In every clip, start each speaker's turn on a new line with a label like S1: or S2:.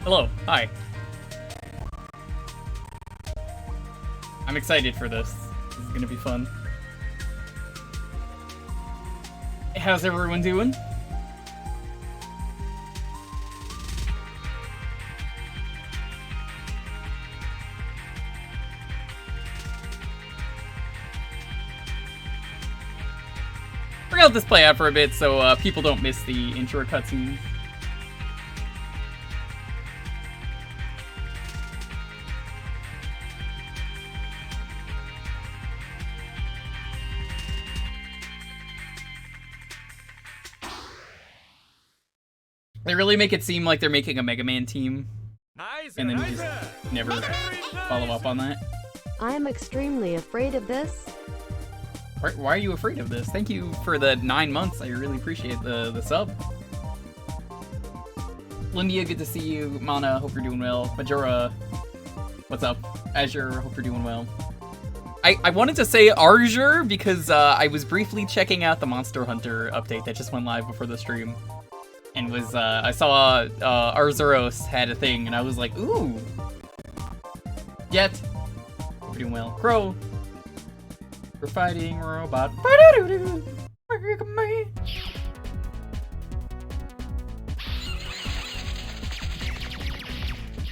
S1: Hello. Hi. I'm excited for this. This is gonna be fun. How's everyone doing? We're gonna let this play out for a bit so people don't miss the intro cutscenes. They really make it seem like they're making a Mega Man team, and then just never follow up on that.
S2: I'm extremely afraid of this.
S1: Why are you afraid of this? Thank you for the 9 months. I really appreciate the sub. Lindia, good to see you. Mana, hope you're doing well. Majora, what's up? Azure, hope you're doing well. I wanted to say Arjur because I was briefly checking out the Monster Hunter update that just went live before the stream. And was, I saw Arzuros had a thing, and I was like, ooh! Jet! We're doing well. Crow! We're fighting robot.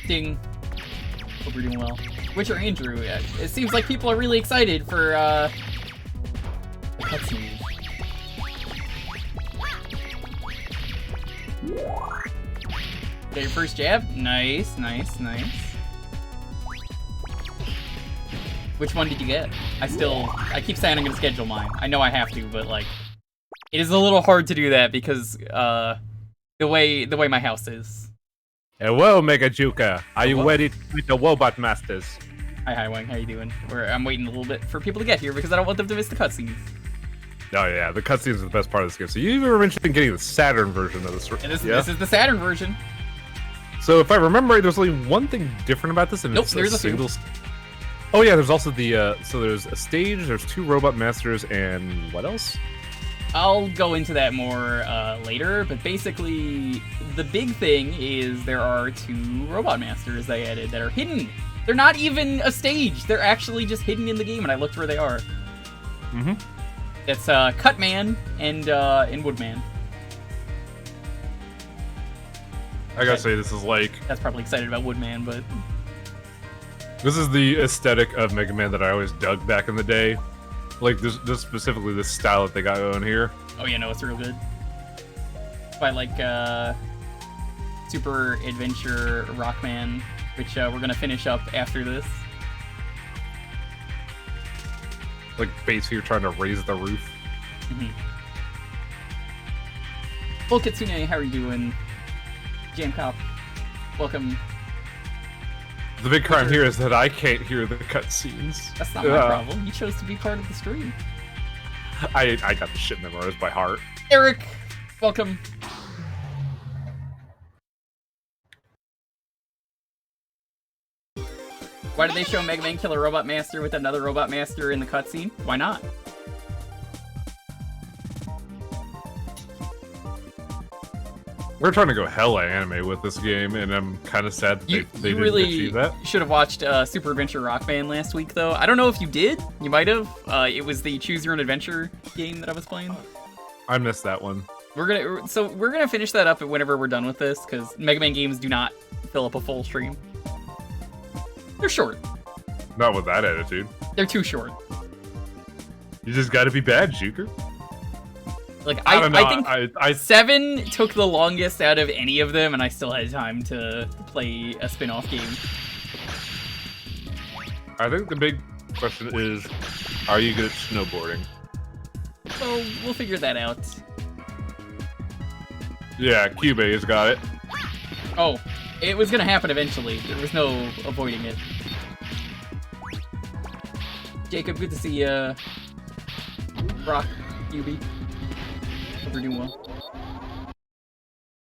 S1: Ding. Hope we're doing well. Witcher Andrew, it seems like people are really excited for, the cutscenes. Got your first jab? Nice, nice, nice. Which one did you get? I keep saying I'm gonna schedule mine. I know I have to, but like, it is a little hard to do that because, the way my house is.
S3: Hello, Mega Jewker. Are you ready to meet the Robot Masters?
S1: Hi, Wang. How you doing? I'm waiting a little bit for people to get here because I don't want them to miss the cutscenes.
S3: Oh yeah, the cutscenes are the best part of this game. So you were interested in getting the Saturn version of this,
S1: And this is the Saturn version.
S3: So if I remember right, there's only one thing different about this, and
S1: Nope,
S3: it's
S1: there's
S3: a
S1: a few.
S3: single. Oh yeah, there's also the so there's a stage, there's 2 Robot Masters, and what else?
S1: I'll go into that more later, but basically the big thing is there are 2 Robot Masters they added that are hidden. They're not even a stage. They're actually just hidden in the game, and I looked where they are.
S3: Mm-hmm.
S1: It's Cutman and Woodman.
S3: I gotta say, this is like
S1: That's probably excited about Woodman, but
S3: this is the aesthetic of Mega Man that I always dug back in the day. Like this, just specifically this style that they got going here.
S1: oh yeah, no, it's real good. By like Super Adventure Rockman, which we're gonna finish up after this.
S3: Like basically, you're trying to raise the roof.
S1: Mm-hmm. Well, Kitsune, how are you doing? Jam Cop, welcome.
S3: The big crime here is that I can't hear the cutscenes.
S1: That's not my problem. You chose to be part of the stream.
S3: I got the shit memorized by heart.
S1: Eric, welcome. Why did they show Mega Man kill a Robot Master with another Robot Master in the cutscene? Why not?
S3: We're trying to go hella anime with this game, and I'm kind of sad that they didn't
S1: really
S3: achieve that.
S1: should have watched Super Adventure Rockman last week, though. I don't know if you did. You might have. It was the Choose Your Own Adventure game that I was playing.
S3: I missed that one.
S1: We're gonna finish that up whenever we're done with this, because Mega Man games do not fill up a full stream. They're short.
S3: Not with that attitude.
S1: They're too short.
S3: You just got to be bad, Jewker.
S1: Like
S3: I don't know.
S1: I think 7 took the longest out of any of them, and I still had time to play a spin-off game.
S3: I think the big question is, are you good at snowboarding?
S1: So we'll figure that out.
S3: Yeah, Cuba's got it.
S1: Oh, it was gonna happen eventually. There was no avoiding it. Jacob, good to see you. Rock, QB. Hope you're doing well.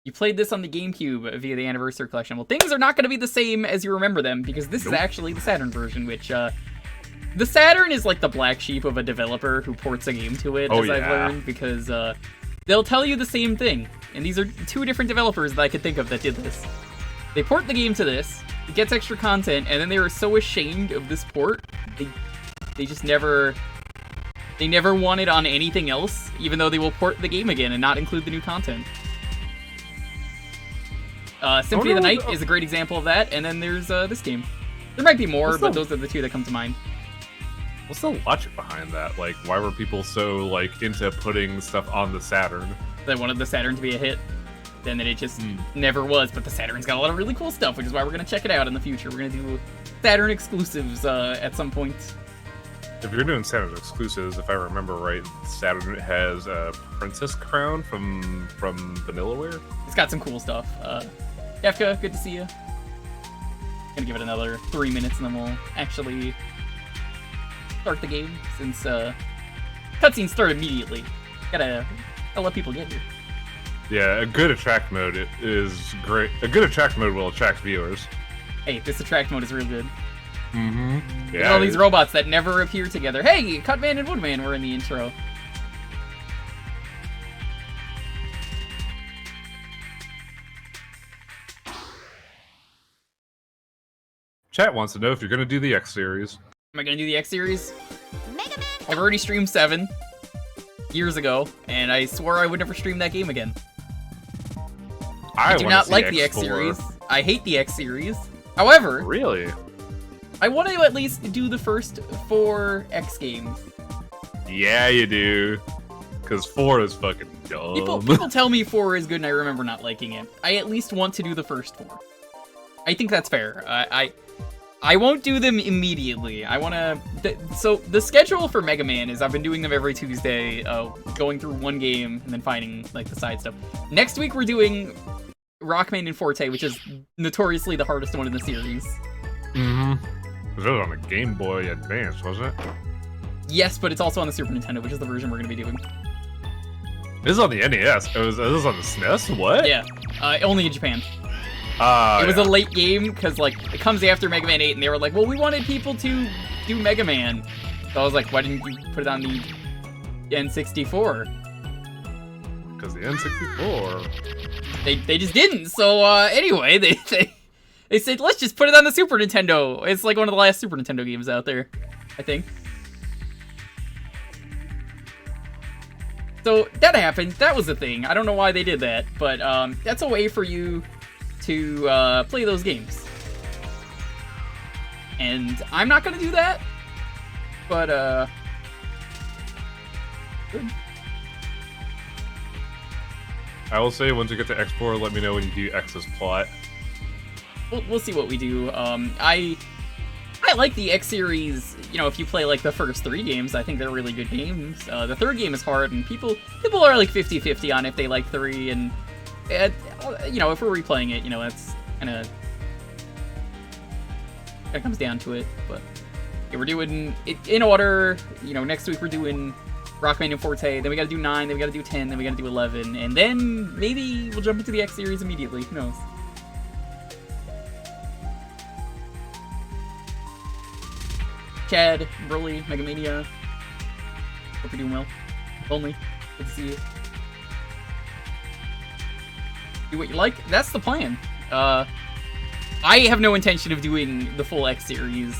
S1: You played this on the GameCube via the Anniversary Collection. Well, things are not going to be the same as you remember them, because this is actually the Saturn version, which, the Saturn is like the black sheep of a developer who ports a game to it, as I've learned, because, they'll tell you the same thing. And these are 2 different developers that I could think of that did this. They port the game to this, it gets extra content, and then they were so ashamed of this port, they just never... They never want it on anything else, even though they will port the game again and not include the new content. Symphony of the Night is a great example of that, and then there's this game. There might be more, but those are the two that come to mind.
S3: What's the logic behind that? Like, why were people so, like, into putting stuff on the Saturn?
S1: They wanted the Saturn to be a hit, and then it just never was, but the Saturn's got a lot of really cool stuff, which is why we're going to check it out in the future. We're going to do Saturn exclusives at some point.
S3: If you're doing Saturn exclusives, if I remember right, Saturn has a Princess Crown from Vanillaware.
S1: It's got some cool stuff. Defka, good to see you. Gonna give it another 3 minutes and then we'll actually start the game, since cutscenes start immediately. Gotta let people get here.
S3: Yeah, a good attract mode is great. A good attract mode will attract viewers.
S1: Hey, this attract mode is real good.
S3: Mm-hmm.
S1: Yeah, all these robots that never appear together. Hey, Cutman and Woodman were in the intro.
S3: Chat wants to know if you're going to do the X series.
S1: Am I gonna do the X series? I've already streamed 7 years ago, and I swore I would never stream that game again. I do not like the X series. I hate the X series. However,
S3: really,
S1: I want to at least do the first 4 X games.
S3: Yeah, you do. Because 4 is fucking dumb.
S1: People tell me 4 is good, and I remember not liking it. I at least want to do the first 4. I think that's fair. I won't do them immediately. I want to... So, the schedule for Mega Man is I've been doing them every Tuesday, going through one game, and then finding, like, the side stuff. Next week, we're doing Rockman and Forte, which is notoriously the hardest one in the series.
S3: Mm-hmm. Because it was on the Game Boy Advance, wasn't it?
S1: Yes, but it's also on the Super Nintendo, which is the version we're going to be doing.
S3: This is on the NES. It was on the SNES? What?
S1: Yeah, only in Japan. It was a late game, because, like, it comes after Mega Man 8, and they were like, well, we wanted people to do Mega Man. So I was like, why didn't you put it on the N64?
S3: Because the N64...
S1: They just didn't, so, anyway, they said, let's just put it on the Super Nintendo. It's, like, one of the last Super Nintendo games out there, I think. So, that happened. That was the thing. I don't know why they did that, but, that's a way for you to play those games. And I'm not gonna do that, but good.
S3: I will say, once you get to X4, let me know when you do X's plot.
S1: We'll see what we do. I like the X series. You know, if you play like the first 3 games, I think they're really good games. The 3rd game is hard, and people are like 50-50 on if they like 3, and you know, if we're replaying it, you know, that's kind of comes down to it. But yeah, we're doing it in order. You know, next week we're doing Rockman and Forte, then we gotta do 9, then we gotta do 10, then we gotta do 11, and then maybe we'll jump into the X series immediately. Who knows? Chad, Broly, Megamania. Hope you're doing well. Only. Good to see you. Do what you like. That's the plan. I have no intention of doing the full X series.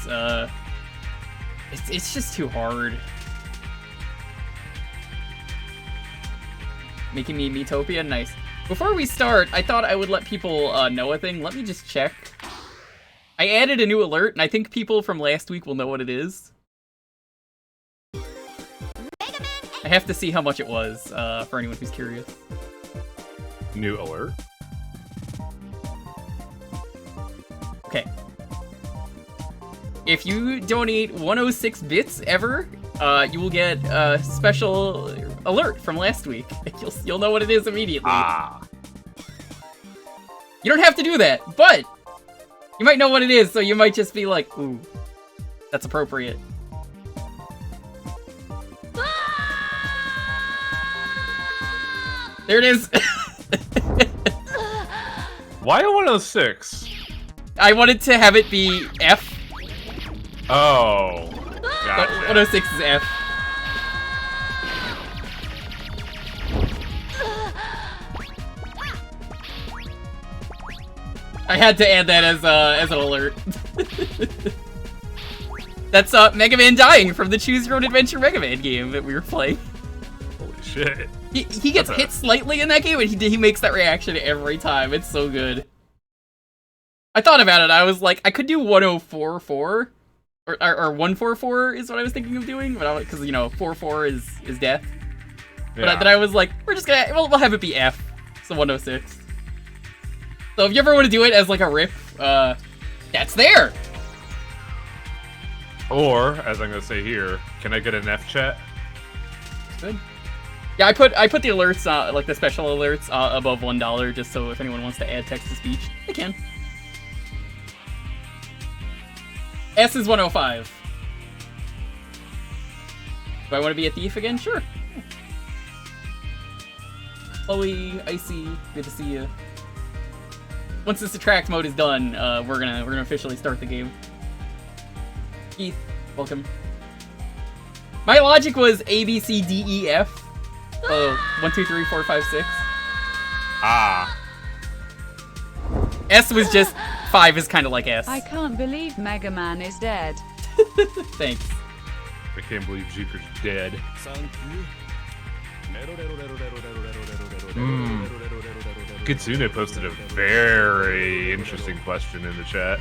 S1: It's just too hard. Making me Metopia? Nice. Before we start, I thought I would let people know a thing. Let me just check. I added a new alert, and I think people from last week will know what it is. I have to see how much it was, for anyone who's curious.
S3: New alert?
S1: Okay. If you donate 106 bits ever, you will get a special alert from last week. You'll know what it is immediately.
S3: Ah.
S1: You don't have to do that, but you might know what it is, so you might just be like, ooh, that's appropriate. There it is.
S3: Why 106?
S1: I wanted to have it be F.
S3: Oh. Gotcha.
S1: 106 is F. I had to add that as an alert. That's Mega Man dying from the Choose Your Own Adventure Mega Man game that we were playing.
S3: Holy shit.
S1: He gets hit slightly in that game, and he makes that reaction every time. It's so good. I thought about it. I was like, I could do 1044, or 144 is what I was thinking of doing, but because you know 44 is death. But
S3: Yeah.
S1: then I was like, we're just gonna we'll have it be F, so 106. So if you ever want to do it as like a rip, that's there.
S3: Or, as I'm gonna say here, can I get an F chat?
S1: Good. Yeah, I put the alerts, like the special alerts, above $1, just so if anyone wants to add text to speech, they can. S is 105. Do I want to be a thief again? Sure. Chloe, Icy, good to see you. Once this attract mode is done, we're gonna officially start the game. Keith, welcome. My logic was A, B, C, D, E, F. 1, 2, 3, 4, 5, 6.
S3: Ah.
S1: S was just 5 is kind of like S.
S4: I can't believe Mega Man is dead.
S1: Thanks.
S3: I can't believe Jewker's dead. Kitsune posted a very interesting question in the chat.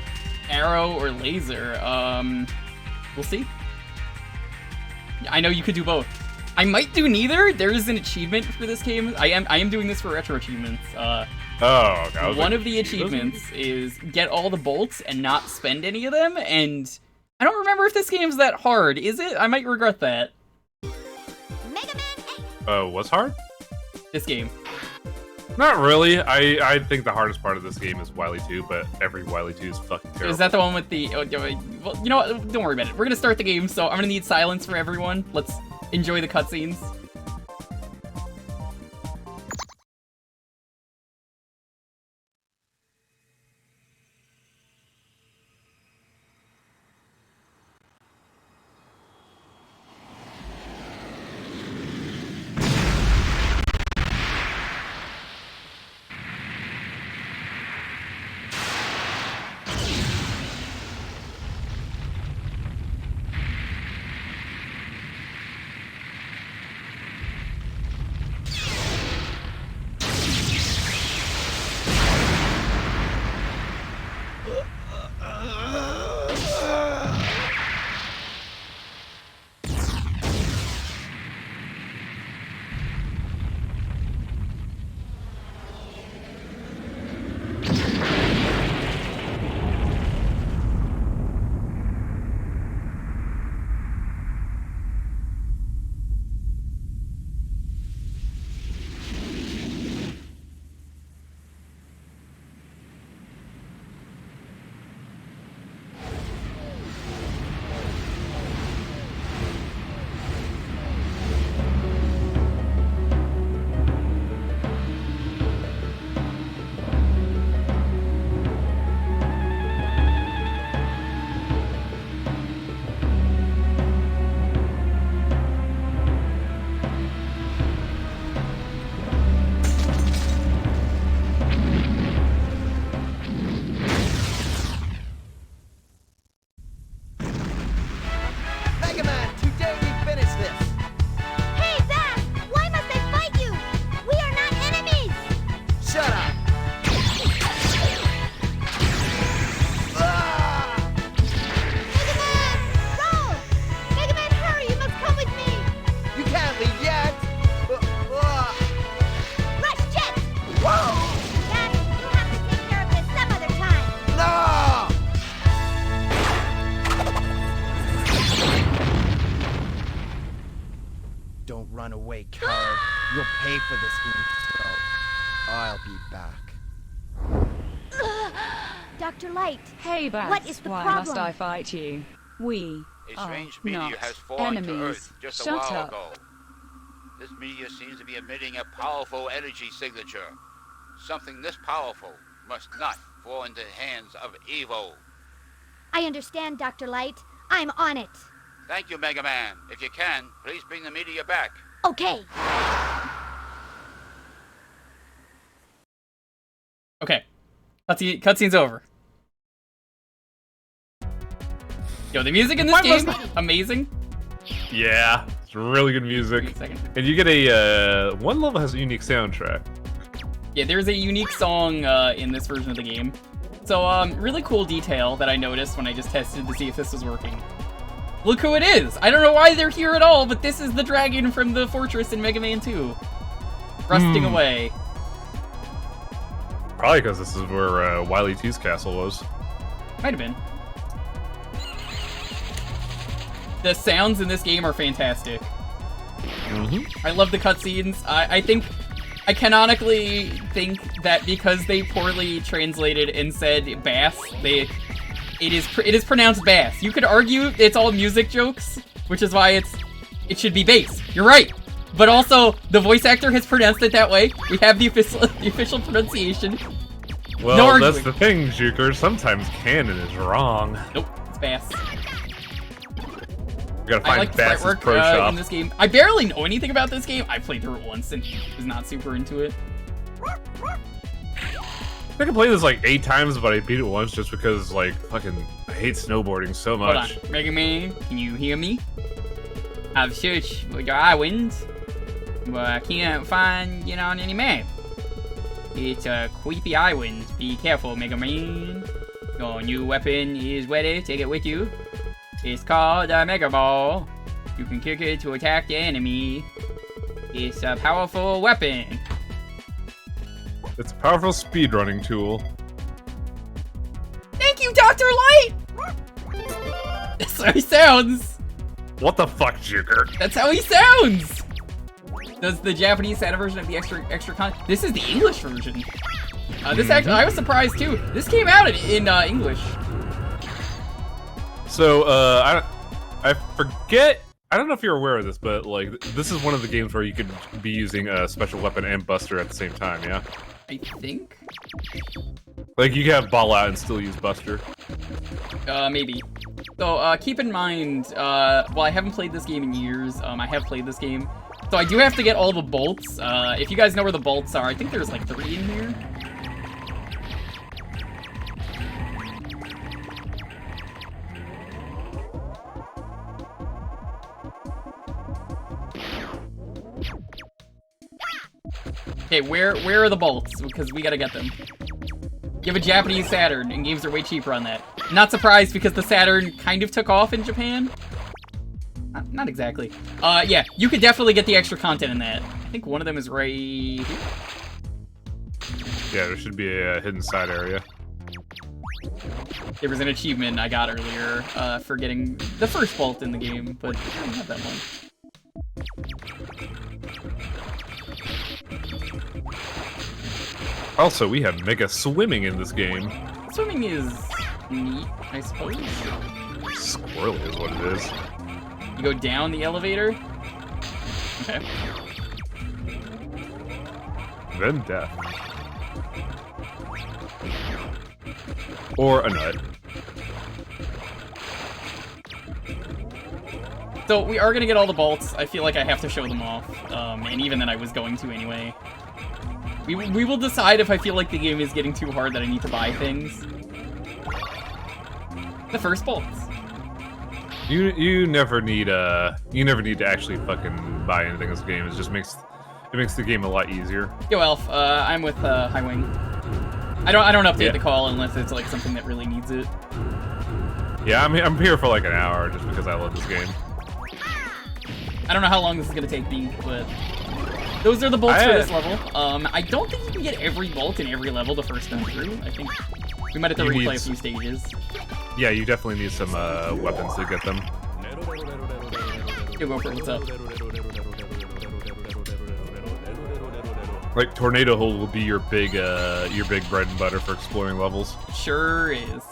S1: Arrow or laser? We'll see. I know you could do both. I might do neither. There is an achievement for this game. I am doing this for retro achievements. One of the achievements is get all the bolts and not spend any of them, and I don't remember if this game's that hard. Is it? I might regret that.
S5: Mega Man 8.
S3: What's hard?
S1: This game.
S3: Not really. I think the hardest part of this game is Wily 2, but every Wily 2 is fucking terrible.
S1: Is that the one with the... well, you know what? Don't worry about it. We're gonna start the game, so I'm gonna need silence for everyone. Let's enjoy the cutscenes.
S6: Mega Man, today we finish this.
S5: Hey, Bass! Why must I fight you? We are not enemies!
S6: Shut up. Ah!
S5: Mega Man! Roll! Mega Man, hurry! You must come with me!
S6: You can't leave yet.
S5: Rush Jet!
S6: Whoa!
S5: Dad, you'll have to take care of this some other time.
S6: No! Don't run away, coward. You'll pay for this insult. I'll be back.
S5: Dr. Light,
S4: Hey, Bass,
S5: What is the
S4: why
S5: problem?
S4: must I fight you? We
S7: A
S4: are
S7: strange meteor
S4: not
S7: has fallen to
S4: enemies.
S7: Earth just a
S4: Shut
S7: while
S4: up.
S7: ago. This meteor seems to be emitting a powerful energy signature. Something this powerful must not fall into the hands of evil.
S5: I understand, Dr. Light. I'm on it.
S7: Thank you, Mega Man. If you can, please bring the meteor back.
S5: Okay.
S1: Okay. Cutscene's over. Yo, the music in this game, amazing.
S3: Yeah, it's really good music.
S1: Wait a second.
S3: And you get a one level has a unique soundtrack.
S1: Yeah, there's a unique song in this version of the game. So, really cool detail that I noticed when I just tested to see if this was working. Look who it is! I don't know why they're here at all, but this is the dragon from the fortress in Mega Man 2. Rusting away.
S3: Probably because this is where Wily 2's castle was.
S1: Might have been. The sounds in this game are fantastic. I love the cutscenes. I canonically think that because they poorly translated and said bass, it is pronounced bass. You could argue it's all music jokes, which is why it should be bass. You're right. But also, the voice actor has pronounced it that way. We have the official pronunciation.
S3: Well,
S1: No
S3: that's
S1: arguing.
S3: the thing, Jewker. Sometimes canon is wrong.
S1: Nope, it's bass.
S3: You gotta
S1: I
S3: find
S1: like the sprite
S3: Bass's
S1: work
S3: Pro Shop.
S1: in this game. I barely know anything about this game. I played through it once and was not super into it.
S3: I can play this like 8 times, but I beat it once just because, like, fucking, I hate snowboarding so
S1: Hold
S3: much.
S1: on. Mega Man, can you hear me? I've searched with your islands, but I can't find it on any map. It's a creepy island. Be careful, Mega Man. Your new weapon is ready. Take it with you. It's called a Mega Ball. You can kick it to attack the enemy. It's a powerful weapon.
S3: It's a powerful speedrunning tool.
S1: Thank you, Dr. Light! That's how he sounds!
S3: What the fuck, Jewker?
S1: That's how he sounds! Does the Japanese Saturn version have the extra content? This is the English version. This actually, I was surprised too. This came out in English.
S3: So, I forget. I don't know if you're aware of this, but like, this is one of the games where you could be using a special weapon and Buster at the same time. Yeah.
S1: I think?
S3: Like, you can have Ball Out and still use Buster.
S1: Maybe. So, keep in mind, while I haven't played this game in years, I have played this game. So I do have to get all the bolts. If you guys know where the bolts are, I think there's like 3 in here. Okay, where are the bolts? Because we gotta get them. You have a Japanese Saturn, and games are way cheaper on that. Not surprised, because the Saturn kind of took off in Japan. Not exactly. Yeah, you could definitely get the extra content in that. I think one of them is right here.
S3: Yeah, there should be a hidden side area.
S1: There was an achievement I got earlier for getting the first bolt in the game, but I don't have that one.
S3: Also, we have mega swimming in this game.
S1: Swimming is neat, I suppose.
S3: Squirrely is what it is.
S1: You go down the elevator. Okay.
S3: Then death. Or a nut.
S1: So we are gonna get all the bolts. I feel like I have to show them off, and even then I was going to anyway. We will decide if I feel like the game is getting too hard that I need to buy things. The first bolts.
S3: You never need to actually fucking buy anything in this game. It just makes the game a lot easier.
S1: Yo, Elf. I'm with Highwing. I don't update
S3: Yeah.
S1: the call unless it's like something that really needs it.
S3: Yeah, I'm here for like an hour just because I love this game.
S1: I don't know how long this is gonna take me, but those are the bolts for this level. I don't think you can get every bolt in every level the first time through. I think we might have to
S3: You
S1: replay
S3: need
S1: a few stages.
S3: Yeah, you definitely need some weapons to get them.
S1: Yo, go for it. What's up?
S3: Like Tornado Hole will be your big bread and butter for exploring levels.
S1: Sure is.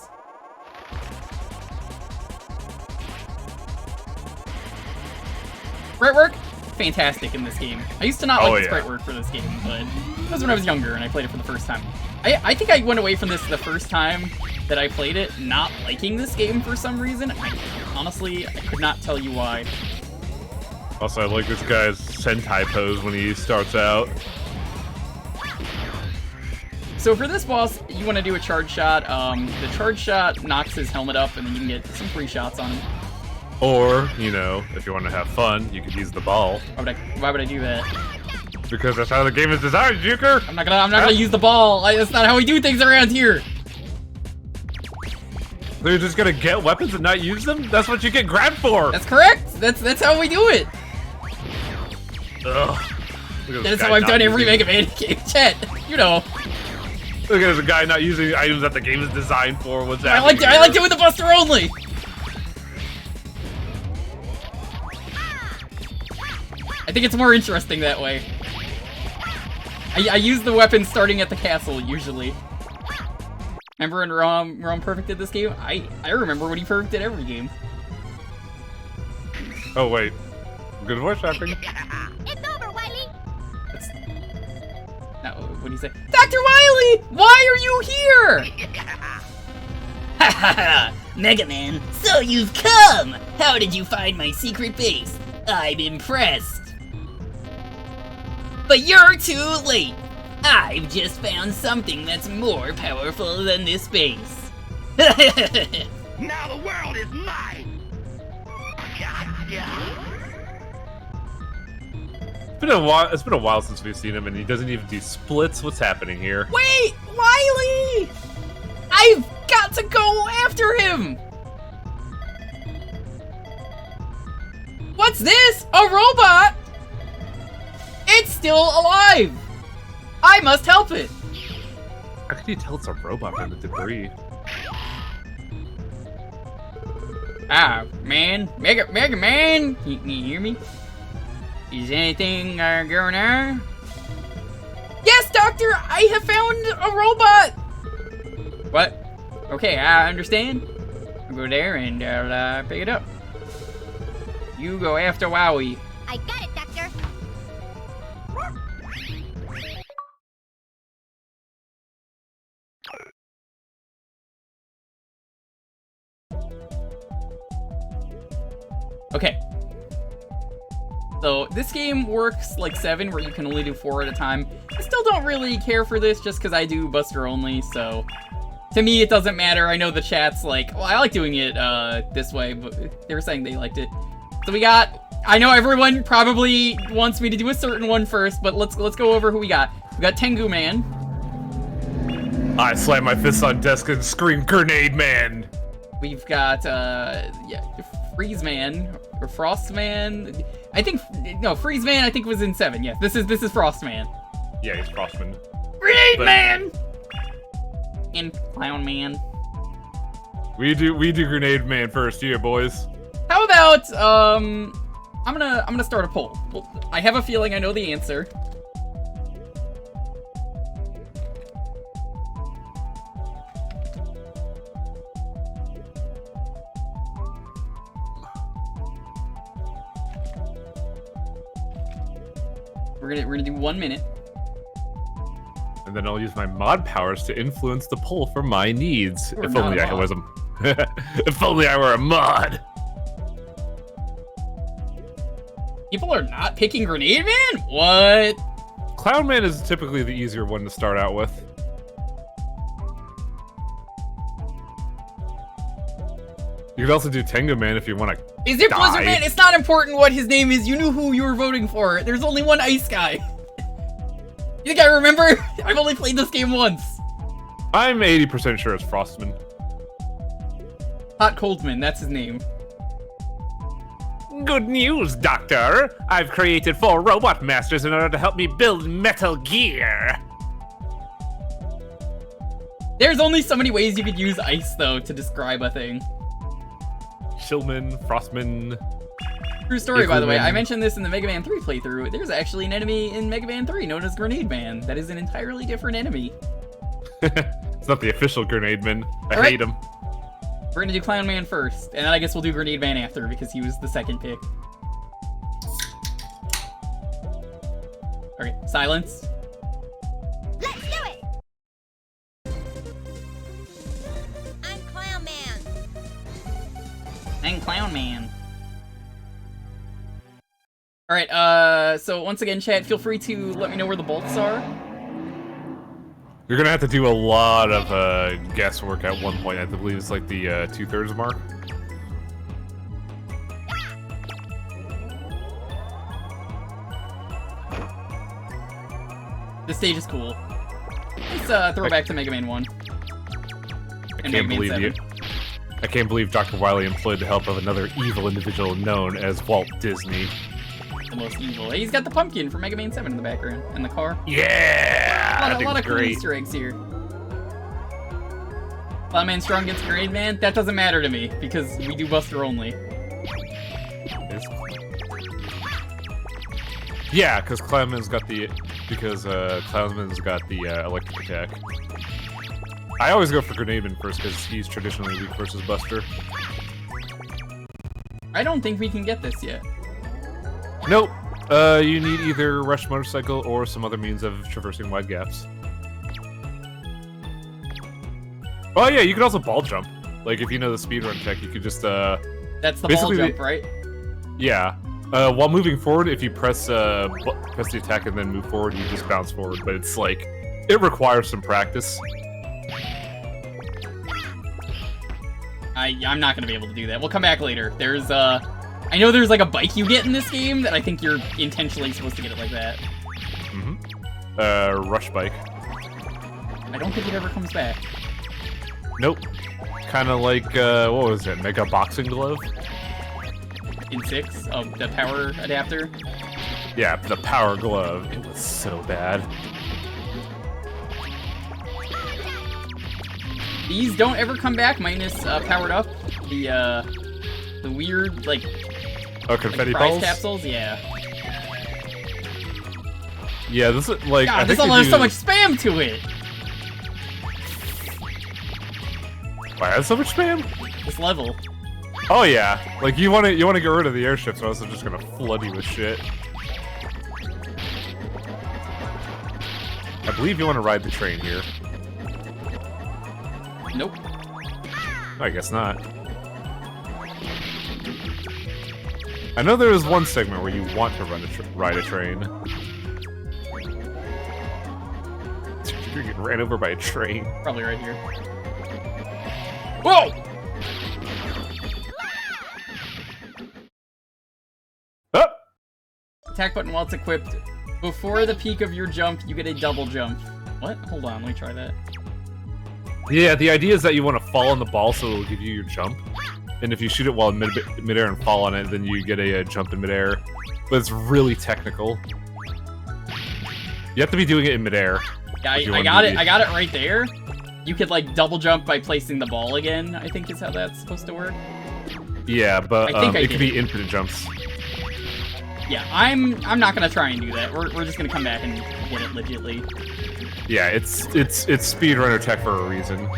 S1: Sprite work? Fantastic in this game. I used to not like the sprite work for this game, but that was when I was younger and I played it for the first time. I think I went away from this the first time that I played it not liking this game for some reason. Honestly, I could not tell you why.
S3: Also, I like this guy's Sentai pose when he starts out.
S1: So for this boss, you want to do a charge shot. The charge shot knocks his helmet up, and then you can get some free shots on him.
S3: Or, you know, if you want to have fun, you could use the ball.
S1: Why would I do that?
S3: Because that's how the game is designed, Jewker!
S1: I'm not gonna use the ball. That's not how we do things around here.
S3: So you're just gonna get weapons and not use them? That's what you get grabbed for!
S1: That's correct. That's how we do it.
S3: Ugh.
S1: That's how I've done every Mega Man game. Chat, you know.
S3: Look at this guy not using items that the game is designed for. What's that?
S1: I like doing the Buster only. I think it's more interesting that way. I use the weapon starting at the castle, usually. Remember when Rom perfected this game? I remember when he perfected every game.
S3: Oh, wait. Good voice acting.
S5: It's over, Wily.
S1: No, what do you say? Dr. Wily! Why are you here?
S8: Ha ha ha! Mega Man, so you've come! How did you find my secret base? I'm impressed. But you're too late! I've just found something that's more powerful than this base.
S6: Now the world is mine!
S3: It's been a while since we've seen him, and he doesn't even do splits. What's happening here?
S1: Wait! Wily! I've got to go after him! What's this? A robot? It's still alive! I must help it!
S3: How can you tell it's a robot from the debris?
S1: Ah, man. Mega Man! Can you hear me? Is anything going on? Yes, Doctor! I have found a robot! What? Okay, I understand. I'll go there and I'll pick it up. You go after Wowie.
S5: I got it, Doctor.
S1: Okay. So, this game works like 7, where you can only do 4 at a time. I still don't really care for this, just because I do Buster only, so... To me, it doesn't matter. I know the chat's like, well, I like doing it this way, but they were saying they liked it. So we got... I know everyone probably wants me to do a certain one first, but let's go over who we got. We got Tengu Man.
S3: I slam my fists on desk and scream, "Grenade Man!"
S1: We've got, yeah, Freeze Man, or Frost Man. I think, no, Freeze Man I think was in 7, yeah. This is Frost Man.
S3: Yeah, he's Frostman.
S1: Grenade Man! And Clown Man.
S3: We do Grenade Man first here, boys.
S1: How about, I'm gonna start a poll. Well, I have a feeling I know the answer. We're gonna do 1 minute.
S3: And then I'll use my mod powers to influence the poll for my needs.
S1: You're
S3: If
S1: not
S3: only
S1: a
S3: I
S1: mod.
S3: was a... If only I were a mod!
S1: People are not picking Grenade Man? What?
S3: Clown Man is typically the easier one to start out with. You could also do Tengu Man if you want to.
S1: Is it
S3: Die.
S1: Blizzard Man? It's not important what his name is. You knew who you were voting for. There's only one ice guy. You think I remember? I've only played this game once.
S3: I'm 80% sure it's Frostman.
S1: Hot Coldman, that's his name.
S3: Good news, Doctor! I've created 4 robot masters in order to help me build Metal Gear!
S1: There's only so many ways you could use ice, though, to describe a thing.
S3: Shillman, Frostman...
S1: True story, by the way.
S3: Equalman.
S1: I mentioned this in the Mega Man 3 playthrough. There's actually an enemy in Mega Man 3 known as Grenade Man. That is an entirely different enemy.
S3: It's not the official Grenade Man. I
S1: All right.
S3: hate him.
S1: We're gonna do Clown Man first, and then I guess we'll do Grenade Man after, because he was the second pick. Okay, silence.
S5: Let's do it. I'm Clown Man.
S1: And Clown Man. Alright, so once again, chat, feel free to let me know where the bolts are.
S3: You're gonna have to do a lot of guesswork at one point. I believe it's like the 2/3 mark.
S1: This stage is cool. Nice throwback to Mega Man 1.
S3: I can't believe you. I can't believe Dr. Wily employed the help of another evil individual known as Walt Disney.
S1: The most evil. He's got the pumpkin from Mega Man 7 in the background, and the car.
S3: Yeah!
S1: A lot of cool Easter eggs here. Clownman Strong gets Grenade Man? That doesn't matter to me, because we do Buster only.
S3: Yeah, because Clownman's got the electric attack. I always go for Grenade Man first because he's traditionally weak versus Buster.
S1: I don't think we can get this yet.
S3: Nope. You need either Rush Motorcycle or some other means of traversing wide gaps. Oh yeah, you could also ball jump. Like if you know the speedrun tech, you could just
S1: That's the ball jump, right?
S3: Yeah. While moving forward, if you press the attack and then move forward, you just bounce forward. But it's like it requires some practice.
S1: I'm not gonna be able to do that. We'll come back later. There's I know there's like a bike you get in this game that I think you're intentionally supposed to get it like that.
S3: Mm-hmm. Rush bike.
S1: I don't think it ever comes back.
S3: Nope. Kind of like what was it? Mega Boxing Glove.
S1: In 6, the power adapter.
S3: Yeah, the Power Glove. It was so bad.
S1: These don't ever come back minus powered up. The weird like
S3: confetti
S1: prize
S3: balls?
S1: capsules, yeah.
S3: Yeah, this is like
S1: God,
S3: I
S1: this
S3: think
S1: has so much spam to it.
S3: Why has so much spam?
S1: This level.
S3: Oh yeah, like you want to get rid of the airships, or else they're just gonna flood you with shit. I believe you want to ride the train here.
S1: Nope.
S3: I guess not. I know there is one segment where you want to ride a train. You're getting ran over by a train.
S1: Probably right here. Whoa!
S3: Oh!
S1: Attack button while it's equipped. Before the peak of your jump, you get a double jump. What? Hold on, let me try that.
S3: Yeah, the idea is that you want to fall on the ball so it'll give you your jump. And if you shoot it while in midair and fall on it, then you get a jump in midair. But it's really technical. You have to be doing it in midair.
S1: Yeah, I got it. I got it right there. You could like double jump by placing the ball again, I think is how that's supposed to work.
S3: Yeah, but it could be infinite jumps.
S1: Yeah, I'm not gonna try and do that. We're just gonna come back and get it legitly.
S3: Yeah, it's speedrunner tech for a reason.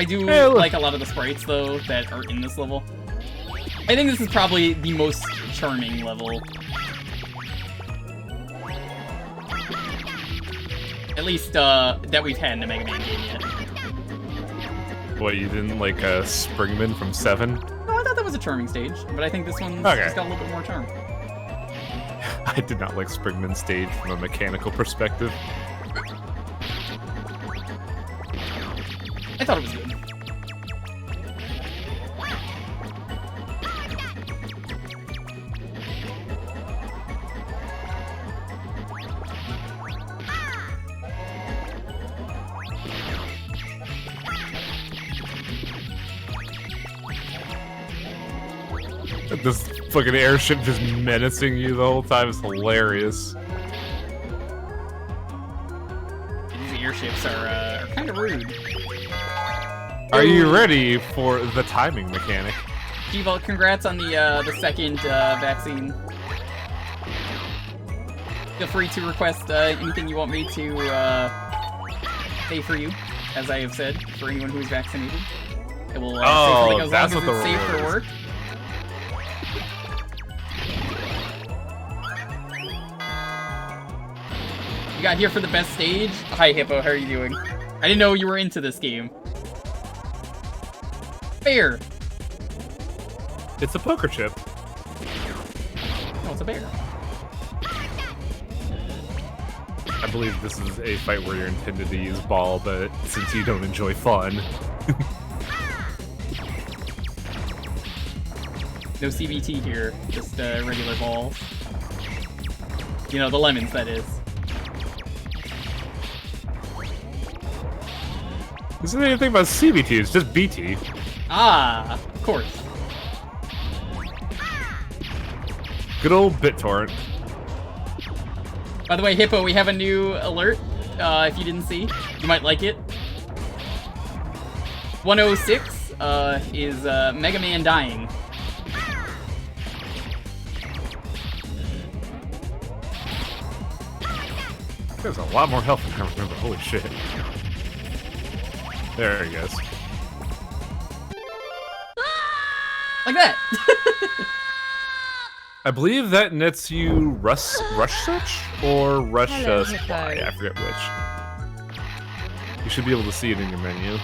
S1: I do like a lot of the sprites though that are in this level. I think this is probably the most charming level. At least, that we've had in a Mega Man game yet.
S3: What, you didn't like Springman from 7?
S1: No, I thought that was a charming stage, but I think this one's just got a little bit more charm.
S3: I did not like Springman's stage from a mechanical perspective.
S1: I thought it was good.
S3: This fucking airship just menacing you the whole time is hilarious.
S1: These airships are kind of rude.
S3: Are you ready for the timing mechanic?
S1: G-Vault, congrats on the second vaccine. Feel free to request anything you want me to say for you, as I have said, for anyone who is vaccinated. It will say something as
S3: that's
S1: long as
S3: what
S1: it's
S3: the
S1: safe for
S3: rule is.
S1: work. We got here for the best stage. Hi, Hippo. How are you doing? I didn't know you were into this game. Bear.
S3: It's a poker chip.
S1: Oh, it's a bear.
S3: I believe this is a fight where you're intended to use ball, but since you don't enjoy fun.
S1: No CBT here, just regular balls. You know, the lemons, that is.
S3: This isn't anything about CBT, it's just BT.
S1: Ah, of course.
S3: Good old BitTorrent.
S1: By the way, Hippo, we have a new alert. If you didn't see, you might like it. 106 is Mega Man dying.
S3: There's a lot more health than I remember. Holy shit. There he goes.
S1: Like that.
S3: I believe that nets you Rush Search or Rush
S4: Hello,
S3: Supply.
S4: Hippo.
S3: I forget which. You should be able to see it in your menu.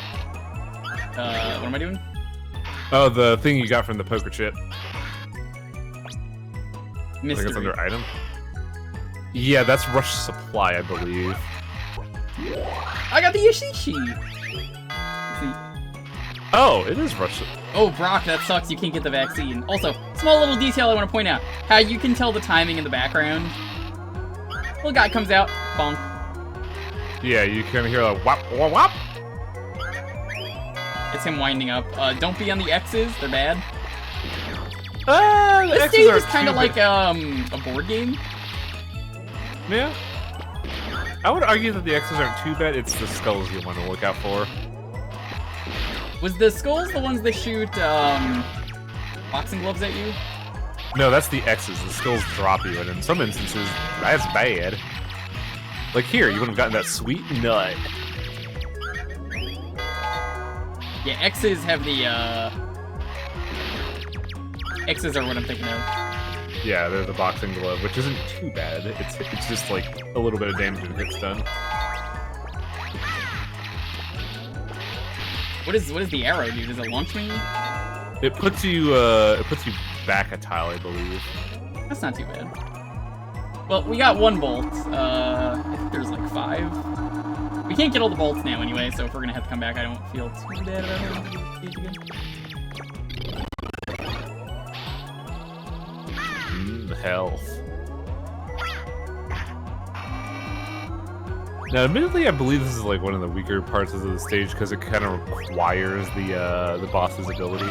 S1: What am I doing?
S3: Oh, the thing you got from the poker chip. I think it's
S1: Mystery.
S3: under item. Yeah, that's Rush Supply, I believe.
S1: I got the Yoshishi. See.
S3: Oh, it is Rush.
S1: Oh, Brock, that sucks. You can't get the vaccine. Also, small little detail I want to point out. How you can tell the timing in the background. Little guy comes out. Bonk.
S3: Yeah, you can hear a whop whop whop.
S1: It's him winding up. Don't be on the X's. They're bad.
S3: The
S1: This
S3: X's
S1: stage
S3: are
S1: is kind of
S3: too
S1: like
S3: big.
S1: a board game.
S3: Yeah. I would argue that the X's aren't too bad. It's the skulls you want to look out for.
S1: Was the skulls the ones that shoot boxing gloves at you?
S3: No, that's the X's. The skulls drop you, and in some instances, that's bad. Like here, you would have gotten that sweet nut.
S1: Yeah, X's have the X's are what I'm thinking of.
S3: Yeah, they're the boxing glove, which isn't too bad. It's just like a little bit of damage when it gets done.
S1: What is the arrow do? Does it launch me?
S3: It puts you back a tile, I believe.
S1: That's not too bad. Well, we got one bolt. I think there's like 5. We can't get all the bolts now anyway, so if we're gonna have to come back, I don't feel too bad about having to do the stage again.
S3: Health. Now, admittedly, I believe this is like one of the weaker parts of the stage because it kind of requires the boss's ability.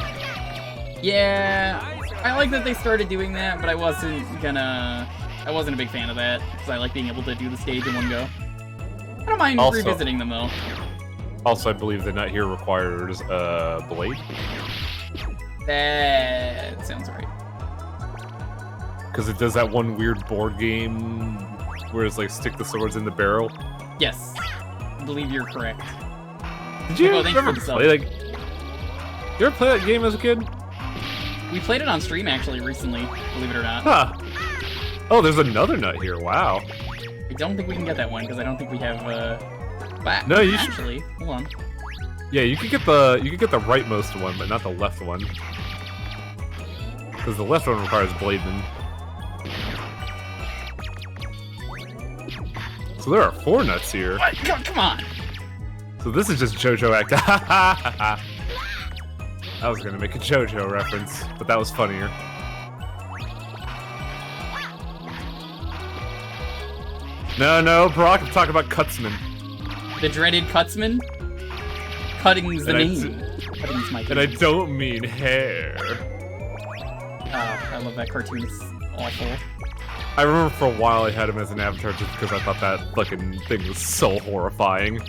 S1: Yeah, I like that they started doing that, but I wasn't a big fan of that because I like being able to do the stage in one go. I don't mind
S3: Also-
S1: revisiting them though.
S3: Also, I believe the nut here requires blade.
S1: That sounds right.
S3: Because it does that one weird board game where it's like stick the swords in the barrel.
S1: Yes, I believe you're correct.
S3: Did you
S1: Well, thank you
S3: ever
S1: for the sub.
S3: play that? You ever play that game as a kid?
S1: We played it on stream actually recently, believe it or not.
S3: Huh. Oh, there's another nut here. Wow.
S1: I don't think we can get that one because I don't think we have. But
S3: No, you should-
S1: actually. Hold on.
S3: Yeah, you could get the rightmost one, but not the left one. Because the left one requires blading. So there are 4 nuts here.
S1: What? Come on!
S3: So this is just JoJo act. I was gonna make a JoJo reference, but that was funnier. No, Brock, I'm talking about Cutsman.
S1: The dreaded Cutsman? Cutting's the
S3: And I
S1: name. Cutting's my
S3: And I
S1: name.
S3: don't mean hair.
S1: I love that cartoon. It's awful.
S3: I remember for a while I had him as an avatar just because I thought that fucking thing was so horrifying.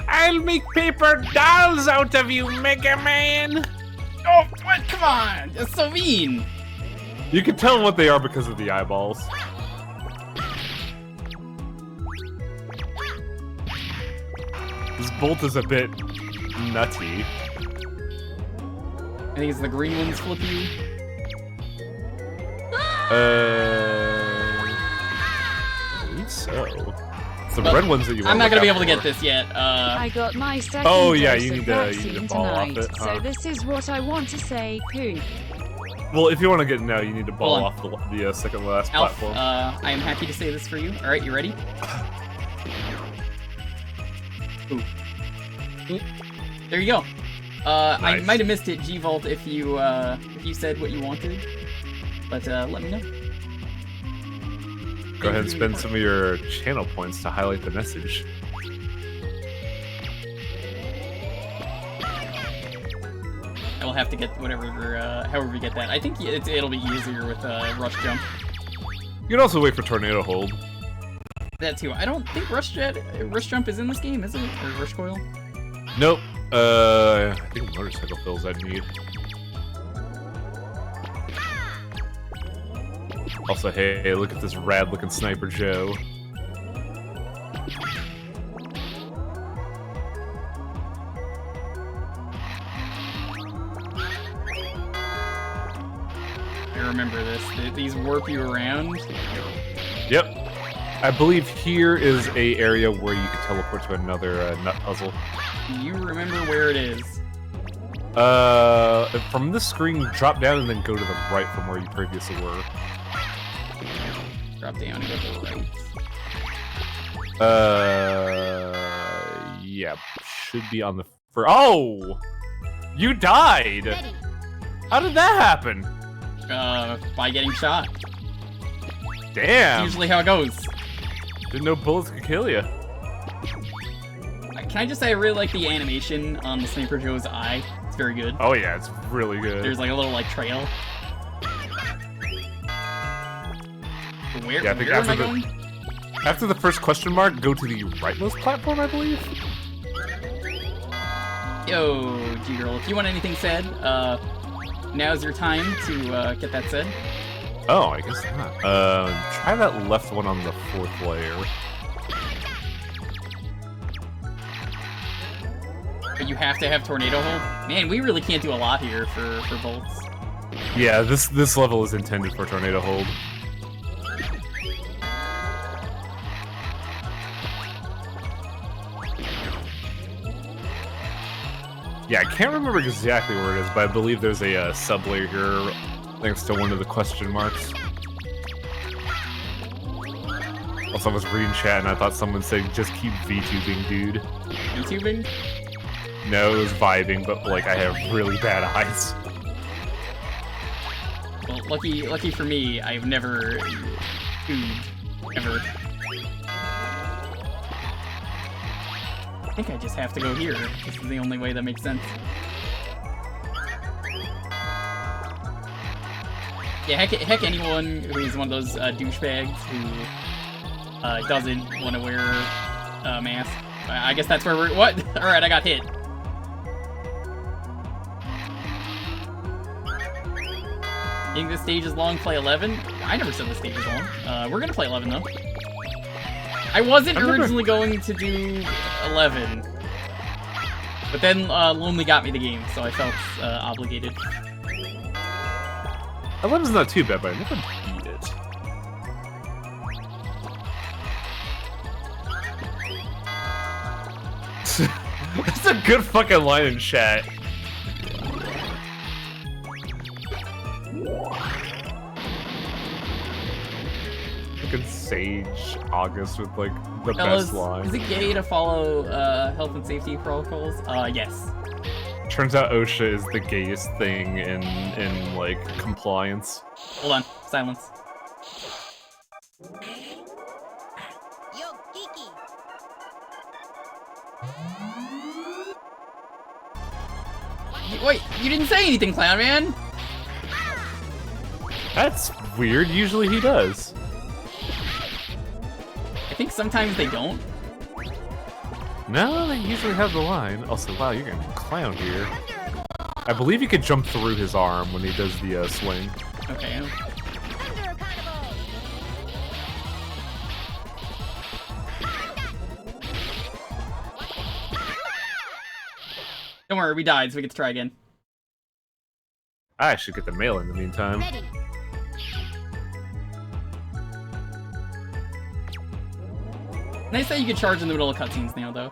S3: I'll make paper dolls out of you, Mega Man!
S1: Oh, what? Come on! That's so mean!
S3: You can tell what they are because of the eyeballs. This bolt is a bit nutty.
S1: I think it's the green ones flip you.
S3: I believe so. It's the red ones that you want
S1: I'm not
S3: to
S1: gonna be
S3: look
S1: able to
S3: out
S1: get
S3: for.
S1: this yet.
S4: I got my second
S3: Oh, yeah,
S4: dose
S3: you
S4: of
S3: need to
S4: vaccine
S3: ball off
S4: tonight,
S3: it, huh?
S4: so this is what I want to say, poop.
S3: Well, if you want to get it now, you need to ball
S1: Hold
S3: off the second last
S1: Alf,
S3: platform.
S1: I am happy to say this for you. All right, you ready? Ooh. Ooh. There you go. I
S3: Nice.
S1: might have missed it, G-Vault, if you said what you wanted, but let me know.
S3: Go ahead and spend some of your channel points to highlight the message.
S1: I will have to get whatever, however we get that. I think it'll be easier with Rush Jump.
S3: You can also wait for Tornado Hold.
S1: That too. I don't think Rush Jump is in this game, is it? Or Rush Coil?
S3: Nope. I think motorcycle fills I'd need. Also, hey, look at this rad-looking Sniper Joe.
S1: I remember this. These warp you around.
S3: Yep. I believe here is a area where you can teleport to another nut puzzle.
S1: Do you remember where it is?
S3: From this screen, drop down and then go to the right from where you previously were.
S1: Drop down and go to the right.
S3: Yeah, should be on the Oh! You died!
S5: Ready.
S3: How did that happen?
S1: By getting shot.
S3: Damn!
S1: Usually how it goes.
S3: Didn't know bullets could kill you.
S1: Can I just say I really like the animation on the Sniper Joe's eye? It's very good.
S3: Oh yeah, it's really good.
S1: There's like a little like trail. Where,
S3: Yeah, I think
S1: where am I
S3: after
S1: going?
S3: After the first question mark, go to the rightmost platform, I believe?
S1: Yo, G-Girl, if you want anything said, now's your time to get that said.
S3: Oh, I guess not. Try that left one on the fourth layer.
S1: But you have to have Tornado Hold. Man, we really can't do a lot here for bolts.
S3: Yeah, this level is intended for Tornado Hold. Yeah, I can't remember exactly where it is, but I believe there's a sub-layer here thanks to one of the question marks. Also, I was reading chat and I thought someone said, just keep VTubing, dude.
S1: YouTubing?
S3: No, it was vibing, but like I have really bad eyes.
S1: Well, lucky for me, I've never tubed, ever. I think I just have to go here. This is the only way that makes sense. Yeah, heck anyone who's one of those douchebags who doesn't want to wear a mask. I guess that's where we're... What? Alright, I got hit. You think this stage is long? Play 11? I never said this stage is long. We're gonna play 11, though. I wasn't originally going to do 11. But then Lonely got me the game, so I felt obligated.
S3: 11's not too bad, but I never beat it. That's a good fucking line in chat. Fucking Sage August with like the
S1: Fellas,
S3: best line.
S1: is it gay to follow health and safety protocols? Yes.
S3: Turns out OSHA is the gayest thing in like compliance.
S1: Hold on. Silence.
S5: Yo, Kiki.
S1: Wait, you didn't say anything, Clown Man!
S3: That's weird. Usually he does.
S1: I think sometimes they don't.
S3: No, they usually have the line. Also, wow, you're gonna clown here. I believe you could jump through his arm when he does the swing.
S1: Okay.
S5: Thunder Carnival.
S1: Don't worry, we died, so we get to try again.
S3: I should get the mail in the meantime.
S5: Ready.
S1: Nice that you can charge in the middle of cutscenes now, though.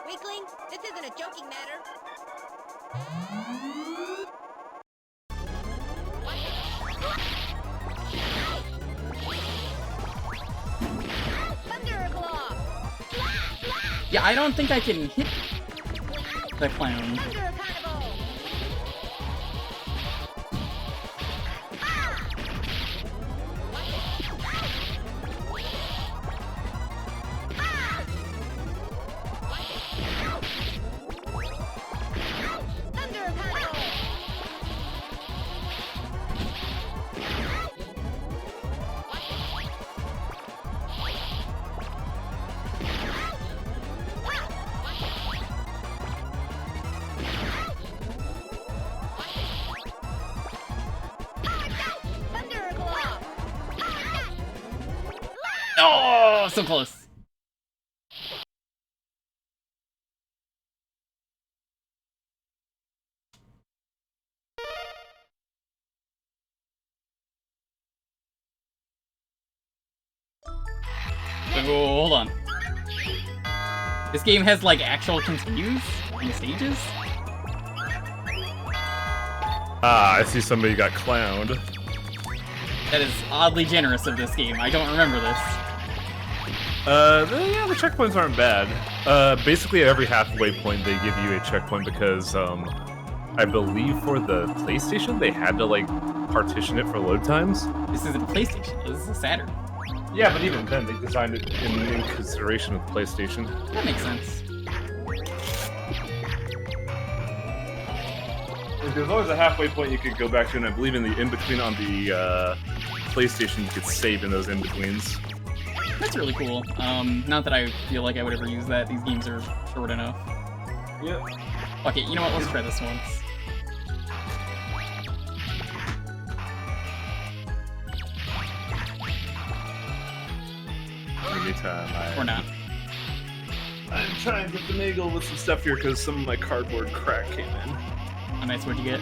S5: Weakling, this isn't a joking matter. Thunderclaw!
S1: Yeah, I don't think I can hit the clown.
S5: Thunder Carnival! Thunder Carnival! Thunderclaw!
S1: Oh, so close. Oh, hold on. This game has like actual continues in stages?
S3: Ah, I see somebody got clowned.
S1: That is oddly generous of this game. I don't remember this.
S3: Yeah, the checkpoints aren't bad. Basically at every halfway point they give you a checkpoint because, I believe for the PlayStation they had to, like, partition it for load times.
S1: This isn't a PlayStation, this is a Saturn.
S3: Yeah, but even then, they designed it in consideration of the PlayStation.
S1: That makes sense.
S3: There's always a halfway point you could go back to, and I believe in the in-between on the PlayStation you could save in those in-betweens.
S1: That's really cool. Not that I feel like I would ever use that. These games are short enough.
S3: Yep.
S1: Okay, you know what? Let's try this once.
S3: Anytime
S1: Or not.
S3: I'm trying to finagle with some stuff here because some of my cardboard crack came in.
S1: Oh, nice. What'd you get?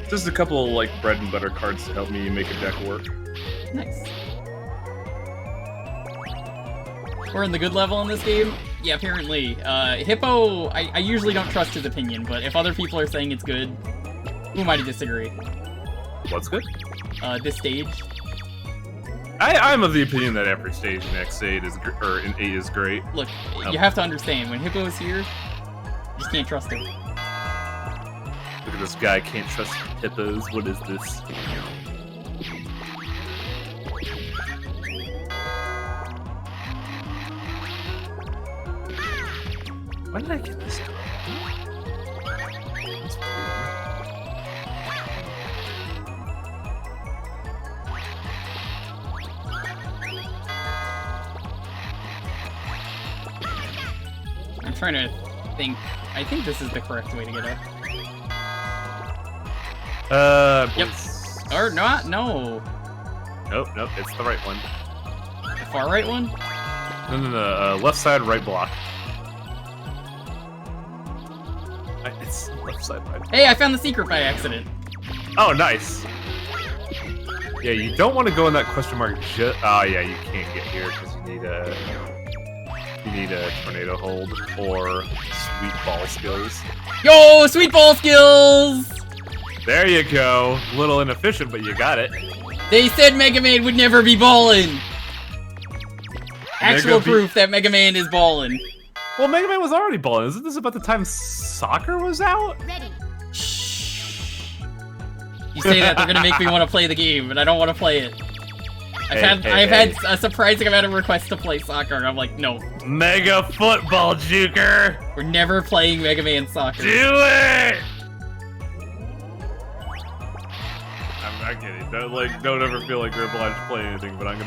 S3: Just a couple of, like, bread and butter cards to help me make a deck work.
S1: Nice. We're in the good level in this game? Yeah, apparently. Hippo, I usually don't trust his opinion, but if other people are saying it's good, who am I to disagree?
S3: What's good?
S1: This stage.
S3: I'm of the opinion that every stage in X8 is in 8 is great.
S1: Look, you have to understand, when Hippo is here, you just can't trust him.
S3: Look at this guy, can't trust hippos. What is this? When did I get this? That's
S1: I'm trying to think. I think this is the correct way to get up. Yep. Or not? No.
S3: Nope, nope, it's the right one.
S1: The far right one?
S3: No, left side, right block. It's left side, right.
S1: Hey, I found the secret by accident.
S3: Oh, nice. Yeah, you don't want to go in that question mark. Oh, yeah, you can't get here because you need a tornado hold or sweet ball skills.
S1: Yo, sweet ball skills!
S3: There you go. A little inefficient, but you got it.
S1: They said Mega Man would never be ballin'. Actual proof that Mega Man is ballin'.
S3: Well, Mega Man was already balling. Isn't this about the time soccer was out?
S5: Ready.
S1: Shh. You say that, they're gonna make me want to play the game, but I don't want to play it. I've had a surprising amount of requests to play soccer, and I'm like, no.
S3: Mega football, Jewker!
S1: We're never playing Mega Man soccer.
S3: Do it! I'm not kidding. Don't ever feel like you're obliged to play anything, but I'm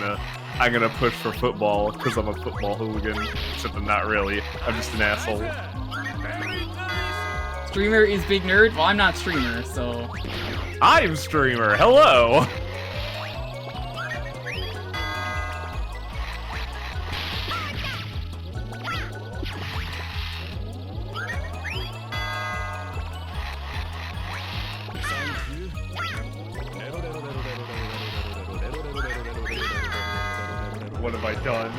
S3: gonna push for football because I'm a football hooligan. Except I'm not really. I'm just an asshole.
S1: Streamer is big nerd? Well, I'm not streamer, so...
S3: I'm streamer. Hello. What have I done?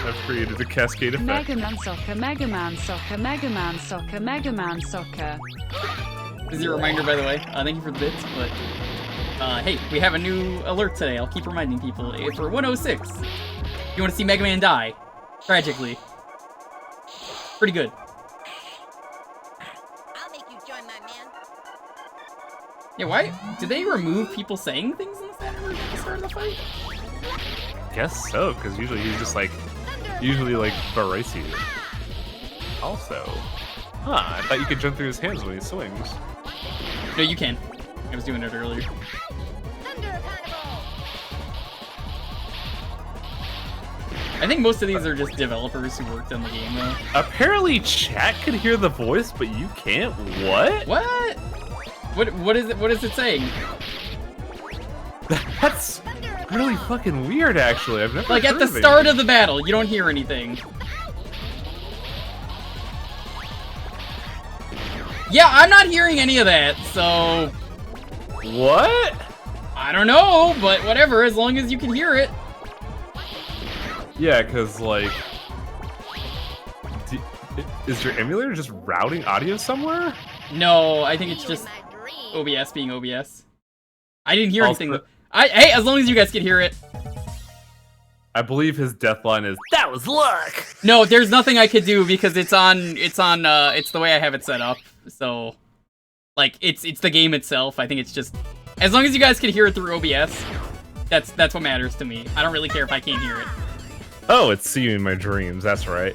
S3: I've created a cascade effect.
S4: Mega Man Soccer, Mega Man Soccer, Mega Man Soccer, Mega Man Soccer.
S1: This is your reminder, by the way. Thank you for the bits, but hey, we have a new alert today. I'll keep reminding people. For 106, you want to see Mega Man die tragically. Pretty good.
S5: I'll make you join my man.
S1: Yeah, why did they remove people saying things in the Saturn at the start of the fight?
S3: Guess so, because usually he's just like, berates you. Also, I thought you could jump through his hands when he swings.
S1: No, you can. I was doing it earlier.
S5: Thunder Carnival.
S1: I think most of these are just developers who worked on the game, though.
S3: Apparently, chat could hear the voice, but you can't. What?
S1: What? What is it? What is it saying?
S3: That's really fucking weird, actually. I've never
S1: Like at
S3: heard
S1: the
S3: of
S1: start
S3: anything.
S1: of the battle, you don't hear anything. Yeah, I'm not hearing any of that, so
S3: What?
S1: I don't know, but whatever, as long as you can hear it.
S3: Yeah, because, like... Is your emulator just routing audio somewhere?
S1: No, I think it's
S5: You
S1: just
S5: in my dream.
S1: OBS being OBS. I didn't hear
S3: Also-
S1: anything. Hey, as long as you guys can hear it.
S3: I believe his death line is, "That was luck!"
S1: No, there's nothing I could do because it's the way I have it set up. So, like, it's the game itself. I think it's just, as long as you guys can hear it through OBS, that's what matters to me. I don't really care if I can't hear it.
S3: Oh, it's See You in My Dreams, that's right.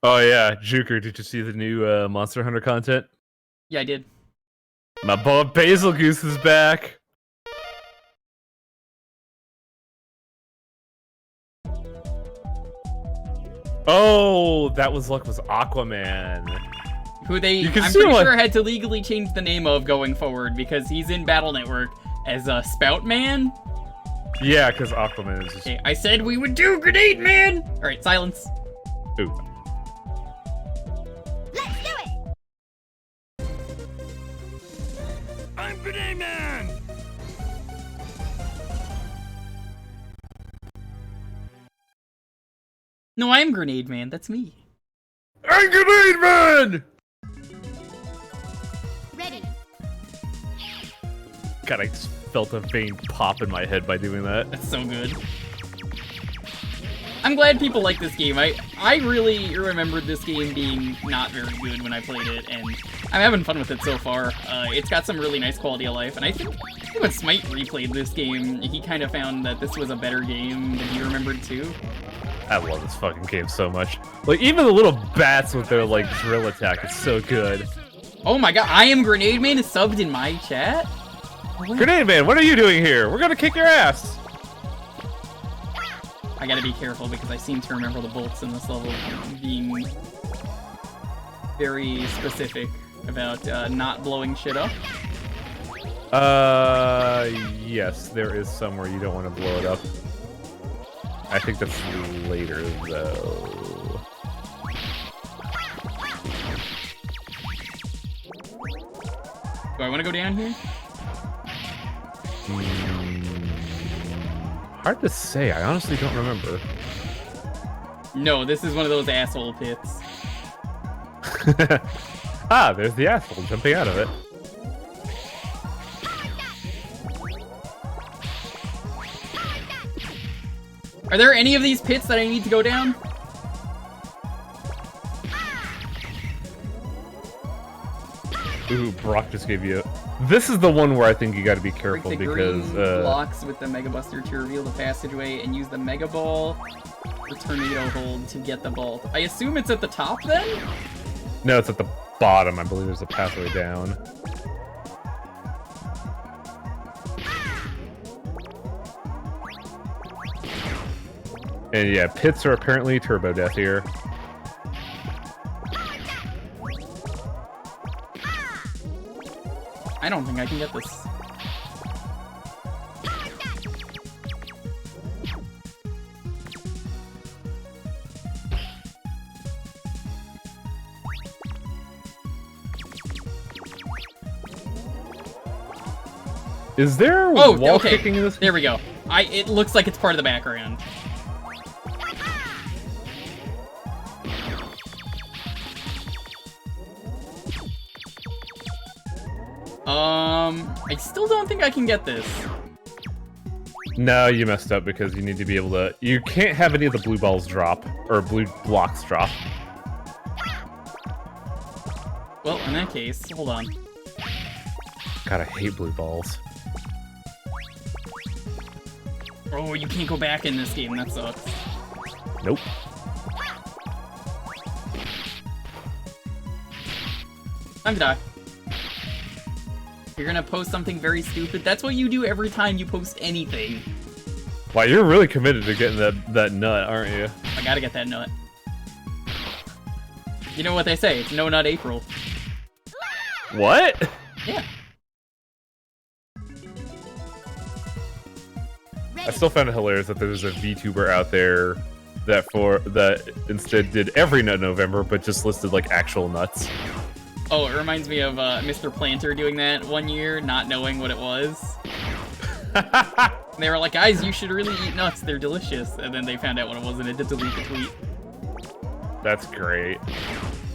S3: Oh yeah, Jewker, did you see the new Monster Hunter content?
S1: Yeah, I did.
S3: My boy Basil Goose is back! Oh, that was Aquaman.
S1: Who
S3: You can
S1: I'm
S3: see
S1: pretty
S3: one-
S1: sure had to legally change the name of going forward because he's in Battle Network as Spout Man.
S3: Yeah, because Aquaman is just...
S1: Okay, I said we would do Grenade Man! Alright, silence.
S3: Ooh.
S5: Let's do it.
S3: I'm Grenade Man!
S1: No, I'm Grenade Man, that's me.
S3: I'm Grenade Man!
S5: Ready.
S3: God, I just felt a vein pop in my head by doing that.
S1: That's so good. I'm glad people like this game. I really remembered this game being not very good when I played it, and I'm having fun with it so far. It's got some really nice quality of life, and I think when Smite replayed this game, he kind of found that this was a better game than he remembered too.
S3: I love this fucking game so much. Like, even the little bats with their, like, drill attack is so good.
S1: Oh my god, I Am Grenade Man is subbed in my chat?
S3: Grenade Man, what are you doing here? We're gonna kick your ass!
S1: I gotta be careful because I seem to remember the bolts in this level being very specific about not blowing shit up.
S3: Yes, there is somewhere you don't want to blow it up. I think that's later, though.
S1: Do I want to go down here?
S3: Hard to say. I honestly don't remember.
S1: No, this is one of those asshole pits.
S3: Ah, there's the asshole jumping out of it.
S1: Are there any of these pits that I need to go down?
S3: Ooh, Brock just gave you... This is the one where I think you gotta be
S1: Break
S3: careful
S1: the
S3: because...
S1: green blocks with the Mega Buster to reveal the passageway and use the Mega Ball or Tornado Hold to get the vault. I assume it's at the top then?
S3: No, it's at the bottom. I believe there's a pathway down. And yeah, pits are apparently turbo death here.
S1: I don't think I can get this.
S3: Is there
S1: Oh,
S3: wall
S1: okay.
S3: kicking in this?
S1: There we go. It looks like it's part of the background. I still don't think I can get this.
S3: No, you messed up because you need to be able to. You can't have any of the blue balls drop or blue blocks drop.
S1: Well, in that case, hold on.
S3: God, I hate blue balls.
S1: Oh, you can't go back in this game. That sucks.
S3: Nope.
S1: Time to die. You're gonna post something very stupid. That's what you do every time you post anything.
S3: Wow, you're really committed to getting that nut, aren't you?
S1: I gotta get that nut. You know what they say, it's no nut April.
S3: What?
S1: Yeah.
S3: I still found it hilarious that there's a VTuber out there that instead did every nut November, but just listed like actual nuts.
S1: Oh, it reminds me of Mr. Planter doing that one year, not knowing what it was. They were like, guys, you should really eat nuts, they're delicious. And then they found out what it was and it did delete the tweet.
S3: That's great.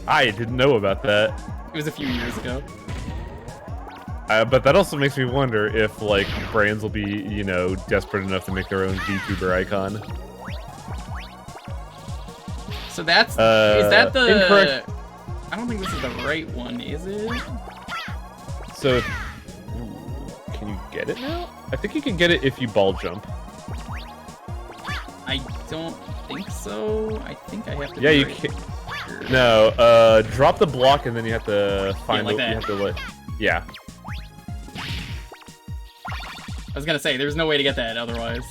S3: I didn't know about that.
S1: It was a few years ago.
S3: But that also makes me wonder if, like, brands will be, you know, desperate enough to make their own VTuber icon.
S1: So that's... is that the...
S3: Incorrect.
S1: I don't think this is the right one, is it?
S3: So, can you get it now? I think you can get it if you ball jump.
S1: I don't think so. I think I have to...
S3: Yeah,
S1: do
S3: you
S1: it
S3: can.
S1: here.
S3: No, drop the block and then you have to find
S1: like
S3: the.
S1: that.
S3: You have to like. Yeah.
S1: I was gonna say, there's no way to get that otherwise.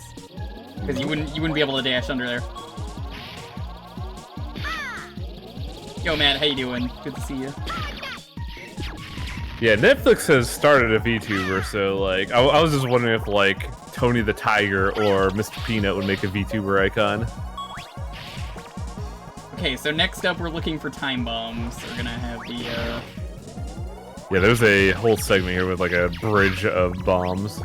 S1: Because you wouldn't be able to dash under there. Yo, Matt, how you doing? Good to see you.
S3: Yeah, Netflix has started a VTuber, so like, I was just wondering if like Tony the Tiger or Mr. Peanut would make a VTuber icon.
S1: Okay, so next up we're looking for time bombs. We're gonna have the,
S3: Yeah, there's a whole segment here with like a bridge of bombs.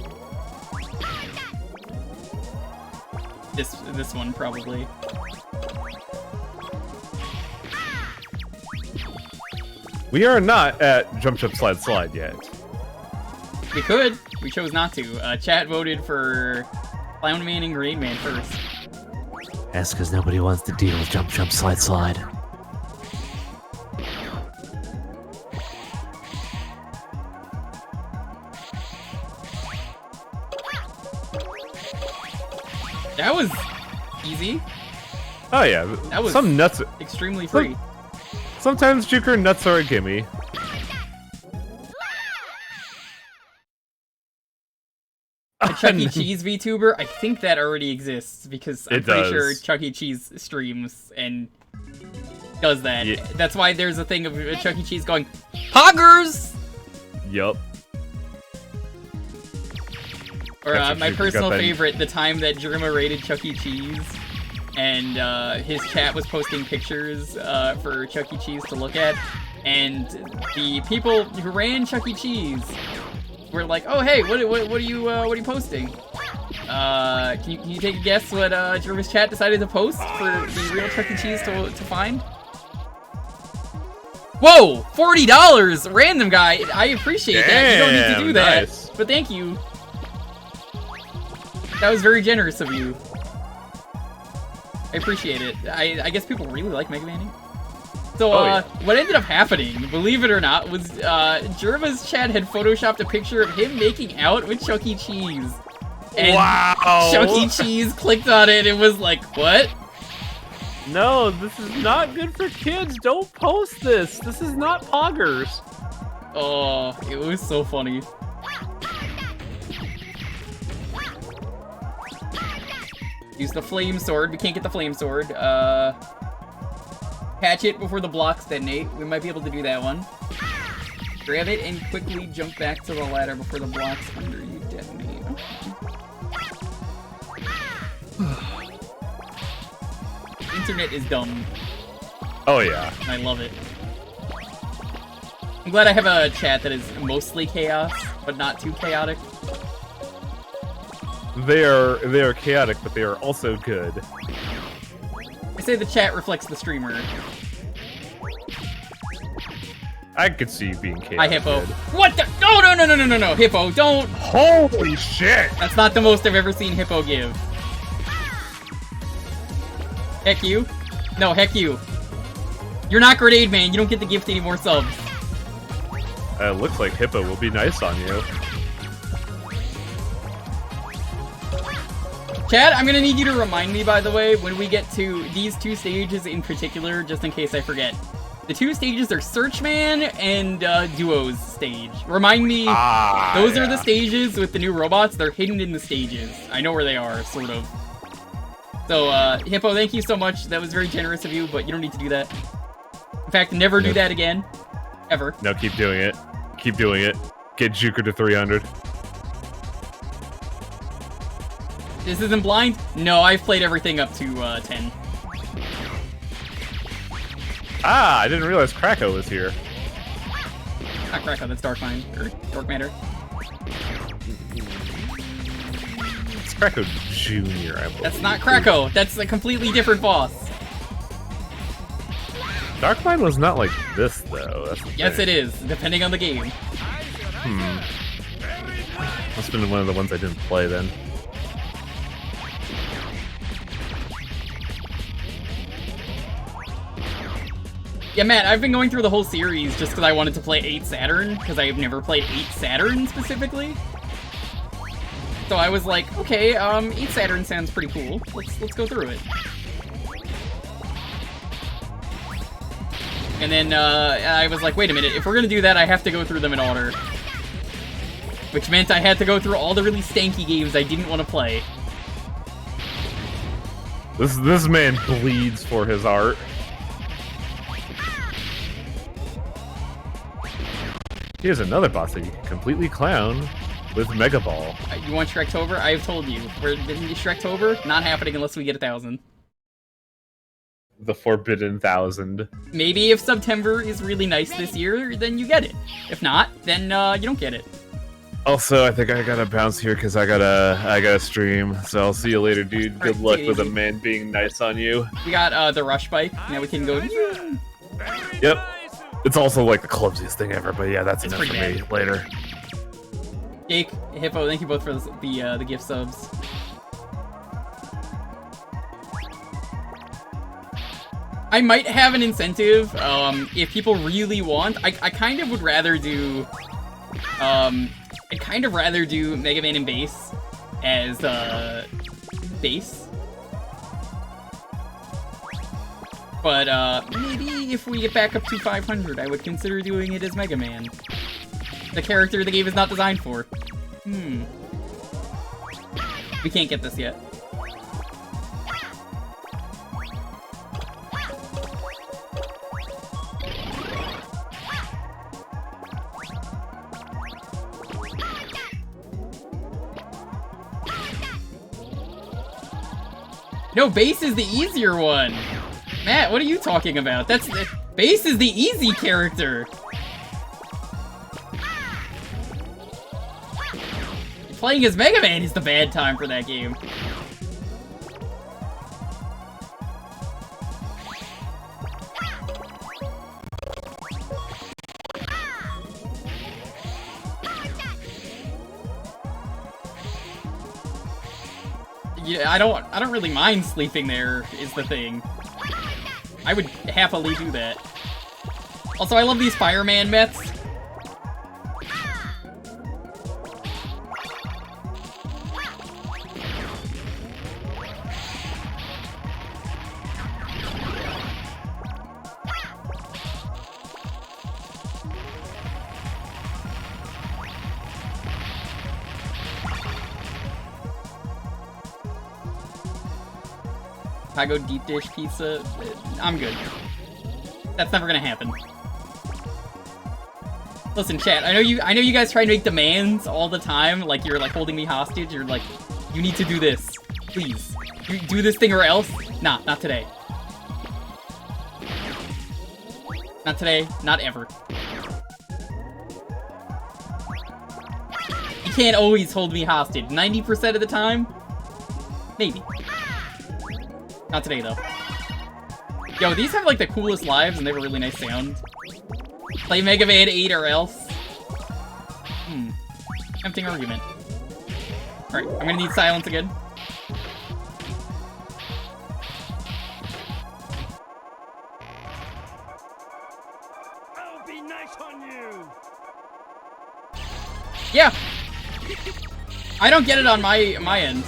S1: this one probably.
S3: We are not at Jump Jump Slide Slide yet.
S1: We could. We chose not to. Chat voted for Clown Man and Green Man first.
S9: That's because nobody wants to deal with Jump Jump Slide Slide.
S1: That was easy.
S3: Oh yeah,
S1: That was
S3: some nuts.
S1: extremely free.
S3: Sometimes Jewker nuts are a gimme.
S1: A Chuck E. Cheese VTuber, I think that already exists because I'm
S3: It
S1: pretty
S3: does.
S1: sure Chuck E. Cheese streams and does that.
S3: Yeah.
S1: That's why there's a thing of Chuck E. Cheese going, Poggers!
S3: Yup.
S1: Or
S3: That's what
S1: my
S3: you
S1: personal
S3: got that-
S1: favorite, the time that Jerma raided Chuck E. Cheese and his chat was posting pictures for Chuck E. Cheese to look at, and the people who ran Chuck E. Cheese were like, "Oh hey, what are you posting? Can you take a guess what Jerma's chat decided to post for the real Chuck E. Cheese to find?" Whoa, $40, random guy. I appreciate that. You don't need to do that,
S3: nice.
S1: but thank you. That was very generous of you. I appreciate it. I guess people really like Mega Man. So,
S3: yeah.
S1: what ended up happening, believe it or not, was Jerma's chat had photoshopped a picture of him making out with Chuck E. Cheese. And
S3: Wow!
S1: Chuck E. Cheese clicked on it and was like, what?
S3: No, this is not good for kids. Don't post this. This is not poggers.
S1: Oh, it was so funny. Use the flame sword. We can't get the flame sword. Catch it before the blocks detonate. We might be able to do that one. Grab it and quickly jump back to the ladder before the blocks under you detonate. Internet is dumb.
S3: Oh yeah.
S1: I love it. I'm glad I have a chat that is mostly chaos, but not too chaotic.
S3: They are chaotic, but they are also good.
S1: I say the chat reflects the streamer.
S3: I could see you being chaotic.
S1: Hi, Hippo.
S3: good.
S1: What the? No, Hippo, don't.
S3: Holy shit!
S1: That's not the most I've ever seen Hippo give. Heck you. No, heck you. You're not Grenade Man. You don't get to gift any more subs.
S3: It looks like Hippo will be nice on you.
S1: Chad, I'm gonna need you to remind me, by the way, when we get to these two stages in particular, just in case I forget. The two stages are Searchman and Duo's stage. Remind me, those are the stages with the new robots. They're hidden in the stages. I know where they are, sort of. So, Hippo, thank you so much. That was very generous of you, but you don't need to do that. In fact, never do that again. Ever.
S3: No, keep doing it. Keep doing it. Get Jewker to 300.
S1: This isn't blind? No, I've played everything up to 10.
S3: I didn't realize Krakow was here.
S1: Not Krakow, that's Dark Mind, or Dark Matter.
S3: It's Krakow Jr., I believe.
S1: That's not Krakow, that's a completely different boss.
S3: Dark Mind was not like this, though. That's the
S1: Yes,
S3: thing.
S1: it is, depending on the game.
S3: Must have been one of the ones I didn't play then.
S1: Yeah, Matt, I've been going through the whole series just because I wanted to play 8 Saturn, because I have never played 8 Saturn specifically. So I was like, okay, 8 Saturn sounds pretty cool. Let's go through it. And then I was like, wait a minute, if we're gonna do that, I have to go through them in order. Which meant I had to go through all the really stanky games I didn't want to play.
S3: This man bleeds for his art. Here's another boss that you can completely clown with Mega Ball.
S1: You want Shrektober? I have told you. We're Shrektober? Not happening unless we get 1,000.
S3: The Forbidden 1000.
S1: Maybe if September is really nice this year, then you get it. If not, then you don't get it.
S3: Also, I think I gotta bounce here because I gotta stream. So I'll see you later, dude. Good luck with a man being nice on you.
S1: We got the rush bike. Now we can go.
S3: Yep. It's also like the clumsiest thing ever, but yeah, that's
S1: It's
S3: enough for
S1: pretty
S3: me.
S1: bad.
S3: Later.
S1: Jake, Hippo, thank you both for the gift subs. I might have an incentive if people really want. I kind of would rather do I'd kind of rather do Mega Man and Bass as Bass. But maybe if we get back up to 500, I would consider doing it as Mega Man. The character the game is not designed for. We can't get this yet. No, Bass is the easier one. Matt, what are you talking about? Bass is the easy character. Playing as Mega Man is the bad time for that game. Yeah, I don't really mind sleeping there, is the thing. I would happily do that. Also, I love these fireman meths. If I go deep dish pizza, I'm good. That's never gonna happen. Listen, chat, I know you guys try to make demands all the time, like you're like holding me hostage, you're like, you need to do this. Please. You do this thing or else? Nah, not today. Not today, not ever. You can't always hold me hostage. 90% of the time? Maybe. Not today, though. Yo, these have, like, the coolest lives, and they have a really nice sound. Play Mega Man 8 or else. Tempting argument. Alright, I'm gonna need silence again.
S6: I'll be nice on you.
S1: Yeah! I don't get it on my end.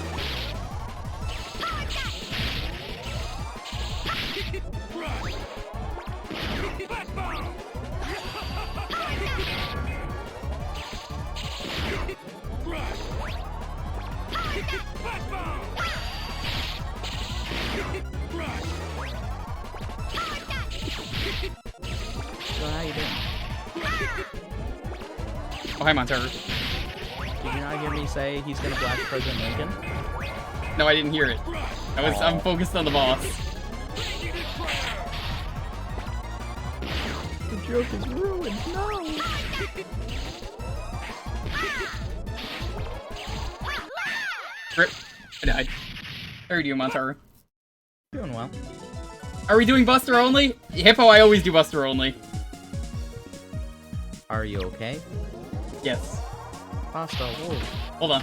S10: So how you doing?
S1: Oh, hi, Montero.
S10: Did you not hear me say he's gonna blast President Lincoln?
S1: No, I didn't hear it. I'm focused on the boss.
S10: The joke is ruined. No.
S1: Rip. I died. How are you doing, Montaro?
S10: Doing well.
S1: Are we doing Buster only? Hippo, I always do Buster only.
S10: Are you okay?
S1: Yes.
S10: Pasta, whoa.
S1: Hold on.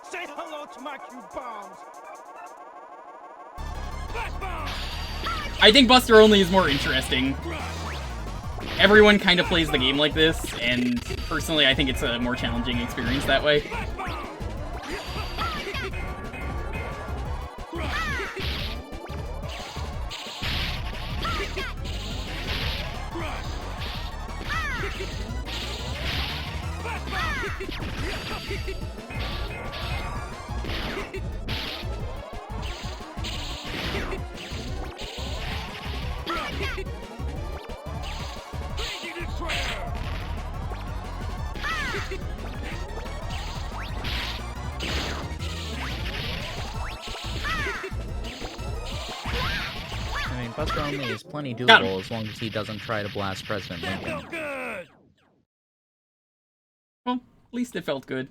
S6: Say hello to my cute bombs.
S1: I think Buster only is more interesting. Everyone kind of plays the game like this, and personally, I think it's a more challenging experience that way.
S10: I mean, Buster only is plenty doable as long as he doesn't try to blast President Lincoln.
S1: Well, at least it felt good.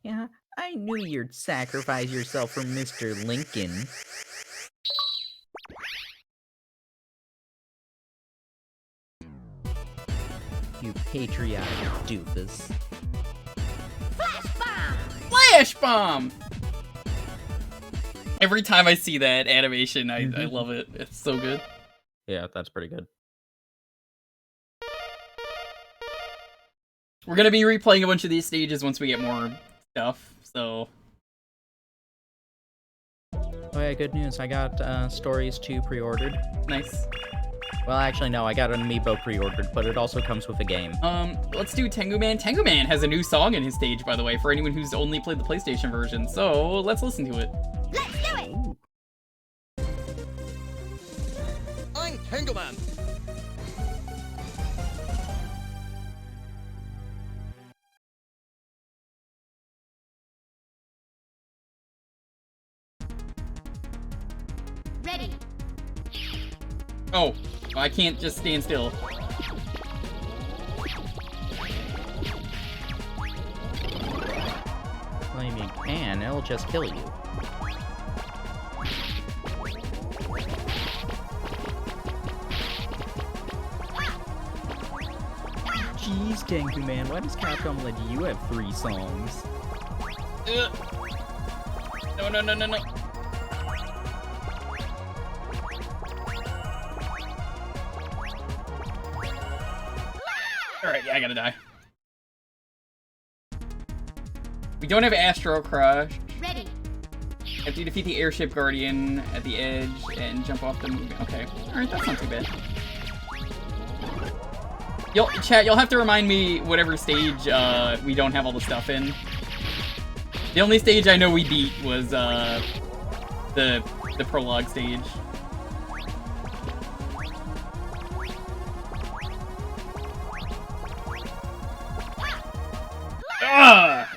S10: Yeah, I knew you'd sacrifice yourself for Mr. Lincoln. You patriotic doofus.
S1: Flash Bomb! Every time I see that animation, I love it. It's so good.
S10: Yeah, that's pretty good.
S1: We're gonna be replaying a bunch of these stages once we get more stuff, so...
S10: Oh yeah, good news. I got Stories 2 pre-ordered.
S1: Nice.
S10: Well, actually, no, I got an amiibo pre-ordered, but it also comes with a game.
S1: Let's do Tengu Man. Tengu Man has a new song in his stage, by the way, for anyone who's only played the PlayStation version, so let's listen to it.
S5: Let's do it!
S6: I'm Tengu Man.
S5: Ready.
S1: Oh, I can't just stand still.
S10: Well, you can, it'll just kill you. Jeez, Tengu Man, why does Capcom let you have 3 songs?
S1: No, no, no, no, no. Alright, yeah, I gotta die. We don't have Astro Crush.
S5: Ready.
S1: Have to defeat the airship guardian at the edge and jump off the movie. Okay. Alright, that's not too bad. Chat, you'll have to remind me whatever stage we don't have all the stuff in. The only stage I know we beat was the prologue stage.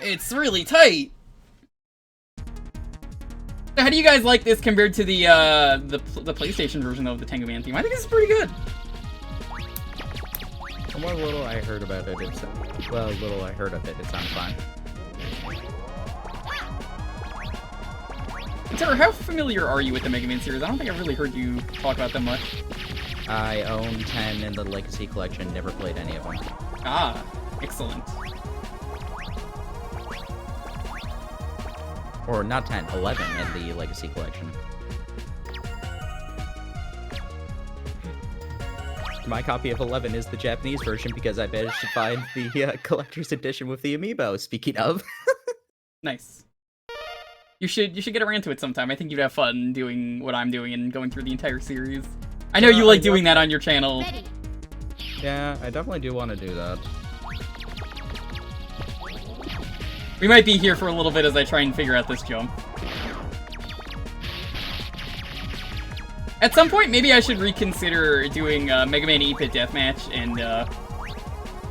S1: It's really tight. So how do you guys like this compared to the PlayStation version of the Tengu Man theme? I think this is pretty good.
S10: From what little I heard about it, little I heard of it, it sounds fine.
S1: Sarah, how familiar are you with the Mega Man series? I don't think I've really heard you talk about them much.
S10: I own 10 in the Legacy Collection, never played any of them.
S1: Ah, excellent.
S10: Or not 10, 11 in the Legacy Collection. My copy of 11 is the Japanese version because I managed to find the collector's edition with the amiibo, speaking of.
S1: Nice. You should get around to it sometime. I think you'd have fun doing what I'm doing and going through the entire series. I know you like doing that on your channel.
S10: Yeah, I definitely do want to do that.
S1: We might be here for a little bit as I try and figure out this jump. At some point, maybe I should reconsider doing Mega Man 8-Bit Deathmatch, and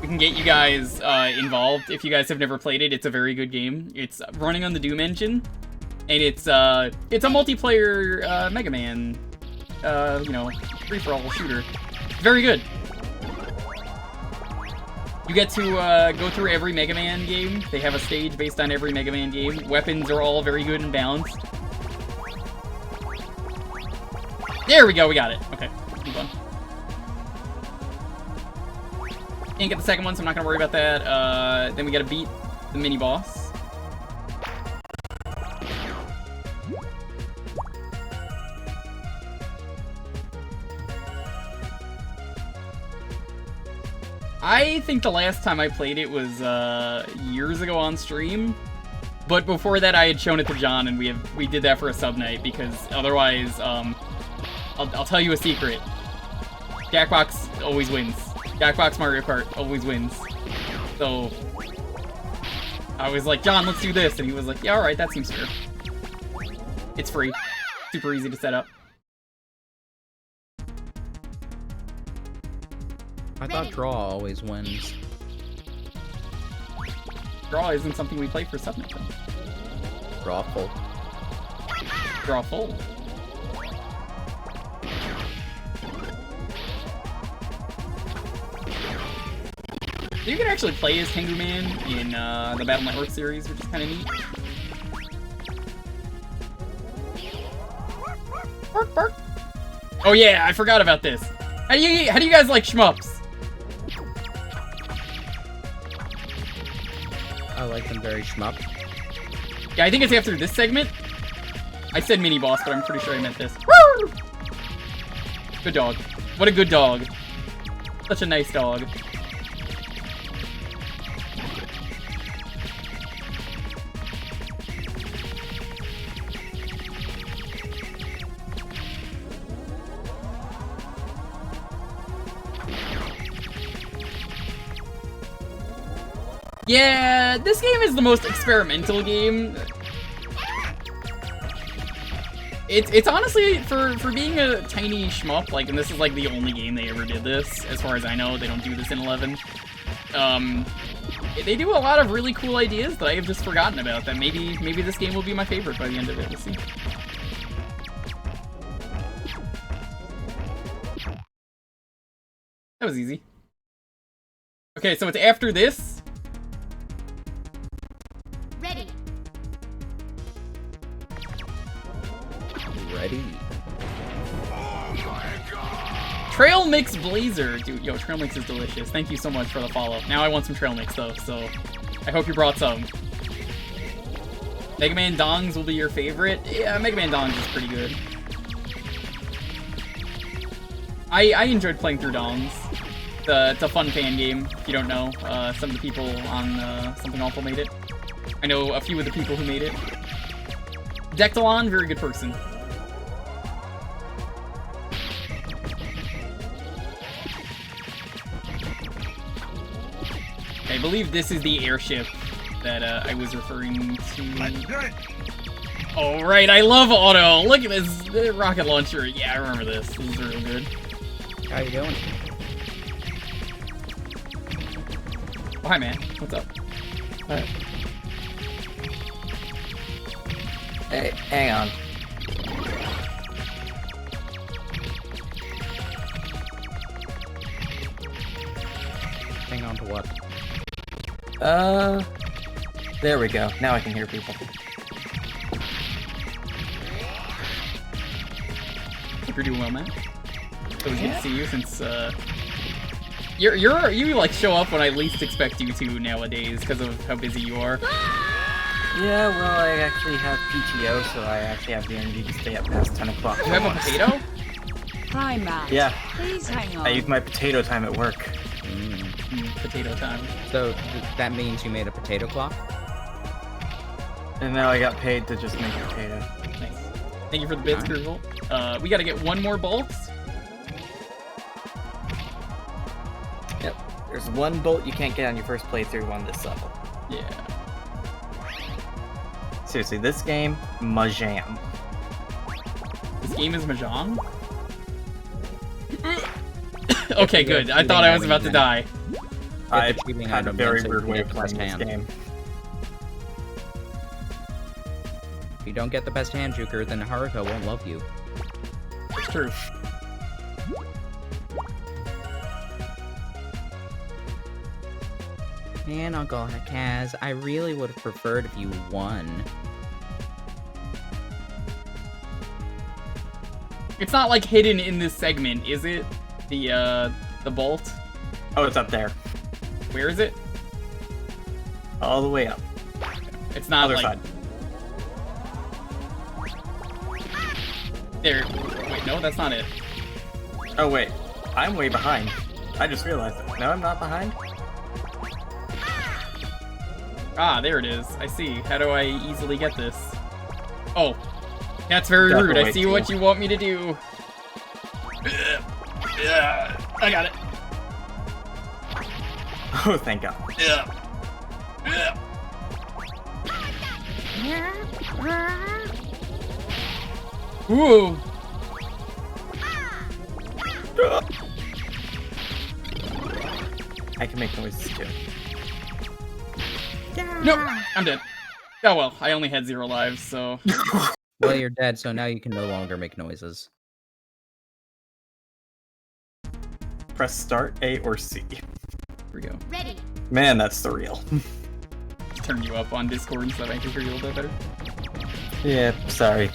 S1: we can get you guys involved. If you guys have never played it, it's a very good game. It's running on the Doom engine, and it's a multiplayer Mega Man, you know, free-for-all shooter. Very good. You get to go through every Mega Man game. They have a stage based on every Mega Man game. Weapons are all very good and balanced. There we go, we got it. Okay, move on. Can't get the second one, so I'm not gonna worry about that. Then we gotta beat the mini-boss. I think the last time I played it was years ago on stream, but before that I had shown it to John, and we did that for a sub night because otherwise, I'll tell you a secret. Jackbox always wins. Jackbox Mario Kart always wins. So I was like, John, let's do this, and he was like, yeah, all right, that seems fair. It's free, super easy to set up.
S10: I thought draw always wins.
S1: Draw isn't something we play for Subnet.
S10: Draw full.
S1: Draw full. You can actually play as Tengu Man in the Battle Network series, which is kind of neat. Bark, bark. Oh yeah, I forgot about this. How do you guys like shmups?
S10: I like them very shmup.
S1: Yeah, I think it's after this segment. I said mini boss, but I'm pretty sure I meant this. Woo! Good dog. What a good dog. Such a nice dog. Yeah, this game is the most experimental game. It's honestly, for being a tiny shmup, like, and this is like the only game they ever did this, as far as I know. They don't do this in 11. They do a lot of really cool ideas that I have just forgotten about, that maybe this game will be my favorite by the end of it. We'll see. That was easy. Okay, so it's after this.
S5: Ready.
S10: Ready.
S1: Trail Mix Blazer. Dude, yo, Trail Mix is delicious. Thank you so much for the follow. Now I want some Trail Mix, though, so I hope you brought some. Mega Man Dongs will be your favorite? Yeah, Mega Man Dongs is pretty good. I enjoyed playing through Dongs. It's a fun fan game, if you don't know. Some of the people on Something Awful made it. I know a few of the people who made it. Dectalon, very good person. I believe this is the airship that I was referring to. Oh, right, I love auto. Look at this rocket launcher. Yeah, I remember this. This is real good.
S10: How you doing?
S1: Oh, hi, man. What's up?
S11: Hey, hang on.
S10: to what?
S11: There we go. Now I can hear people.
S1: Hope you're doing well, man. It was good to see you since, you like show up when I least expect you to nowadays because of how busy you are.
S11: Yeah, well, I actually have PTO, so I actually have the energy to stay up past 10 o'clock.
S1: You have a potato?
S4: Hi, Matt.
S11: Yeah.
S4: Please hang on.
S11: I use my potato time at work.
S1: Potato time.
S10: So that means you made a potato clock?
S11: And now I got paid to just make a potato.
S1: Nice. Thank you for the bits, Grizzle. We gotta get one more bolt.
S11: Yep. There's one bolt you can't get on your first playthrough on this level.
S1: Yeah.
S11: Seriously, this game, Mahjong.
S1: This game is Mahjong? Okay, good. I thought I was about to die.
S11: I had a very weird way of playing this game.
S10: If you don't get the best hand, Jewker, then Haruka won't love you.
S1: It's true.
S10: Man, Uncle Kaz, I really would have preferred if you won.
S1: It's not like hidden in this segment, is it? The bolt?
S11: Oh, it's up there.
S1: Where is it?
S11: All the way up.
S1: It's not
S11: Other
S1: like...
S11: side.
S1: There. Wait, no, that's not it.
S11: Oh, wait. I'm way behind. I just realized it. No, I'm not behind.
S1: Ah, there it is. I see. How do I easily get this? Oh. That's very
S11: Got the
S1: rude. I
S11: way
S1: see
S11: to.
S1: what you want me to do. I got it.
S11: Oh, thank God.
S1: Ooh.
S11: I can make noises too.
S1: Nope. I'm dead. Oh well, I only had 0 lives, so...
S10: Well, you're dead, so now you can no longer make noises.
S11: Press start, A or C.
S1: Here we go.
S5: Ready.
S11: Man, that's surreal.
S1: Turn you up on Discord so that I can hear you a little bit better.
S11: Yeah, sorry.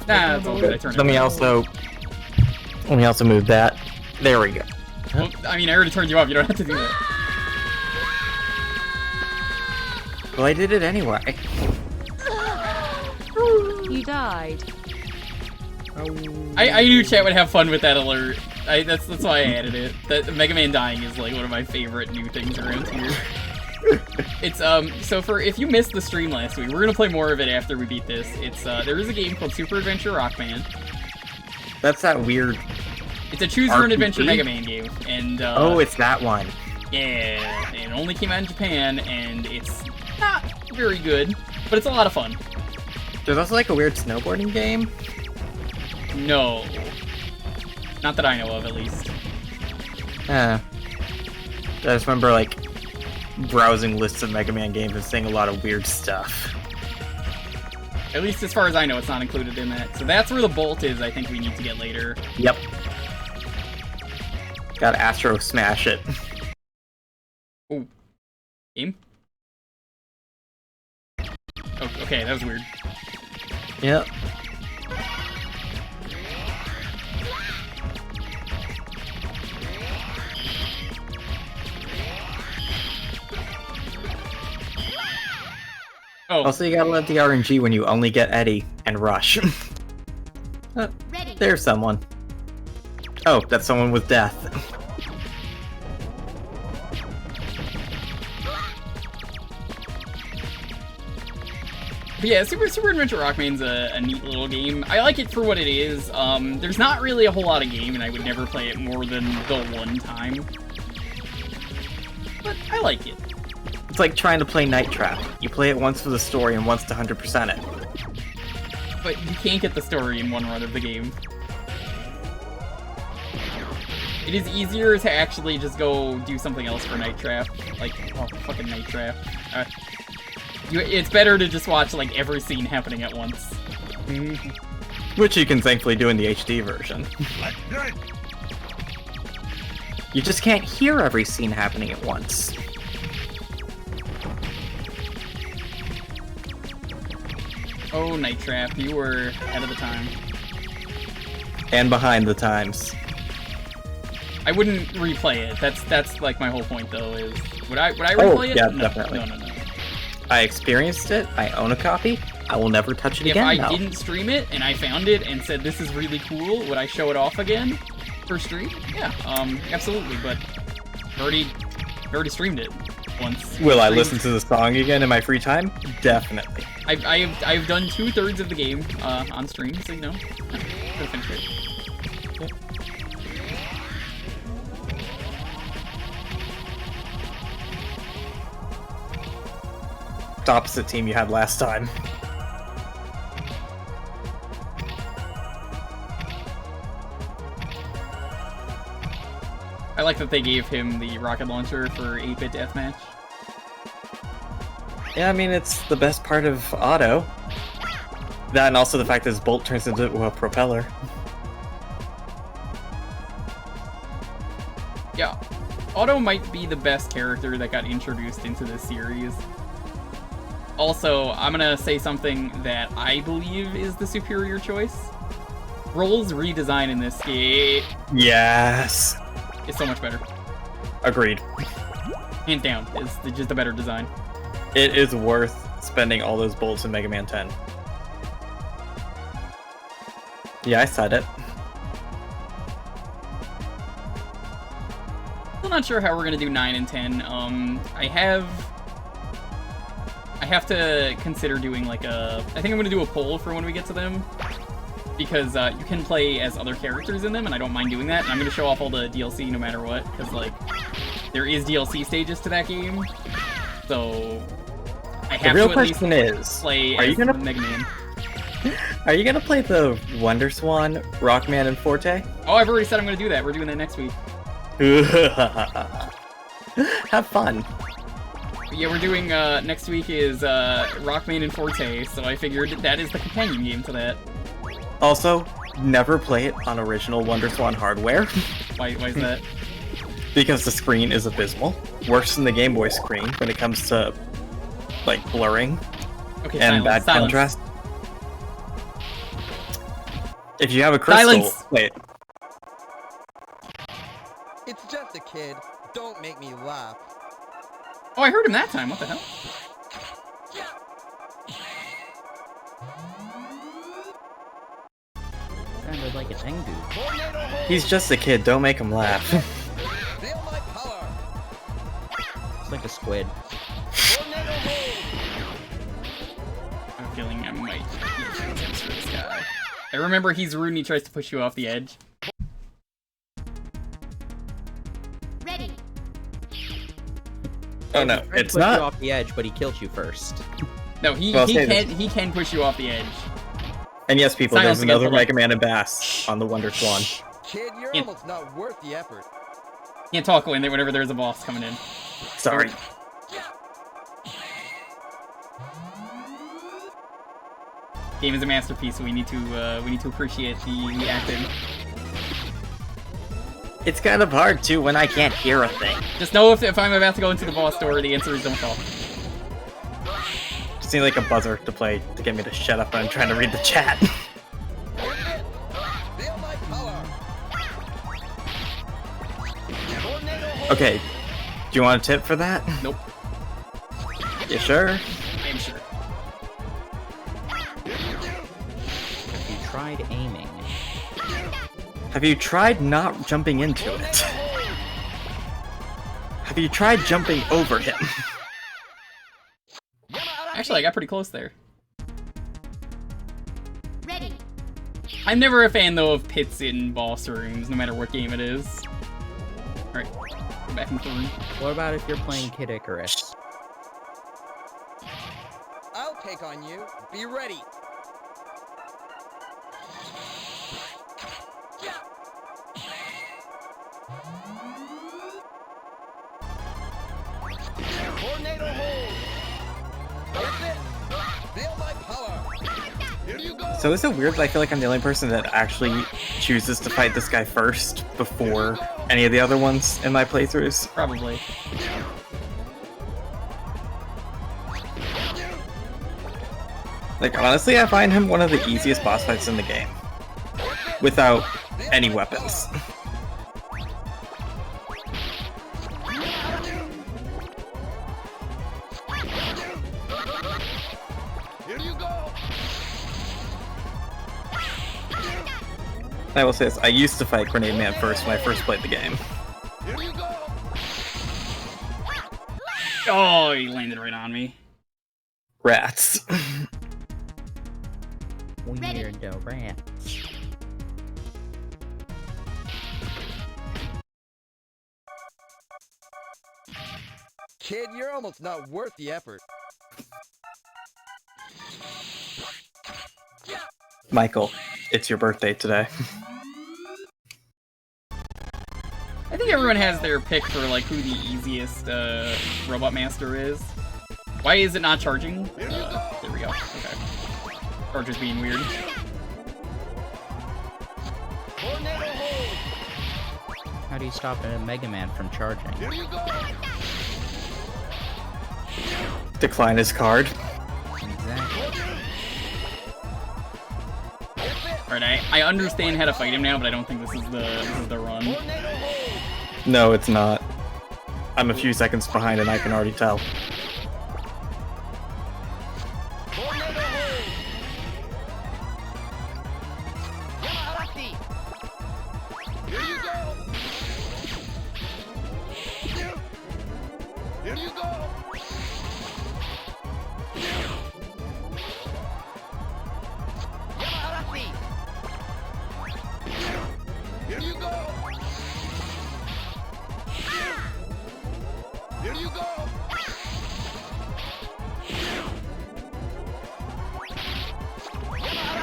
S1: Nah, it's all good. I turned it
S11: Let me
S1: up.
S11: also move that. There we go.
S1: Well, I mean, I already turned you up. You don't have to do that.
S11: Well, I did it anyway.
S4: You died.
S1: I knew chat would have fun with that alert. That's why I added it. That Mega Man dying is like one of my favorite new things around here. It's so for if you missed the stream last week, we're gonna play more of it after we beat this. It's there is a game called Super Adventure Rockman.
S11: That's that weird.
S1: It's a choose your own
S11: RPG?
S1: adventure Mega Man game, and
S11: Oh, it's that one.
S1: yeah, it only came out in Japan, and it's not very good, but it's a lot of fun.
S11: There's also like a weird snowboarding game.
S1: No, not that I know of, at least.
S11: I just remember like browsing lists of Mega Man games and seeing a lot of weird stuff.
S1: At least as far as I know, it's not included in that. So that's where the bolt is. I think we need to get later.
S11: Yep. Gotta Astro Smash it.
S1: Oh, game. Oh, okay, that was weird.
S11: Yep.
S1: Oh.
S11: Also, you gotta love the RNG when you only get Eddie and Rush. There's someone. Oh, that's someone with death.
S1: But yeah, Super Adventure Rockman's a neat little game. I like it for what it is. There's not really a whole lot of game, and I would never play it more than the one time. But I like it.
S11: It's like trying to play Night Trap. You play it once for the story and once to 100% it.
S1: But you can't get the story in one run of the game. It is easier to actually just go do something else for Night Trap. Like, oh, fucking Night Trap. It's better to just watch, like, every scene happening at once.
S11: Which you can thankfully do in the HD version. You just can't hear every scene happening at once.
S1: Oh, Night Trap, you were ahead of the time.
S11: And behind the times.
S1: I wouldn't replay it. That's like my whole point though. Is would I replay it?
S11: Yeah,
S1: No,
S11: definitely.
S1: No.
S11: I experienced it. I own a copy. I will never touch it
S1: If
S11: again.
S1: I
S11: no.
S1: didn't stream it and I found it and said this is really cool, would I show it off again for stream? Yeah, absolutely. But I already streamed it once.
S11: Will I listen to the song again in my free time? Definitely.
S1: I've done 2/3 of the game on stream, so you know, go finish it.
S11: The opposite team you had last time.
S1: I like that they gave him the rocket launcher for 8-bit deathmatch.
S11: Yeah, I mean, it's the best part of Auto. That and also the fact that his bolt turns into a propeller.
S1: Yeah, Otto might be the best character that got introduced into this series. Also, I'm gonna say something that I believe is the superior choice. Roll's redesign in this game
S11: Yes.
S1: is so much better.
S11: Agreed.
S1: Hands down, is just a better design.
S11: It is worth spending all those bolts in Mega Man 10. Yeah, I said it.
S1: Still not sure how we're gonna do 9 and 10. I have to consider doing like I think I'm gonna do a poll for when we get to them. Because you can play as other characters in them, and I don't mind doing that. And I'm gonna show off all the DLC no matter what, because like there is DLC stages to that game, so I have
S11: the real
S1: to at least
S11: question is,
S1: play
S11: are
S1: as
S11: you gonna
S1: Mega Man.
S11: Are you gonna play the Wonder Swan, Rockman, and Forte?
S1: Oh, I've already said I'm gonna do that. We're doing that next week.
S11: Have fun.
S1: But yeah, we're doing next week is Rockman and Forte, so I figured that is the companion game to that.
S11: Also, never play it on original Wonder Swan hardware.
S1: Why is that?
S11: Because the screen is abysmal. Worse than the Game Boy screen when it comes to, like, blurring
S1: Okay,
S11: and
S1: silence,
S11: bad
S1: silence.
S11: contrast. If you have a crystal,
S1: Silence!
S11: wait.
S6: It's just a kid. Don't make me laugh.
S1: Oh, I heard him that time. What the hell?
S10: Sounded like a Tengu.
S11: He's just a kid. Don't make him laugh.
S6: Feel my power.
S10: It's like a squid.
S1: I'm feeling I might need to censor this guy. I remember he's rude and he tries to push you off the edge.
S5: Ready.
S11: Oh no,
S10: He tried to
S11: it's
S10: push
S11: not.
S10: you off the edge, but he killed you first.
S1: No, he
S11: Well, say this.
S1: he can push you off the edge.
S11: And yes, people,
S1: Silence
S11: there's
S1: again,
S11: another
S1: hold on.
S11: Mega Man and Bass on the Wonder Swan.
S6: Kid, you're
S1: Yeah.
S6: almost not worth the effort.
S1: Can't talk whenever there's a boss coming in.
S11: Sorry.
S1: Game is a masterpiece, so we need to appreciate the acting.
S11: It's kind of hard too when I can't hear a thing.
S1: Just know if I'm about to go into the boss door, the answer is don't talk.
S11: Just need like a buzzer to play to get me to shut up when I'm trying to read the chat.
S6: Feel my power.
S11: Okay, do you want a tip for that?
S1: Nope.
S11: You sure?
S1: I am sure.
S10: If you tried aiming,
S11: Have you tried not jumping into it? Have you tried jumping over him?
S1: Actually, I got pretty close there.
S5: Ready.
S1: I'm never a fan though of pits in boss rooms, no matter what game it is. Alright, go back into the room.
S10: what about if you're playing Kid Icarus?
S6: I'll take on you. Be ready. Tornado hold. That's it. Feel my power. Here you go.
S11: So is it weird that I feel like I'm the only person that actually chooses to fight this guy first before any of the other ones in my playthroughs?
S1: Probably.
S11: Like, honestly, I find him one of the easiest boss fights in the game. Without any weapons. I will say this, I used to fight Grenade Man first when I first played the game.
S1: Oh, he landed right on me.
S11: Rats.
S10: Weirdo rats.
S6: Kid, you're almost not worth the effort.
S11: Michael, it's your birthday today.
S1: I think everyone has their pick for like who the easiest robot master is. Why is it not charging? There we go. Okay. Charger's being weird.
S10: How do you stop a Mega Man from charging?
S11: Decline his card.
S10: Exactly.
S1: Alright, I understand how to fight him now, but I don't think this is the run.
S11: No, it's not. I'm a few seconds behind and I can already tell.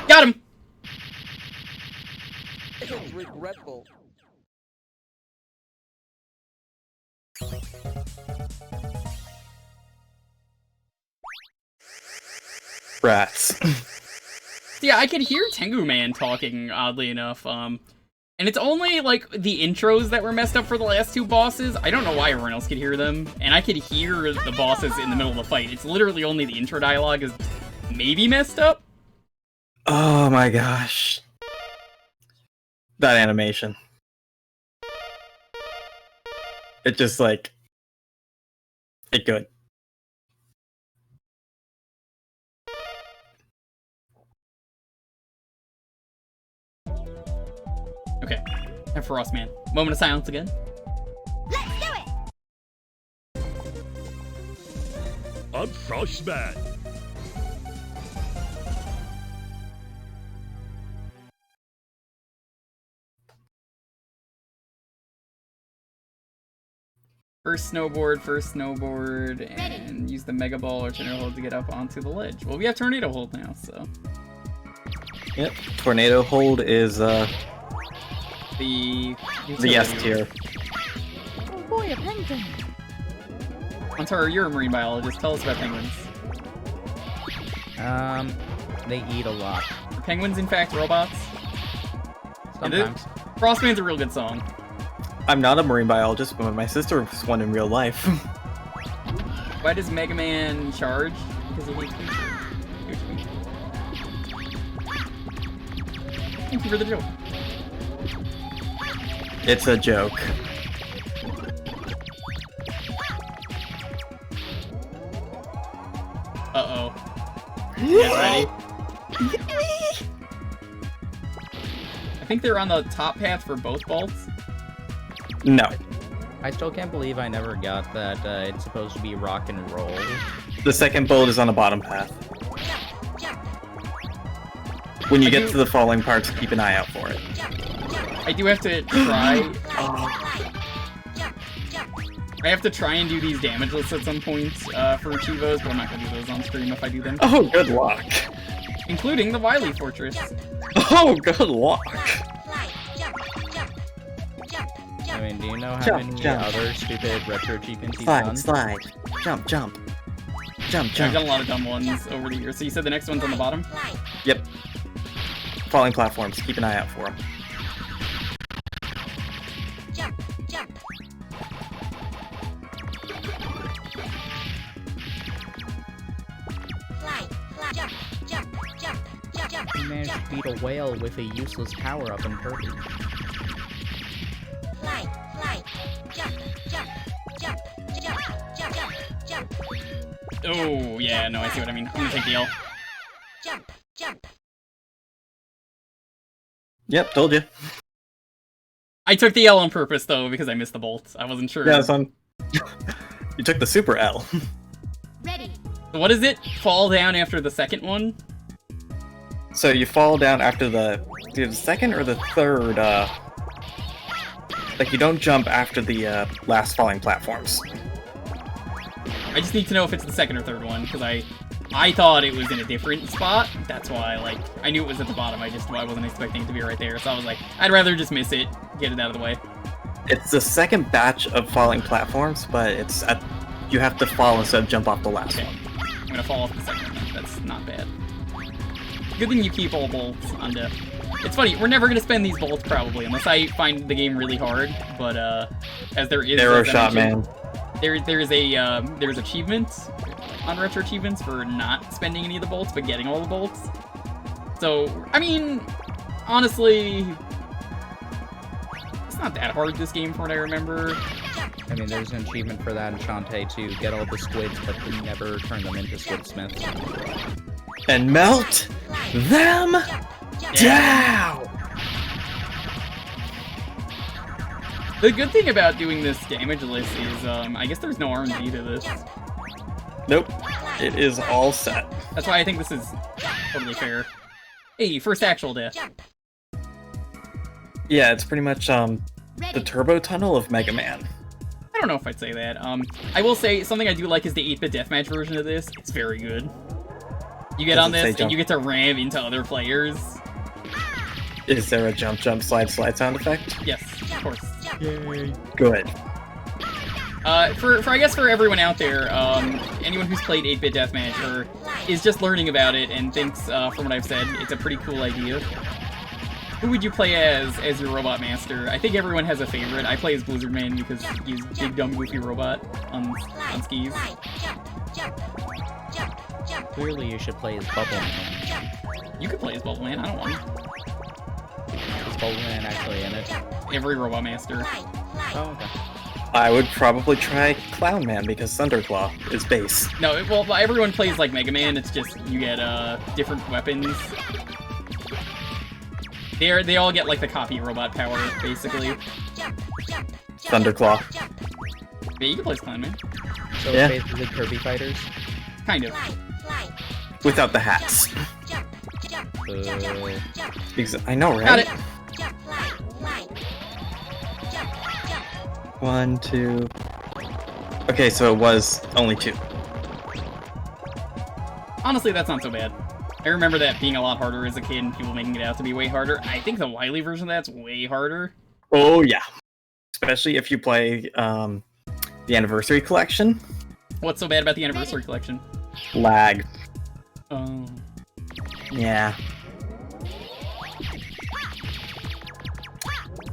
S1: Got him!
S6: This is regretful.
S11: Rats.
S1: Yeah, I could hear Tengu Man talking, oddly enough, and it's only, like, the intros that were messed up for the last two bosses. I don't know why everyone else could hear them, and I could hear the bosses in the middle of the fight. It's literally only the intro dialogue is maybe messed up.
S11: Oh my gosh. That animation. It just, like... It good.
S1: Okay, and for us, man. Moment of silence again.
S5: Let's do it!
S12: I'm Frostman.
S1: First snowboard, and use the Mega Ball or Tornado Hold to get up onto the ledge. Well, we have Tornado Hold now, so...
S11: Yep, Tornado Hold is,
S1: The
S11: yes tier.
S5: Oh boy, a penguin!
S1: Antara, you're a marine biologist. Tell us about penguins.
S10: They eat a lot.
S1: Are penguins, in fact, robots?
S10: Sometimes.
S1: Frostman's a real good song.
S11: I'm not a marine biologist, but my sister was one in real life.
S1: Why does Mega Man charge? Because he hates creatures. Thank you for the joke.
S11: It's a joke.
S1: Uh-oh. You guys ready? I think they're on the top path for both bolts.
S11: No.
S10: I still can't believe I never got that it's supposed to be rock and roll.
S11: The second bolt is on the bottom path. When you get to the falling parts, keep an eye out for it.
S1: I do have to try... I have to try and do these damage lists at some point for Chivos, but I'm not going to do those on stream if I do them.
S11: Oh, good luck.
S1: Including the Wily Fortress.
S11: Oh, good luck.
S10: I mean, do you know how many other stupid retro achievements he's done?
S11: Slide, jump, jump. Jump,
S1: I've
S11: jump.
S1: done a lot of dumb ones over the years. So you said the next one's on the bottom?
S11: Yep. Falling platforms, keep an eye out for them.
S5: Jump.
S10: beat a whale with a useless power-up in Kirby.
S5: Fly, fly, jump, jump, jump, jump, jump, jump, jump.
S1: Oh, yeah, no, I see what I mean. I'm gonna take the L.
S5: Jump, jump.
S11: Yep, told you.
S1: I took the L on purpose, though, because I missed the bolt. I wasn't sure.
S11: Yeah, son. You took the super L.
S5: Ready.
S1: What is it? Fall down after the second one?
S11: So you fall down after the second or the third, like you don't jump after the last falling platforms.
S1: I just need to know if it's the second or third one, because I thought it was in a different spot. That's why, like, I knew it was at the bottom. I wasn't expecting it to be right there. So I was like, I'd rather just miss it, get it out of the way.
S11: It's the second batch of falling platforms, but you have to fall instead of jump off the last one.
S1: I'm gonna fall off the second one. That's not bad. Good thing you keep all bolts on deck. It's funny, we're never gonna spend these bolts probably, unless I find the game really hard. But as there is
S11: Arrow shot, man.
S1: There's achievements on retro achievements for not spending any of the bolts but getting all the bolts. So I mean, honestly, it's not that hard this game from what I remember.
S10: I mean, there's an achievement for that in Shantae to get all the squids, but to never turn them into squidsmiths.
S11: And melt them down!
S1: The good thing about doing this damage list is, I guess there's no RNG to this.
S11: Nope. It is all set.
S1: That's why I think this is totally fair. Hey, first actual death.
S11: Yeah, it's pretty much, the turbo tunnel of Mega Man.
S1: I don't know if I'd say that. I will say, something I do like is the 8-bit deathmatch version of this. It's very good. You get on this, and you get to ram into other players.
S11: Is there a jump, jump, slide, slide sound effect?
S1: Yes, of course.
S11: Yay. Good.
S1: For I guess for everyone out there, anyone who's played 8-bit deathmatch or is just learning about it and thinks, from what I've said, it's a pretty cool idea. Who would you play as your robot master? I think everyone has a favorite. I play as Blizzard Man because he's big, dumb, goofy robot on skis.
S10: Clearly you should play as Bubble Man.
S1: You could play as Bubble Man, I don't want to.
S10: Is Bubble Man actually in it?
S1: Every robot master.
S10: Oh, okay.
S11: I would probably try Clown Man because Thunderclaw is base.
S1: No, well, everyone plays like Mega Man, it's just you get different weapons. They all get like the copy robot power, basically.
S11: Thunderclaw.
S1: Yeah, you can play as Clown Man.
S10: So it's basically Kirby Fighters?
S1: Kind of.
S11: Without the hats. I know, right?
S1: Got it.
S11: 1, 2. Okay, so it was only 2.
S1: Honestly, that's not so bad. I remember that being a lot harder as a kid and people making it out to be way harder. I think the Wily version of that's way harder.
S11: Oh, yeah. Especially if you play the Anniversary Collection.
S1: What's so bad about the Anniversary Collection?
S11: Lag.
S1: Oh.
S11: Yeah.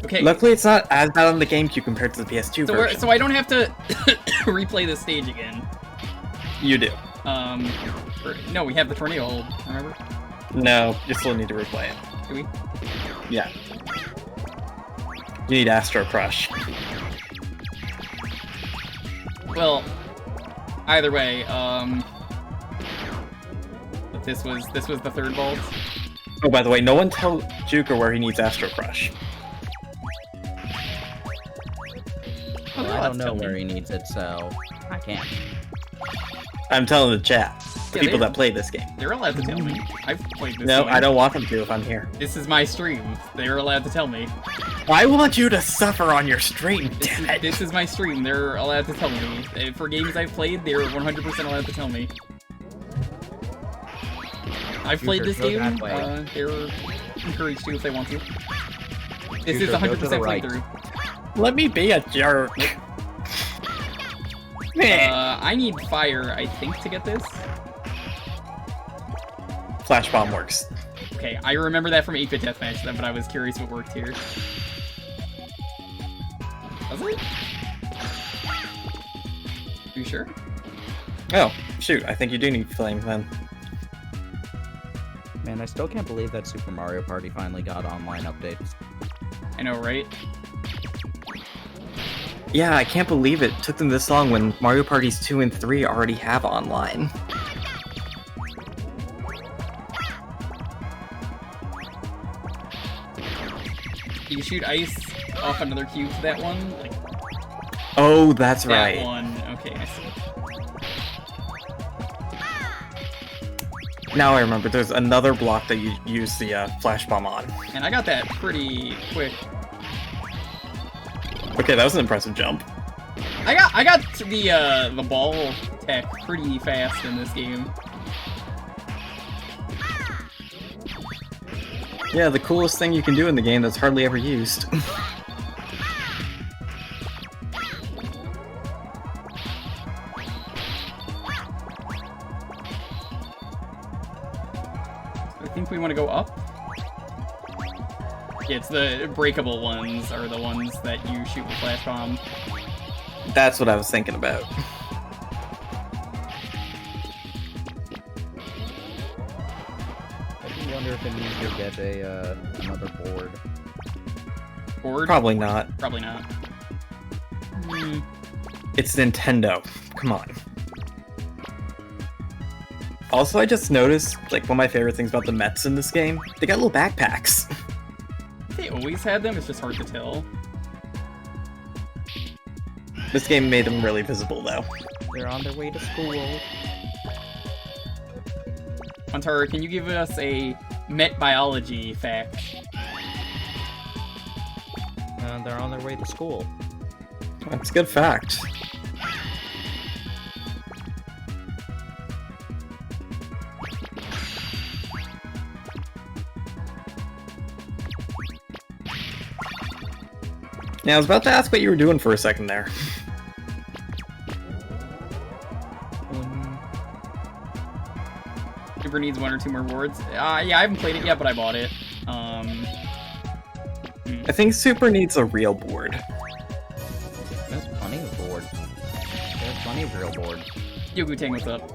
S1: Okay.
S11: Luckily, it's not as bad on the GameCube compared to the PS2 version.
S1: So I don't have to replay this stage again.
S11: You do.
S1: No, we have the tornado hold, remember?
S11: No, you still need to replay it.
S1: Do we?
S11: Yeah. You need Astro Crush.
S1: Well, either way, but this was the third vault.
S11: Oh, by the way, no one tell Jewker where he needs Astro Crush.
S10: Well, I don't know where he needs it, so I can't.
S11: I'm telling the chat. The people that play this game.
S1: They're allowed to tell me. I've played this
S11: No,
S1: game.
S11: I don't want them to if I'm here.
S1: This is my stream. They're allowed to tell me.
S11: I want you to suffer on your stream, damn it!
S1: This is my stream. They're allowed to tell me. For games I've played, they're 100% allowed to tell me. I've played this game. They're encouraged to if they want to. This is 100% playthrough.
S11: Let me be a jerk.
S1: I need fire, I think, to get this.
S11: Flash Bomb works.
S1: Okay, I remember that from 8-bit deathmatch, but I was curious what worked here. Was it? Are you sure?
S11: Oh, shoot, I think you do need flame then.
S10: Man, And I still can't believe that Super Mario Party finally got online updates.
S1: I know, right?
S11: Yeah, I can't believe it took them this long when Mario Parties 2 and 3 already have online.
S1: You shoot ice off another cube to that one? Like,
S11: Oh, that's
S1: that
S11: right.
S1: one. Okay, I see.
S11: Now I remember, there's another block that you use the flash bomb on.
S1: And I got that pretty quick.
S11: Okay, that was an impressive jump.
S1: I got the ball tech pretty fast in this game.
S11: Yeah, the coolest thing you can do in the game that's hardly ever used.
S1: I think we want to go up. Yeah, it's the breakable ones are the ones that you shoot with flash bomb.
S11: That's what I was thinking about.
S10: I do wonder if it means you'll get a another board.
S1: Board?
S11: Probably not.
S1: Probably not. Hmm.
S11: It's Nintendo. Come on. Also, I just noticed, like, one of my favorite things about the Mets in this game, they got little backpacks.
S1: They always had them, it's just hard to tell.
S11: This game made them really visible, though.
S10: They're on their way to school.
S1: Montara, can you give us a Met biology fact?
S10: They're on their way to school.
S11: That's a good fact. Yeah, I was about to ask what you were doing for a second there.
S1: Super needs 1 or 2 more boards. Yeah, I haven't played it yet, but I bought it.
S11: I think Super needs a real board.
S10: There's plenty of board. There's plenty of real board.
S1: Yogu Tang, what's up?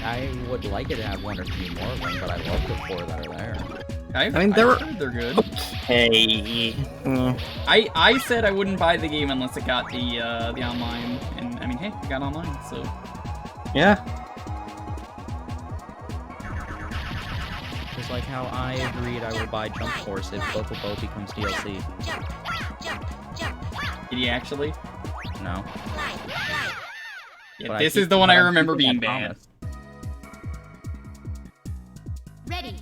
S10: I would like it to have 1 or 2 more of them, but I love the 4 that are there.
S1: I
S11: mean,
S1: they're good.
S11: Okay.
S1: I said I wouldn't buy the game unless it got the online, and I mean, hey, it got online, so
S11: Yeah.
S10: Just like how I agreed I will buy Jump Force if Bokobo becomes DLC.
S1: Did he actually?
S10: No.
S1: Yeah,
S10: But
S1: this is the one I remember being
S10: that
S1: banned.
S10: promise.
S5: Ready.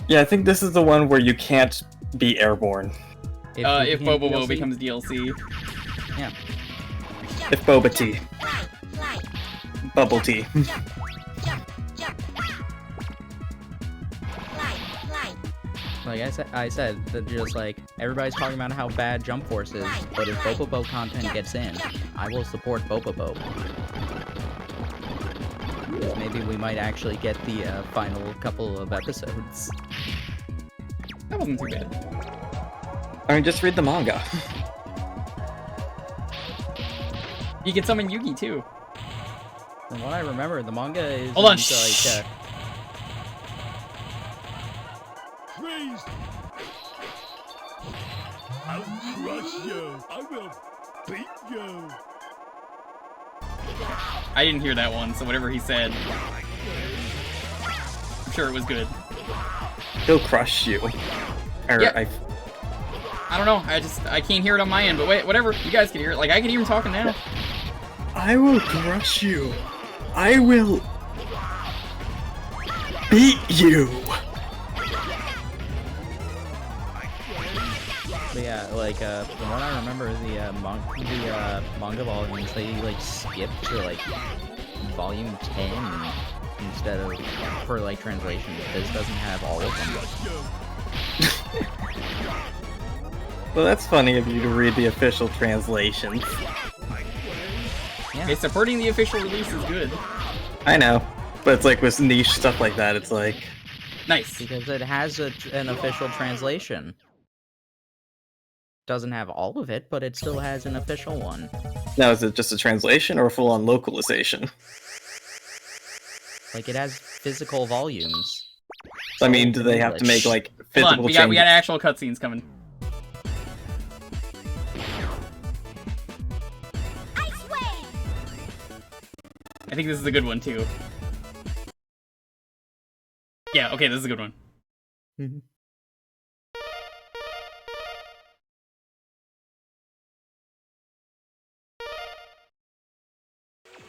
S11: Yeah, I think this is the one where you can't be airborne.
S1: If Bobobo becomes DLC.
S10: Yeah.
S11: If Boba Tea. Bubble Tea.
S10: Like I said that just like everybody's talking about how bad Jump Force is, but if Bobobo content gets in, I will support Bobobo. Because maybe we might actually get the final couple of episodes.
S1: That wasn't too bad.
S11: I mean, just read the manga.
S1: You can summon Yugi too.
S10: From what I remember, the manga is
S1: Hold on,
S10: like
S12: Freeze! I'll crush you. I will beat you.
S1: I didn't hear that one, so whatever he said, I'm sure it was good.
S11: He'll crush you. Or
S1: Yeah. I don't know. I can't hear it on my end, but wait, whatever. You guys can hear it. Like, I can hear him talking now.
S11: I will crush you. I will beat you.
S10: But yeah, like from what I remember, the manga volumes they like skipped to like volume 10 instead of for like translation. This doesn't have all of them.
S11: Well, that's funny of you to read the official translations.
S10: Yeah.
S1: Okay, supporting the official release is good.
S11: I know, but it's like with niche stuff like that, it's like...
S1: Nice.
S10: Because it has an official translation. Doesn't have all of it, but it still has an official one.
S11: Now, is it just a translation or a full-on localization?
S10: Like, it has physical volumes.
S11: I mean, do they have to make, like, physical
S1: Hold on, we got actual cutscenes coming.
S5: Ice wave.
S1: I think this is a good one, too. Yeah, okay, this is a good one.
S10: Mm-hmm.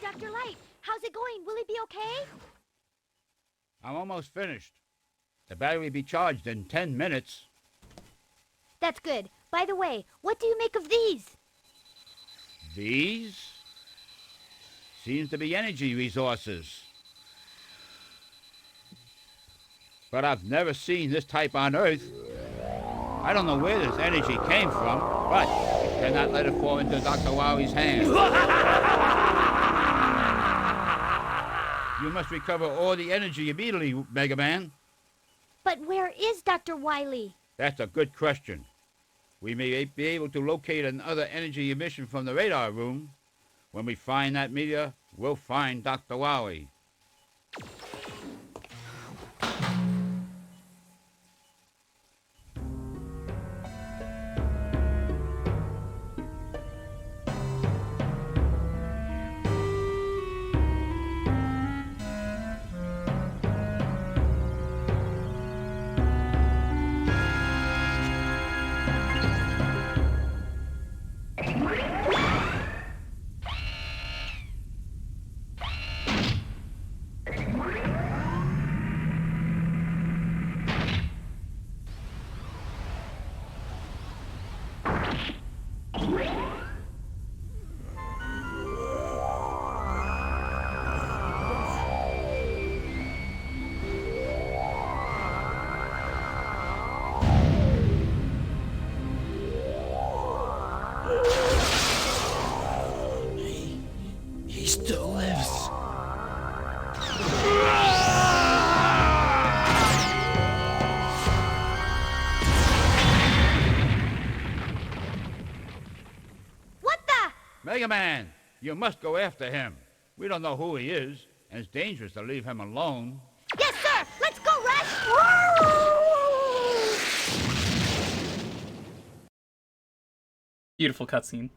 S5: Dr. Light, how's it going? Will it be okay?
S7: I'm almost finished. The battery will be charged in 10 minutes.
S5: That's good. By the way, what do you make of these?
S7: These? Seems to be energy resources. But I've never seen this type on Earth. I don't know where this energy came from, but I cannot let it fall into Dr. Wowie's hands. You must recover all the energy immediately, Mega Man.
S5: But where is Dr. Wily?
S7: That's a good question. We may be able to locate another energy emission from the radar room. When we find that meteor, we'll find Dr. Wowie.
S12: He still lives.
S5: What the?
S7: Mega Man, you must go after him. We don't know who he is, and it's dangerous to leave him alone.
S5: Yes, sir! Let's go, Rush!
S1: Beautiful cutscene.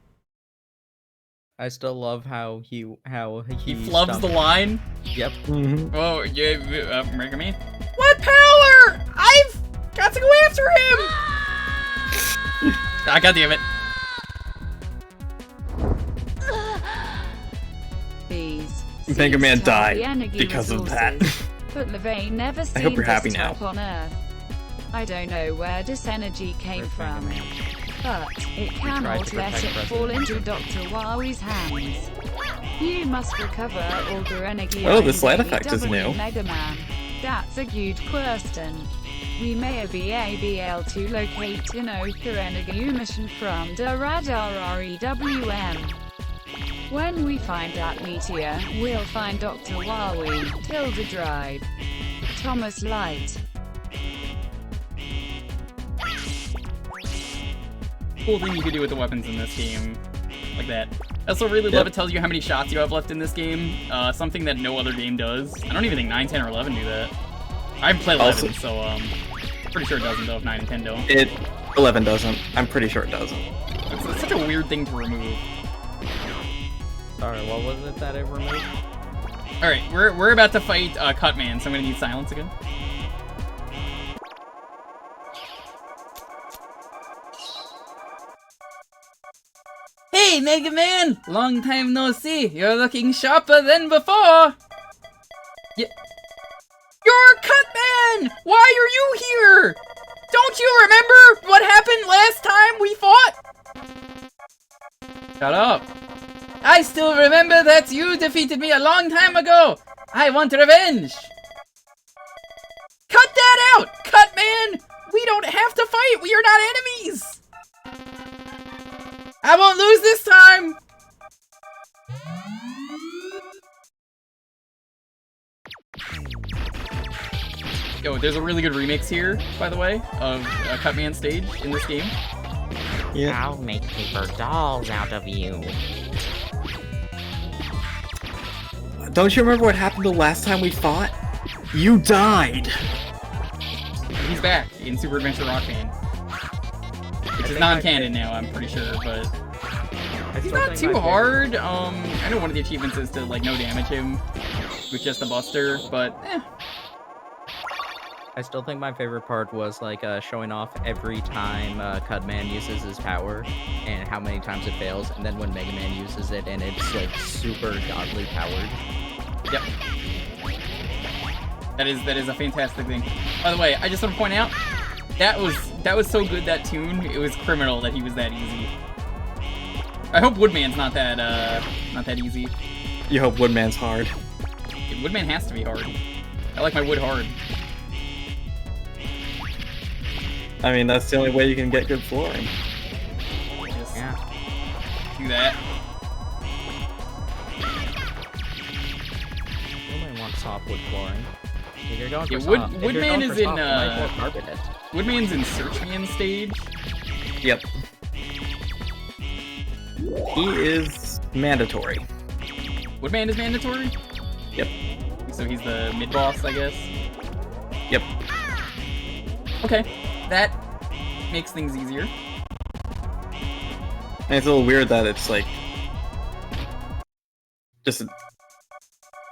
S10: I still love how he
S1: flubs the line.
S10: Yep.
S1: Oh yeah, Mega Man. What power? I've got to go after him. Ah, God damn it.
S4: These
S11: Mega Man
S4: seeds have
S11: died
S4: the energy
S11: because of that.
S4: resources, But Levain never seen
S11: hope you're
S4: this
S11: happy
S4: type
S11: now.
S4: on Earth. I don't know where this energy came from, but it cannot let it fall into Dr. Wowie's hands. You must recover all the energy.
S11: Oh, the slide effect is new.
S4: Mega Man. That's a good question. We may be able to locate an Oka energy emission from the radar REWM. When we find that meteor, we'll find Dr. Wowie. Tilda Drive. Thomas Light.
S1: Cool thing you can do with the weapons in this game, like that. I also really love it tells you how many shots you have left in this game, something that no other game does. I don't even think 9, 10, or 11 do that. I haven't played 11,
S11: Also,
S1: so pretty sure it doesn't though if 9 and 10 don't.
S11: 11 doesn't. I'm pretty sure it doesn't.
S1: It's such a weird thing to remove.
S10: Sorry, what was it that it removed?
S1: Alright, we're about to fight Cutman, so I'm gonna need silence again. Hey, Mega Man! Long time no see. You're looking sharper than before. Yeah. You're Cutman! Why are you here? Don't you remember what happened last time we fought? Shut up. I still remember that you defeated me a long time ago. I want revenge! Cut that out! Cut, man! We don't have to fight! We are not enemies! I won't lose this time! Yo, there's a really good remix here, by the way, of a Cutman stage in this game.
S11: Yeah.
S13: I'll make paper dolls out of you.
S11: Don't you remember what happened the last time we fought? You died!
S1: He's back in Super Adventure Rockman. Which is non-canon now, I'm pretty sure, but... He's not too hard. I know one of the achievements is to, like, no damage him with just a buster, but, eh.
S10: I still think my favorite part was like showing off every time Cutman uses his power and how many times it fails, and then when Mega Man uses it and it's like super godly powered.
S1: Yep. That is a fantastic thing. By the way, I just want to point out that was so good, that tune. It was criminal that he was that easy. I hope Woodman's not that easy.
S11: You hope Woodman's hard.
S1: Yeah, Woodman has to be hard. I like my wood hard.
S11: I mean, that's the only way you can get good flooring.
S1: Just
S10: yeah.
S1: Do that.
S10: Nobody wants softwood flooring. If you're going for
S1: Yeah, Woodman is in
S10: carpeted.
S1: Woodman's in Search Man stage.
S11: Yep. He is mandatory.
S1: Woodman is mandatory?
S11: Yep.
S1: So he's the mid-boss, I guess?
S11: Yep.
S1: Okay. That makes things easier.
S11: And it's a little weird that it's like... just...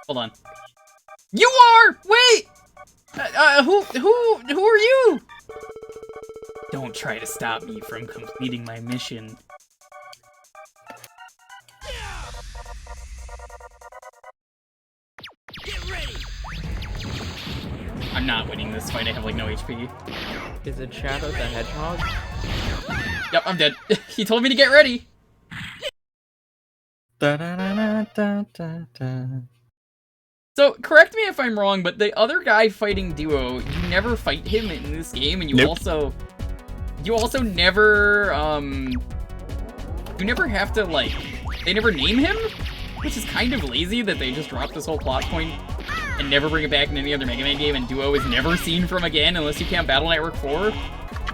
S1: Hold on. You are! Wait! Who are you? Don't try to stop me from completing my mission.
S12: Get ready.
S1: I'm not winning this fight, I have like no HP.
S10: Is it Shadow the Hedgehog?
S1: Yep, I'm dead. He told me to get ready.
S11: Da, da, da, da, da, da.
S1: So, correct me if I'm wrong, but the other guy fighting Duo, you never fight him in this game, and you also never, you never have to, like, they never name him, which is kind of lazy that they just dropped this whole plot point and never bring it back in any other Mega Man game, and Duo is never seen from again unless you count Battle Network 4,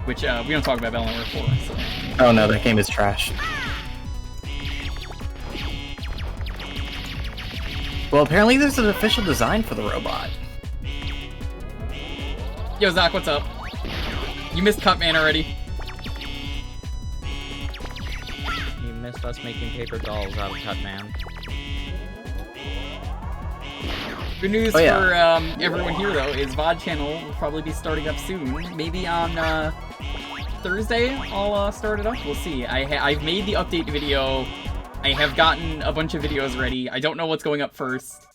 S1: which, we don't talk about Battle Network 4, so.
S11: Oh no, that game is trash. Well, apparently there's an official design for the robot.
S1: Yo, Zach, what's up? You missed Cutman already.
S10: You missed us making paper dolls out of Cutman.
S1: Good news for everyone here, though, is VOD channel will probably be starting up soon. Maybe on Thursday I'll start it up. We'll see. I've made the update video. I have gotten a bunch of videos ready. I don't know what's going up first.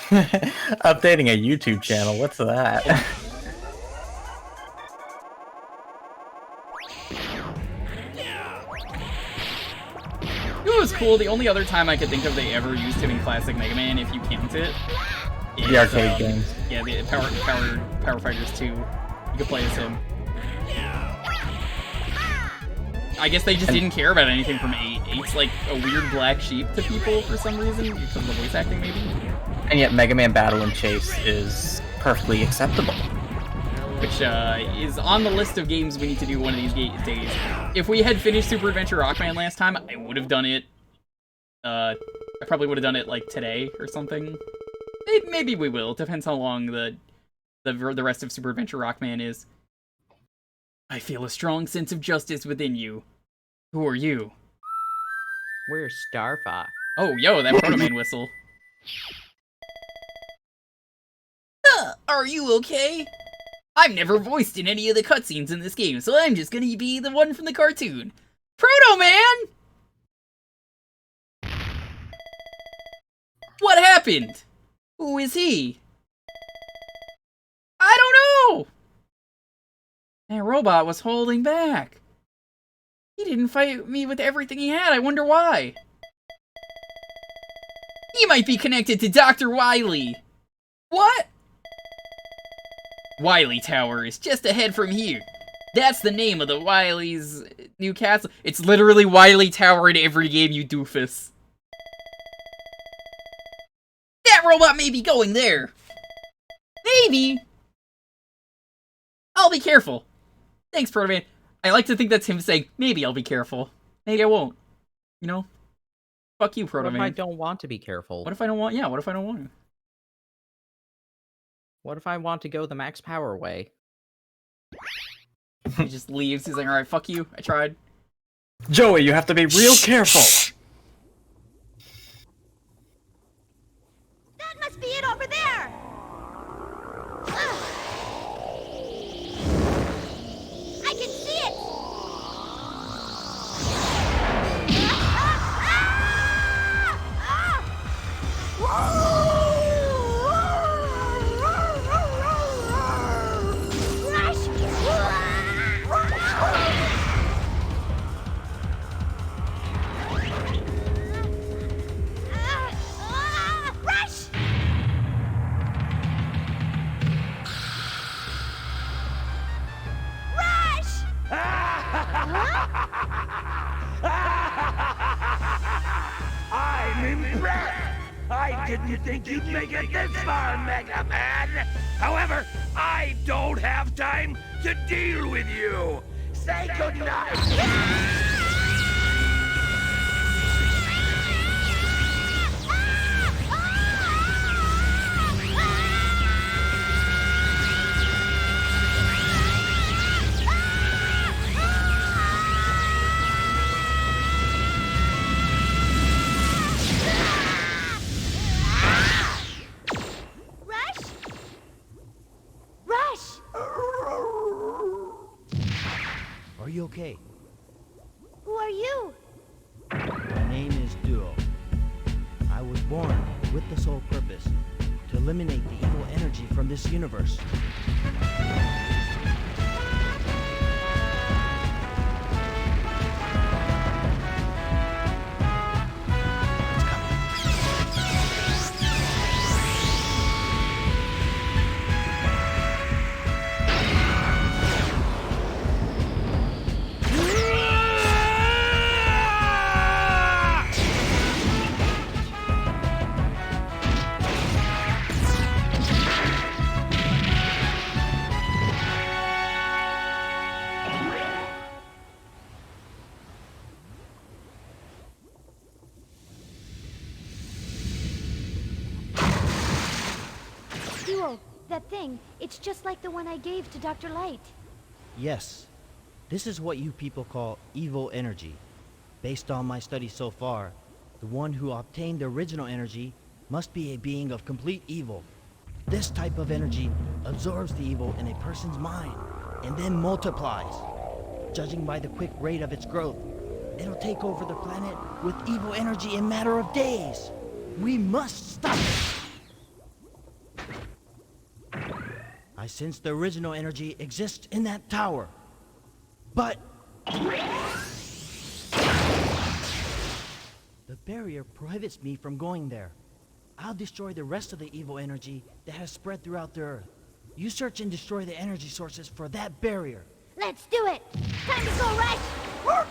S11: Updating a YouTube channel, what's that?
S1: It was cool. The only other time I could think of they ever used him in Classic Mega Man, if you count it, is,
S11: the arcade games.
S1: Yeah, the Power Fighters 2. You could play as him. I guess they just didn't care about anything from 8. 8's like a weird black sheep to people for some reason, because of the voice acting maybe.
S11: And yet Mega Man Battle and Chase is perfectly acceptable.
S1: Which is on the list of games we need to do one of these days. If we had finished Super Adventure Rockman last time, I would have done it. I probably would have done it like today or something. Maybe we will. Depends how long the rest of Super Adventure Rockman is. I feel a strong sense of justice within you. Who are you?
S10: We're Star Fox.
S1: Oh, yo, that Proto Man whistle.
S8: Are you okay? I've never voiced in any of the cutscenes in this game, so I'm just gonna be the one from the cartoon. Proto Man! What happened? Who is he? I don't know!
S1: That robot was holding back. He didn't fight me with everything he had. I wonder why.
S8: He might be connected to Dr. Wily. What? Wily Tower is just ahead from here. That's the name of the Wily's new castle. It's literally Wily Tower in every game, you doofus. That robot may be going there. Maybe. I'll be careful. Thanks, Proto Man. I like to think that's him saying, maybe I'll be careful. Maybe I won't. You know? Fuck you, Proto
S10: What if
S8: Man.
S10: I don't want to be careful?
S8: What if I don't want? Yeah, what if I don't want to?
S10: What if I want to go the max power way?
S8: He just leaves. He's like, alright, fuck you. I tried.
S11: Joey, you have to be real careful.
S5: That must be it over there! I can see it! Rush! Rush!
S12: I'm impressed! I didn't think you'd make it this far, Mega Man! However, I don't have time to deal with you! Say goodnight!
S5: Rush? Rush!
S6: Are you okay?
S5: Who are you?
S6: My name is Duo. I was born with the sole purpose to eliminate the evil energy from this universe.
S5: Duo, that thing, it's just like the one I gave to Dr. Light.
S6: Yes, this is what you people call evil energy. Based on my studies so far, the one who obtained the original energy must be a being of complete evil. This type of energy absorbs the evil in a person's mind and then multiplies. Judging by the quick rate of its growth, it'll take over the planet with evil energy in a matter of days. We must stop it! I sense the original energy exists in that tower. But the barrier prohibits me from going there. I'll destroy the rest of the evil energy that has spread throughout the Earth. You search and destroy the energy sources for that barrier.
S5: Let's do it! Time to go, Rush!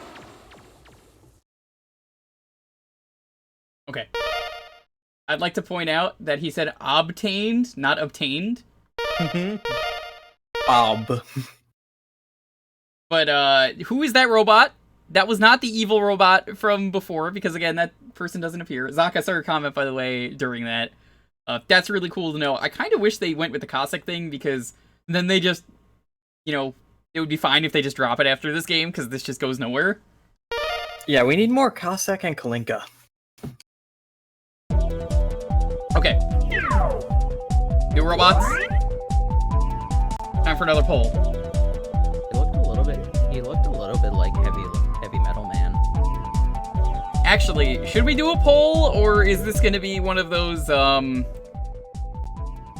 S1: Okay. I'd like to point out that he said obtained, not obtained.
S11: Ob.
S1: But, who is that robot? That was not the evil robot from before, because again, that person doesn't appear. Zaka saw a comment, by the way, during that. That's really cool to know. I kind of wish they went with the Cossack thing, because then they just, you know, it would be fine if they just drop it after this game, because this just goes nowhere.
S11: Yeah, we need more Cossack and Kalinka.
S1: Okay. New robots. Time for another poll.
S10: He looked a little bit like heavy metal man.
S1: Actually, should we do a poll, or is this gonna be one of those,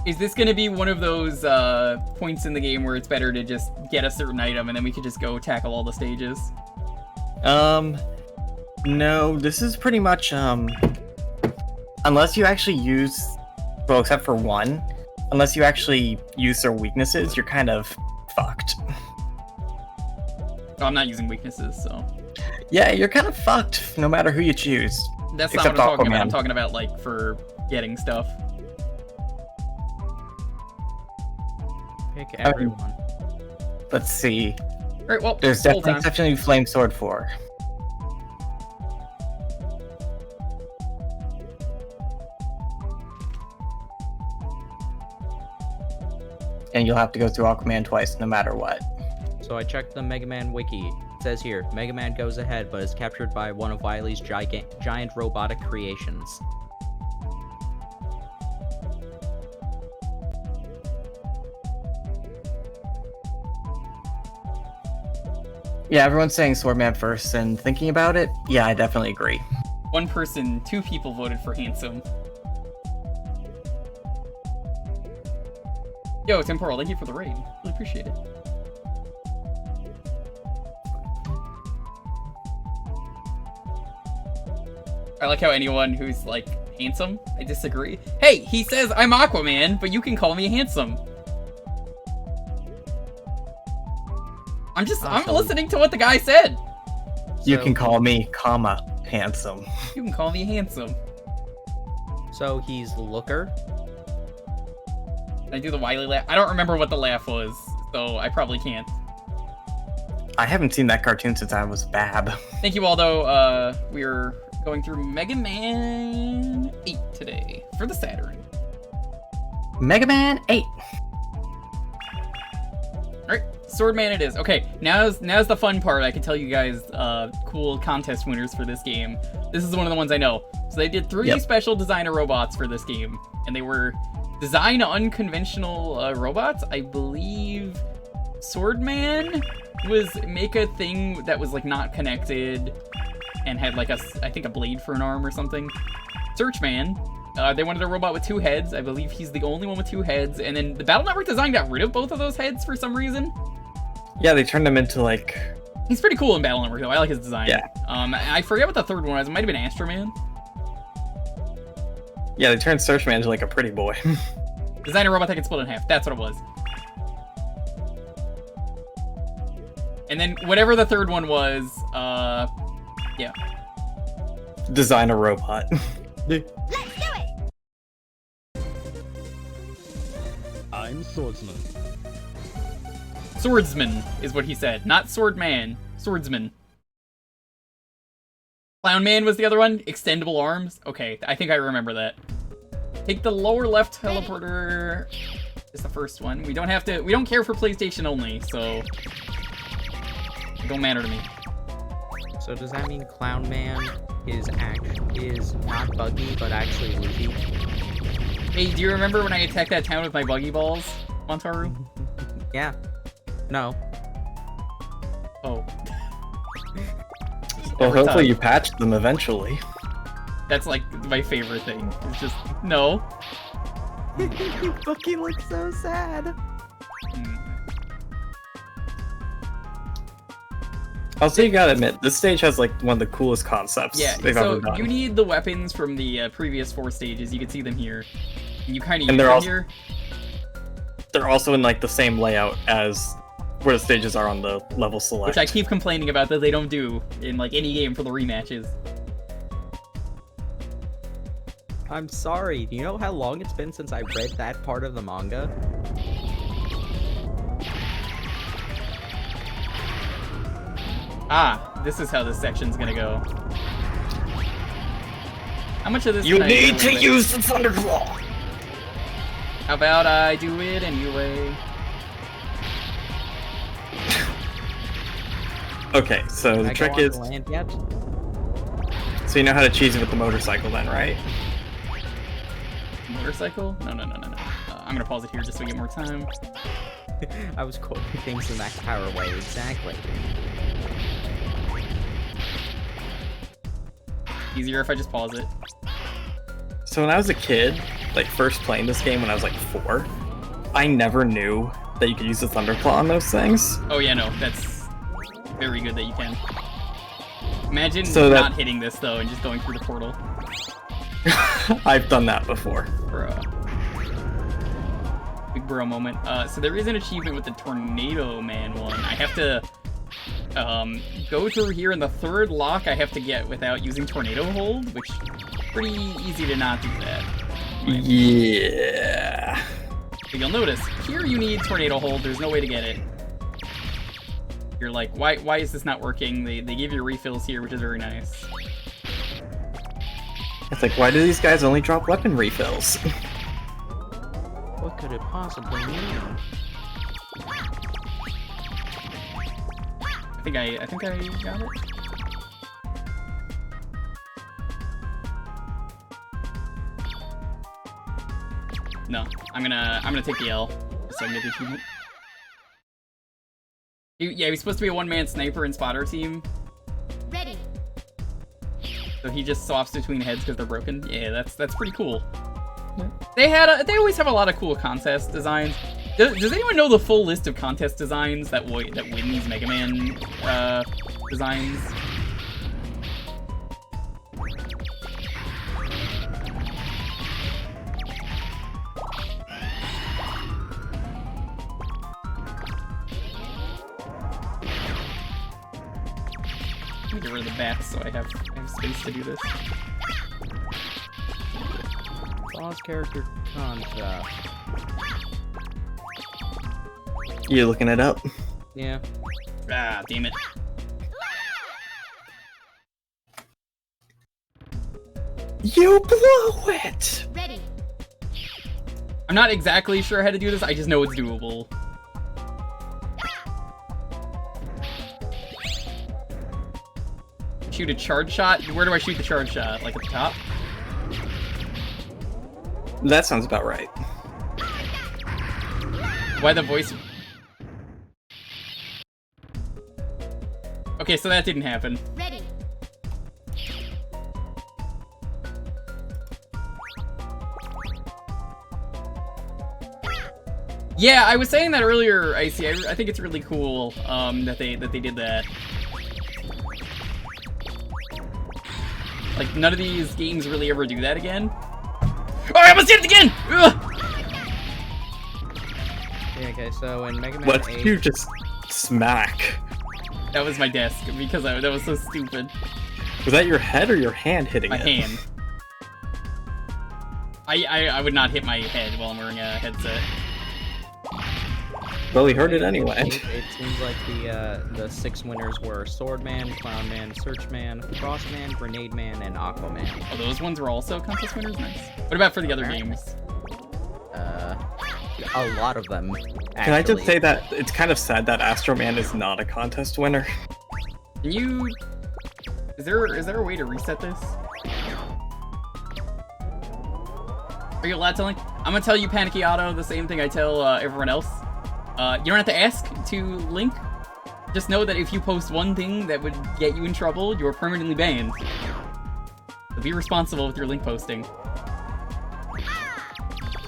S1: is this gonna be one of those, points in the game where it's better to just get a certain item and then we could just go tackle all the stages?
S11: No, this is pretty much, unless you actually use, well, except for one, unless you actually use their weaknesses, you're kind of fucked.
S1: Oh, I'm not using weaknesses, so.
S11: Yeah, you're kind of fucked, no matter who you choose.
S1: That's not what I'm talking about. I'm talking about, like, for getting stuff.
S10: Pick everyone.
S11: Let's see.
S1: Alright, well,
S11: there's
S1: full
S11: definitely
S1: time.
S11: exception to Flame Sword 4. And you'll have to go through Aquaman twice, no matter what.
S10: So I checked the Mega Man wiki. It says here, Mega Man goes ahead, but is captured by one of Wily's giant robotic creations.
S11: Yeah, everyone's saying Swordman first, and thinking about it, yeah, I definitely agree.
S1: One person, 2 people voted for Handsome. Yo, Temporal, thank you for the raid. Really appreciate it. I like how anyone who's, like, handsome, I disagree. Hey, he says I'm Aquaman, but you can call me handsome. I'm listening to what the guy said.
S11: You can call me, handsome.
S1: You can call me handsome.
S10: So he's Looker?
S1: Can I do the Wily laugh? I don't remember what the laugh was, so I probably can't.
S11: I haven't seen that cartoon since I was Bab.
S1: Thank you, Aldo. We're going through Mega Man 8 today for the Saturn.
S11: Mega Man 8.
S1: Alright, Swordman it is. Okay, now's the fun part. I can tell you guys cool contest winners for this game. This is one of the ones I know. So they did 3 special designer robots for this game, and they were design unconventional robots. I believe Swordman was make a thing that was like not connected and had like I think a blade for an arm or something. Searchman, they wanted a robot with 2 heads. I believe he's the only one with 2 heads. And then the Battle Network design got rid of both of those heads for some reason.
S11: Yeah, they turned him into like...
S1: He's pretty cool in Battle Network though. I like his design.
S11: Yeah.
S1: I forget what the third one was. It might have been Astroman.
S11: Yeah, they turned Searchman into like a pretty boy.
S1: Designer robot that can split in half. That's what it was. And then whatever the third one was, yeah.
S11: Designer robot.
S5: Let's do it!
S14: I'm Swordsman.
S1: Swordsman is what he said. Not Swordman. Swordsman. Clownman was the other one. Extendable arms. Okay, I think I remember that. Take the lower left teleporter. Is the first one. We don't have to. We don't care for PlayStation only, so it don't matter to me.
S10: So does that mean Clown Man is not buggy, but actually Luffy?
S1: Hey, do you remember when I attacked that town with my buggy balls, Montaru?
S10: Yeah. No.
S1: Oh.
S11: Well,
S1: Every
S11: hopefully
S1: time.
S11: you patched them eventually.
S1: That's like my favorite thing. It's just no.
S10: Bucky looks so sad.
S11: Also, you gotta admit, this stage has like one of the coolest concepts they've
S1: so
S11: ever done.
S1: you need the weapons from the previous 4 stages. You can see them here. And you kind of
S11: And
S1: use
S11: they're
S1: them
S11: also-
S1: here.
S11: They're also in like the same layout as where the stages are on the level select.
S1: Which I keep complaining about that they don't do in like any game for the rematches.
S10: I'm sorry. Do you know how long it's been since I read that part of the manga?
S1: Ah, this is how this section's gonna go. How much of this
S11: You
S1: can I
S11: need
S1: do
S11: to
S1: with?
S11: use the Thunderclaw!
S1: How about I do it anyway?
S11: Okay, so
S10: Can
S11: the
S10: I
S11: trick
S10: go on
S11: is...
S10: the land yet?
S11: So you know how to cheese it with the motorcycle then, right?
S1: Motorcycle? No. I'm gonna pause it here just so we get more time.
S10: I was quoting things in that power way, exactly.
S1: Easier if I just pause it.
S11: So when I was a kid, like first playing this game when I was like 4, I never knew that you could use the Thunderclaw on those things.
S1: Oh yeah, no, that's very good that you can. Imagine
S11: So that-
S1: not hitting this though and just going through the portal.
S11: I've done that before.
S1: Bruh. Big bro moment. So there is an achievement with the Tornado Man one. I have to go through here, and the third lock I have to get without using Tornado Hold, which is pretty easy to not do that.
S11: Yeah.
S1: But you'll notice, here you need Tornado Hold, there's no way to get it. You're like, why is this not working? They give you refills here, which is very nice.
S11: It's like, why do these guys only drop weapon refills?
S10: What could it possibly mean?
S1: I think I got it. No, I'm gonna take the L so I can get the achievement. Yeah, he's supposed to be a one-man sniper and spotter team.
S5: Ready.
S1: So he just swaps between heads because they're broken. Yeah, that's pretty cool. They always have a lot of cool contest designs. Does anyone know the full list of contest designs that win these Mega Man designs? Let me get rid of the bats so I have space to do this.
S10: Boss character concept.
S11: You looking it up?
S10: Yeah.
S1: Ah, damn it.
S11: You blow it!
S5: Ready.
S1: I'm not exactly sure how to do this, I just know it's doable. Shoot a charge shot? Where do I shoot the charge shot? Like at the top?
S11: That sounds about right.
S1: Why the voice? Okay, so that didn't happen.
S5: Ready.
S1: Yeah, I was saying that earlier, Icy. I think it's really cool that they did that. Like, none of these games really ever do that again. Oh, I almost did it again! Ugh!
S10: Yeah, okay, so in Mega Man
S11: What
S10: 8...
S11: did you just smack?
S1: That was my desk, because that was so stupid.
S11: Was that your head or your hand hitting
S1: My
S11: it?
S1: hand. I would not hit my head while I'm wearing a headset.
S11: Well, we heard it anyway.
S10: It seems like the 6 winners were Swordman, Clownman, Searchman, Crossman, Grenade Man, and Aquaman.
S1: Oh, those ones were also contest winners? Nice. What about for the other games?
S10: A lot of them, actually.
S11: Can I just say that it's kind of sad that Astro Man is not a contest winner?
S1: Can you... Is there a way to reset this? Are you allowed to link? I'm gonna tell you, Panicky Auto, the same thing I tell everyone else. You don't have to ask to link. Just know that if you post one thing that would get you in trouble, you're permanently banned. So be responsible with your link posting.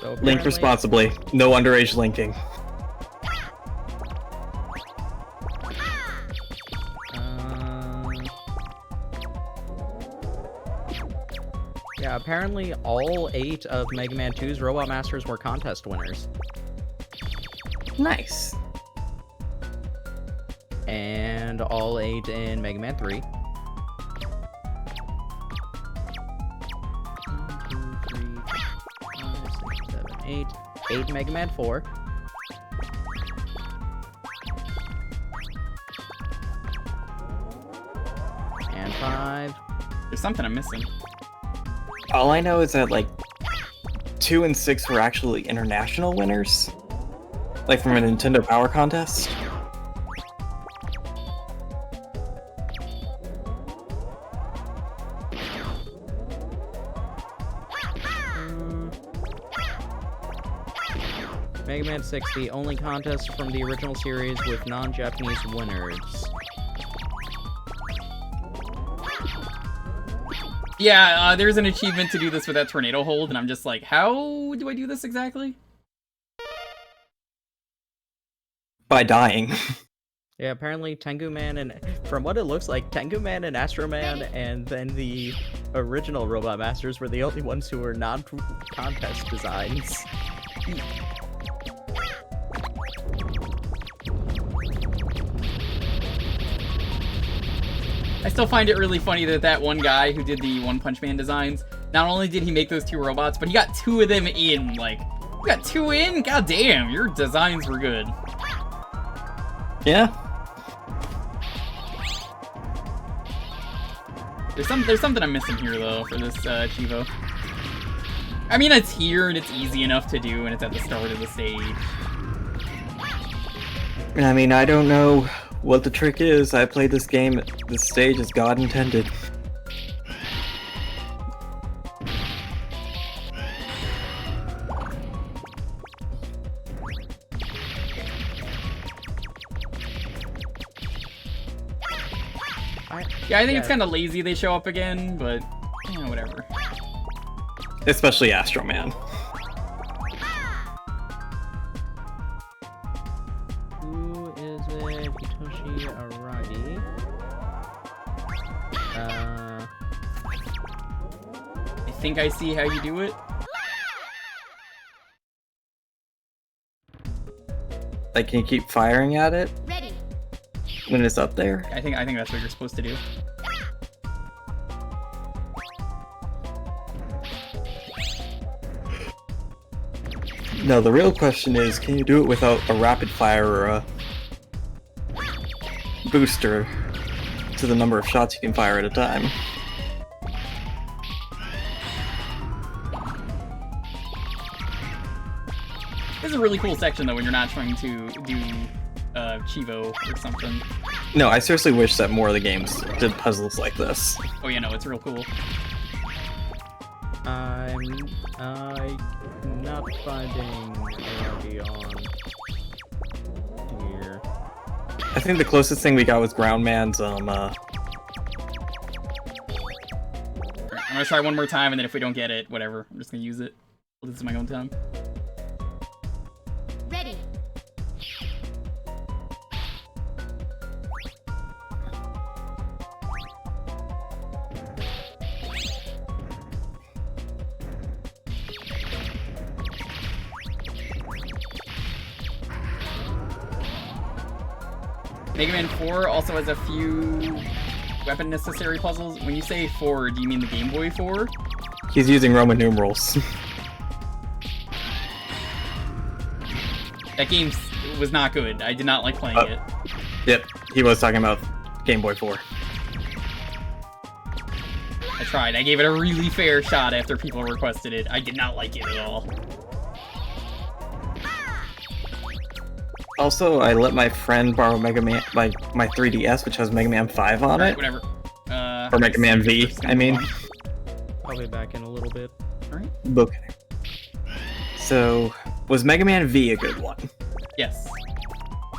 S10: So
S11: Link responsibly. No underage linking.
S10: Yeah, apparently all 8 of Mega Man 2's Robot Masters were contest winners.
S11: Nice.
S10: And all 8 in Mega Man 3. 1, 2, 3, 4, 5, 6, 7, 8. 8 Mega Man 4. And 5.
S1: There's something I'm missing.
S11: All I know is that, like, 2 and 6 were actually international winners. Like from a Nintendo Power Contest.
S10: Mega Man 6, the only contest from the original series with non-Japanese winners.
S1: Yeah, there's an achievement to do this with that tornado hold, and I'm just like, how do I do this exactly?
S11: By dying.
S10: Yeah, apparently Tengu Man and, from what it looks like, Tengu Man and Astro Man, and then the original Robot Masters were the only ones who were non-contest designs.
S1: I still find it really funny that that one guy who did the One Punch Man designs, not only did he make those 2 robots, but he got 2 of them in. Like, you got 2 in? God damn, your designs were good.
S11: Yeah.
S1: There's something I'm missing here, though, for this Chivo. I mean, it's here, and it's easy enough to do, and it's at the start of the stage.
S11: I mean, I don't know what the trick is. I played this game at this stage as God intended.
S1: Yeah, I think it's kind of lazy they show up again, but, whatever.
S11: Especially Astro Man.
S10: Who is it? Hitoshi Aragi.
S1: I think I see how you do it.
S11: Like, can you keep firing at it?
S5: Ready.
S11: When it's up there?
S1: I think that's what you're supposed to do.
S11: No, the real question is, can you do it without a rapid fire or a booster to the number of shots you can fire at a time?
S1: This is a really cool section, though, when you're not trying to do Chivo or something.
S11: No, I seriously wish that more of the games did puzzles like this.
S1: Oh yeah, no, it's real cool.
S10: I'm not finding Aragi on here.
S11: I think the closest thing we got was Groundman's,
S1: I'm gonna try one more time, and then if we don't get it, whatever. I'm just gonna use it. This is my own time.
S5: Ready.
S1: Mega Man 4 also has a few weapon necessary puzzles. When you say 4, do you mean the Game Boy 4?
S11: He's using Roman numerals.
S1: That game was not good. I did not like playing it.
S11: Yep, he was talking about Game Boy 4.
S1: I tried. I gave it a really fair shot after people requested it. I did not like it at all.
S11: Also, I let my friend borrow Mega Man, my 3DS, which has Mega Man 5 on it.
S1: Whatever.
S11: Or Mega Man V, I mean.
S10: I'll be back in a little bit.
S1: Alright.
S11: Okay. So, was Mega Man V a good one?
S1: Yes.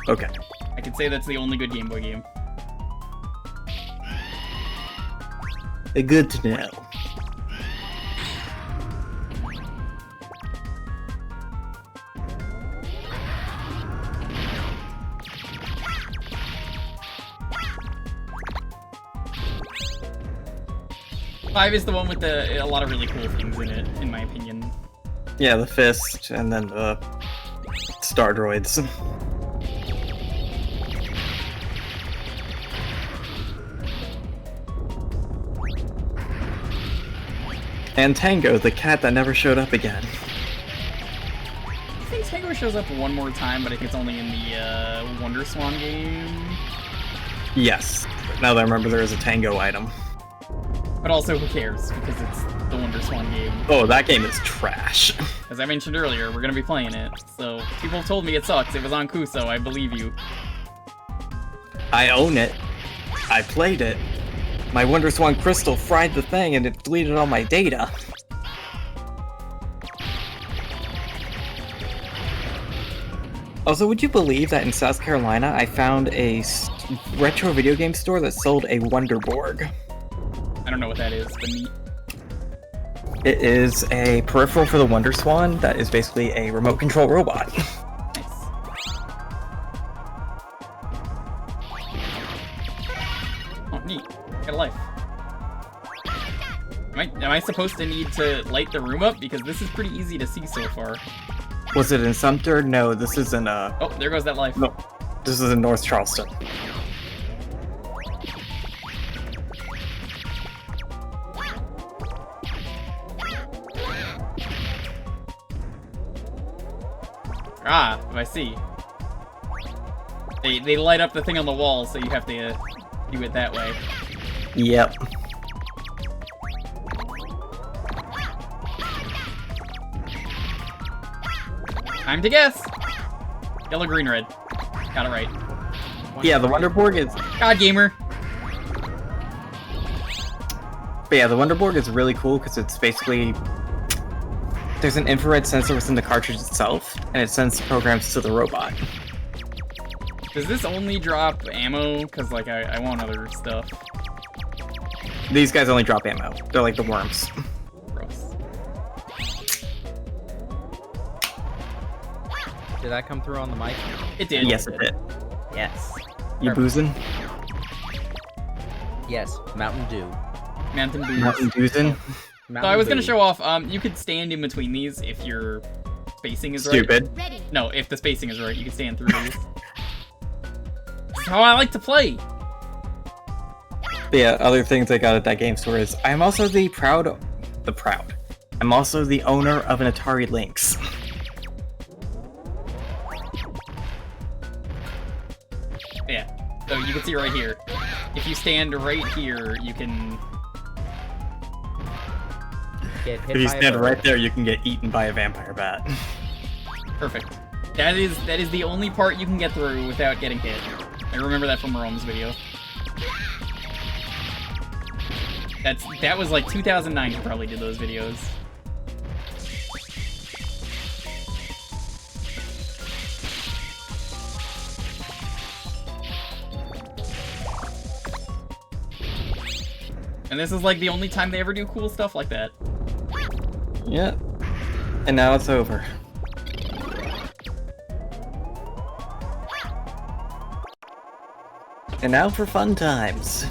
S11: Okay.
S1: I can say that's the only good Game Boy game.
S11: Good to know.
S1: Five is the one with a lot of really cool things in it, in my opinion.
S11: Yeah, the fist, and then the star droids. And Tango, the cat that never showed up again.
S1: I think Tango shows up one more time, but I think it's only in the Wonder Swan game.
S11: Yes. Now that I remember, there is a Tango item.
S1: But also, who cares? Because it's the Wonder Swan game.
S11: Oh, that game is trash.
S1: As I mentioned earlier, we're gonna be playing it. So, people told me it sucks. It was on Kuso, I believe you.
S11: I own it. I played it. My Wonder Swan Crystal fried the thing and it deleted all my data. Also, would you believe that in South Carolina I found a retro video game store that sold a Wonderborg?
S1: I don't know what that is, but neat.
S11: It is a peripheral for the Wonder Swan that is basically a remote control robot.
S1: Oh, neat. Got a life. Am I supposed to need to light the room up? Because this is pretty easy to see so far.
S11: Was it in Sumter? No, this is in
S1: Oh, there goes that life.
S11: No, this is in North Charleston.
S1: Ah, I see. They light up the thing on the wall, so you have to do it that way.
S11: Yep.
S1: Time to guess. Yellow, green, red. Got it right.
S11: Yeah, the Wonderborg is...
S1: God Gamer.
S11: But yeah, the Wonderborg is really cool because it's basically... There's an infrared sensor within the cartridge itself, and it sends programs to the robot.
S1: Does this only drop ammo? Because, like, I want other stuff.
S11: These guys only drop ammo. They're like the worms.
S1: Gross.
S10: Did that come through on the mic?
S1: It did.
S11: Yes, it did.
S10: Yes.
S11: You boozing?
S10: Yes. Mountain Dew.
S1: Mountain Dew.
S11: Mountain Dewsin'?
S1: So I was gonna show off, you could stand in between these if your spacing is right.
S11: Stupid.
S1: No, if the spacing is right, you can stand through these. That's how I like to play!
S11: But yeah, other things I got at that game store is, I'm also I'm also the owner of an Atari Lynx.
S1: Yeah, so you can see right here. If you stand right here, you can...
S10: Get hit
S11: If you
S10: by a
S11: stand
S10: bird.
S11: right there, you can get eaten by a vampire bat.
S1: Perfect. That is the only part you can get through without getting hit. I remember that from Rome's video. That was like 2009 he probably did those videos. And this is like the only time they ever do cool stuff like that.
S11: Yeah. And now it's over. And now for fun times.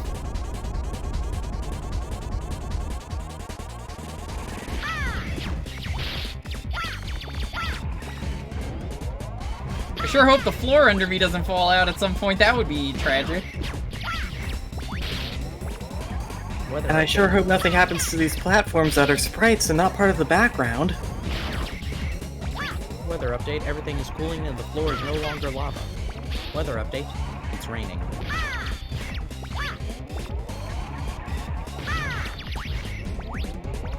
S1: I sure hope the floor under me doesn't fall out at some point. That would be tragic.
S11: And I sure hope nothing happens to these platforms that are sprites and not part of the background.
S10: Weather update, everything is cooling and the floor is no longer lava. Weather update, it's raining.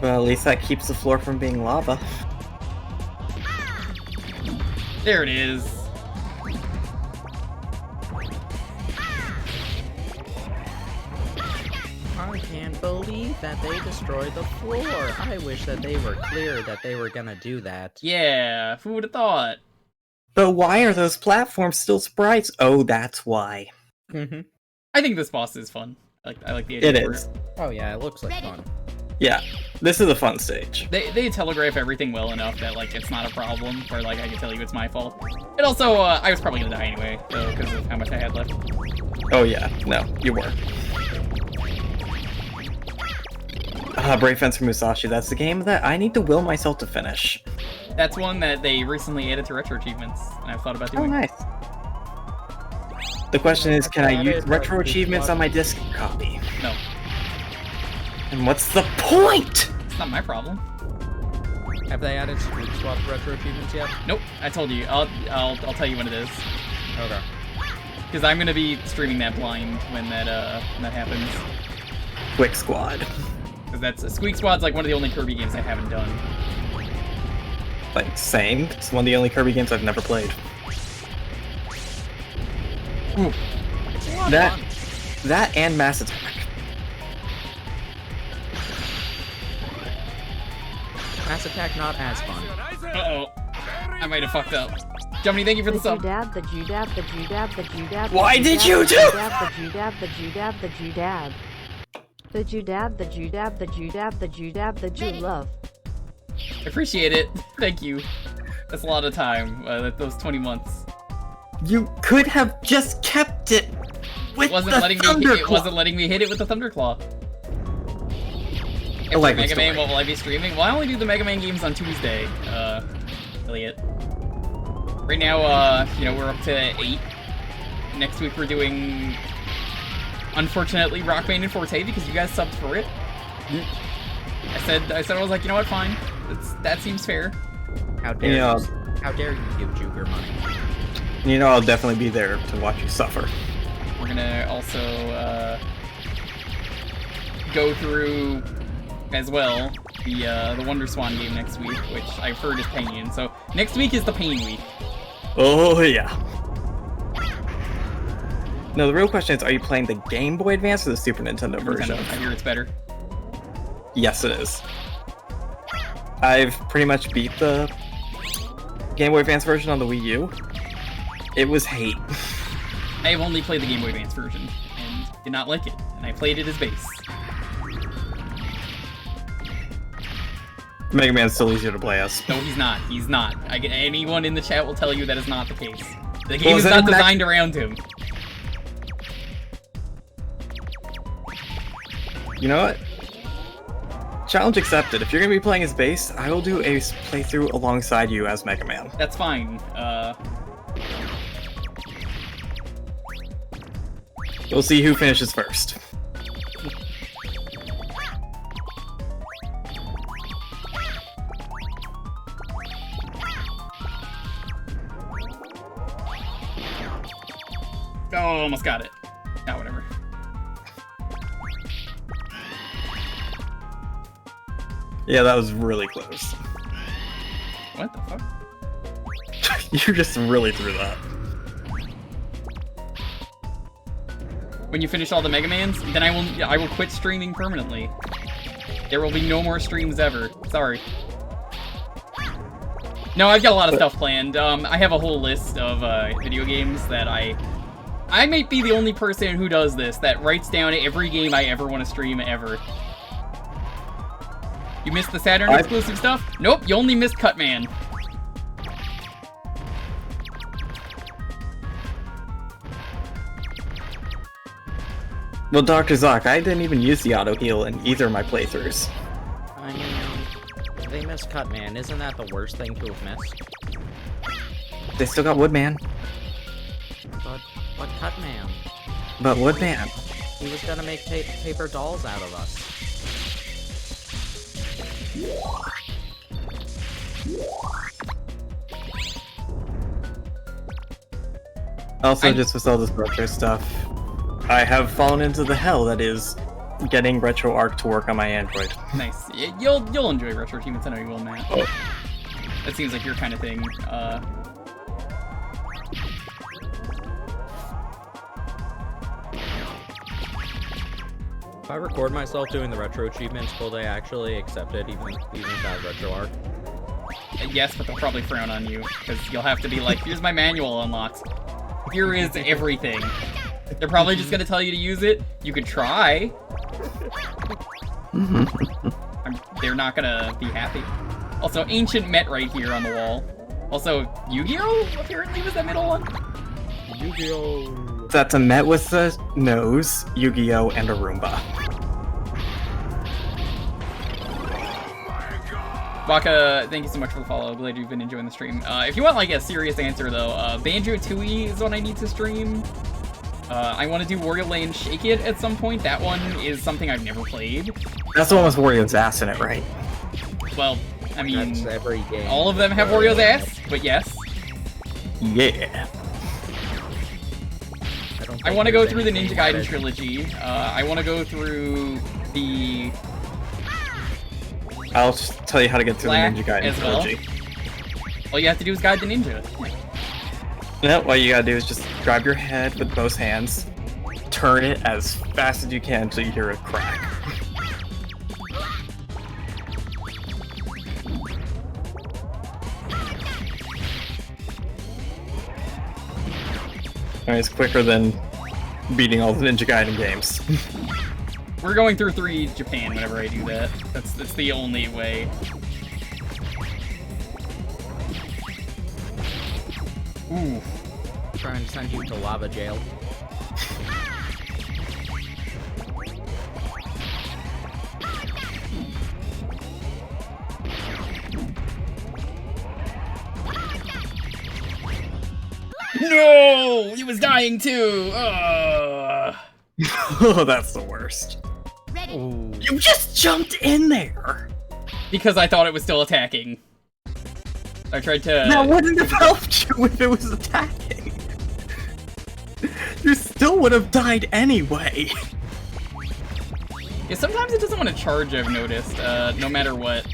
S11: Well, at least that keeps the floor from being lava.
S1: There it is.
S10: I can't believe that they destroyed the floor. I wish that they were clear that they were gonna do that.
S1: Yeah, who would have thought?
S11: But why are those platforms still sprites? Oh, that's why.
S1: I think this boss is fun. I like the idea.
S11: It
S1: for
S11: is.
S10: Oh yeah, it looks like fun.
S11: Yeah, this is a fun stage.
S1: They telegraph everything well enough that like it's not a problem, or like I can tell you it's my fault. And also, I was probably gonna die anyway, so because of how much I had left.
S11: Oh yeah, no, you were. Brave Fence for Musashi, that's the game that I need to will myself to finish.
S1: That's one that they recently added to retro achievements, and I've thought about doing.
S11: Oh, nice. The question is, can I use retro achievements on my disc copy?
S1: No.
S11: And what's the point?
S1: It's not my problem.
S10: Have they added Street Swap retro achievements yet?
S1: Nope. I told you. I'll tell you when it is.
S10: Okay.
S1: Because I'm gonna be streaming that blind when that happens.
S11: Quick Squad.
S1: Because that's Squeak Squad's like one of the only Kirby games I haven't done.
S11: Like, same. It's one of the only Kirby games I've never played.
S1: Ooh.
S11: That and Mass Attack.
S10: Mass Attack not as fun.
S1: Uh-oh. I might have fucked up. Jumny, thank you for the sub.
S2: The Judab, the Judab, the Judab.
S11: Why did you do?
S2: The Judab, the Judab, the Judab. The Judab, the Judab, the Judab, the Judab, the Julove.
S1: Appreciate it. Thank you. That's a lot of time. Those 20 months.
S11: You could have just kept it with
S1: It wasn't letting me hit it with the Thunderclaw. After Mega Man, what will I be streaming? Well, I only do the Mega Man games on Tuesday, Elliot. Right now, you know, we're up to 8. Next week we're doing, unfortunately, Rockman and Forte because you guys subbed for it. I said I was like, you know what, fine. That seems fair.
S10: How dare you? How dare you give Jewker money?
S11: You know, I'll definitely be there to watch you suffer.
S1: We're gonna also go through as well the Wonder Swan game next week, which I've heard is pain. So next week is the pain week.
S11: Oh yeah. No, the real question is, are you playing the Game Boy Advance or the Super Nintendo version?
S1: I hear it's better.
S11: Yes, it is. I've pretty much beat the Game Boy Advance version on the Wii U. It was hate.
S1: I have only played the Game Boy Advance version and did not like it, and I played it as base.
S11: Mega Man's still easier to play as.
S1: No, he's not. He's not. Anyone in the chat will tell you that is not the case. The game is not designed around him.
S11: You know what? Challenge accepted. If you're gonna be playing as base, I will do a playthrough alongside you as Mega Man.
S1: That's fine.
S11: We'll see who finishes first.
S1: Oh, almost got it. Ah, whatever.
S11: Yeah, that was really close.
S1: What the fuck?
S11: You just really threw that.
S1: When you finish all the Mega Mans, then I will quit streaming permanently. There will be no more streams ever. Sorry. No, I've got a lot of stuff planned. I have a whole list of video games that I might be the only person who does this, that writes down every game I ever want to stream ever. You missed the Saturn exclusive stuff? Nope, you only missed Cutman.
S11: Well, Dr. Zoc, I didn't even use the auto heal in either of my playthroughs.
S10: I mean, they missed Cutman. Isn't that the worst thing to have missed?
S11: They still got Woodman.
S10: But Cutman.
S11: But Woodman.
S10: He was gonna make paper dolls out of us.
S11: Also, just with all this retro stuff, I have fallen into the hell that is getting RetroArch to work on my Android.
S1: Nice. You'll enjoy Retro Achievements, I know you will, man.
S11: Oh.
S1: That seems like your kind of thing.
S10: If I record myself doing the retro achievements, will they actually accept it even without RetroArch?
S1: Yes, but they'll probably frown on you, because you'll have to be like, here's my manual unlocked. Here is everything. They're probably just gonna tell you to use it. You could try. They're not gonna be happy. Also, Ancient Met right here on the wall. Also, Yu-Gi-Oh! Apparently was that middle one.
S10: Yu-Gi-Oh!
S11: That's a Met with the nose, Yu-Gi-Oh, and a Roomba.
S1: Waka, thank you so much for the follow. Glad you've been enjoying the stream. If you want like a serious answer though, Banjo-Tooie is what I need to stream. I want to do Wario Land Shake It at some point. That one is something I've never played.
S11: That's the one with Wario's ass in it, right?
S1: Well, I mean,
S10: that's every game.
S1: All of them have Wario's ass, but yes.
S11: Yeah.
S1: I want to go through the Ninja Gaiden trilogy. I want to go through the...
S11: I'll just tell you how to get through the Ninja Gaiden trilogy.
S1: All you have to do is guide the ninja.
S11: No, what you gotta do is just grab your head with both hands, turn it as fast as you can until you hear a crack. Alright, it's quicker than beating all the Ninja Gaiden games.
S1: We're going through 3 Japan whenever I do that. That's the only way. Ooh.
S10: Trying to send you to lava jail.
S1: No! He was dying too!
S11: Oh, that's the worst.
S1: Ooh.
S11: You just jumped in there!
S1: Because I thought it was still attacking. I tried to...
S11: That wouldn't have helped you if it was attacking. You still would have died anyway.
S1: Yeah, sometimes it doesn't want to charge, I've noticed, no matter what.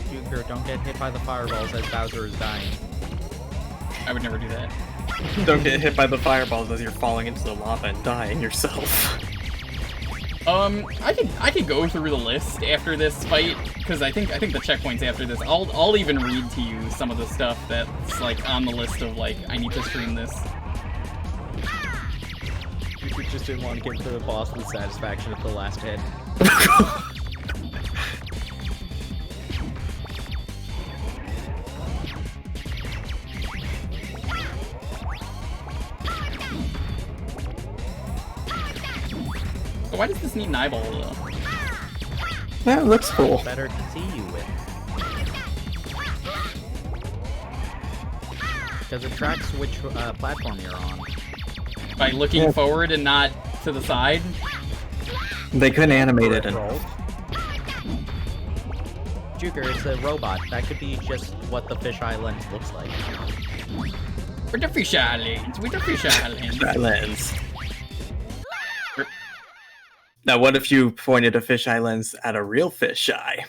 S10: Jewker, don't get hit by the fireballs as Bowser is dying.
S1: I would never do that.
S11: Don't get hit by the fireballs as you're falling into the lava and dying yourself.
S1: I could go through the list after this fight, because I think the checkpoints after this. I'll even read to you some of the stuff that's like on the list of like I need to stream this.
S10: You just didn't want to get to the boss with satisfaction at the last hit.
S1: So why does this need an eyeball though?
S11: That looks cool.
S10: Better to see you with. Because it tracks which platform you're on.
S1: By looking forward and not to the side?
S11: They couldn't animate it.
S10: Jewker, it's a robot. That could be just what the fisheye lens looks like.
S1: With the fisheye lens, with the fisheye lens.
S11: Now, what if you pointed a fisheye lens at a real fisheye?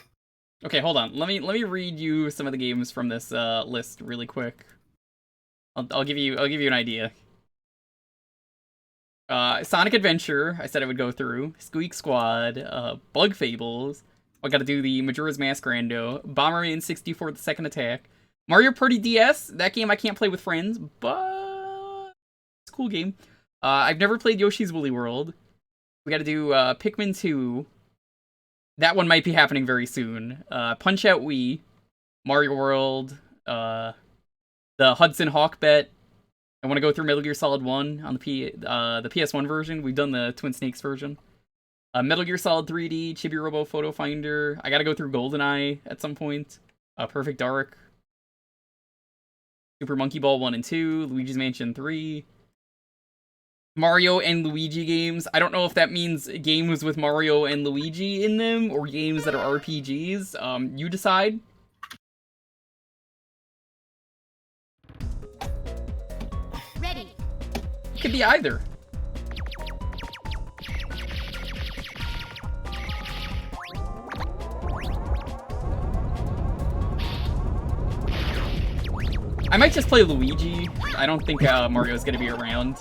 S1: Okay, hold on. Let me read you some of the games from this list really quick. I'll give you an idea. Sonic Adventure, I said I would go through. Squeak Squad, Bug Fables. I gotta do the Majora's Mask Rando. Bomberman 64 The Second Attack. Mario Party DS, that game I can't play with friends, but it's a cool game. I've never played Yoshi's Woolly World. We gotta do Pikmin 2. That one might be happening very soon. Punch-Out Wii. Mario World. The Hudson Hawk Bet. I want to go through Metal Gear Solid 1 on the PS1 version. We've done the Twin Snakes version. Metal Gear Solid 3D, Chibi Robo Photo Finder. I gotta go through GoldenEye at some point. Perfect Dark. Super Monkey Ball 1 and 2. Luigi's Mansion 3. Mario and Luigi games. I don't know if that means games with Mario and Luigi in them, or games that are RPGs. You decide.
S5: Ready.
S1: It could be either. I might just play Luigi. I don't think Mario's gonna be around.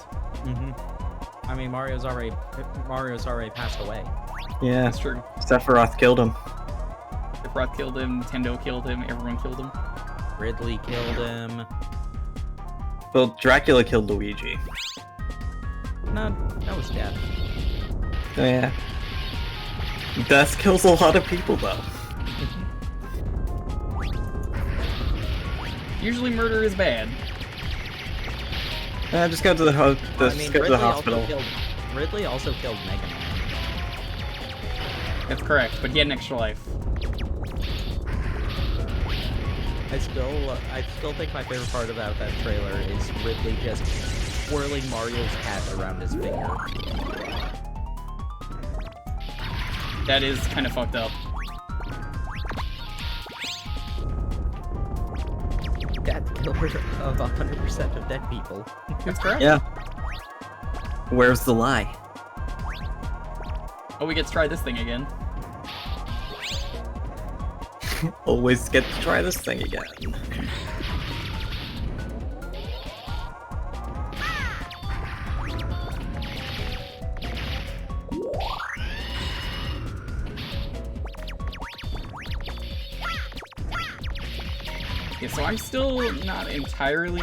S10: I mean, Mario's already passed away.
S11: Yeah,
S1: that's true.
S11: Sephiroth killed him.
S1: Sephiroth killed him. Nintendo killed him. Everyone killed him.
S10: Ridley killed him.
S11: Well, Dracula killed Luigi.
S10: No, that was death.
S11: Oh yeah. Death kills a lot of people though.
S1: Usually murder is bad.
S11: Just go to the hospital.
S10: Ridley also killed Mega Man.
S1: That's correct, but he had an extra life.
S10: I still think my favorite part about that trailer is Ridley just twirling Mario's hat around his finger.
S1: That is kind of fucked up.
S10: Death killer of 100% of dead people.
S1: That's correct.
S11: Yeah. Where's the lie?
S1: Oh, we get to try this thing again.
S11: Always get to try this thing again.
S1: Yeah, so I'm still not entirely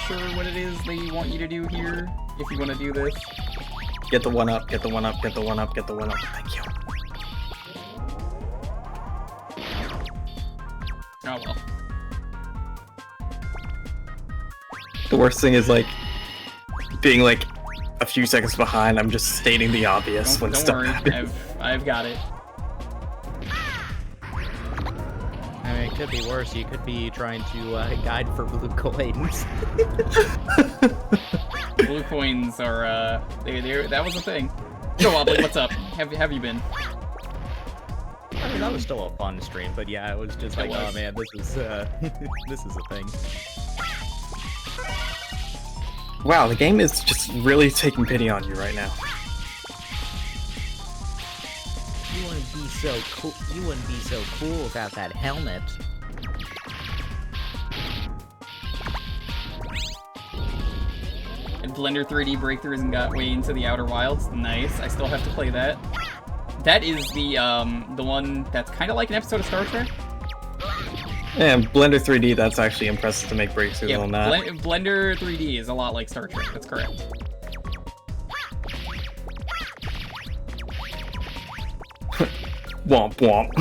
S1: sure what it is they want you to do here, if you want to do this.
S11: Get the one up, get the one up, get the one up, get the one up. Thank you.
S1: Oh well.
S11: The worst thing is like being like a few seconds behind. I'm just stating the obvious when
S1: Don't
S11: stuff
S1: worry,
S11: happens.
S1: I've got it.
S10: I mean, It could be worse. You could be trying to guide for blue coins.
S1: Blue coins are, that was a thing. Yo, Wobbly, what's up? Have you been?
S10: I mean, that was still a fun stream, but yeah, it was just like, oh man, this is this is a thing.
S11: Wow, the game is just really taking pity on you right now.
S13: You wouldn't be so cool. You wouldn't be so cool without that helmet.
S1: And Blender 3D Breakthroughs and got way into the Outer Wilds. Nice. I still have to play that. That is the one that's kind of like an episode of Star Trek.
S11: Yeah, Blender 3D, that's actually impressive to make breakthroughs on that.
S1: Blender 3D is a lot like Star Trek. That's correct.
S11: Womp womp.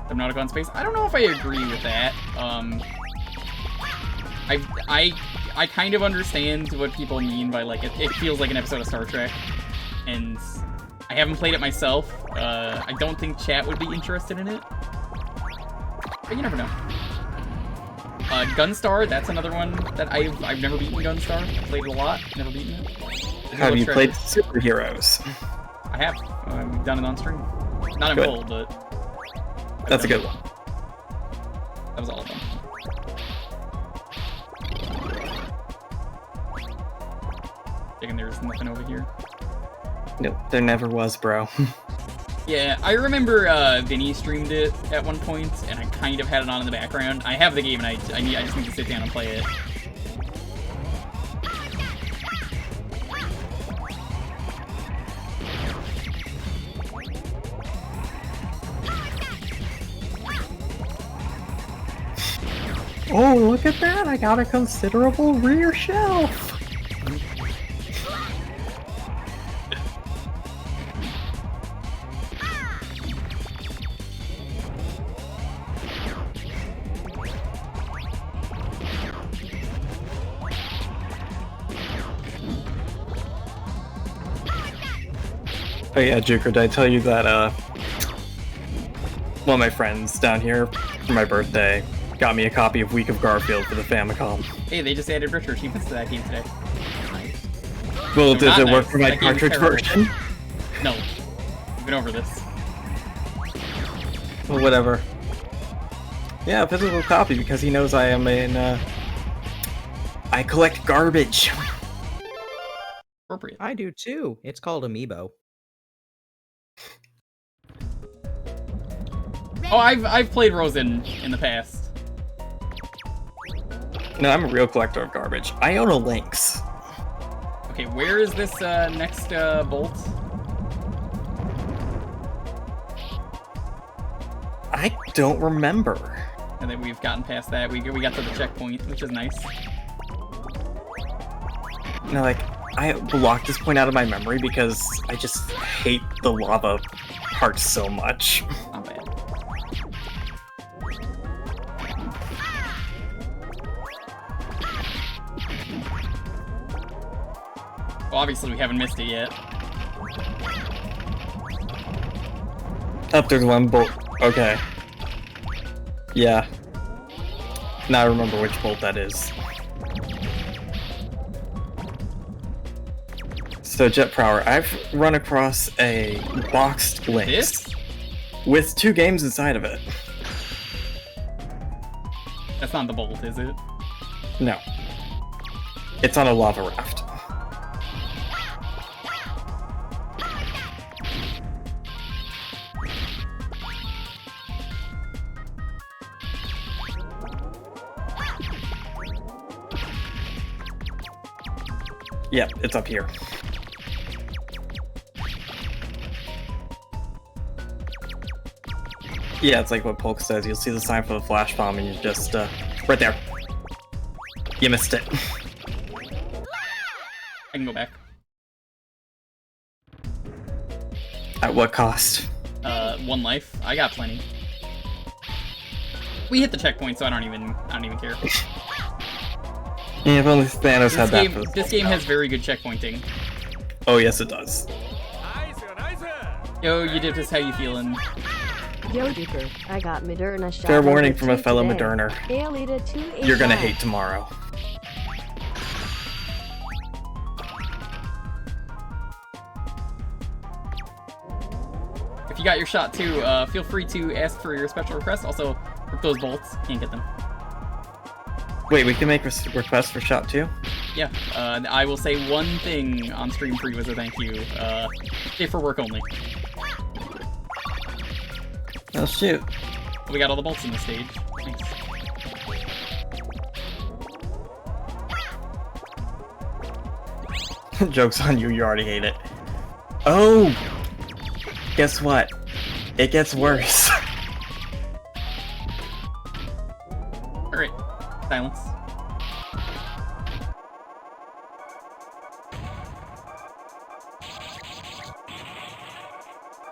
S1: Subnautica in space. I don't know if I agree with that. I kind of understand what people mean by like it feels like an episode of Star Trek, and I haven't played it myself. I don't think chat would be interested in it, but you never know. Gunstar, that's another one that I've never beaten. Gunstar, played it a lot, never beaten it.
S11: Have you played Superheroes?
S1: I have. We've done it on stream. Not in full, but
S11: that's a good one.
S1: That was all of them. Thinking there's nothing over here.
S11: Nope, there never was, bro.
S1: Yeah, I remember Vinny streamed it at one point, and I kind of had it on in the background. I have the game, and I just need to sit down and play it.
S11: Oh, look at that! I got a considerable rear shelf! Oh yeah, Jewker, did I tell you that, one of my friends down here for my birthday got me a copy of Week of Garfield for the Famicom.
S1: Hey, they just added retro achievements to that game today.
S11: Well,
S1: No,
S11: does it work
S1: nice.
S11: for my
S1: That game is
S11: cartridge
S1: terrible.
S11: version?
S1: No. We've been over this.
S11: Well, whatever. Yeah, a physical copy because he knows I am in, I collect garbage.
S1: Appropriate.
S10: I do too. It's called Amiibo.
S1: Oh, I've played Rosen in the past.
S11: No, I'm a real collector of garbage. I own a Lynx.
S1: Okay, where is this next bolt?
S11: I don't remember.
S1: And then we've gotten past that. We got to the checkpoint, which is nice.
S11: No, like, I blocked this point out of my memory because I just hate the lava part so much.
S1: Not bad. Well, obviously we haven't missed it yet.
S11: Up there's one bolt. Okay. Yeah. Now I remember which bolt that is. So Jet Prower, I've run across a boxed Lynx with 2 games inside of it.
S1: That's not the bolt, is it?
S11: No. It's on a lava raft. Yep, it's up here. Yeah, it's like what Polk says. You'll see the sign for the flash bomb and you just, right there. You missed it.
S1: I can go back.
S11: At what cost?
S1: 1 life. I got plenty. We hit the checkpoint, so I don't even care.
S11: Yeah, if only Thanos had that. For
S1: This game has very good checkpointing.
S11: Oh, yes, it does.
S1: Yo, you did this. How you feeling?
S2: Yo, Jewker, I got Moderna shot.
S11: Fair warning
S2: number
S11: from a
S2: 2
S11: fellow
S2: today.
S11: Moderner.
S2: Aelita 285.
S11: You're gonna hate tomorrow.
S1: If you got your shot too, feel free to ask for your special request. Also, rip those bolts. Can't get them.
S11: Wait, we can make requests for shot 2?
S1: Yeah, I will say one thing on stream for you as a thank you. Stay for work only.
S11: Oh shoot.
S1: We got all the bolts in the stage. Nice.
S11: Joke's on you, you already hate it. Oh! Guess what? It gets worse.
S1: Alright, silence.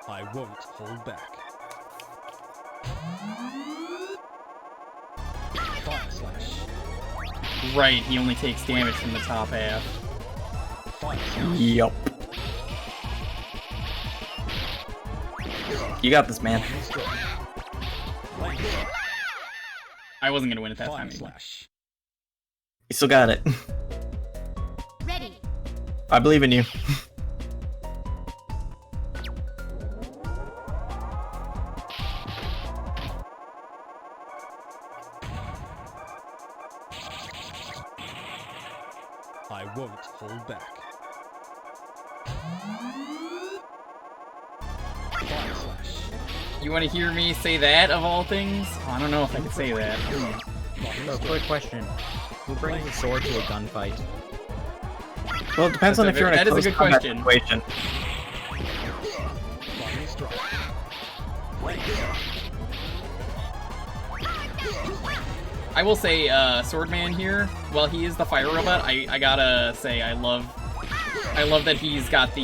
S12: I won't hold back. Fire slash.
S1: Right, he only takes damage from the top half.
S12: Fire slash.
S11: Yup. You got this, man.
S1: I wasn't gonna win it that
S12: Fire
S1: time. Anyway.
S12: slash.
S11: You still got it.
S5: Ready.
S11: I believe in you.
S12: I won't hold back. Fire slash.
S1: You want to hear me say that of all things? Oh, I don't know if I could say that.
S10: So, quick question. Who brings a sword to a gunfight?
S11: Well, it depends on if you're in a
S1: that is a
S11: close
S1: good
S11: combat
S1: question.
S11: situation.
S12: Final strike.
S1: I will say, Swordman here, while he is the fire robot, I gotta say I love that he's got the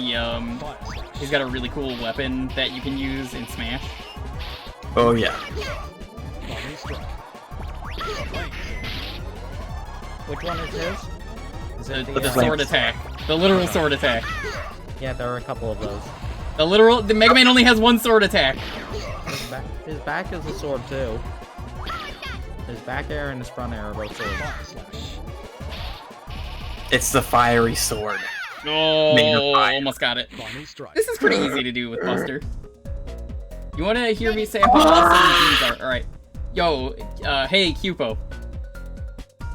S1: he's got a really cool weapon that you can use in Smash.
S11: Oh yeah.
S12: Final strike.
S10: Which one is his? Is it
S1: The sword attack, the literal sword attack.
S10: Yeah, there are a couple of those.
S1: The Mega Man only has one sword attack.
S10: His back is a sword too. His back air and his front air are both swords.
S12: Fire slash.
S11: It's the fiery sword.
S1: Oh, almost got it.
S12: Final strike.
S1: This is pretty easy to do with Buster. You want to hear me say how awesome these are? All right, yo, hey Cupo.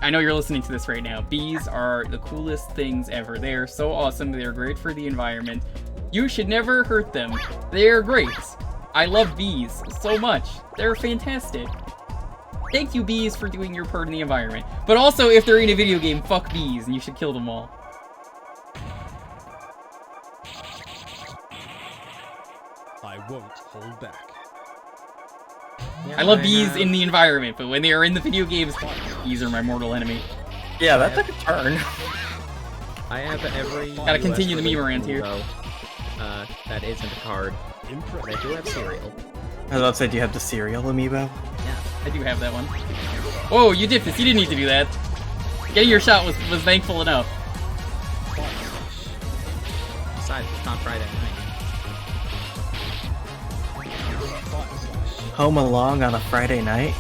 S1: I know you're listening to this right now. Bees are the coolest things ever. They are so awesome. They are great for the environment. You should never hurt them. They are great. I love bees so much. They're fantastic. Thank you, bees, for doing your part in the environment. But also, if they're in a video game, fuck bees, and you should kill them all.
S12: I won't hold back.
S10: Yeah,
S1: I love bees in the environment, but when they are in the video games, bees are my mortal enemy.
S11: Yeah, that took a turn.
S10: I have every.
S1: Gotta continue the
S10: US
S1: meme rant here.
S10: though, that isn't a card. But I do have cereal.
S11: I was about to say, do you have the cereal amiibo?
S1: Yeah, I do have that one. Whoa, you did this. You didn't need to do that. Getting your shot was thankful enough.
S10: Besides, it's not Friday night.
S11: Home Along on a Friday night?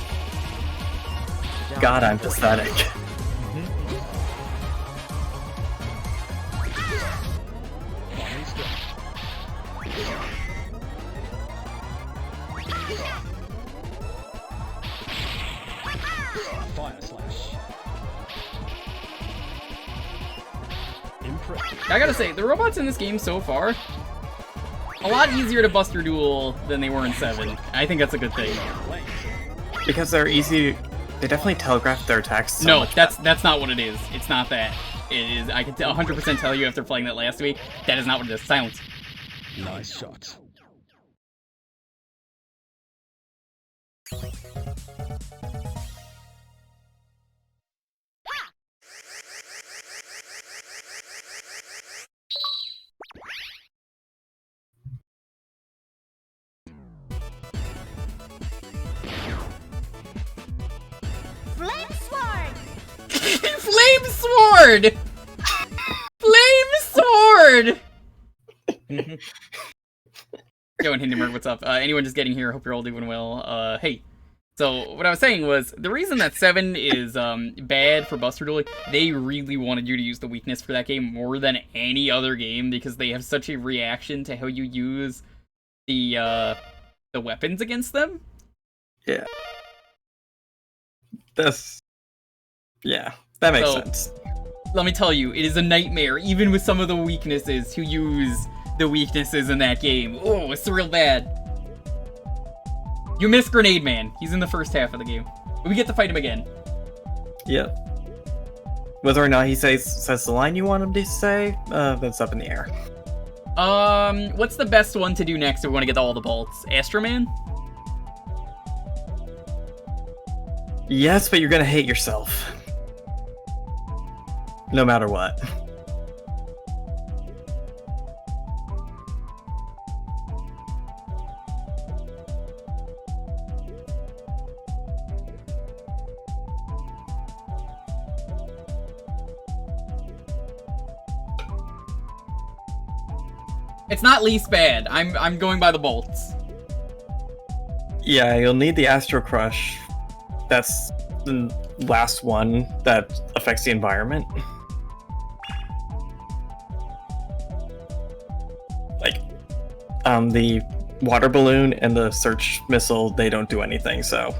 S11: God, I'm pathetic.
S12: Fire slash.
S1: I gotta say, the robots in this game so far, a lot easier to Buster Duel than they were in 7. I think that's a good thing.
S11: Because they're easy. They definitely telegraph their attacks. So
S1: No,
S11: much
S1: that's not what it is. It's not that. It is. I can 100% tell you after playing that last week. That is not what it is. Silence.
S12: Nice shot.
S5: Flame sword.
S1: Flame sword. Flame sword. Yo, and Hindenburg, what's up? Anyone just getting here, hope you're all doing well. Hey. So, what I was saying was, the reason that 7 is, bad for Buster Dueling, they really wanted you to use the weakness for that game more than any other game, because they have such a reaction to how you use the weapons against them.
S11: Yeah. Yeah, that makes sense.
S1: Let me tell you, it is a nightmare, even with some of the weaknesses, to use the weaknesses in that game. Oh, it's real bad. You miss Grenade Man. He's in the first half of the game. We get to fight him again.
S11: Yep. Whether or not he says the line you want him to say, that's up in the air.
S1: What's the best one to do next if we want to get all the bolts? Astroman?
S11: Yes, but you're gonna hate yourself. No matter what.
S1: It's not least bad. I'm going by the bolts.
S11: Yeah, you'll need the Astro Crush. That's the last one that affects the environment. Like, the water balloon and the search missile, they don't do anything, so...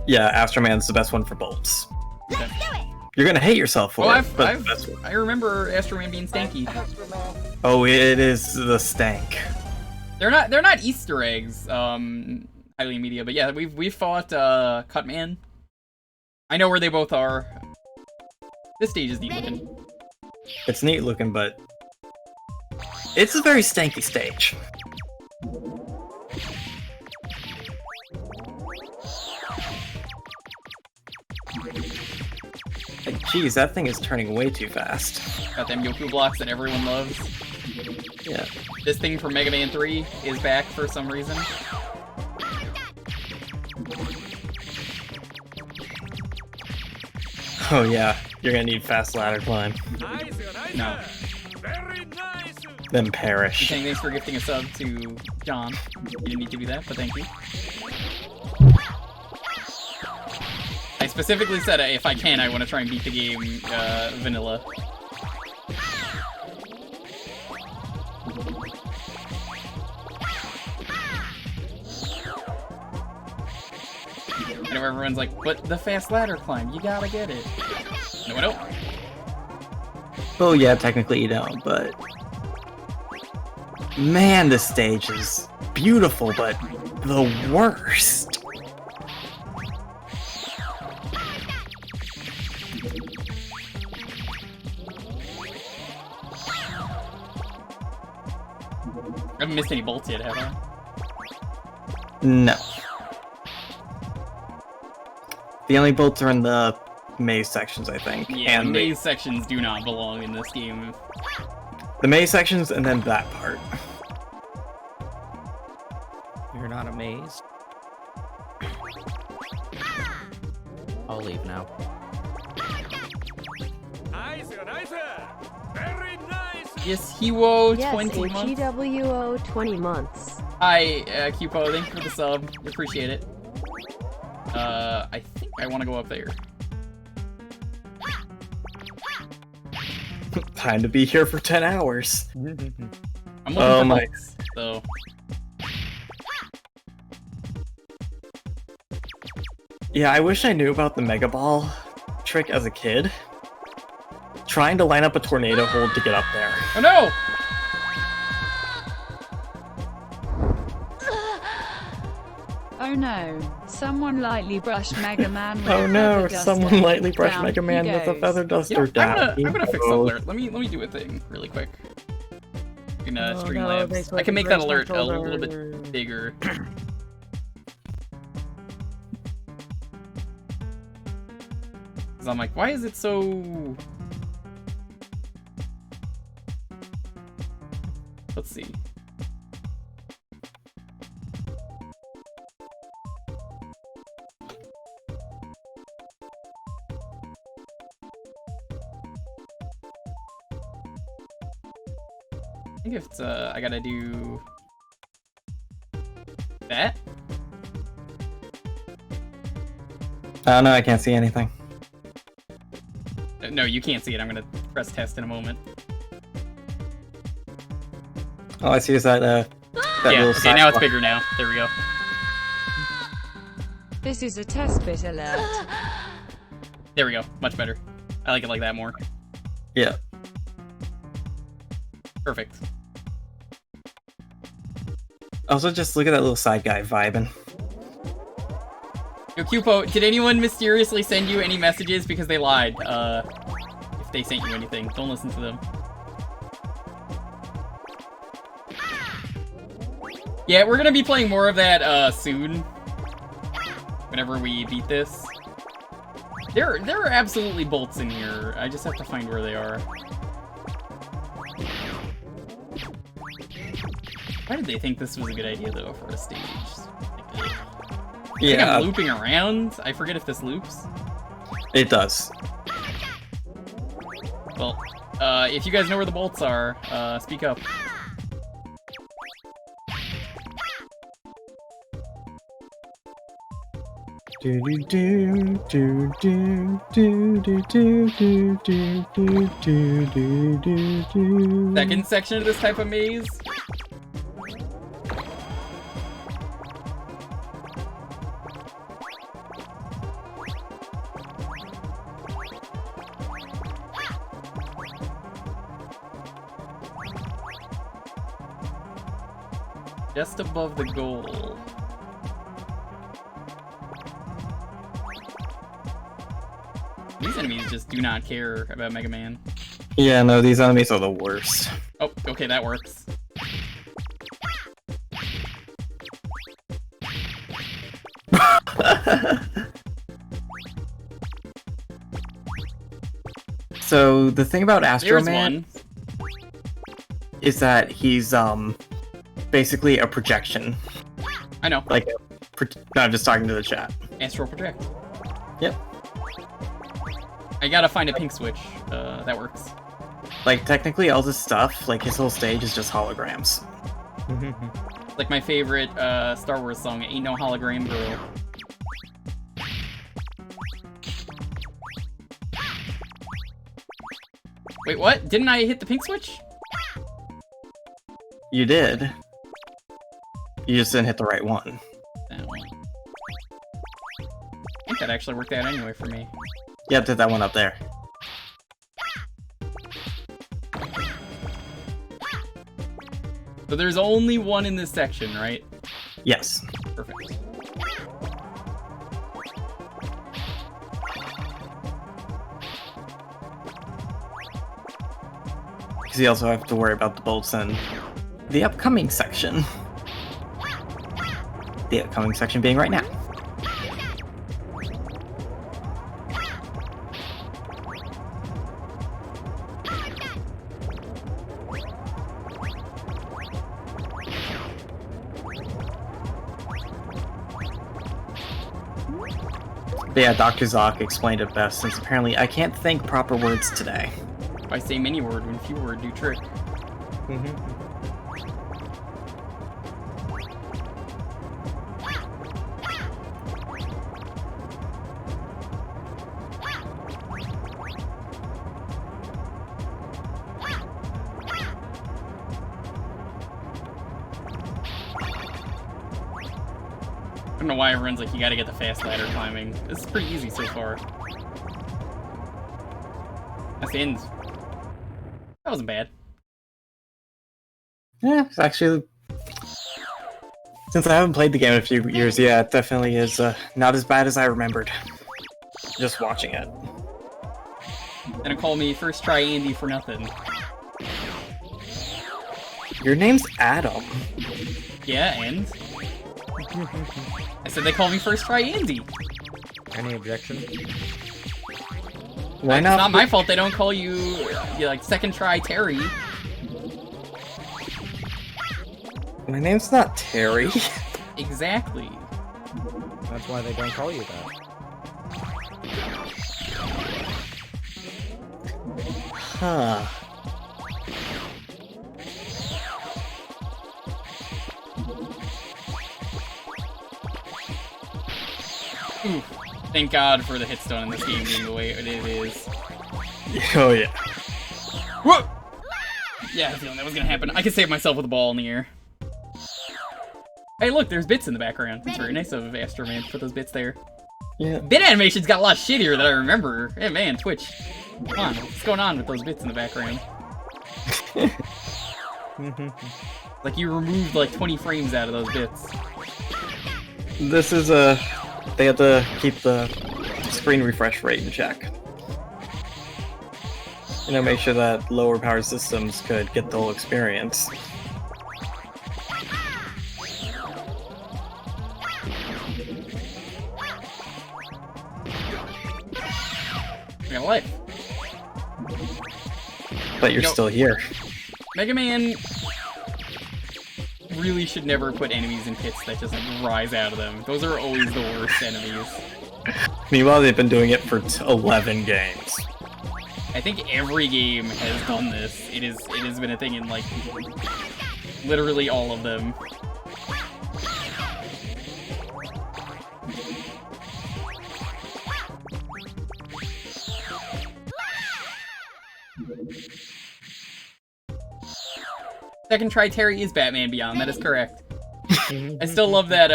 S11: Yeah, Astroman's the best one for bolts.
S1: Okay.
S11: You're gonna hate yourself for it, but
S1: I remember Astroman being stanky.
S11: Oh, it is the stank.
S1: They're not Easter eggs, highly media, but yeah, we've fought Cutman. I know where they both are. This stage is neat looking.
S11: It's neat looking, but it's a very stanky stage. Like, geez, that thing is turning way too fast.
S1: Got them Yoku blocks that everyone loves.
S11: Yeah.
S1: This thing from Mega Man 3 is back for some reason.
S11: Oh yeah, you're gonna need fast ladder climb.
S1: No.
S11: Then perish.
S1: Okay, thanks for gifting a sub to John. You didn't need to do that, but thank you. I specifically said if I can, I want to try and beat the game vanilla. I know everyone's like, but the fast ladder climb, you gotta get it. No, I don't.
S11: Oh yeah, technically you don't, but... Man, this stage is beautiful, but the worst.
S1: I haven't missed any bolts yet, have I?
S11: No. The only bolts are in the maze sections, I think.
S1: Yeah,
S11: and
S1: the maze sections do not belong in this game.
S11: The maze sections and then that part.
S10: You're not amazed? I'll leave now.
S1: Yes, Hiwo,
S2: Yes,
S1: 20 months.
S2: GWO 20 months.
S1: Hi, Cupo, thank you for the sub. Appreciate it. I think I want to go up there.
S11: Time to be here for 10 hours.
S1: I'm looking for
S11: my...
S1: bolts, so...
S11: Yeah, I wish I knew about the Mega Ball trick as a kid. Trying to line up a tornado hold to get up there.
S1: Oh no!
S4: Oh no, someone lightly brushed Mega Man with
S11: Oh
S4: a
S11: no,
S4: feather duster.
S11: someone lightly brushed
S4: Down
S11: Mega
S4: he
S11: Man with a
S4: goes.
S11: feather duster down.
S1: I'm gonna fix that alert. Let me do a thing really quick. In Streamlabs. I can make that alert a little bit bigger. Cause I'm like, why is it so... Let's see. I think if it's, I gotta do That?
S11: No, I can't see anything.
S1: No, you can't see it. I'm gonna press test in a moment.
S11: All I see is that, that
S1: Yeah,
S11: little
S1: okay, now it's
S11: sidewalk.
S1: bigger now. There we go.
S4: This is a test bit alert.
S1: There we go. Much better. I like it like that more.
S11: Yeah.
S1: Perfect.
S11: Also, just look at that little side guy vibing.
S1: Yo, Cupo, did anyone mysteriously send you any messages because they lied? If they sent you anything, don't listen to them. Yeah, we're gonna be playing more of that, soon. Whenever we beat this. There are absolutely bolts in here. I just have to find where they are. Why did they think this was a good idea, though, for a stage? Like, I think I'm looping around. I forget if this loops.
S11: It does.
S1: Well, if you guys know where the bolts are, speak up. Second section of this type of maze. Just above the goal. These enemies just do not care about Mega Man.
S11: Yeah, no, these enemies are the worst.
S1: Oh, okay, that works.
S11: So, the thing about Astro
S1: There's
S11: Man
S1: one.
S11: is that he's, basically a projection.
S1: I know.
S11: Like, no, I'm just talking to the chat.
S1: Astral Project.
S11: Yep.
S1: I gotta find a pink switch. That works.
S11: Like, technically, all this stuff, like, his whole stage is just holograms.
S1: Like my favorite Star Wars song, Ain't No Hologram Girl. Wait, what? Didn't I hit the pink switch?
S11: You did. You just didn't hit the right one.
S1: That one. I think that actually worked out anyway for me.
S11: Yep, did that one up there.
S1: So there's only one in this section, right?
S11: Yes.
S1: Perfect.
S11: Because you also have to worry about the bolts in the upcoming section. The upcoming section being right now. But yeah, Dr. Zoc explained it best, since apparently I can't think proper words today.
S1: If I say many word when few word do trick. I don't know why everyone's like, you gotta get the fast ladder climbing. This is pretty easy so far. That's the end. That wasn't bad.
S11: Yeah, it's actually... Since I haven't played the game in a few years, yeah, it definitely is not as bad as I remembered. Just watching it.
S1: Gonna call me first try Andy for nothing.
S11: Your name's Adam.
S1: Yeah, and? I said they call me first try Andy.
S13: Any objection?
S11: Why
S1: It's
S11: not?
S1: not my fault they don't call you, like, second try Terry.
S11: My name's not Terry.
S1: Exactly.
S13: That's why they don't call you that.
S11: Huh.
S1: Ooh, thank God for the hitstone in this game being the way it is.
S11: Oh yeah.
S1: Whoa! Yeah, I had a feeling that was gonna happen. I can save myself with a ball in the air. Hey, look, there's bits in the background. It's very nice of Astro Man to put those bits there.
S11: Yeah.
S1: Bit animation's got a lot shittier than I remember. Hey, man, Twitch. Come on, what's going on with those bits in the background? Like you removed like 20 frames out of those bits.
S11: This is they have to keep the screen refresh rate in check. You know, make sure that lower power systems could get the whole experience.
S1: I got a life.
S11: But you're still here.
S1: Mega Man really should never put enemies in pits that just like rise out of them. Those are always the worst enemies.
S11: Meanwhile, they've been doing it for 11 games.
S1: I think every game has done this. It has been a thing in like literally all of them. Second try Terry is Batman Beyond, that is correct. I still love that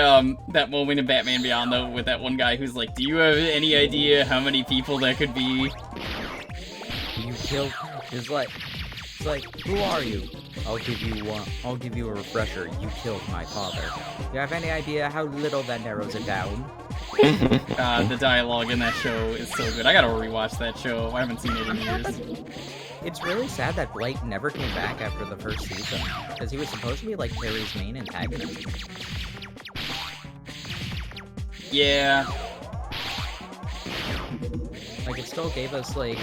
S1: that moment in Batman Beyond though, with that one guy who's like, do you have any idea how many people that could be?
S10: You killed. It's like, who are you? I'll give you a refresher. You killed my father. You have any idea how little that narrows it down?
S1: The dialogue in that show is so good. I gotta rewatch that show. I haven't seen it in years.
S10: It's really sad that Blight never came back after the first season, because he was supposed to be like Terry's main antagonist.
S1: Yeah.
S10: Like, it still gave us like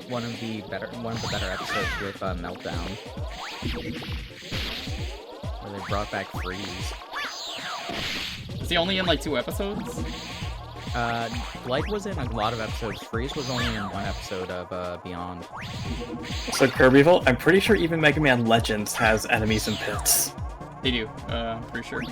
S10: one of the better episodes with Meltdown, where they brought back Freeze.
S1: Is he only in like 2 episodes?
S10: Blight was in a lot of episodes. Freeze was only in 1 episode of Beyond.
S11: So Kirbyville, I'm pretty sure even Mega Man Legends has enemies in pits.
S1: They do, pretty sure.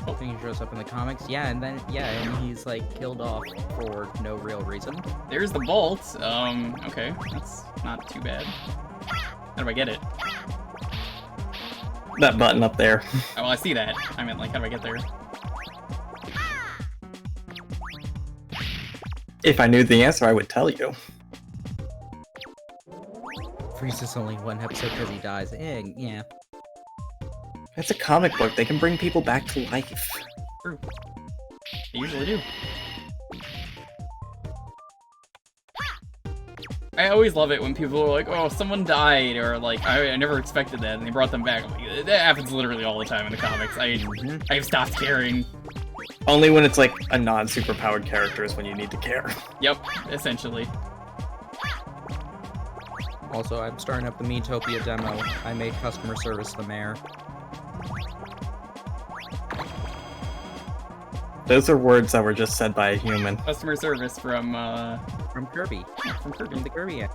S10: I think he shows up in the comics. Yeah, and he's like killed off for no real reason.
S1: There's the vault. Okay, that's not too bad. How do I get it?
S11: That button up there.
S1: Oh, well, I see that. I meant like, how do I get there?
S11: If I knew the answer, I would tell you.
S10: Freeze is only 1 episode because he dies. Yeah.
S11: It's a comic book. They can bring people back to life.
S1: True. They usually do. I always love it when people are like, oh, someone died, or like, I never expected that, and they brought them back. I'm like, that happens literally all the time in the comics. I've stopped caring.
S11: Only when it's like a non-superpowered character is when you need to care.
S1: Yep, essentially.
S10: Also, I'm starting up the Miitopia demo. I made customer service the mayor.
S11: Those are words that were just said by a human.
S1: Customer service from
S10: Kirby.
S1: Yeah, from Kirby.
S10: From the Kirby.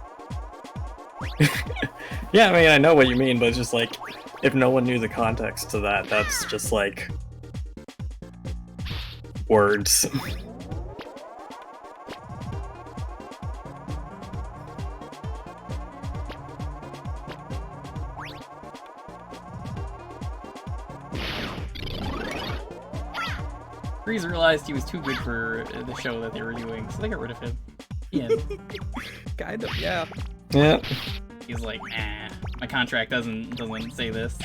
S11: Yeah, I mean, I know what you mean, but it's just like, if no one knew the context to that, that's just like words.
S1: Freeze realized he was too good for the show that they were doing, so they got rid of him. Yeah.
S10: Kind of, yeah.
S11: Yeah.
S1: He's like, nah, my contract doesn't say this.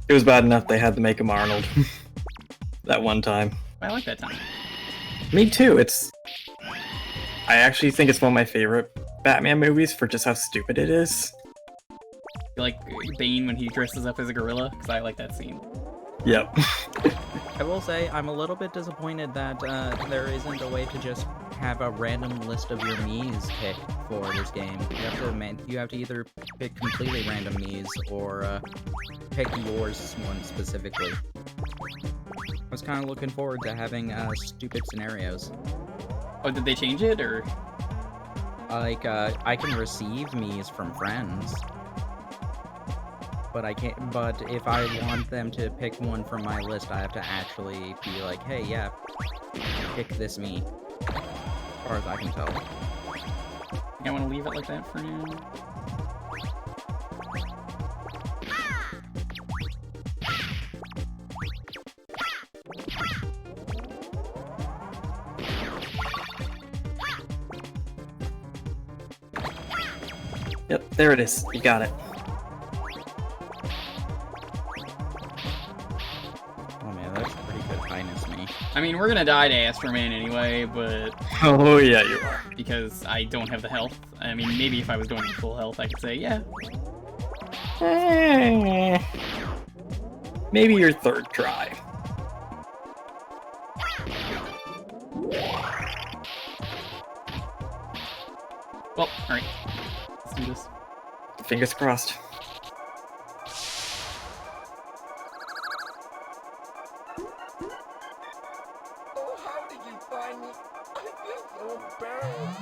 S11: It was bad enough they had to make him Arnold. That one time.
S1: I like that time.
S11: Me too. I actually think it's one of my favorite Batman movies for just how stupid it is.
S1: You like Bane when he dresses up as a gorilla? Because I like that scene.
S11: Yep.
S10: I will say, I'm a little bit disappointed that there isn't a way to just have a random list of your Miis picked for this game. You have to either pick completely random Miis or pick yours one specifically. I was kind of looking forward to having stupid scenarios.
S1: Oh, did they change it, or?
S10: Like, I can receive Miis from friends. But I can't. But if I want them to pick one from my list, I have to actually be like, hey, yeah, pick this me. As far as I can tell.
S1: I want to leave it like that for now.
S11: Yep, there it is. You got it.
S10: Oh man, that's pretty good highness me.
S1: I mean, we're gonna die to Astro Man anyway, but...
S11: Oh yeah, you are.
S1: Because I don't have the health. I mean, maybe if I was going full health, I could say, yeah.
S11: Maybe your third try.
S1: Well, alright. Let's do this.
S11: Fingers crossed.
S12: Oh, how did you find me? I feel so embarrassed.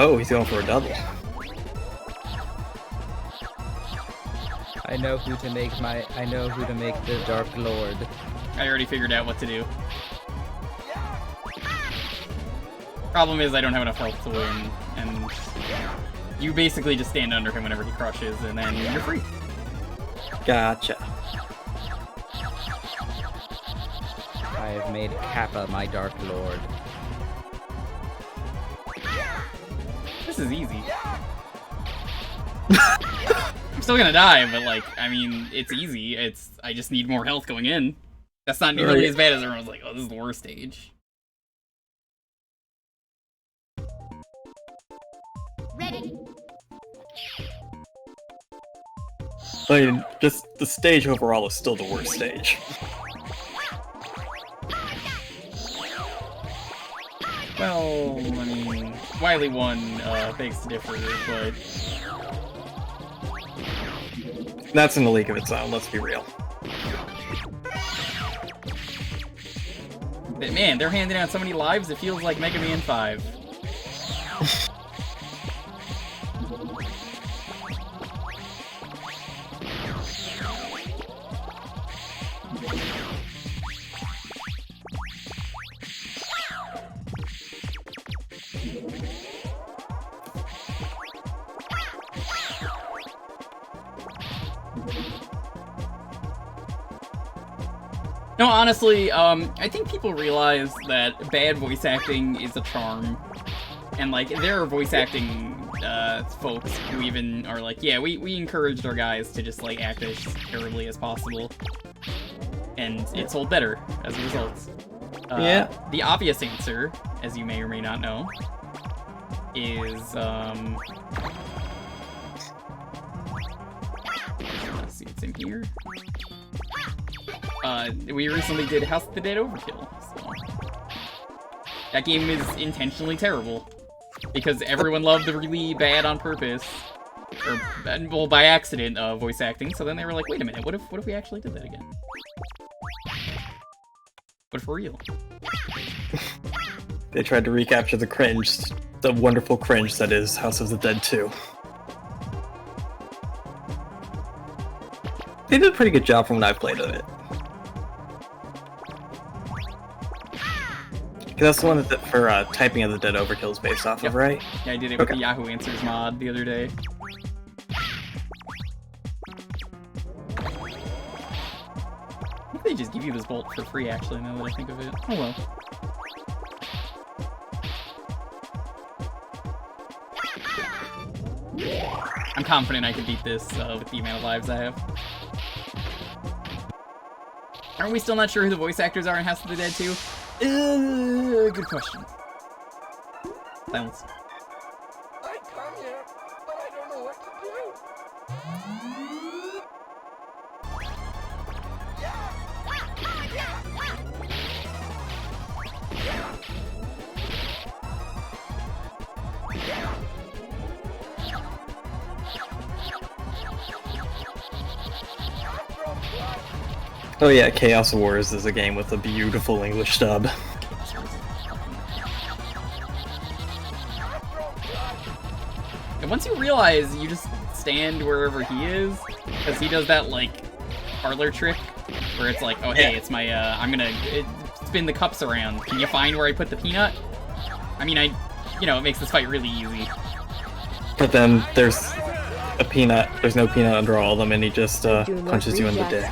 S11: Oh, he's going for a double.
S10: I know who to make the Dark Lord.
S1: I already figured out what to do. Problem is I don't have enough health to win, and you basically just stand under him whenever he crushes, and then you're free.
S11: Gotcha.
S10: I have made Kappa my Dark Lord.
S1: This is easy. I'm still gonna die, but like, I mean, it's easy. I just need more health going in. That's not nearly as bad as everyone was like, oh, this is the worst stage.
S5: Ready.
S11: I mean, just the stage overall is still the worst stage.
S1: Well, I mean, Wily 1 begs to differ, but...
S11: That's in a league of its own, let's be real.
S1: But man, they're handing out so many lives, it feels like Mega Man 5. No, honestly, I think people realize that bad voice acting is a charm. And, like, there are voice acting, folks who even are like, yeah, we encouraged our guys to just, like, act as terribly as possible. And it sold better as a result.
S11: Yeah.
S1: The obvious answer, as you may or may not know, is, let's see, it's in here. We recently did House of the Dead Overkill, so... That game is intentionally terrible. Because everyone loved the really bad on purpose, or, well, by accident, voice acting, so then they were like, wait a minute, what if we actually did that again? But for real.
S11: They tried to recapture the cringe, the wonderful cringe that is House of the Dead 2. They did a pretty good job from when I've played of it. That's the one that for typing of the Dead Overkill is based off of, right?
S1: Yeah, I did it with the Yahoo Answers mod the other day. I think they just give you this bolt for free, actually, now that I think of it. Oh well. I'm confident I can beat this with the amount of lives I have. Aren't we still not sure who the voice actors are in House of the Dead 2? Good question. Silence.
S12: I come here, but I don't know what to do.
S11: Oh yeah, Chaos Wars is a game with a beautiful English dub.
S1: And once you realize you just stand wherever he is, because he does that, like, parlor trick, where it's like, oh hey, it's my, I'm gonna spin the cups around. Can you find where I put the peanut? I mean, you know, it makes this fight really easy.
S11: But then there's a peanut, there's no peanut under all of them, and he just punches you in the dick.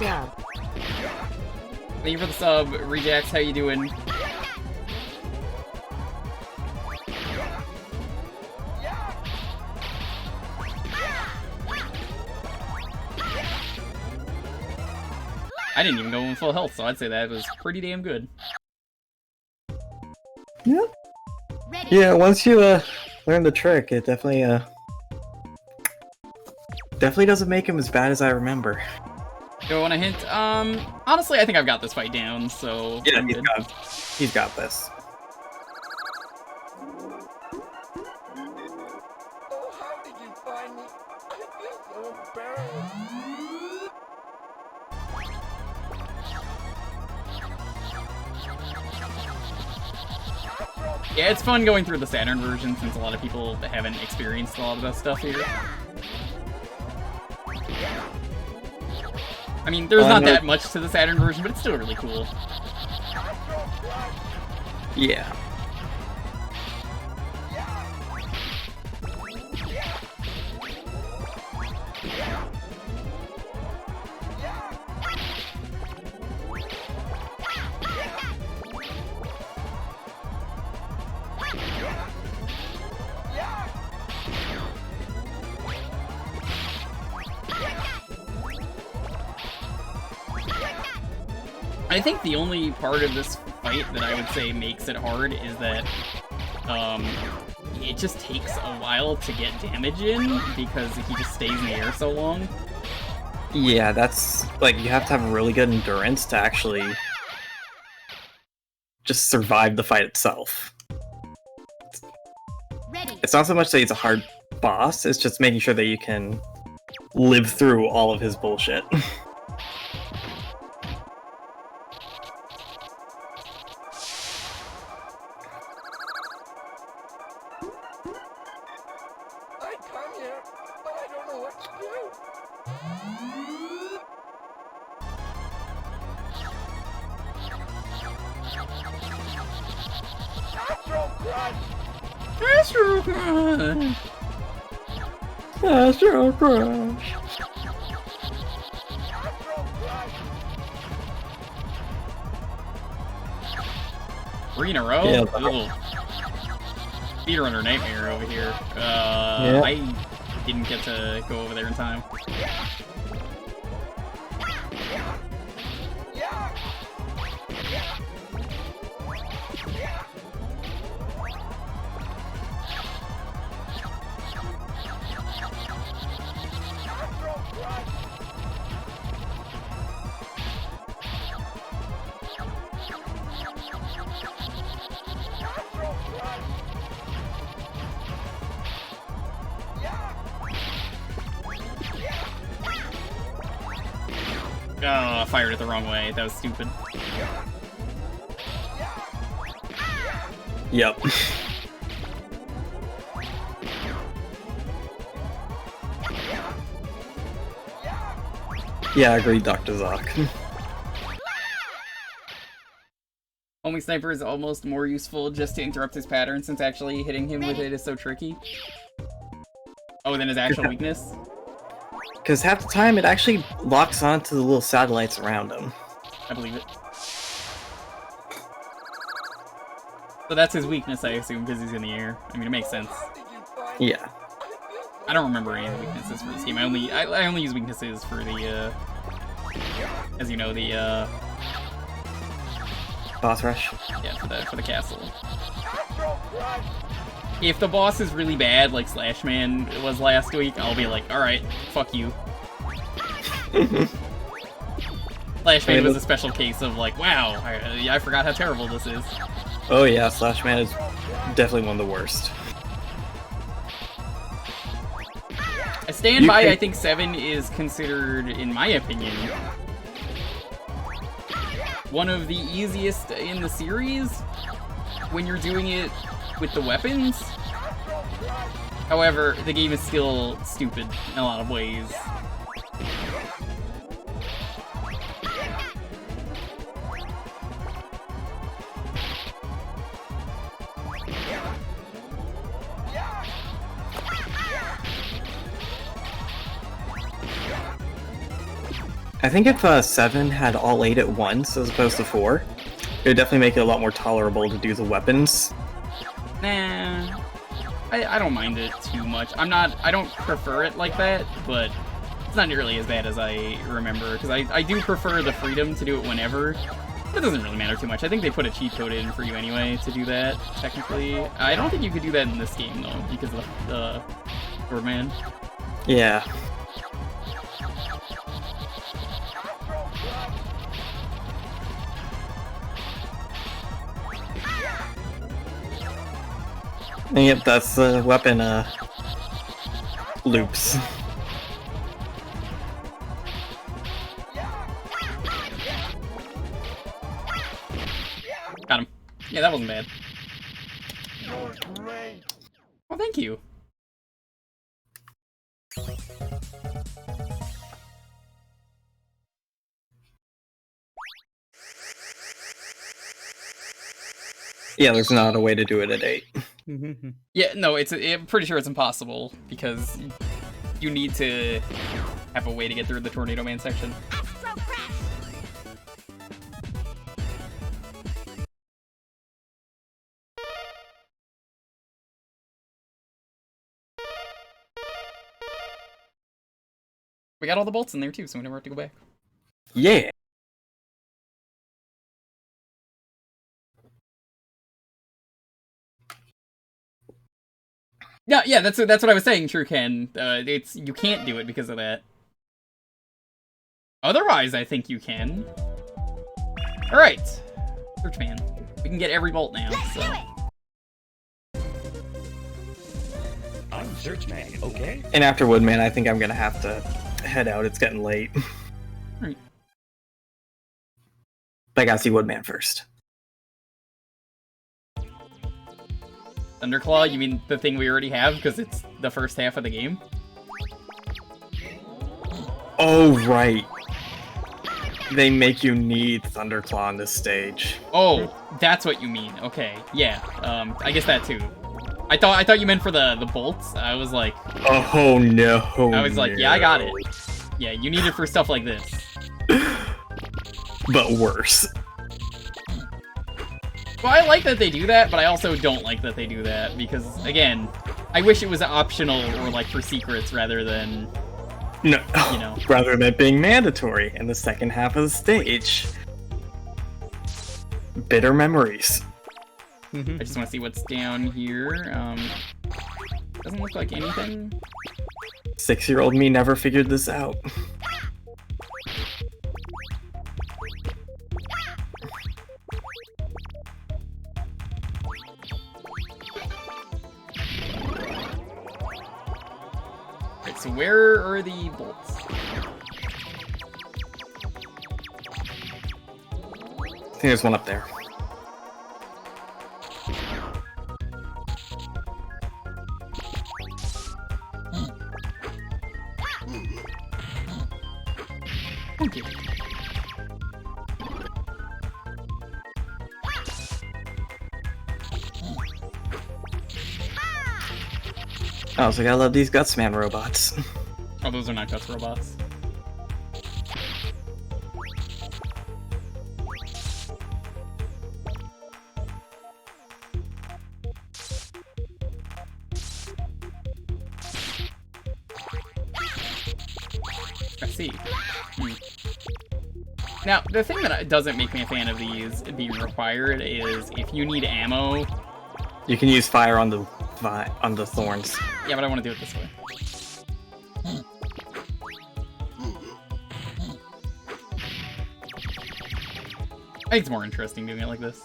S1: Thank you for the sub, Rejax, how you doing? I didn't even go in full health, so I'd say that was pretty damn good.
S11: Yep. Yeah, once you learn the trick, it definitely doesn't make him as bad as I remember.
S1: Do I want a hint? Honestly, I think I've got this fight down, so...
S11: Yeah, he's got this.
S12: Oh, how did you find me? I feel so embarrassed.
S1: Yeah, it's fun going through the Saturn version, since a lot of people haven't experienced a lot of that stuff here. I mean, there's not that much to the Saturn version, but it's still really cool.
S11: Yeah.
S1: I think the only part of this fight that I would say makes it hard is that it just takes a while to get damage in because he just stays in the air so long.
S11: Yeah, that's like you have to have really good endurance to actually just survive the fight itself. It's not so much that he's a hard boss, it's just making sure that you can live through all of his bullshit.
S1: Astro Crush!
S11: Astro Crush!
S1: 3 in a row?
S11: Yeah.
S1: Speedrunner nightmare over here.
S11: Yeah.
S1: I didn't get to go over there in time. Oh, I fired it the wrong way. That was stupid.
S11: Yep. Yeah, I agree, Dr. Zoc.
S1: Homing Sniper is almost more useful just to interrupt his pattern, since actually hitting him with it is so tricky. Oh, then his actual weakness?
S11: Because half the time it actually locks onto the little satellites around him.
S1: I believe it. So that's his weakness, I assume, because he's in the air. I mean, it makes sense.
S11: Yeah.
S1: I don't remember any of the weaknesses for this game. I only use weaknesses for the, as you know, the,
S11: Boss rush?
S1: Yeah, for the castle. If the boss is really bad, like Slash Man was last week, I'll be like, alright, fuck you. Slash Man was a special case of like, wow, I forgot how terrible this is.
S11: Oh yeah, Slash Man is definitely one of the worst.
S1: I stand by, I think 7 is considered, in my opinion, one of the easiest in the series when you're doing it with the weapons. However, the game is still stupid in a lot of ways.
S11: I think if 7 had all 8 at once as opposed to 4, it would definitely make it a lot more tolerable to do the weapons.
S1: Nah, I don't mind it too much. I don't prefer it like that, but it's not nearly as bad as I remember, because I do prefer the freedom to do it whenever. It doesn't really matter too much. I think they put a cheat code in for you anyway to do that, technically. I don't think you could do that in this game, though, because of the Rockman.
S11: Yeah. And yep, that's the weapon loops.
S1: Got him. Yeah, that wasn't bad. Well, thank you.
S11: Yeah, there's not a way to do it at 8.
S1: Yeah, no, I'm pretty sure it's impossible, because you need to have a way to get through the Tornado Man section. We got all the bolts in there too, so we never have to go back.
S11: Yeah.
S1: Yeah, that's what I was saying, True Ken. You can't do it because of that. Otherwise, I think you can. All right, Searchman. We can get every bolt now. So.
S12: I'm Searchman, okay?
S11: And after Woodman, I think I'm gonna have to head out. It's getting late.
S1: Right.
S11: But I gotta see Woodman first.
S1: Thunderclaw? You mean the thing we already have because it's the first half of the game?
S11: Oh, right. They make you need Thunderclaw on this stage.
S1: Oh, that's what you mean. Okay, yeah. I guess that too. I thought you meant for the bolts. I was like,
S11: oh no.
S1: I was like, yeah, I got it. Yeah, you need it for stuff like this.
S11: But worse.
S1: Well, I like that they do that, but I also don't like that they do that, because, again, I wish it was optional or, like, for secrets rather than,
S11: no,
S1: you know.
S11: Rather than it being mandatory in the second half of the stage. Bitter memories.
S1: I just want to see what's down here. Doesn't look like anything.
S11: 6-year-old me never figured this out.
S1: Right, so where are the bolts?
S11: I think there's one up there.
S1: Thank you.
S11: Oh, so I love these Gutsman robots.
S1: Oh, those are not Guts robots. I see. Now, the thing that doesn't make me a fan of these being required is if you need ammo.
S11: You can use fire on the thorns.
S1: Yeah, but I want to do it this way. I think it's more interesting doing it like this.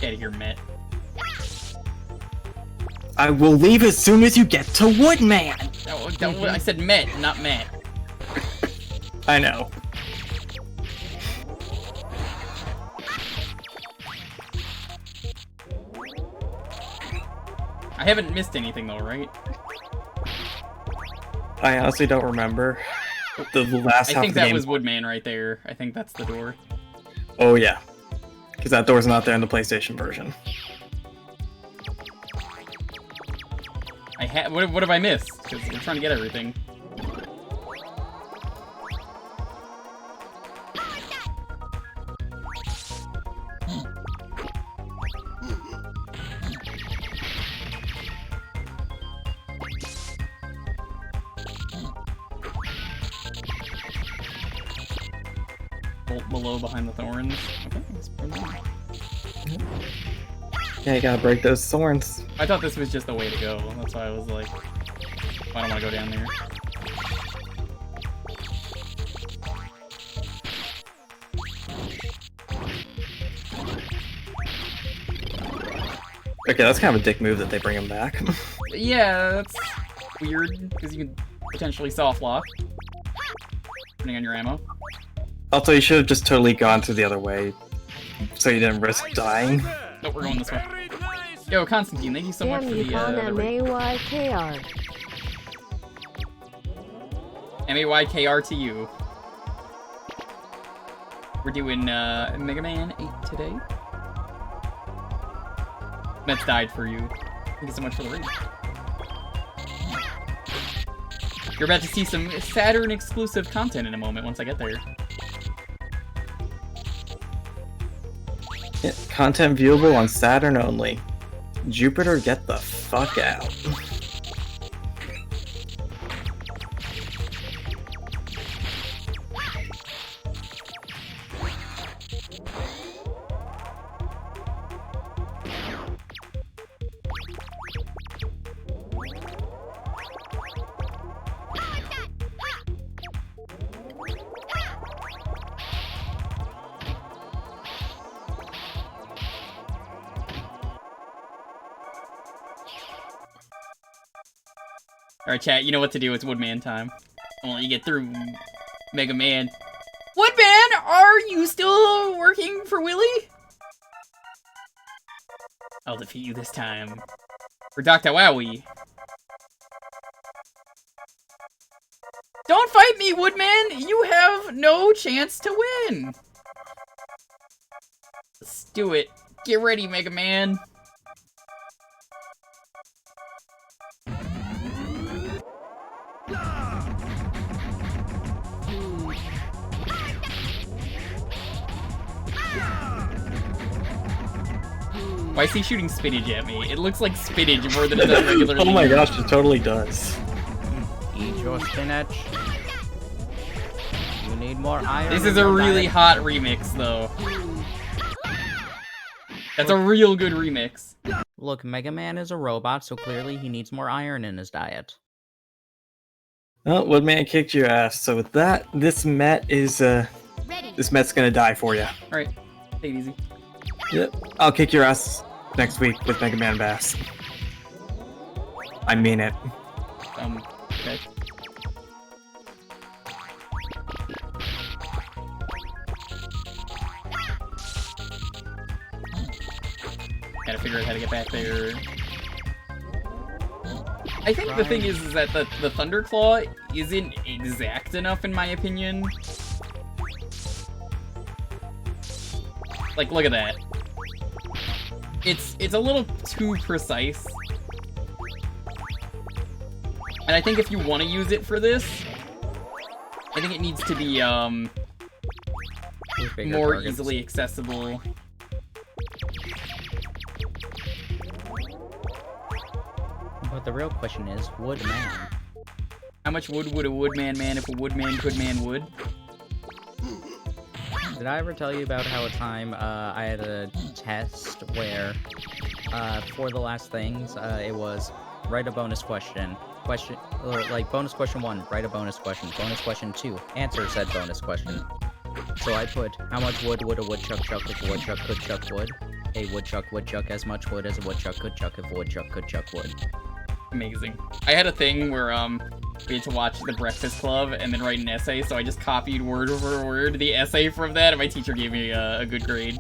S1: Get out of here, Met.
S11: I will leave as soon as you get to Woodman!
S1: No, I said Met, not Met.
S11: I know.
S1: I haven't missed anything though, right?
S11: I honestly don't remember. The last half
S1: I
S11: of
S1: think
S11: the
S1: that
S11: game...
S1: was Woodman right there. I think that's the door.
S11: Oh yeah. Because that door's not there in the PlayStation version.
S1: What have I missed? Because we're trying to get everything. Bolt below behind the thorns. Okay, let's bring them.
S11: Yeah, you gotta break those thorns.
S1: I thought this was just the way to go. That's why I was like, I don't want to go down there.
S11: Okay, that's kind of a dick move that they bring him back.
S1: Yeah, that's weird, because you can potentially soft lock, depending on your ammo.
S11: Also, you should have just totally gone to the other way, so you didn't risk dying.
S1: Nope, we're going this way. Yo, Constantine, thank you so much for the
S2: M-A-Y-K-R.
S1: M-A-Y-K-R to you. We're doing Mega Man 8 today. Mets died for you. Thank you so much for the raid. You're about to see some Saturn exclusive content in a moment once I get there.
S11: Yeah, content viewable on Saturn only. Jupiter, get the fuck out.
S1: Alright, chat, you know what to do. It's Woodman time. I'll let you get through Mega Man. Woodman, are you still working for Willy? I'll defeat you this time. For Dr. Wowie. Don't fight me, Woodman! You have no chance to win! Let's do it. Get ready, Mega Man. Why is he shooting spinach at me? It looks like spinach more than it does regularly.
S11: Oh my gosh, it totally does.
S10: Eat your spinach. You need more iron.
S1: This is a really hot remix, though. That's a real good remix.
S10: Look, Mega Man is a robot, so clearly he needs more iron in his diet.
S11: Well, Woodman kicked your ass, so with that, this Met is, this Met's gonna die for you.
S1: Alright, take it easy.
S11: Yep, I'll kick your ass next week with Mega Man Bass. I mean it.
S1: Okay. Gotta figure out how to get back there. I think the thing is that the Thunderclaw isn't exact enough in my opinion. Like, look at that. It's a little too precise. And I think if you want to use it for this, I think it needs to be more easily accessible.
S10: But the real question is, Woodman.
S1: How much wood would a Woodman man if a Woodman could man wood?
S10: Did I ever tell you about how a time I had a test where for the last things it was write a bonus question, like bonus question 1, write a bonus question 2, answer said bonus question. So I put how much wood would a woodchuck chuck if a woodchuck could chuck wood, A woodchuck would chuck as much wood as a woodchuck could chuck if a woodchuck could chuck wood.
S1: Amazing. I had a thing where we had to watch The Breakfast Club and then write an essay, so I just copied word for word the essay from that, and my teacher gave me a good grade.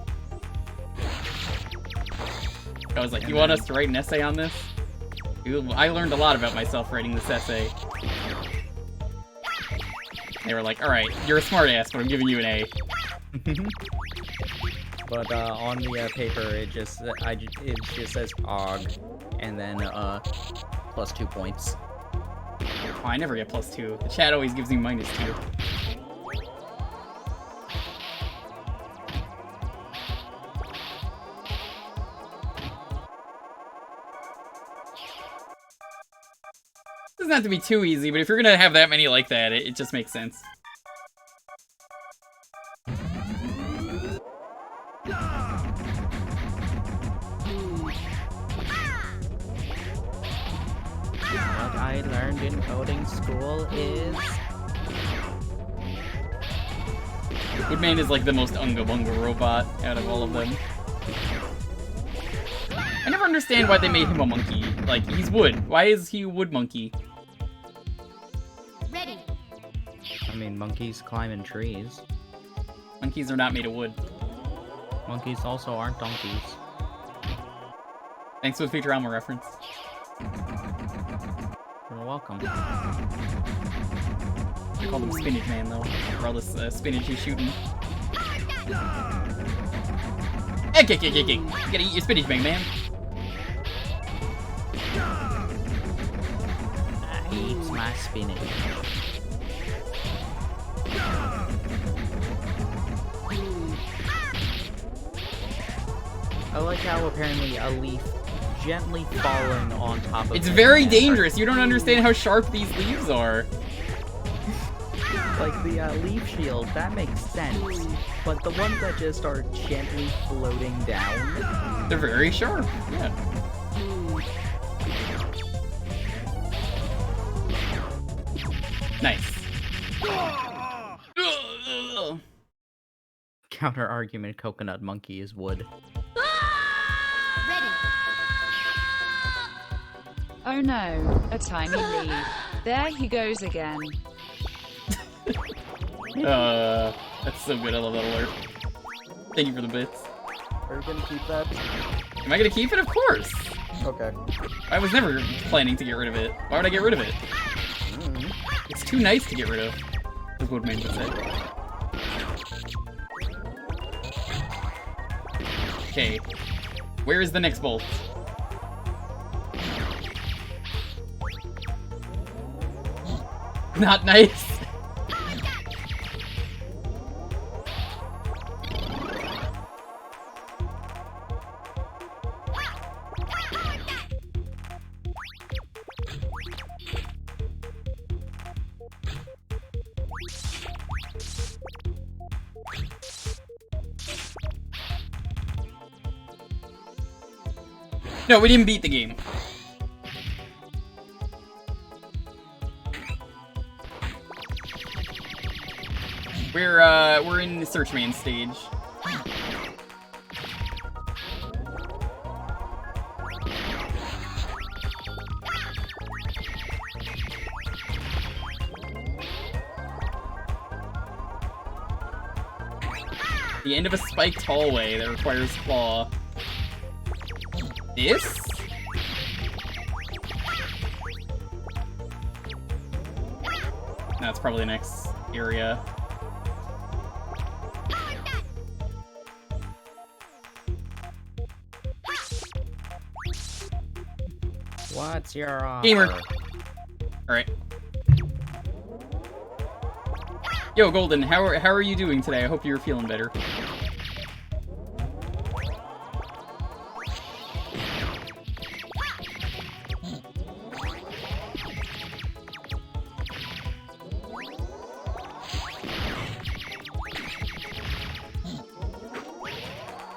S1: I was like, you want us to write an essay on this? I learned a lot about myself writing this essay. They were like, alright, you're a smart ass, but I'm giving you an A.
S10: But on the paper, it just says OG, and then plus 2 points.
S1: Oh, I never get +2. The chat always gives me -2. Doesn't have to be too easy, but if you're gonna have that many like that, it just makes sense.
S10: What I learned in coding school is...
S1: Woodman is like the most Unga Bunga robot out of all of them. I never understand why they made him a monkey. Like, he's wood. Why is he a wood monkey?
S5: Ready.
S10: I mean, monkeys climb in trees.
S1: Monkeys are not made of wood.
S10: Monkeys also aren't donkeys.
S1: Thanks for the Futurama reference.
S10: You're welcome.
S1: I call him Spinach Man, though, for all this spinach he's shooting. Hey, you gotta eat your spinach, man.
S10: I eat my spinach. I like how apparently a leaf gently falling on top of
S1: It's very dangerous. You don't understand how sharp these leaves are.
S10: Like the leaf shield, that makes sense. But the ones that just are gently floating down...
S1: They're very sharp, yeah. Nice.
S10: Counter argument, coconut monkey is wood.
S4: Oh no, a tiny leaf. There he goes again.
S1: That's so good. I love that alert. Thank you for the bits.
S14: Are you gonna keep that?
S1: Am I gonna keep it? Of course.
S14: Okay.
S1: I was never planning to get rid of it. Why would I get rid of it? It's too nice to get rid of. That's what Woodman would say. Okay. Where is the next bolt? Not nice. No, we didn't beat the game. We're in the Search Man stage. The end of a spiked hallway that requires claw. This? That's probably the next area.
S10: What's your offer?
S1: Gamer. Alright. Yo, Golden, how are you doing today? I hope you're feeling better.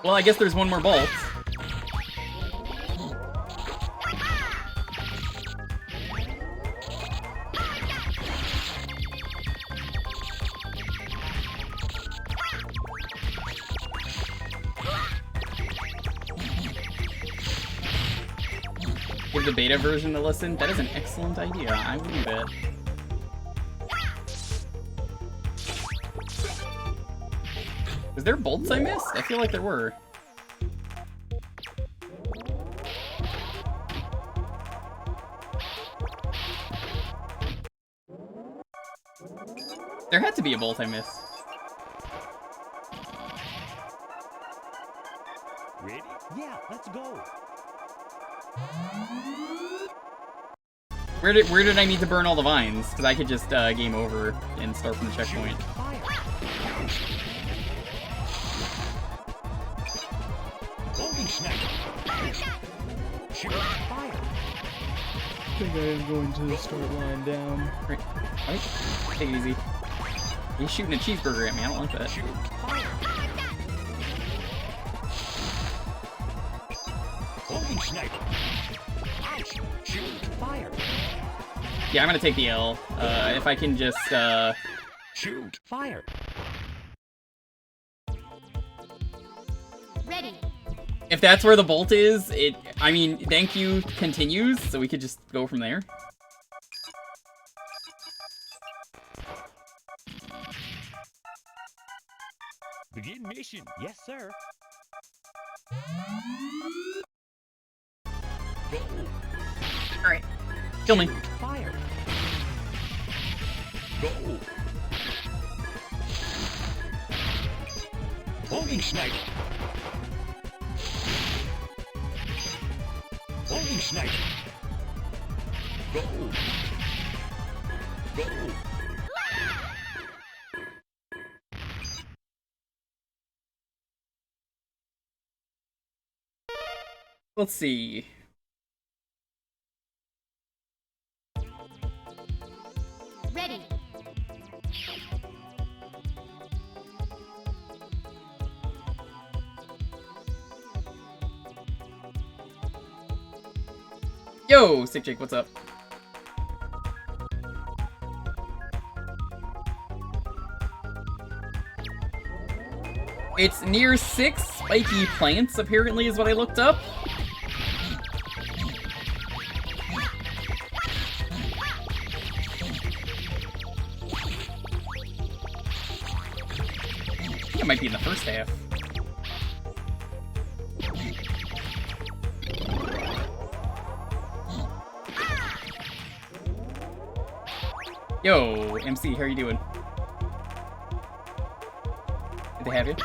S1: Well, I guess there's one more bolt. Give the beta version a listen. That is an excellent idea. I will do that. Was there bolts I missed? I feel like there were. There had to be a bolt I missed.
S12: Ready? Yeah, let's go.
S1: Where did I need to burn all the vines? Because I could just game over and start from the checkpoint.
S15: I think I am going to start lying down.
S1: Right. Take it easy. He's shooting a cheeseburger at me. I don't like that. Yeah, I'm gonna take the L. If I can just
S12: shoot fire.
S5: Ready.
S1: If that's where the bolt is, I mean, thank you continues, so we could just go from there.
S12: Begin mission. Yes, sir. Go.
S1: Alright. Kill me.
S12: Fire. Go. Homing sniper. Homing sniper. Go. Go.
S1: Let's see.
S5: Ready.
S1: Yo, Sick Jake, what's up? It's near 6 spiky plants, apparently, is what I looked up. I think it might be in the first half. Yo, MC, how are you doing? Did they have you?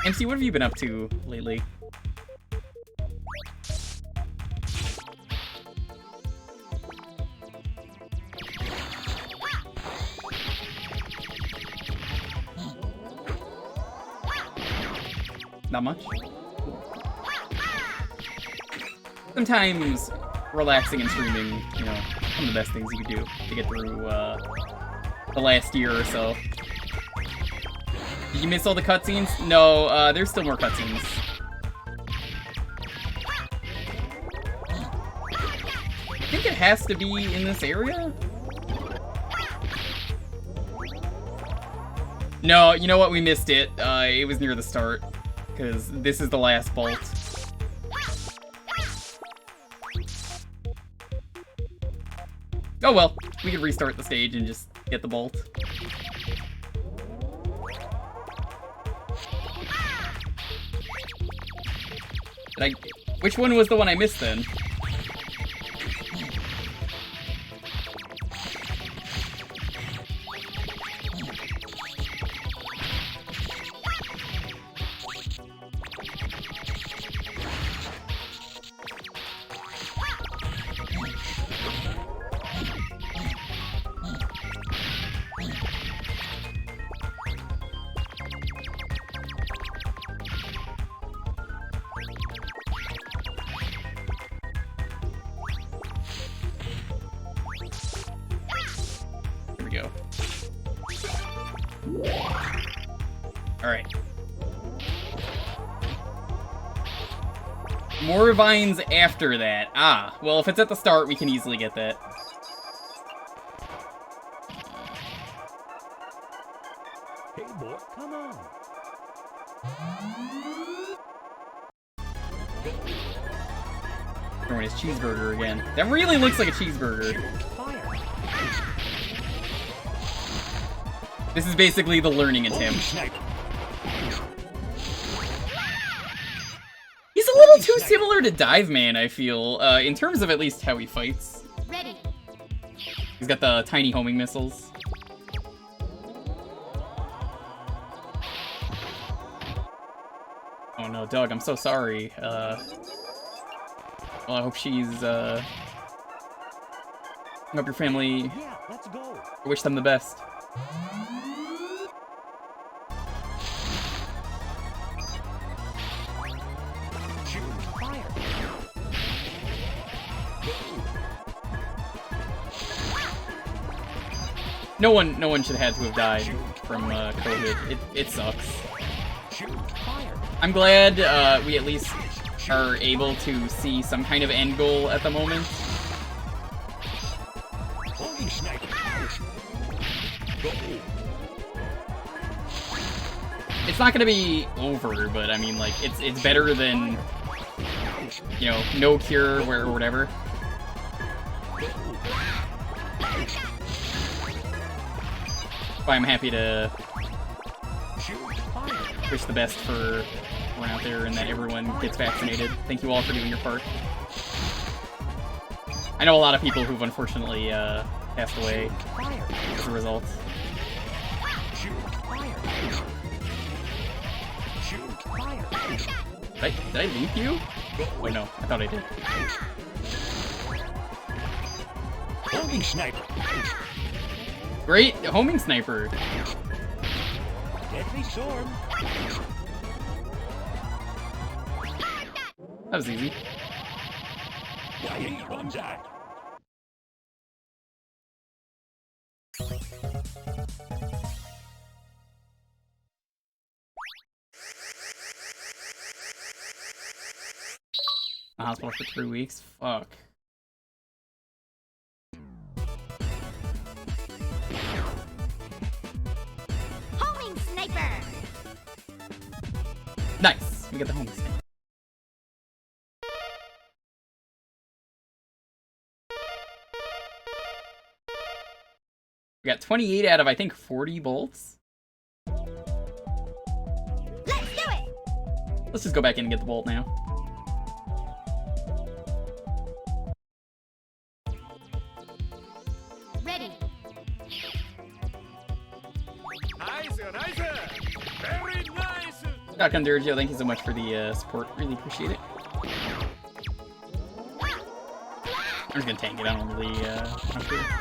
S1: MC, what have you been up to lately? Not much? Sometimes relaxing and streaming, you know, one of the best things you can do to get through the last year or so. Did you miss all the cutscenes? No, there's still more cutscenes. I think it has to be in this area? No, you know what? We missed it. It was near the start, because this is the last bolt. Oh well, we could restart the stage and just get the bolt. Which one was the one I missed then? Alright. More vines after that. Ah, well, if it's at the start, we can easily get that.
S12: Hey, boy, come on.
S1: Throwing his cheeseburger again. That really looks like a cheeseburger. This is basically the learning attempt. He's a little too similar to Dive Man, I feel, in terms of at least how he fights.
S5: Ready.
S1: He's got the tiny homing missiles. Oh no, Doug, I'm so sorry. Well, I hope she's, I hope your family...
S12: Yeah, let's go.
S1: I wish them the best. No one should have had to have died from COVID. It sucks. I'm glad we at least are able to see some kind of end goal at the moment. It's not gonna be over, but I mean, like, it's better than, you know, no cure or whatever. But I'm happy to wish the best for everyone out there and that everyone gets vaccinated. Thank you all for doing your part. I know a lot of people who've unfortunately passed away as a result. Did I loop you? Wait, no, I thought I did.
S12: Homing sniper.
S1: Great homing sniper.
S12: Deadly sword.
S1: That was easy. The hospital for 3 weeks? Fuck.
S5: Homing sniper.
S1: Nice! We got the homing sniper. We got 28 out of, I think, 40 bolts.
S5: Let's do it.
S1: Let's just go back in and get the bolt now.
S5: Ready.
S12: Nice, nice. Very nice.
S1: Shotgun Dirgio, thank you so much for the support. Really appreciate it. I'm just gonna tank it. I don't really, I don't care.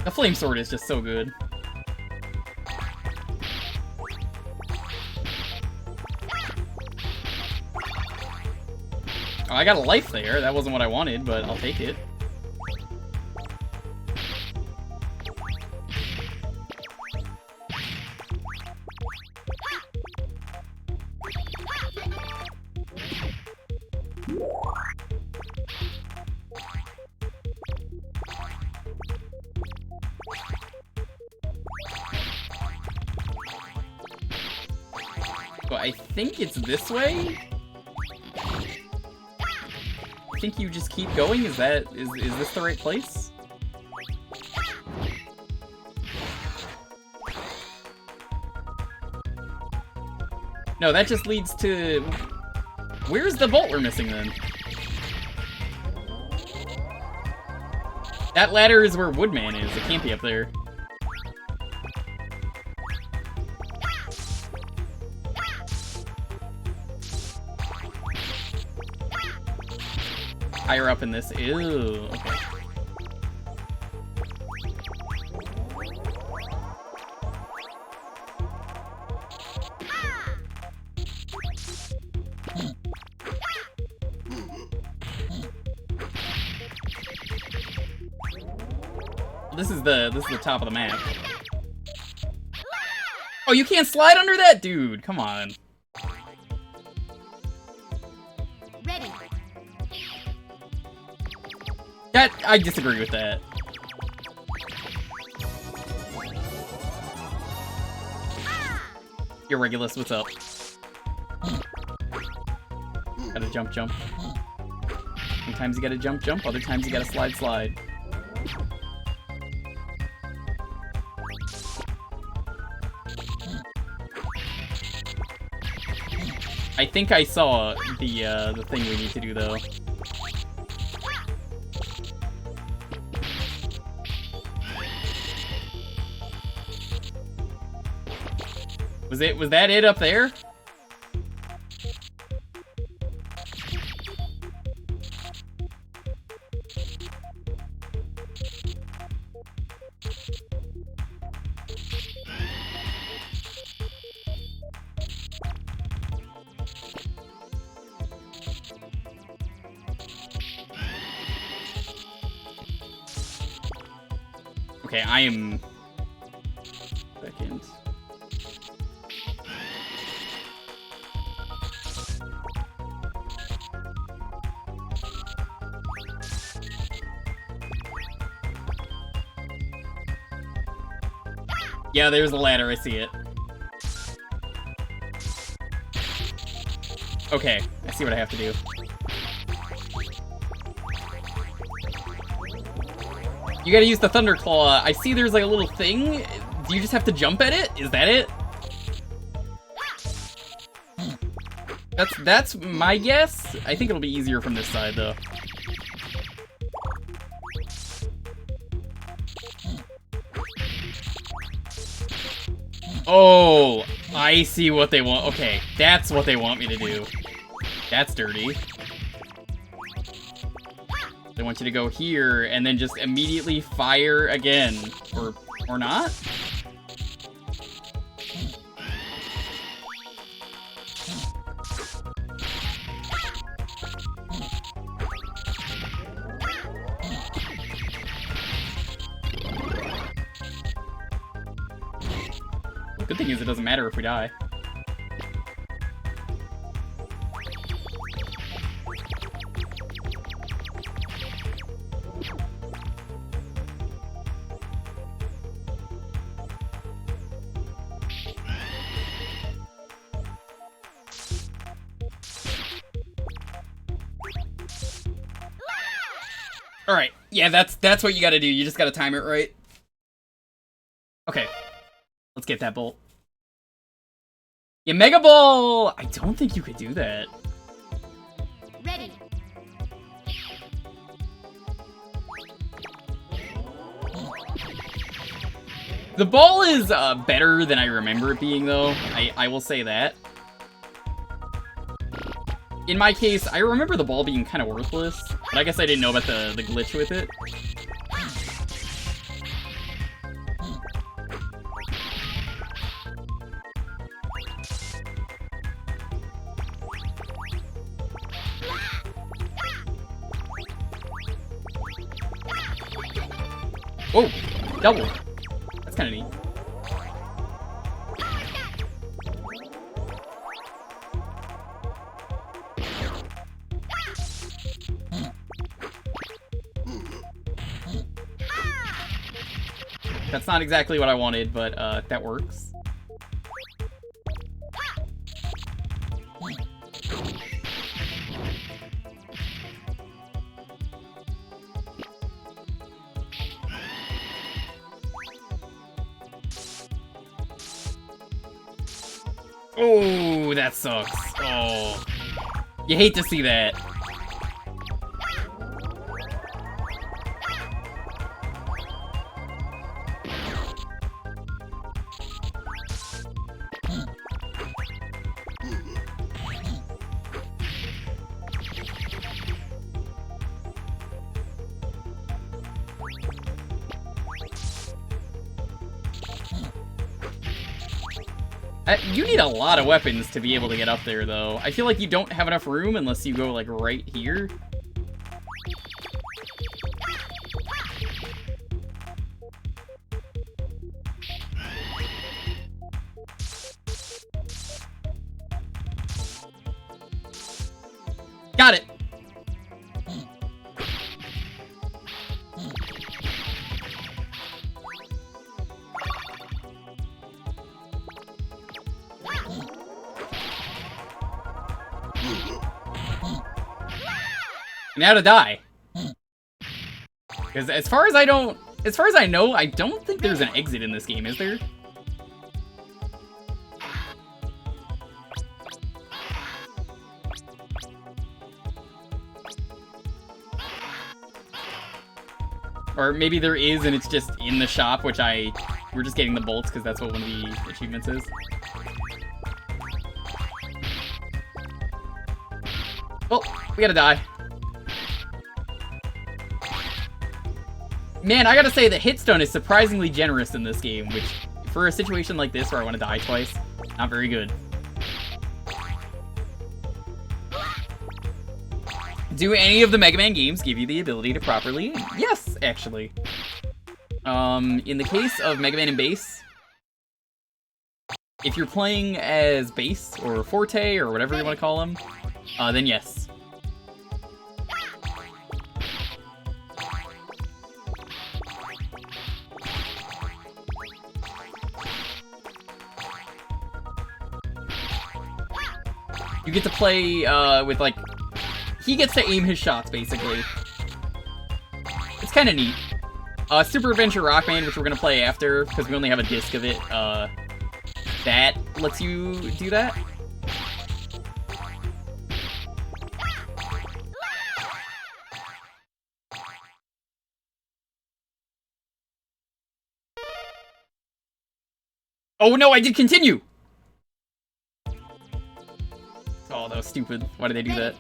S1: The flame sword is just so good. Oh, I got a life there. That wasn't what I wanted, but I'll take it. So I think it's this way? I think you just keep going? Is this the right place? No, that just leads to... Where's the bolt we're missing then? That ladder is where Woodman is. It can't be up there. Higher up in this. Ew. Okay. This is the top of the map. Oh, you can't slide under that? Dude, come on.
S5: Ready.
S1: That, I disagree with that. Yo, Regulus, what's up? Gotta jump, jump. Sometimes you gotta jump, jump. Other times you gotta slide, slide. I think I saw the thing we need to do though. Was that it up there? Okay, I am... Second. Yeah, there's the ladder, I see it. Okay, I see what I have to do. You gotta use the Thunder Claw. I see there's like a little thing. Do you just have to jump at it? Is that it? That's my guess. I think it'll be easier from this side though. Oh, I see what they want. Okay, that's what they want me to do. That's dirty. They want you to go here and then just immediately fire again. Or not? Good thing is it doesn't matter if we die. Alright, yeah, that's what you gotta do. You just gotta time it right. Okay. Let's get that bolt. Yeah, Mega Ball! I don't think you could do that.
S5: Ready.
S1: The ball is better than I remember it being, though. I will say that. In my case, I remember the ball being kind of worthless, but I guess I didn't know about the glitch with it. Oh, double. That's kind of neat. That's not exactly what I wanted, but that works. Oh, that sucks. Oh, you hate to see that. You need a lot of weapons to be able to get up there, though. I feel like you don't have enough room unless you go, like, right here. Got it! Now to die. Because as far as I know, I don't think there's an exit in this game, is there? Or maybe there is and it's just in the shop, which we're just getting the bolts because that's what one of the achievements is. Oh, we gotta die. Man, I gotta say the hit stun is surprisingly generous in this game, which, for a situation like this where I want to die twice, not very good. Do any of the Mega Man games give you the ability to properly aim? Yes, actually. In the case of Mega Man and Bass, if you're playing as Bass, or Forte, or whatever you want to call him, then yes. You get to play, with, like, he gets to aim his shots, basically. It's kind of neat. Super Adventure Rockman, which we're gonna play after, because we only have a disc of it, that lets you do that. Oh no, I did continue! Oh, that was stupid. Why did they do that?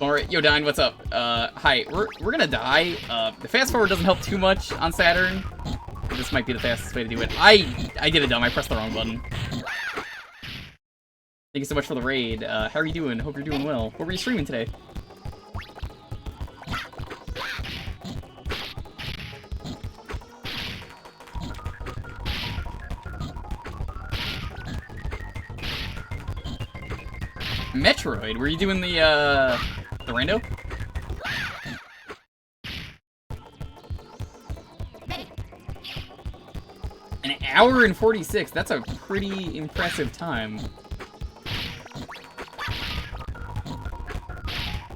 S1: Alright, yo, Dine, what's up? Hi, we're gonna die. The fast forward doesn't help too much on Saturn. This might be the fastest way to do it. I did it dumb, I pressed the wrong button. Thank you so much for the raid. How are you doing? Hope you're doing well. What were you streaming today? Metroid? Were you doing the rando? An hour and 46. That's a pretty impressive time.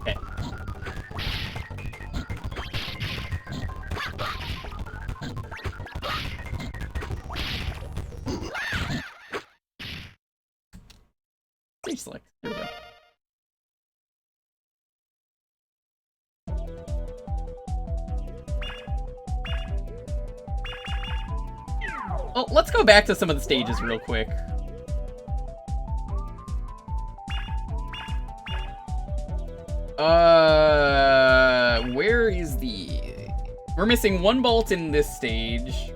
S1: Okay. Stage select. There we go. Well, let's go back to some of the stages real quick. Where is the... We're missing one bolt in this stage.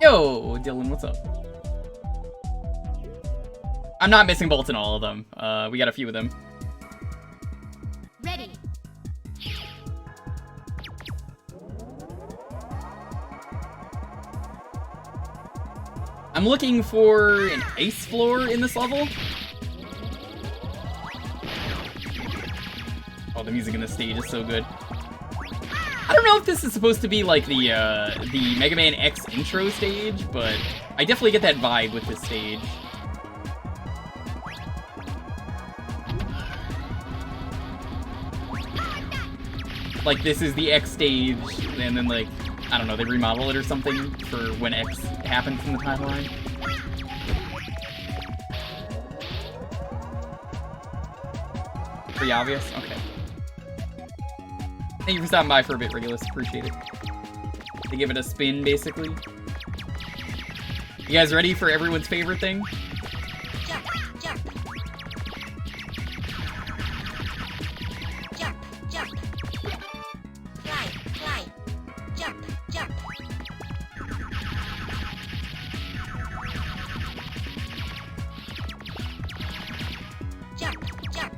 S1: Yo, Dylan, what's up? I'm not missing bolts in all of them. We got a few of them.
S5: Ready.
S1: I'm looking for an ice floor in this level. Oh, the music in this stage is so good. I don't know if this is supposed to be like the Mega Man X intro stage, but I definitely get that vibe with this stage. Like, this is the X stage, and then, like, I don't know, they remodel it or something for when X happened from the timeline. Pretty obvious? Okay. Thank you for stopping by for a bit, Regulus. Appreciate it. They give it a spin, basically. You guys ready for everyone's favorite thing?
S5: Jump, jump. Jump, jump. Fly, fly. Jump, jump. Jump, jump.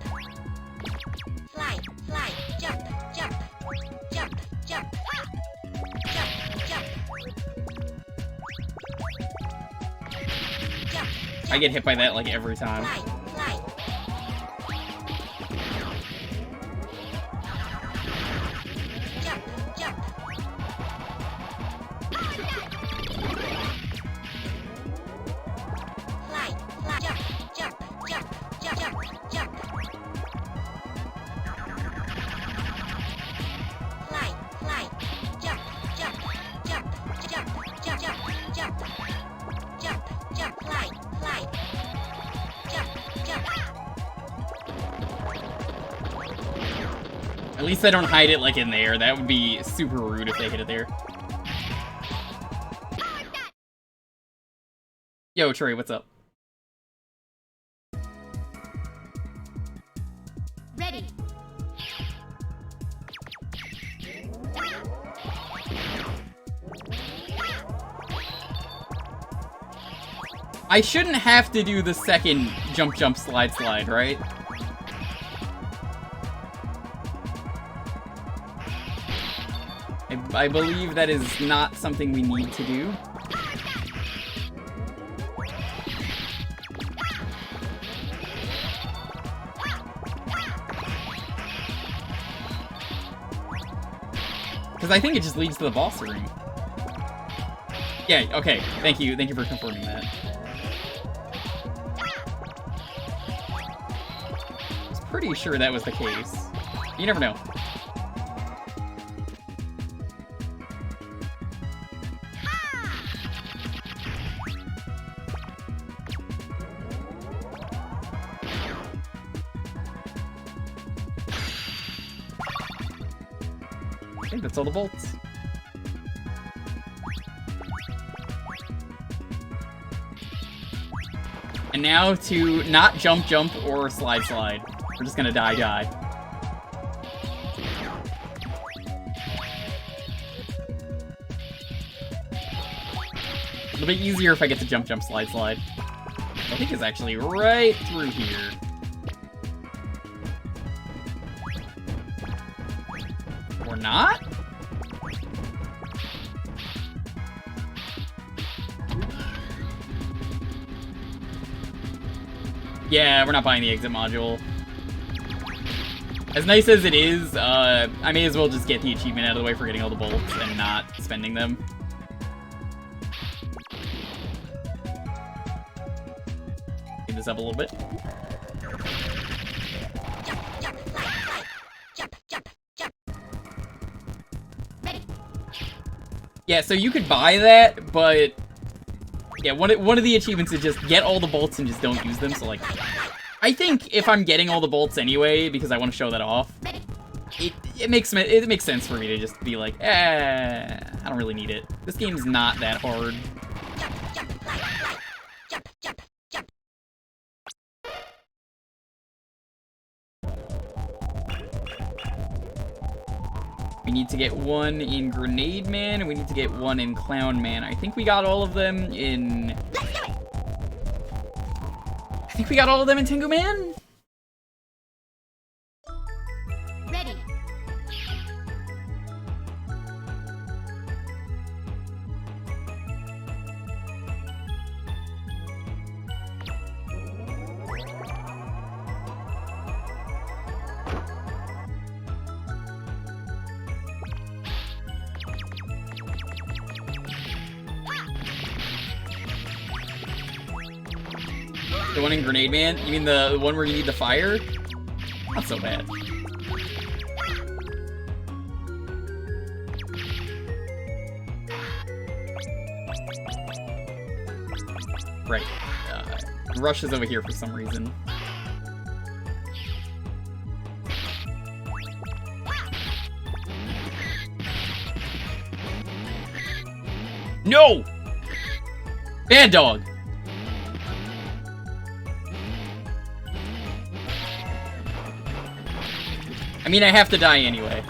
S5: Fly, fly. Jump, jump. Jump.
S1: I get hit by that like every time. At least I don't hide it like in there. That would be super rude if they hit it there. Yo, Trey, what's up?
S5: Ready.
S1: I shouldn't have to do the second jump, jump, slide, slide, right? I believe that is not something we need to do. Because I think it just leads to the boss room. Yeah, okay. Thank you for confirming that. I was pretty sure that was the case. You never know. I think that's all the bolts. And now to not jump, jump, or slide, slide. We're just gonna die, die. It'll be easier if I get to jump, jump, slide, slide. I think it's actually right through here. Or not? Yeah, we're not buying the exit module. As nice as it is, I may as well just get the achievement out of the way for getting all the bolts and not spending them. Speed this up a little bit. Yeah, so you could buy that, but yeah, one of the achievements is just get all the bolts and just don't use them. So like, I think if I'm getting all the bolts anyway because I want to show that off, it makes sense for me to just be like, I don't really need it. This game's not that hard. We need to get one in Grenade Man, and we need to get one in Clown Man. I think we got all of them in... I think we got all of them in Tengu Man?
S5: Ready.
S1: The one in Grenade Man? You mean the one where you need the fire? Not so bad. Right. Rush is over here for some reason. No! Bad dog! I mean, I have to die anyway.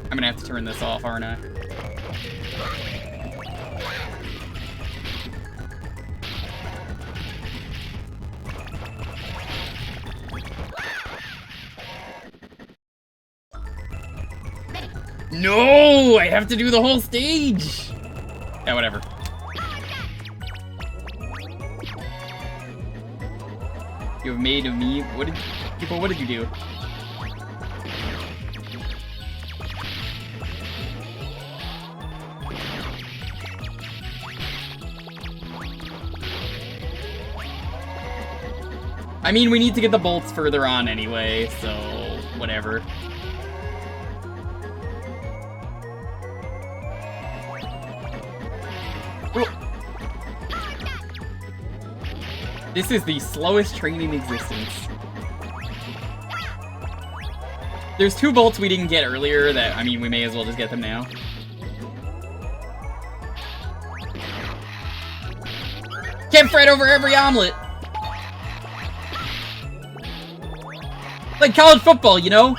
S1: I'm gonna have to turn this off, aren't I? No! I have to do the whole stage! Yeah, whatever. You have made of me. What did you do? I mean, we need to get the bolts further on anyway, so whatever. This is the slowest train in existence. There's 2 bolts we didn't get earlier that, I mean, we may as well just get them now. Can't fret over every omelet! Like college football, you know?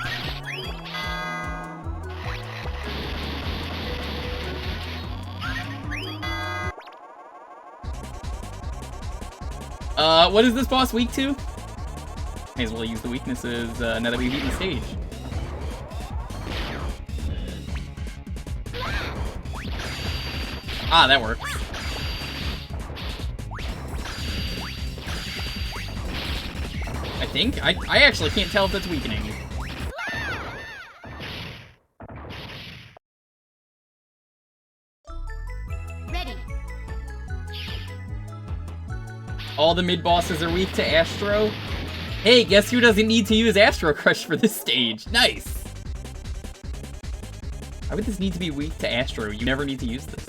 S1: What is this boss weak to? May as well use the weaknesses now that we've beaten the stage. Ah, that works. I think? I actually can't tell if that's weakening.
S5: Ready.
S1: All the mid-bosses are weak to Astro? Hey, guess who doesn't need to use Astro Crush for this stage? Nice! Why would this need to be weak to Astro? You never need to use this.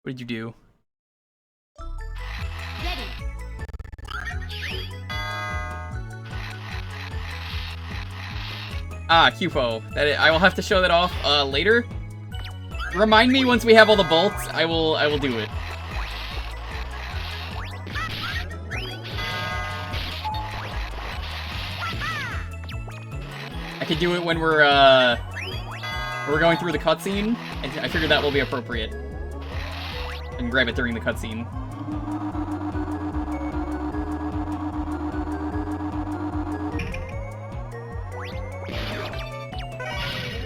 S1: What did you do? Ah, Cufo. I will have to show that off later. Remind me once we have all the bolts. I will do it. I could do it when we're going through the cutscene. I figured that will be appropriate. I can grab it during the cutscene.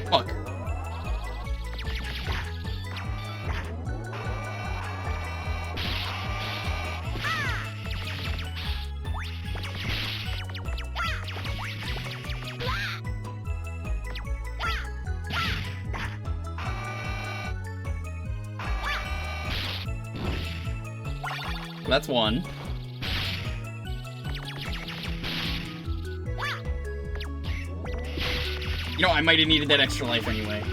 S1: Fuck. That's one. You know, I might have needed that extra life anyway.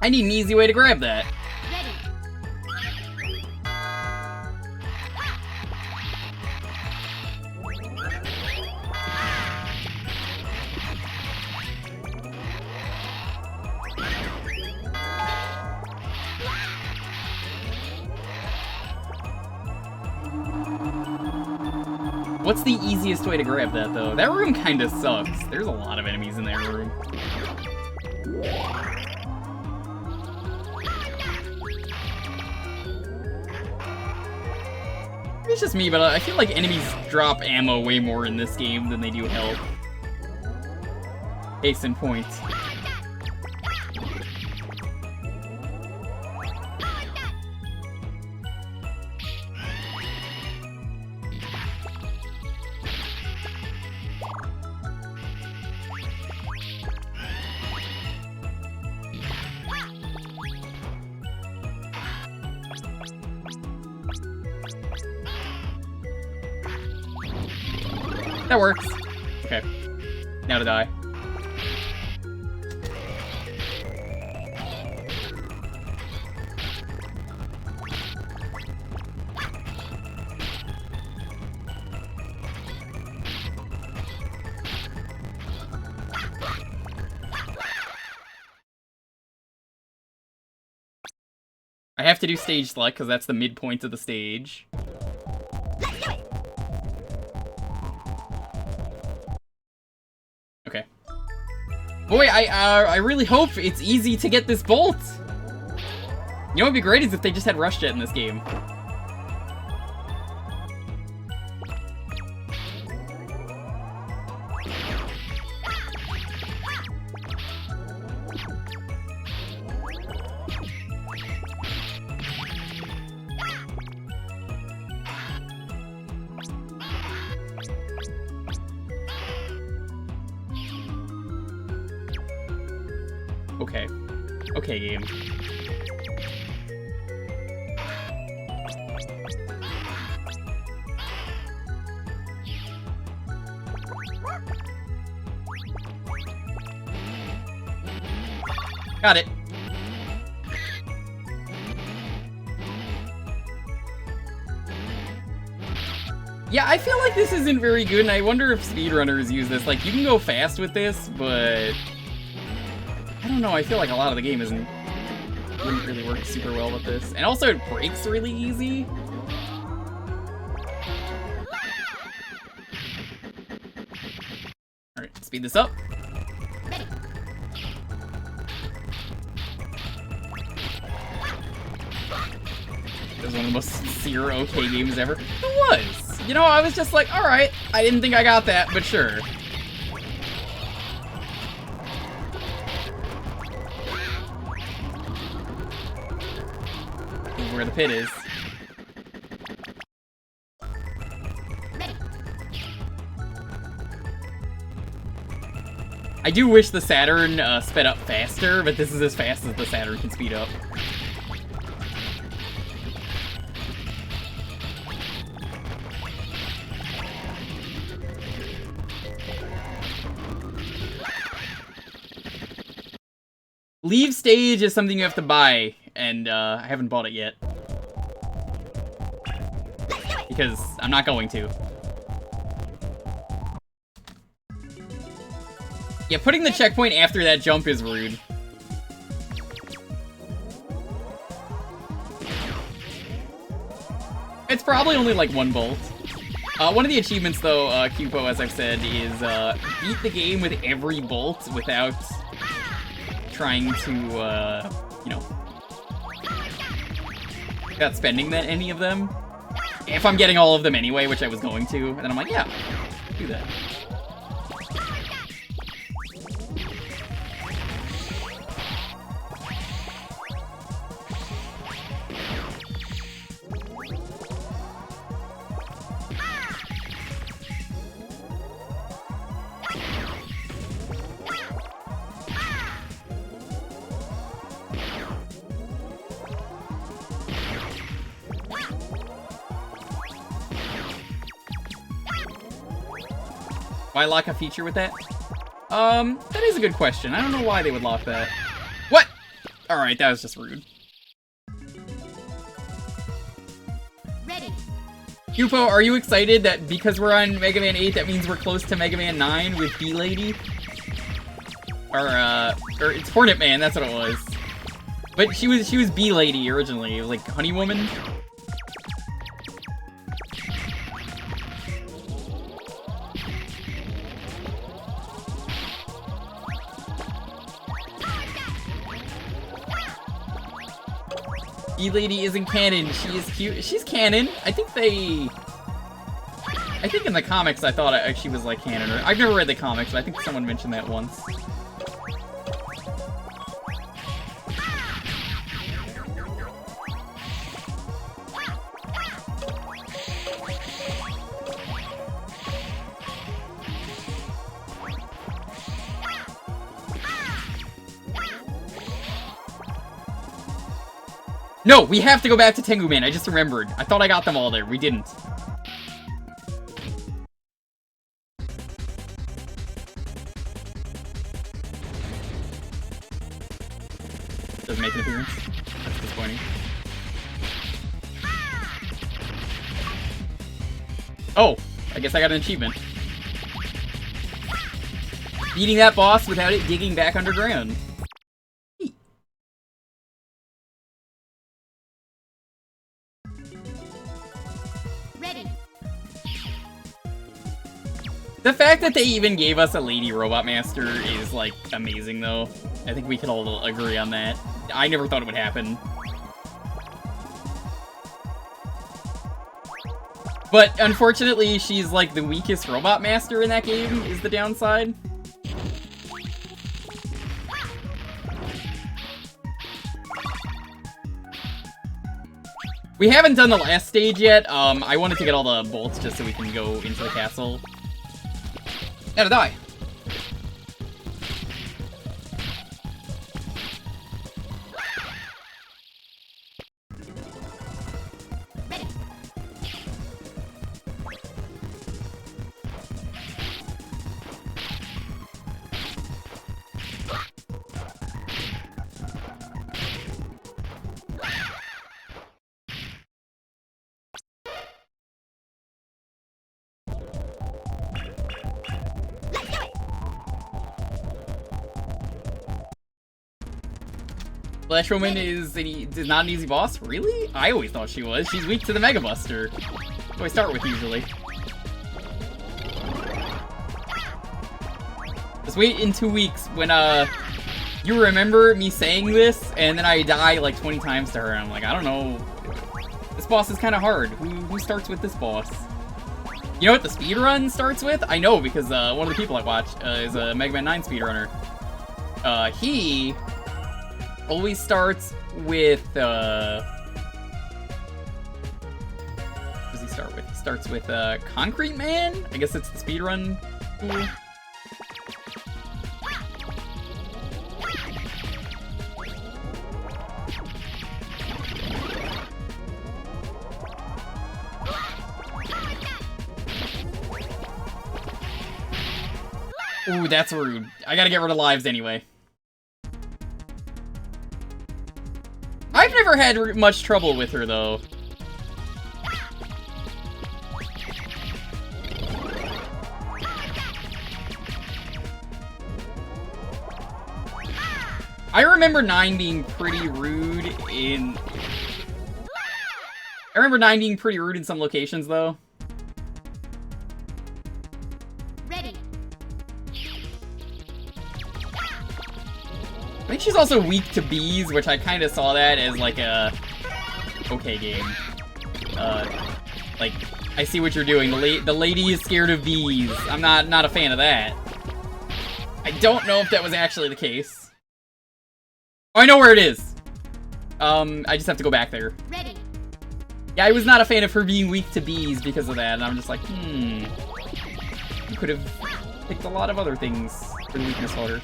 S1: I need an easy way to grab that. What's the easiest way to grab that, though? That room kinda sucks. There's a lot of enemies in that room. It's just me, but I feel like enemies drop ammo way more in this game than they do health. Case in point. That works. Okay. Now to die. I have to do stage select because that's the midpoint of the stage. Okay. Boy, I really hope it's easy to get this bolt. You know what'd be great is if they just had Rush Jet in this game. Okay. Okay, game. Got it. Yeah, I feel like this isn't very good, and I wonder if speedrunners use this. Like, you can go fast with this, but I don't know, I feel like a lot of the game wouldn't really work super well with this. And also, it breaks really easy. Alright, speed this up. It was one of the most sincere okay games ever. It was! You know, I was just like, alright, I didn't think I got that, but sure. Where the pit is. I do wish the Saturn sped up faster, but this is as fast as the Saturn can speed up. Leave stage is something you have to buy, and I haven't bought it yet. Because I'm not going to. Yeah, putting the checkpoint after that jump is rude. It's probably only like one bolt. One of the achievements, though, Cupo, as I've said, is beat the game with every bolt without trying to, you know, without spending any of them. If I'm getting all of them anyway, which I was going to, and then I'm like, yeah, do that. Why lock a feature with that? That is a good question. I don't know why they would lock that. What? Alright, that was just rude.
S5: Ready.
S1: Cupo, are you excited that because we're on Mega Man 8, that means we're close to Mega Man 9 with B-Lady? Or it's Hornet Man, that's what it was. But she was B-Lady originally, like Honey Woman. B-Lady isn't canon. She is cute. She's canon. I think in the comics I thought she was like canon. I've never read the comics, but I think someone mentioned that once. No, we have to go back to Tengu Man. I just remembered. I thought I got them all there. We didn't. doesn't make an appearance. That's disappointing. Oh, I guess I got an achievement. Beating that boss without it digging back underground.
S5: Ready.
S1: The fact that they even gave us a lady robot master is, like, amazing, though. I think we can all agree on that. I never thought it would happen. But, unfortunately, she's, like, the weakest robot master in that game, is the downside. We haven't done the last stage yet. I wanted to get all the bolts just so we can go into the castle. Gotta die. Flash Woman is not an easy boss? Really? I always thought she was. She's weak to the Mega Buster. That's what I start with usually. Just wait in 2 weeks when, you remember me saying this, and then I die like 20 times to her, and I'm like, I don't know. This boss is kind of hard. Who starts with this boss? You know what the speedrun starts with? I know, because one of the people I watch is a Mega Man 9 speedrunner. He always starts with, what does he start with? He starts with, Concrete Man? I guess it's the speedrun tool. Ooh, that's rude. I gotta get rid of lives anyway. I've never had much trouble with her, though. I remember 9 being pretty rude in... I remember 9 being pretty rude in some locations, though.
S5: Ready.
S1: I think she's also weak to bees, which I kind of saw that as, like, a... okay game. Like, I see what you're doing. The lady is scared of bees. I'm not a fan of that. I don't know if that was actually the case. Oh, I know where it is! I just have to go back there.
S5: Ready.
S1: Yeah, I was not a fan of her being weak to bees because of that, and I'm just like, You could have picked a lot of other things for the weakness holder.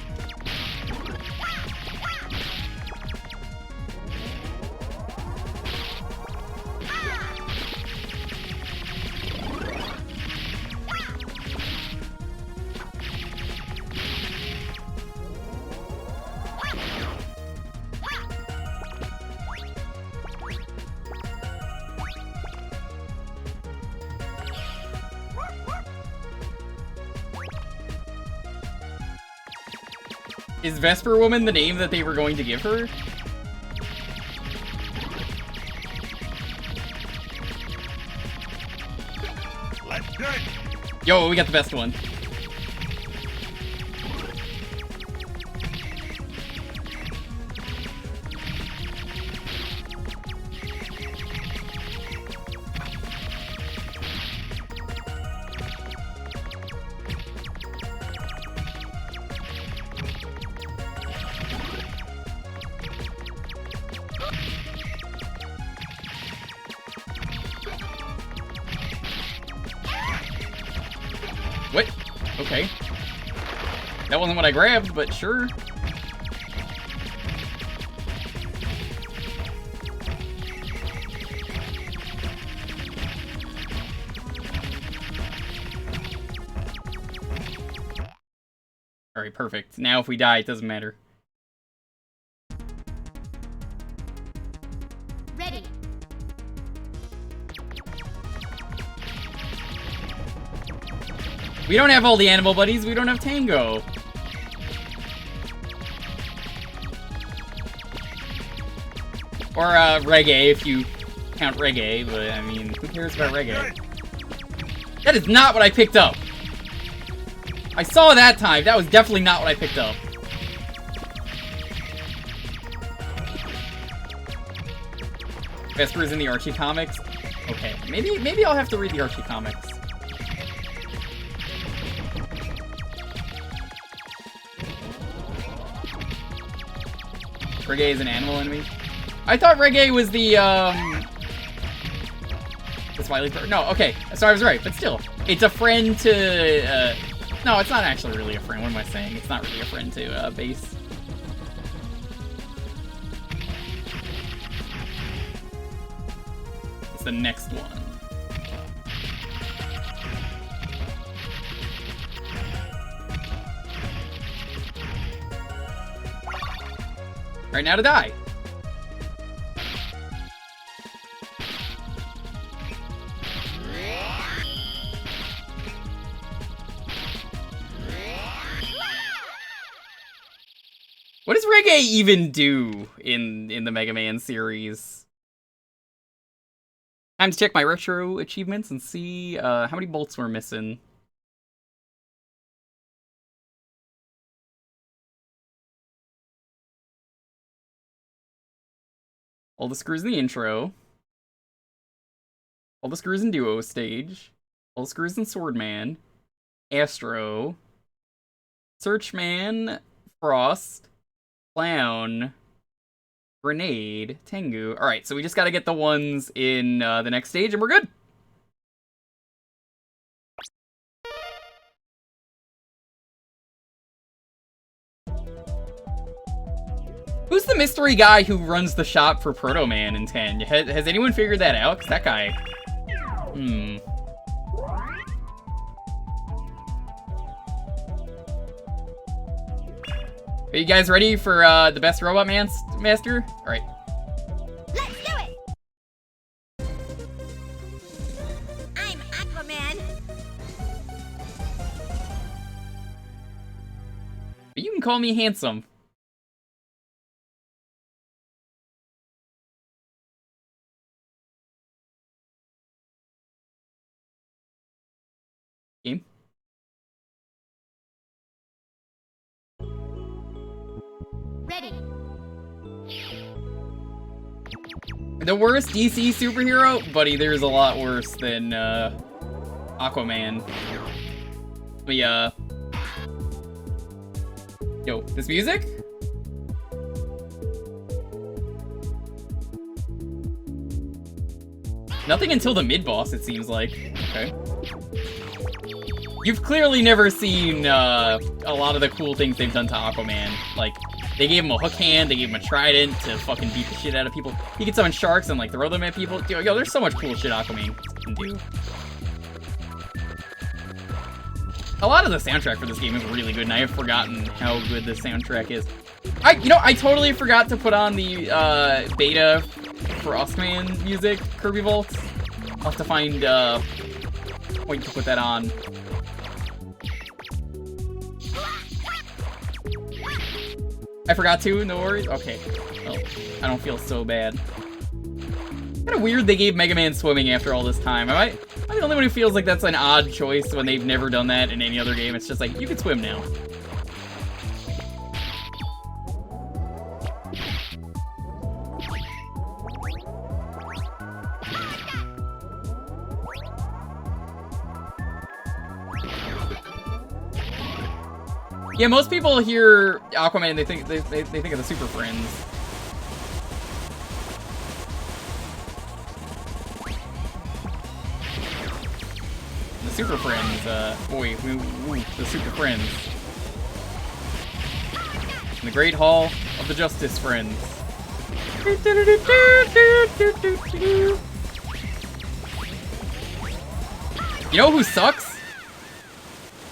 S1: Is Vesper Woman the name that they were going to give her?
S12: Let's do it.
S1: Yo, we got the best one. What? Okay. That wasn't what I grabbed, but sure. Alright, perfect. Now if we die, it doesn't matter. We don't have all the animal buddies. We don't have Tango. Or reggae, if you count reggae. But I mean, who cares about reggae? That is not what I picked up. I saw that time. That was definitely not what I picked up. Vesper's in the Archie comics. Okay, maybe I'll have to read the Archie comics. Reggae is an animal enemy. I thought Reggae was the smiley bird. No, okay, so I was right, but still, it's a friend to. No, it's not actually really a friend. What am I saying? It's not really a friend to Base. It's the next one. Right now to die. What does Reggae even do in the Mega Man series? Time to check my retro achievements and see how many bolts we're missing. All the screws in the intro. All the screws in Duo stage. All the screws in Swordman. Astro. Searchman. Frost. Clown. Grenade. Tengu. Alright, so we just gotta get the ones in the next stage and we're good! Who's the mystery guy who runs the shop for Proto Man in 10? Has anyone figured that out? 'Cause that guy... Are you guys ready for the best Robot Master? Alright.
S5: Let's do it! I'm Aquaman.
S1: But you can call me handsome. Game.
S5: Ready.
S1: The worst DC superhero? Buddy, there's a lot worse than Aquaman. But yo, this music? Nothing until the mid-boss, it seems like. Okay. You've clearly never seen a lot of the cool things they've done to Aquaman. Like, they gave him a hook hand, they gave him a trident to fucking beat the shit out of people. He can summon sharks and, like, throw them at people. Yo, there's so much cool shit Aquaman can do. A lot of the soundtrack for this game is really good, and I have forgotten how good the soundtrack is. I totally forgot to put on the beta for Osman music, Kirby Vault. I'll have to find a point to put that on. I forgot to, no worries. Okay. Well, I don't feel so bad. Kinda weird they gave Mega Man swimming after all this time. Am I the only one who feels like that's an odd choice when they've never done that in any other game? It's just like, you can swim now. Yeah, most people hear Aquaman, they think of the Super Friends. The Super Friends, the Super Friends. In the Great Hall of the Justice Friends. You know who sucks?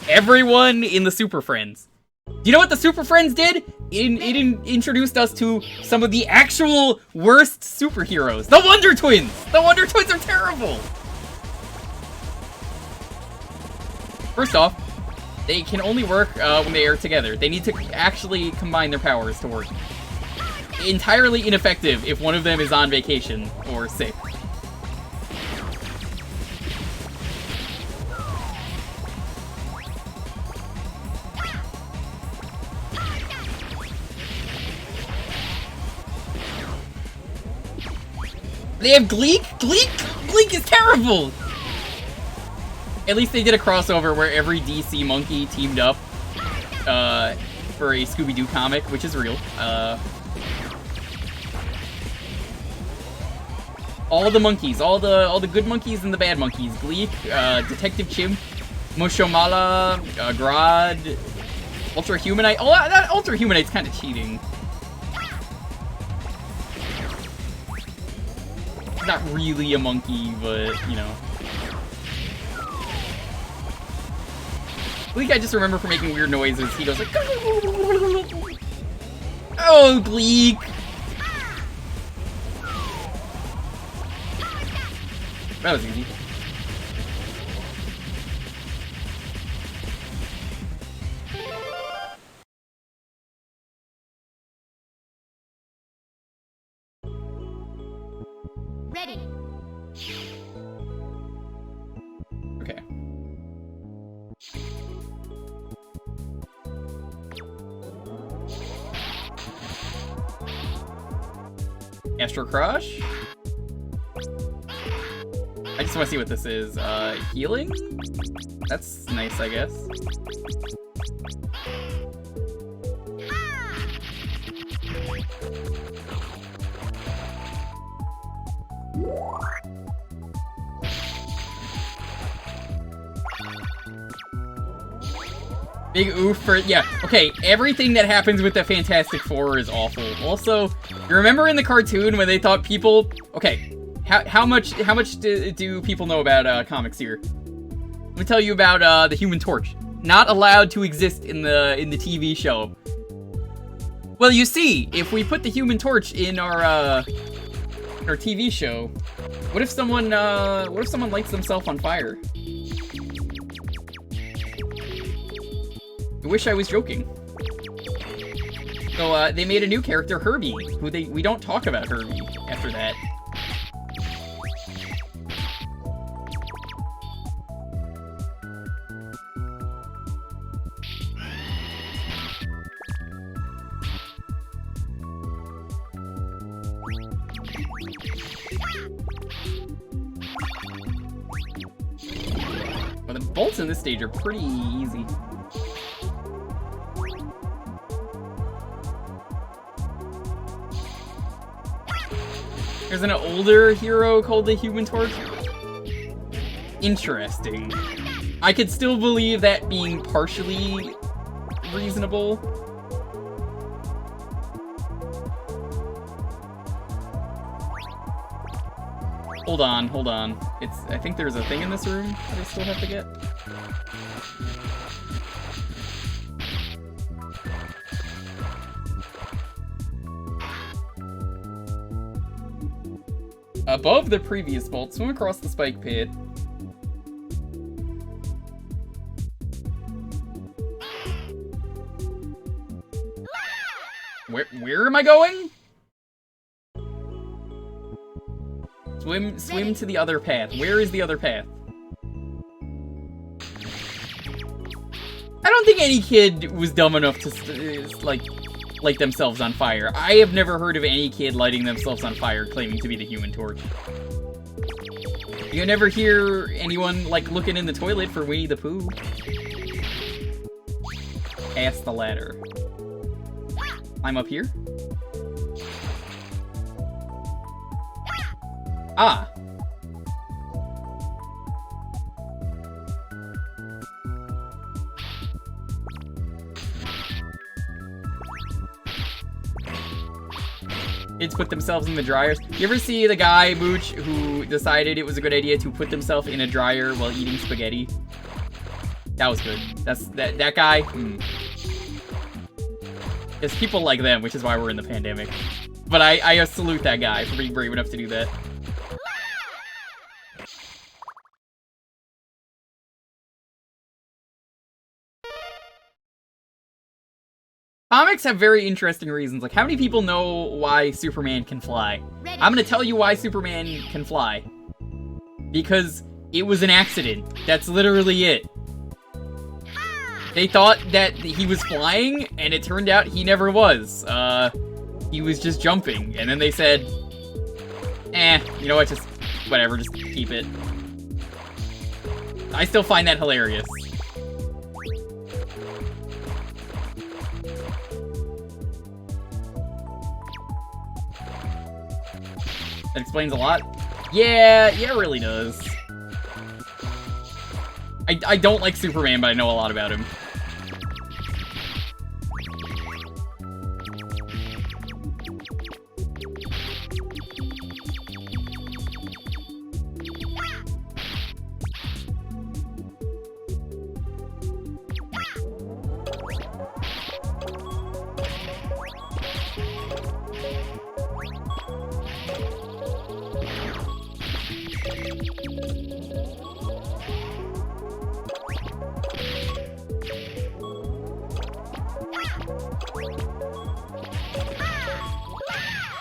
S1: Everyone in the Super Friends. Do you know what the Super Friends did? It introduced us to some of the actual worst superheroes. The Wonder Twins! The Wonder Twins are terrible! First off, They can only work when they are together. They need to actually combine their powers to work. Entirely ineffective if one of them is on vacation or sick. They have Gleek? Gleek is terrible! At least they did a crossover where every DC monkey teamed up for a Scooby-Doo comic, which is real. All the monkeys, all the good monkeys and the bad monkeys. Gleek, Detective Chimp, Mushomala, Grodd, Ultra Humanite. Oh, that Ultra Humanite's kind of cheating. Not really a monkey, but, you know. Gleek I just remember for making weird noises. He goes like... Oh, Gleek! That was easy.
S5: Ready.
S1: Okay. Astro Crush? I just want to see what this is. Healing? That's nice, I guess. Big oof for, yeah, okay, everything that happens with the Fantastic Four is awful. Also, you remember in the cartoon when they thought people, okay, how much do people know about comics here? Let me tell you about the Human Torch. Not allowed to exist in the TV show. Well, you see, if we put the Human Torch in our TV show, what if someone lights themselves on fire? I wish I was joking. So, they made a new character, Herbie, who we don't talk about Herbie after that. Well, the bolts in this stage are pretty easy. There's an older hero called the Human Torch. Interesting. I could still believe that being partially reasonable. Hold on. I think there's a thing in this room that I still have to get. Above the previous bolt, swim across the spike pit. Where am I going? Swim to the other path. Where is the other path? I don't think any kid was dumb enough to, light themselves on fire. I have never heard of any kid lighting themselves on fire claiming to be the Human Torch. You never hear anyone, looking in the toilet for Winnie the Pooh. Past the ladder. Climb up here? Ah! Kids put themselves in the dryers. You ever see the guy, Mooch, who decided it was a good idea to put himself in a dryer while eating spaghetti? That was good. That guy. There's people like them, which is why we're in the pandemic. But I salute that guy for being brave enough to do that. Comics have very interesting reasons. Like, how many people know why Superman can fly? I'm gonna tell you why Superman can fly. Because it was an accident. That's literally it. They thought that he was flying, and it turned out he never was. He was just jumping. And then they said, you know what, just, whatever, just keep it. I still find that hilarious. That explains a lot. Yeah, it really does. I don't like Superman, but I know a lot about him.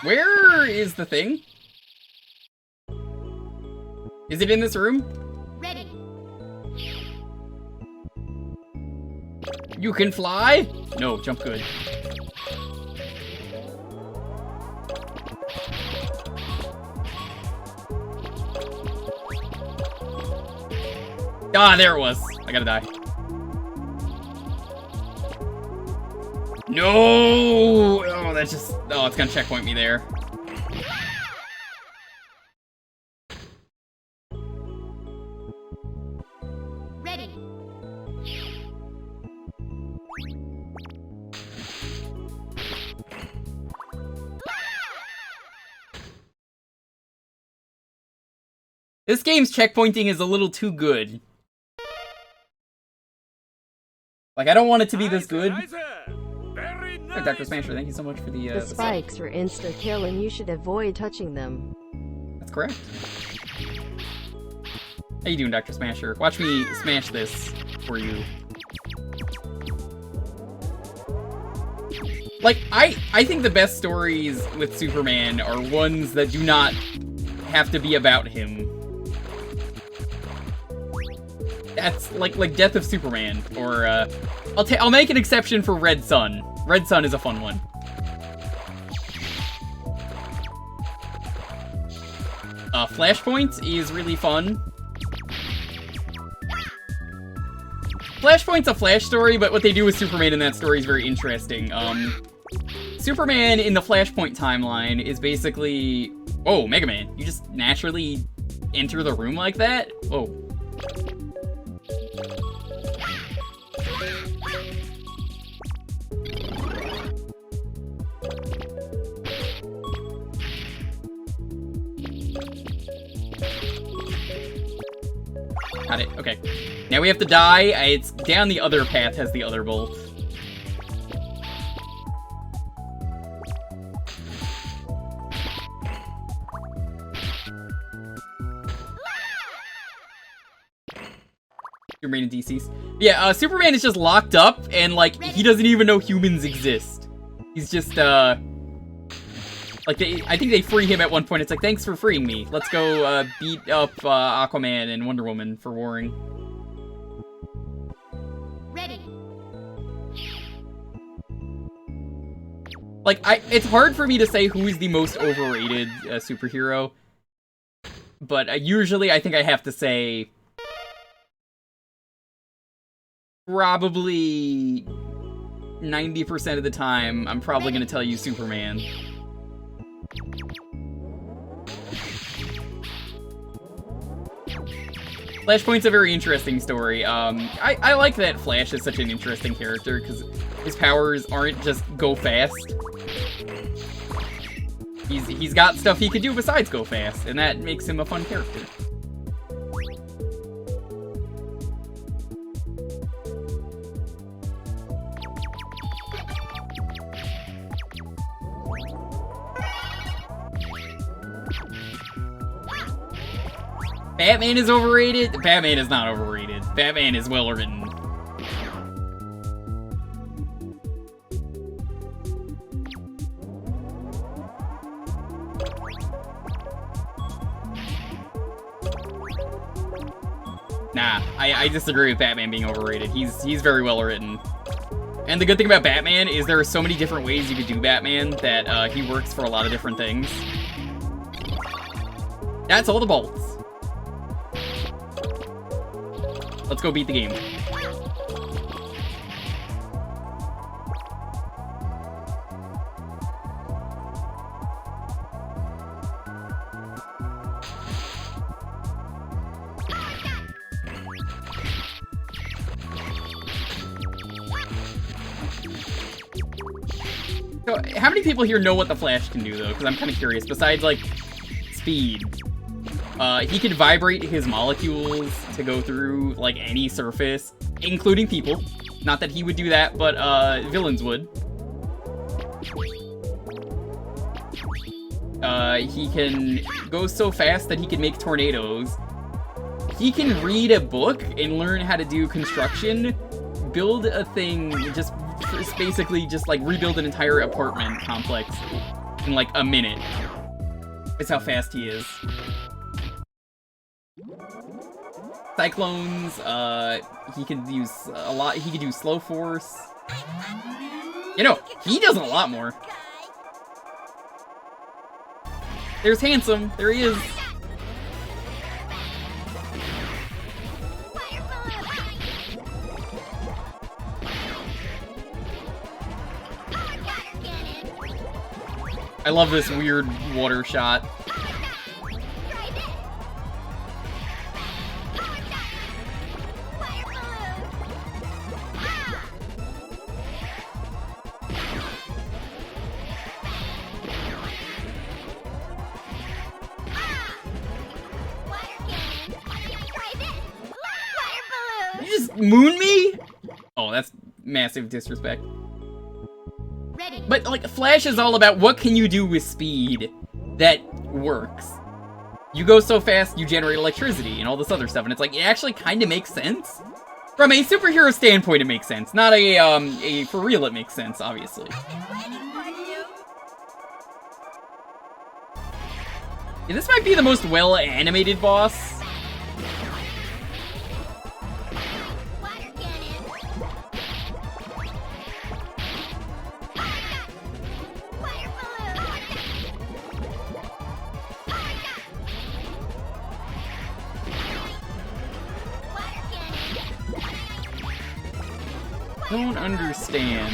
S1: Where is the thing? Is it in this room?
S5: Ready.
S1: You can fly? No, jump good. Ah, there it was. I gotta die. No! Oh, that's just... Oh, it's gonna checkpoint me there.
S5: Ready.
S1: This game's checkpointing is a little too good. Like, I don't want it to be this good. Hey, Dr. Smasher, thank you so much for the...
S2: The spikes are insta-kill and you should avoid touching them.
S1: That's correct. How you doing, Dr. Smasher? Watch me smash this for you. Like, I think the best stories with Superman are ones that do not have to be about him. That's like Death of Superman, or I'll make an exception for Red Sun. Red Sun is a fun one. Flashpoint is really fun. Flashpoint's a Flash story, but what they do with Superman in that story is very interesting. Superman in the Flashpoint timeline is basically... Oh, Mega Man. You just naturally enter the room like that? Whoa. Got it, okay. Now we have to die. It's down the other path has the other bolt. Superman and DC's. Yeah, Superman is just locked up, and, like, he doesn't even know humans exist. He's just, like, I think they free him at one point. It's like, thanks for freeing me. Let's go, beat up, Aquaman and Wonder Woman for warring.
S5: Ready.
S1: Like, it's hard for me to say who is the most overrated superhero. But usually I think I have to say... Probably 90% of the time, I'm probably gonna tell you Superman. Flashpoint's a very interesting story. I like that Flash is such an interesting character, because his powers aren't just go fast. He's got stuff he could do besides go fast, and that makes him a fun character. Batman is overrated? Batman is not overrated. Batman is well written. Nah, I disagree with Batman being overrated. He's very well written. And the good thing about Batman is there are so many different ways you could do Batman that he works for a lot of different things. That's all the bolts. Let's go beat the game. So, how many people here know what the Flash can do, though? Because I'm kind of curious. Besides, like, speed. He can vibrate his molecules to go through, like, any surface, including people. Not that he would do that, but, villains would. He can go so fast that he can make tornadoes. He can read a book and learn how to do construction, build a thing, just basically just like rebuild an entire apartment complex in like a minute. That's how fast he is. Cyclones, he could use a lot. He could do slow force. You know, he does a lot more. There's Handsome. There he is. I love this weird water shot. You just moon me? Oh, that's massive disrespect. But, like, Flash is all about what can you do with speed that works. You go so fast, you generate electricity and all this other stuff, and it's like, it actually kind of makes sense. From a superhero standpoint, it makes sense. Not for real, it makes sense, obviously. Yeah, this might be the most well-animated boss. Don't understand.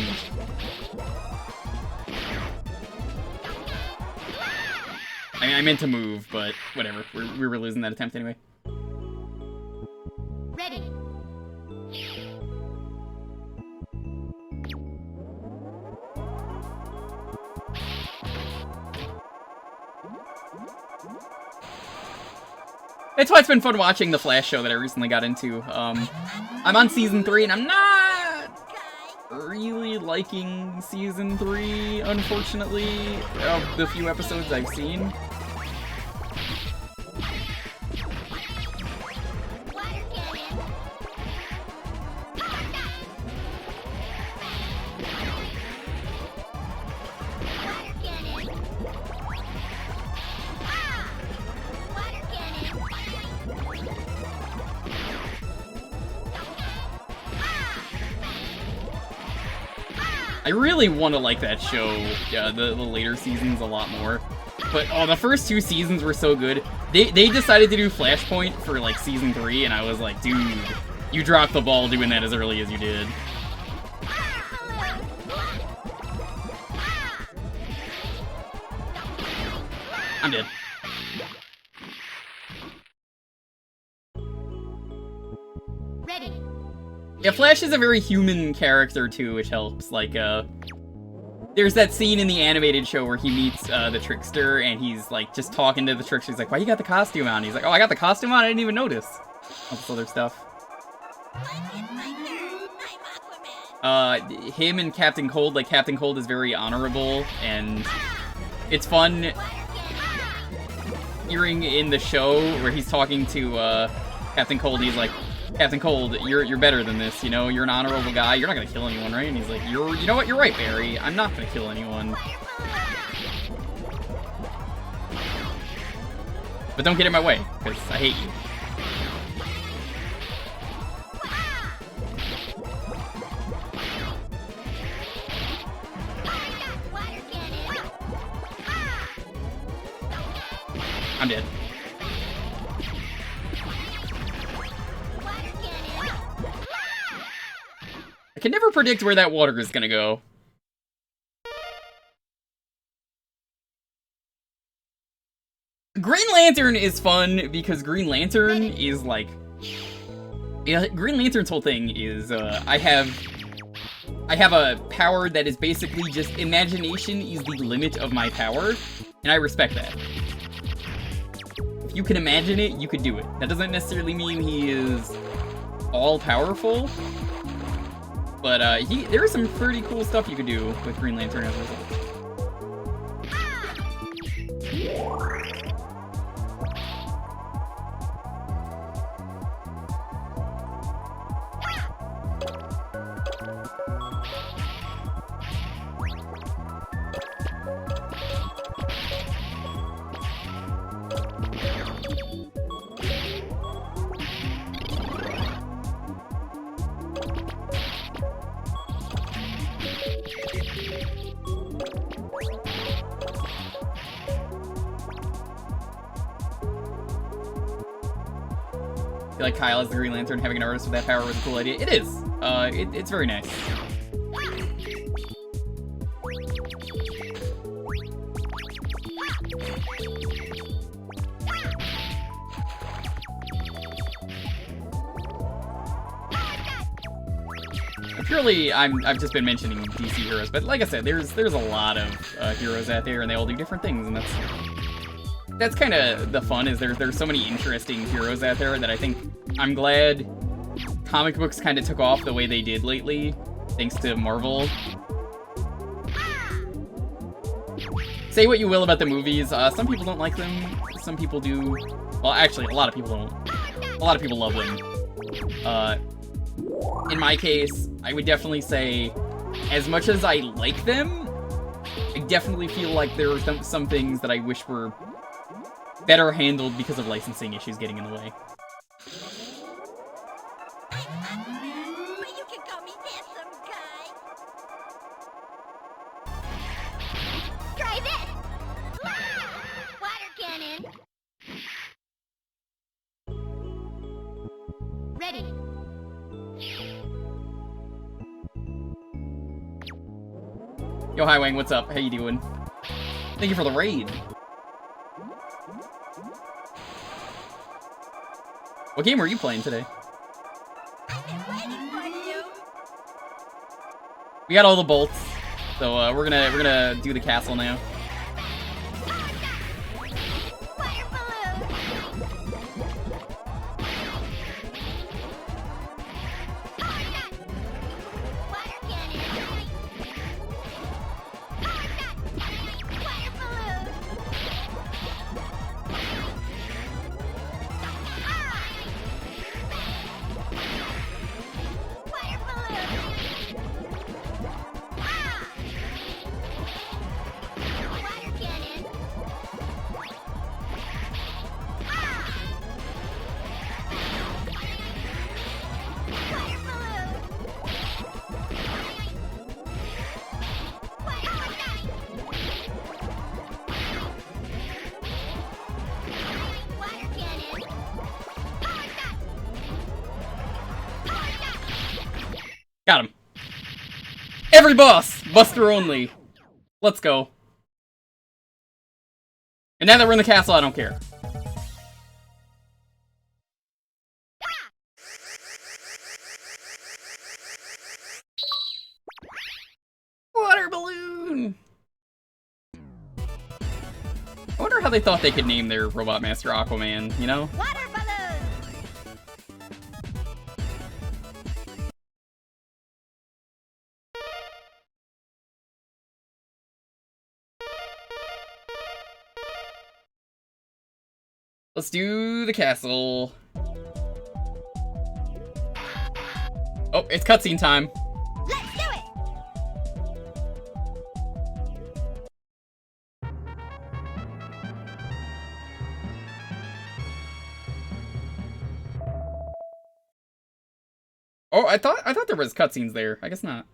S1: I meant to move, but whatever. We were losing that attempt anyway.
S5: Ready.
S1: It's why it's been fun watching the Flash show that I recently got into. I'm on season 3, and I'm not really liking season 3, unfortunately, of the few episodes I've seen. I really want to like that show, the later seasons a lot more. But, oh, the first 2 seasons were so good. They decided to do Flashpoint for, like, season 3, and I was like, dude, you dropped the ball doing that as early as you did. I'm dead.
S5: Ready.
S1: Yeah, Flash is a very human character, too, which helps. Like, there's that scene in the animated show where he meets, the Trickster, and he's, like, just talking to the Trickster. He's like, why you got the costume on? He's like, oh, I got the costume on? I didn't even notice. All this other stuff. Him and Captain Cold, like, Captain Cold is very honorable, and it's fun hearing in the show where he's talking to, Captain Cold. He's like, Captain Cold, you're better than this, you know? You're an honorable guy. You're not gonna kill anyone, right? And he's like, you know what? You're right, Barry. I'm not gonna kill anyone. But don't get in my way, because I hate you. I'm dead. I can never predict where that water is gonna go. Green Lantern is fun because Green Lantern is like... Yeah, Green Lantern's whole thing is, I have a power that is basically just imagination is the limit of my power, and I respect that. If you can imagine it, you could do it. That doesn't necessarily mean he is all-powerful, but there is some pretty cool stuff you could do with Green Lantern as a result. I feel like Kyle as the Green Lantern, having an artist with that power was a cool idea. It is. It's very nice. Purely, I've just been mentioning DC heroes, but like I said, there's a lot of heroes out there, and they all do different things, and that's kind of the fun. Is there's so many interesting heroes out there that I think I'm glad comic books kind of took off the way they did lately, thanks to Marvel. Say what you will about the movies, some people don't like them, some people do. Well, actually, a lot of people don't. A lot of people love them. In my case, I would definitely say, as much as I like them, I definitely feel like there are some things that I wish were better handled because of licensing issues getting in the way.
S5: You can call me handsome guy. Try this. Water cannon. Ready.
S1: Yo, Hi Wang, what's up? How you doing? Thank you for the raid. What game were you playing today? We got all the bolts, so we're gonna do the castle now. Got him. Every boss! Buster only. Let's go. And now that we're in the castle, I don't care. Water balloon! I wonder how they thought they could name their Robot Master Aquaman, you know?
S5: Water balloon.
S1: Let's do the castle. Oh, it's cutscene time.
S5: Let's do it.
S1: Oh, I thought there was cutscenes there. I guess not.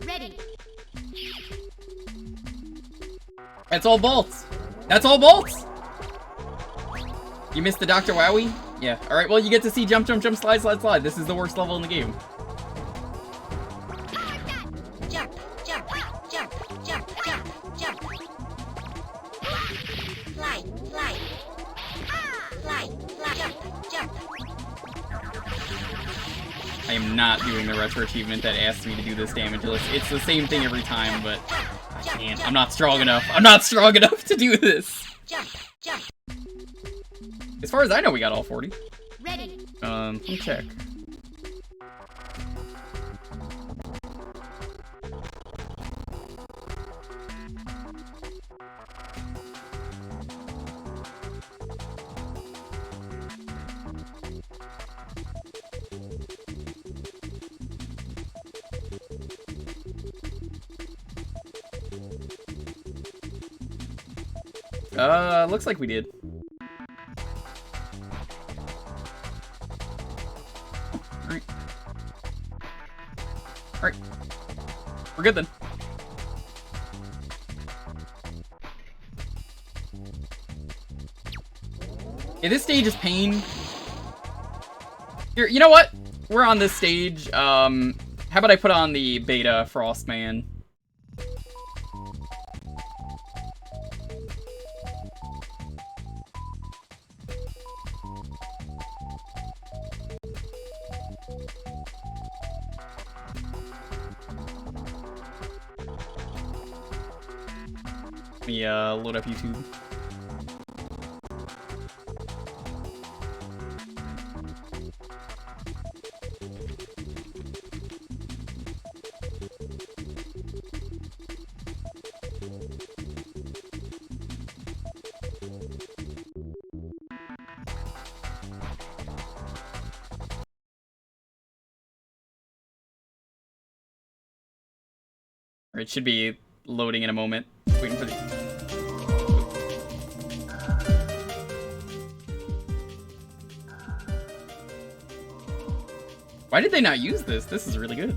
S5: Ready.
S1: That's all bolts. That's all bolts. You missed the Dr. Wowie? Yeah. All right. Well, you get to see jump, jump, jump, slide, slide, slide. This is the worst level in the game.
S5: Jump, jump, jump, jump, jump, jump. Slide, slide. Slide, slide, jump, jump.
S1: I am not doing the retro achievement that asks me to do this damageless. It's the same thing every time, but I can't. I'm not strong enough. I'm not strong enough to do this.
S5: Jump, jump.
S1: As far as I know, we got all 40.
S5: Ready.
S1: Let me check. Looks like we did. Alright. Alright. We're good then. Yeah, this stage is pain. Here, you know what? We're on this stage. How about I put on the beta Frostman? Let me load up YouTube. It should be loading in a moment. Waiting for the... Why did they not use this? This is really good.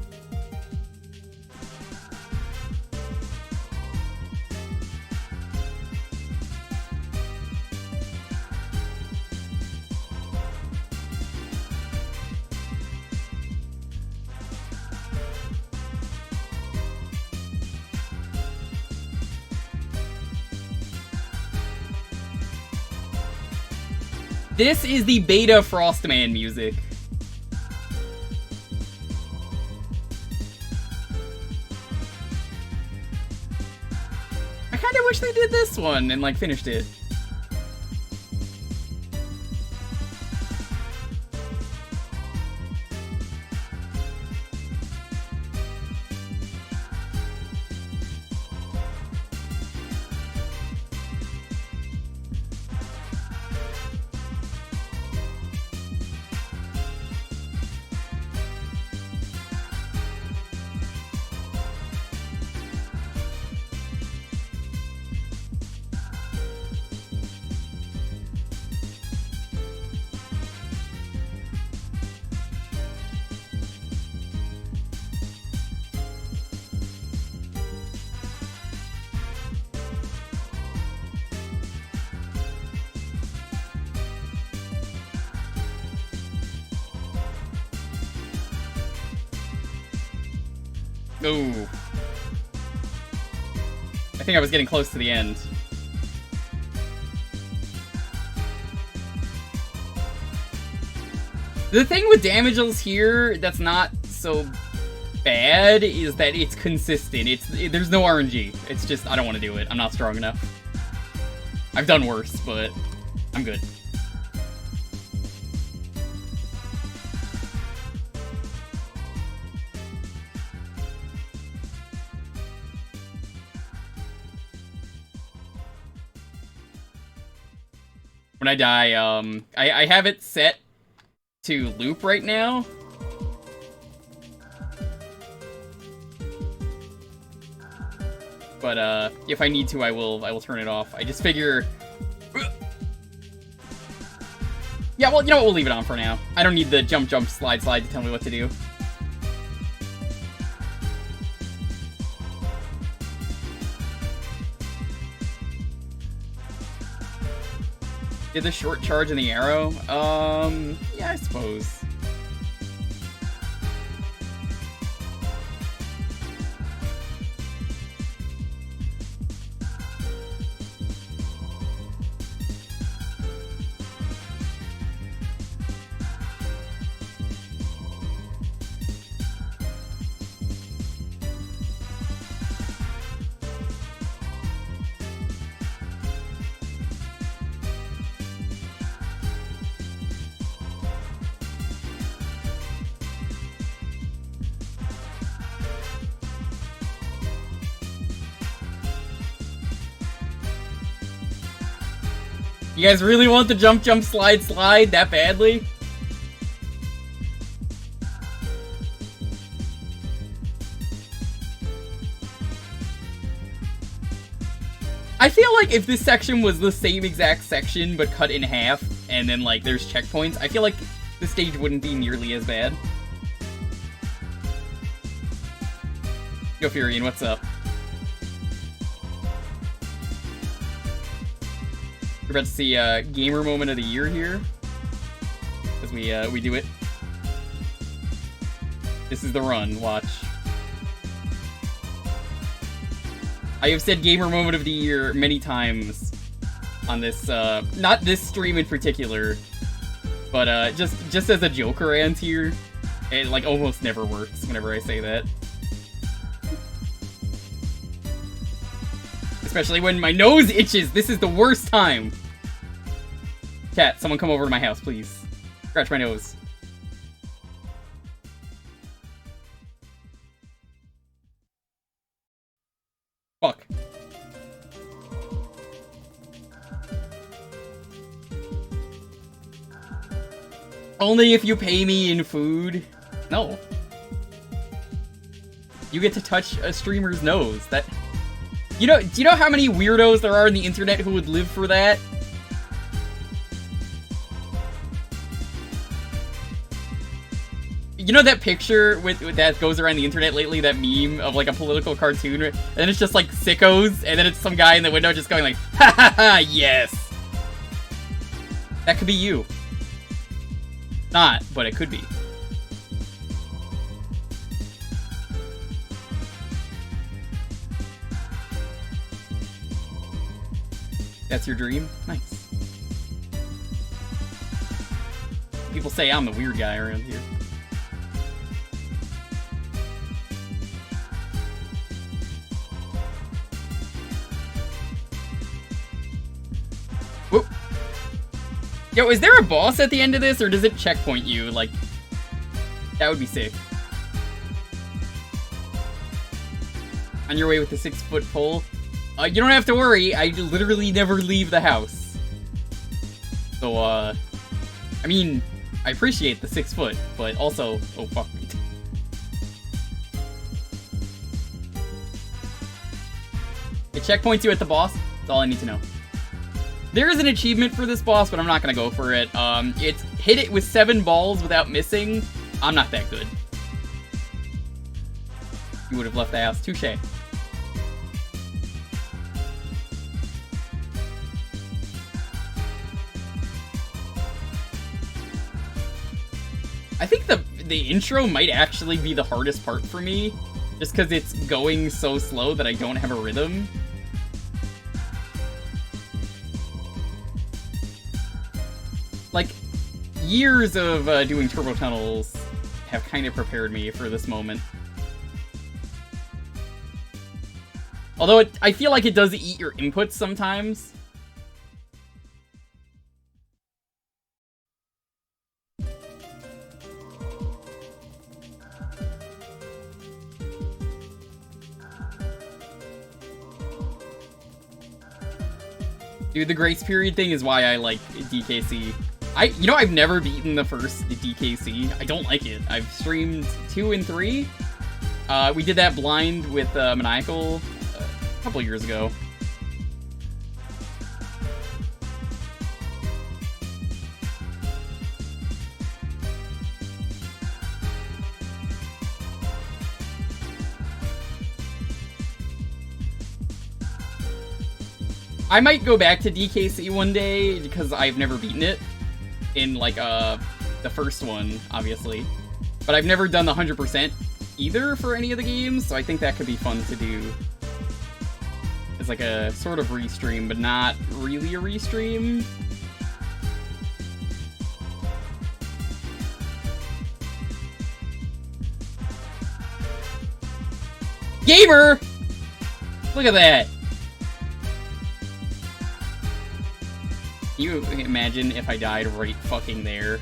S1: This is the beta Frostman music. I kinda wish they did this one and, like, finished it. Ooh. I think I was getting close to the end. The thing with damages here that's not so bad is that it's consistent. There's no RNG. It's just, I don't want to do it. I'm not strong enough. I've done worse, but I'm good. When I die, I have it set to loop right now. But if I need to, I will turn it off. I just figure... Yeah, well, you know what? We'll leave it on for now. I don't need the jump, jump, slide, slide to tell me what to do. Did the short charge and the arrow? Yeah, I suppose. You guys really want the jump, jump, slide, slide that badly? I feel like if this section was the same exact section, but cut in half, and then, like, there's checkpoints, I feel like the stage wouldn't be nearly as bad. Yo, Furion, what's up? We're about to see gamer moment of the year here, as we do it. This is the run. Watch. I have said gamer moment of the year many times on this, not this stream in particular, but just as a Joker rant here, it like almost never works whenever I say that. Especially when my nose itches. This is the worst time. Cat, someone come over to my house, please. Scratch my nose. Fuck. Only if you pay me in food. No. You get to touch a streamer's nose. That... do you know how many weirdos there are on the internet who would live for that? You know that picture with that goes around the internet lately, that meme of like a political cartoon, and then it's just like sickos, and then it's some guy in the window just going like, ha ha ha, yes! That could be you. Not, but it could be. That's your dream? Nice. People say I'm the weird guy around here. Whoop. Yo, is there a boss at the end of this, or does it checkpoint you? Like, that would be sick. On your way with the 6-foot pole? You don't have to worry, I literally never leave the house. So, I mean, I appreciate the 6 foot, but also, oh fuck. It checkpoints you at the boss, that's all I need to know. There is an achievement for this boss, but I'm not gonna go for it. It's hit it with 7 balls without missing. I'm not that good. You would have left the house, touche. I think the intro might actually be the hardest part for me, just because it's going so slow that I don't have a rhythm. Like, years of doing turbo tunnels have kind of prepared me for this moment. Although I feel like it does eat your inputs sometimes. Dude, the grace period thing is why I like DKC. You know, I've never beaten the first DKC. I don't like it. I've streamed 2 and 3. We did that blind with Maniacal a couple years ago. I might go back to DKC one day because I've never beaten it in like the first one, obviously, but I've never done the 100% either for any of the games, so I think that could be fun to do as like a sort of restream, but not really a restream. Gamer! Look at that! Can you imagine if I died right fucking there?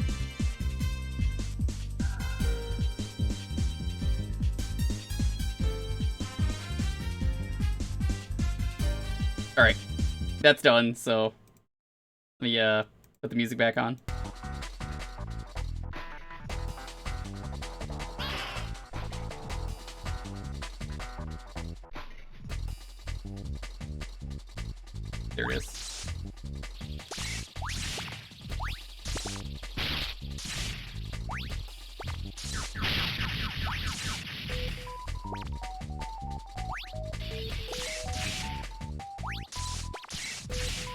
S1: Alright. That's done, so... Let me, put the music back on. There it is.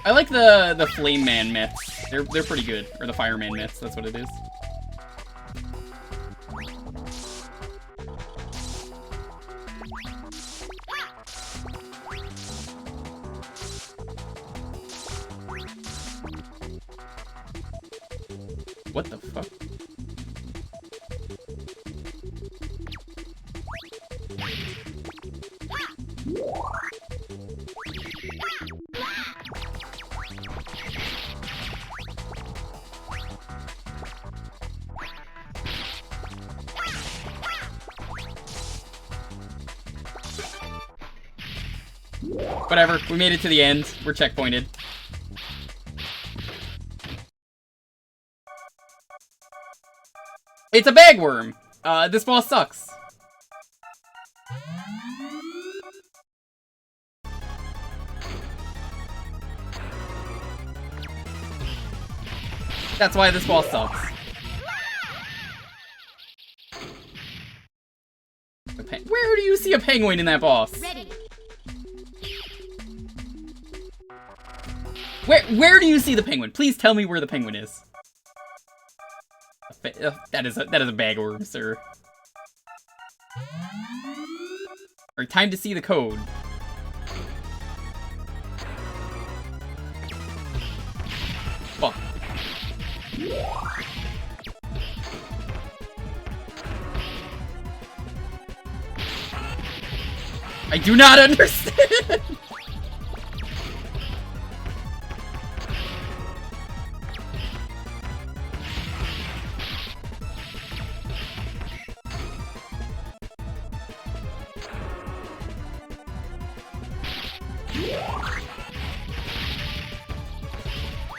S1: I like the Flame Man myths. They're pretty good. Or the Fireman myths, that's what it is. What the fuck? Whatever, we made it to the end. We're checkpointed. It's a bagworm! This boss sucks. That's why this boss sucks. Where do you see a penguin in that boss?
S5: Ready.
S1: Where do you see the penguin? Please tell me where the penguin is. That is a bagworm, sir. Alright, time to see the code. Fuck. I do not understand!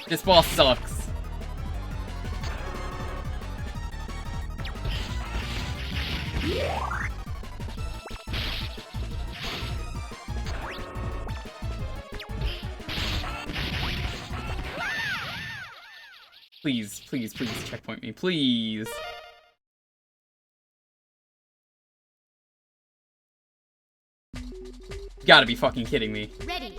S1: This boss sucks. Please, please, please checkpoint me, please. You gotta be fucking kidding me.
S5: Ready.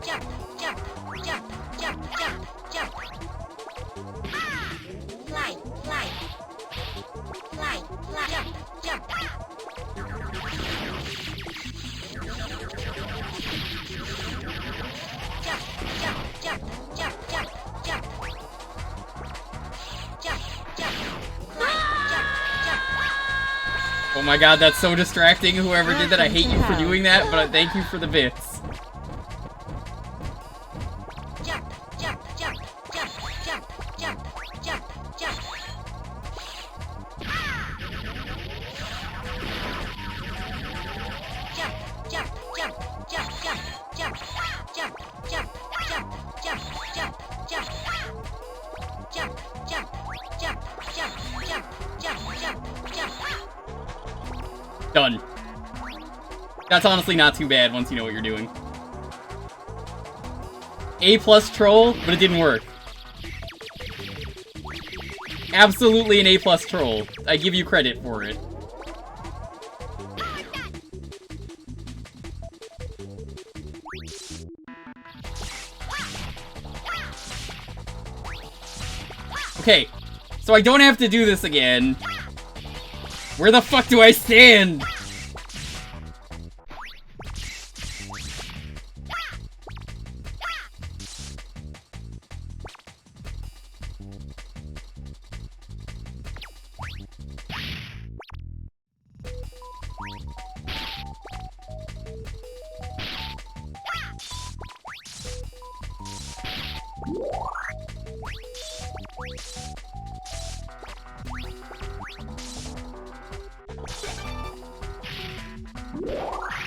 S5: Jump, jump, jump, jump, jump, jump. Fly, fly. Fly, fly, jump, jump. Jump, jump, jump, jump, jump, jump. Jump, jump. Fly, jump, jump.
S1: Oh my god, that's so distracting. Whoever did that, I hate you for doing that, but thank you for the bits.
S5: Jump, jump, jump, jump, jump, jump, jump, jump. Jump, jump, jump, jump, jump, jump, jump, jump, jump, jump, jump, jump. Jump, jump, jump, jump, jump, jump, jump, jump.
S1: Done. That's honestly not too bad once you know what you're doing. A+ troll, but it didn't work. absolutely an A+ troll. I give you credit for it. Okay, so I don't have to do this again. Where the fuck do I stand?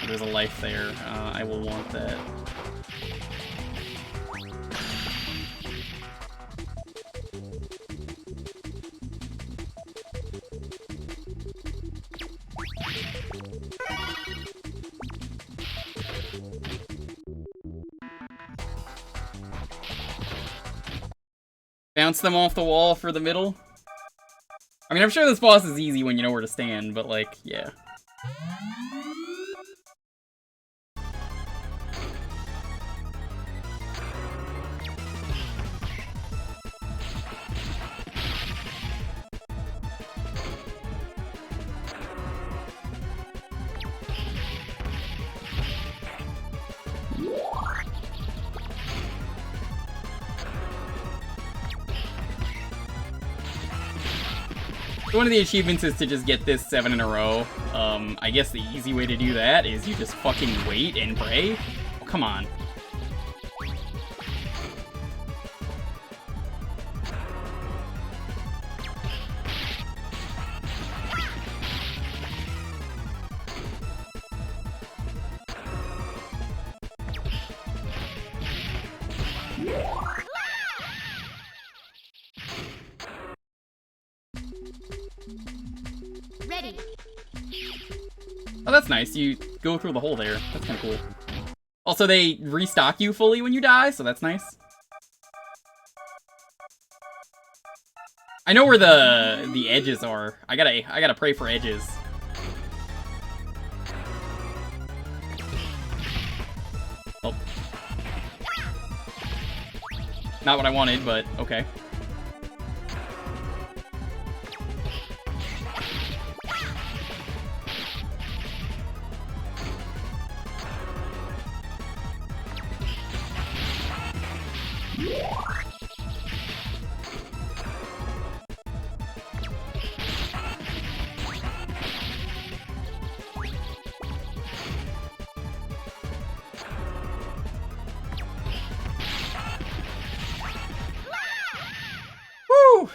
S1: There's a life there. I will want that. Bounce them off the wall for the middle. I mean, I'm sure this boss is easy when you know where to stand, but like, yeah. One of the achievements is to just get this 7 in a row. I guess the easy way to do that is you just fucking wait and pray. Oh, come on.
S5: Ready.
S1: Oh, that's nice. You go through the hole there. That's kind of cool. Also, they restock you fully when you die, so that's nice. I know where the edges are. I gotta pray for edges. Oh. Not what I wanted, but okay. Woo!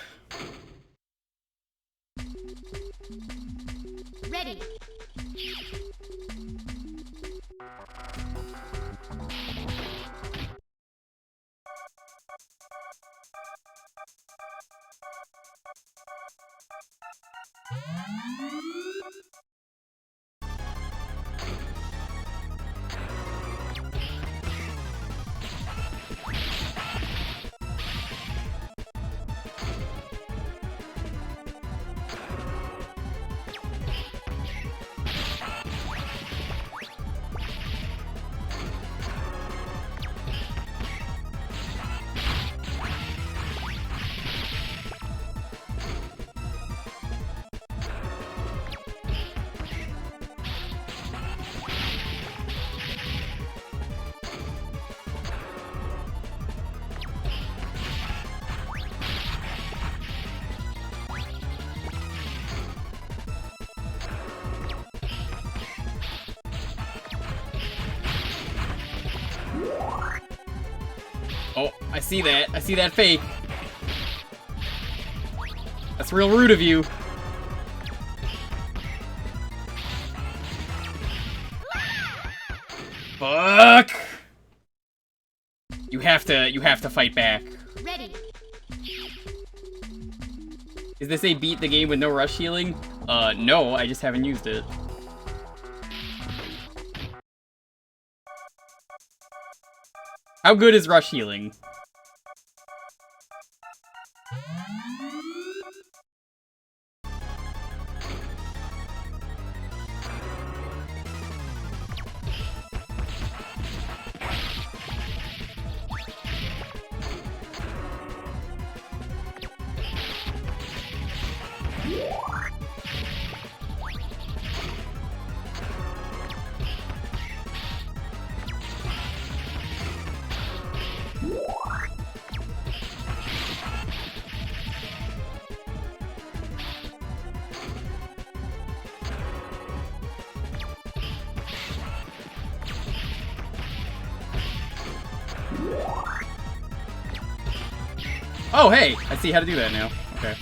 S5: Ready.
S1: Oh, I see that. I see that fake. That's real rude of you. Fuck! You have to fight back.
S5: Ready.
S1: Is this a beat the game with no rush healing? No, I just haven't used it. How good is rush healing? Oh, hey! I see how to do that now. Okay.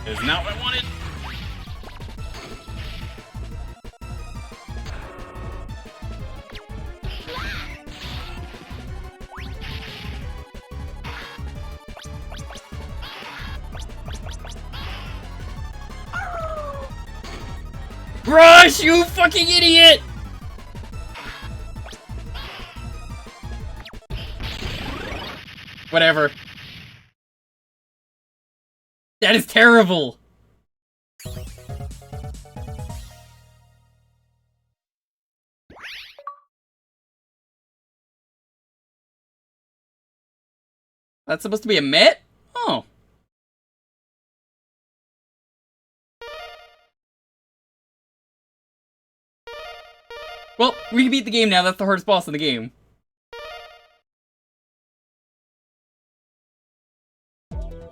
S1: Is not what I wanted. Rush, you fucking idiot! Whatever. That is terrible! That's supposed to be a Met? Oh. Well, we can beat the game now. That's the hardest boss in the game.
S5: Let's do it!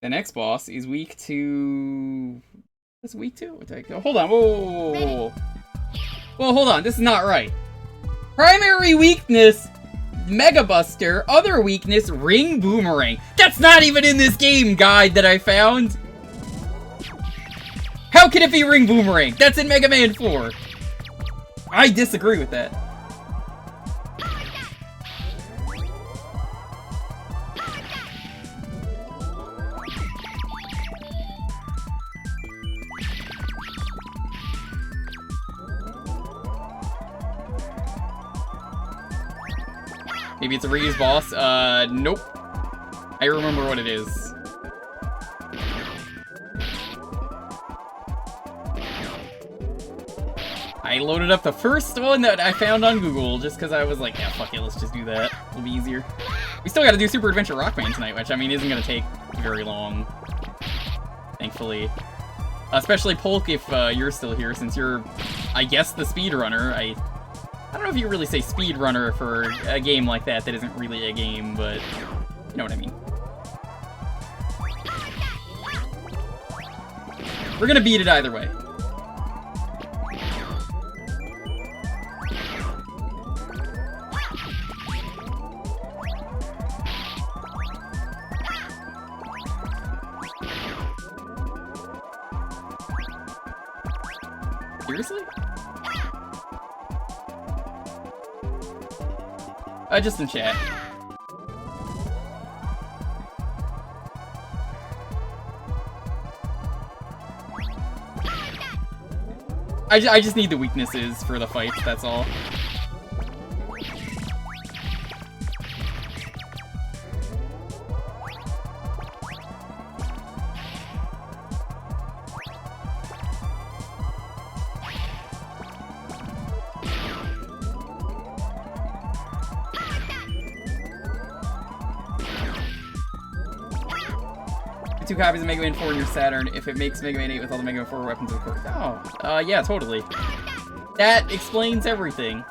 S1: The next boss is weak to... That's weak to? What did I go? Hold on. Whoa, whoa, whoa, whoa, whoa. Well, hold on. This is not right. Primary weakness, Mega Buster. Other weakness, Ring Boomerang. That's not even in this game guide that I found. How can it be Ring Boomerang? That's in Mega Man 4. I disagree with that. Maybe it's a reuse boss. Nope. I remember what it is. I loaded up the first one that I found on Google just because I was like, yeah, fuck it, let's just do that. It'll be easier. We still gotta do Super Adventure Rockman tonight, which, I mean, isn't gonna take very long. Thankfully. Especially Polk if you're still here, since you're, I guess, the speedrunner. I don't know if you really say speedrunner for a game like that that isn't really a game, but you know what I mean. We're gonna beat it either way. Seriously? Just in chat. I just need the weaknesses for the fights, that's all. Two copies of Mega Man 4 in your Saturn if it makes Mega Man 8 with all the Mega Man 4 weapons, of course. Oh, yeah, totally. That explains everything.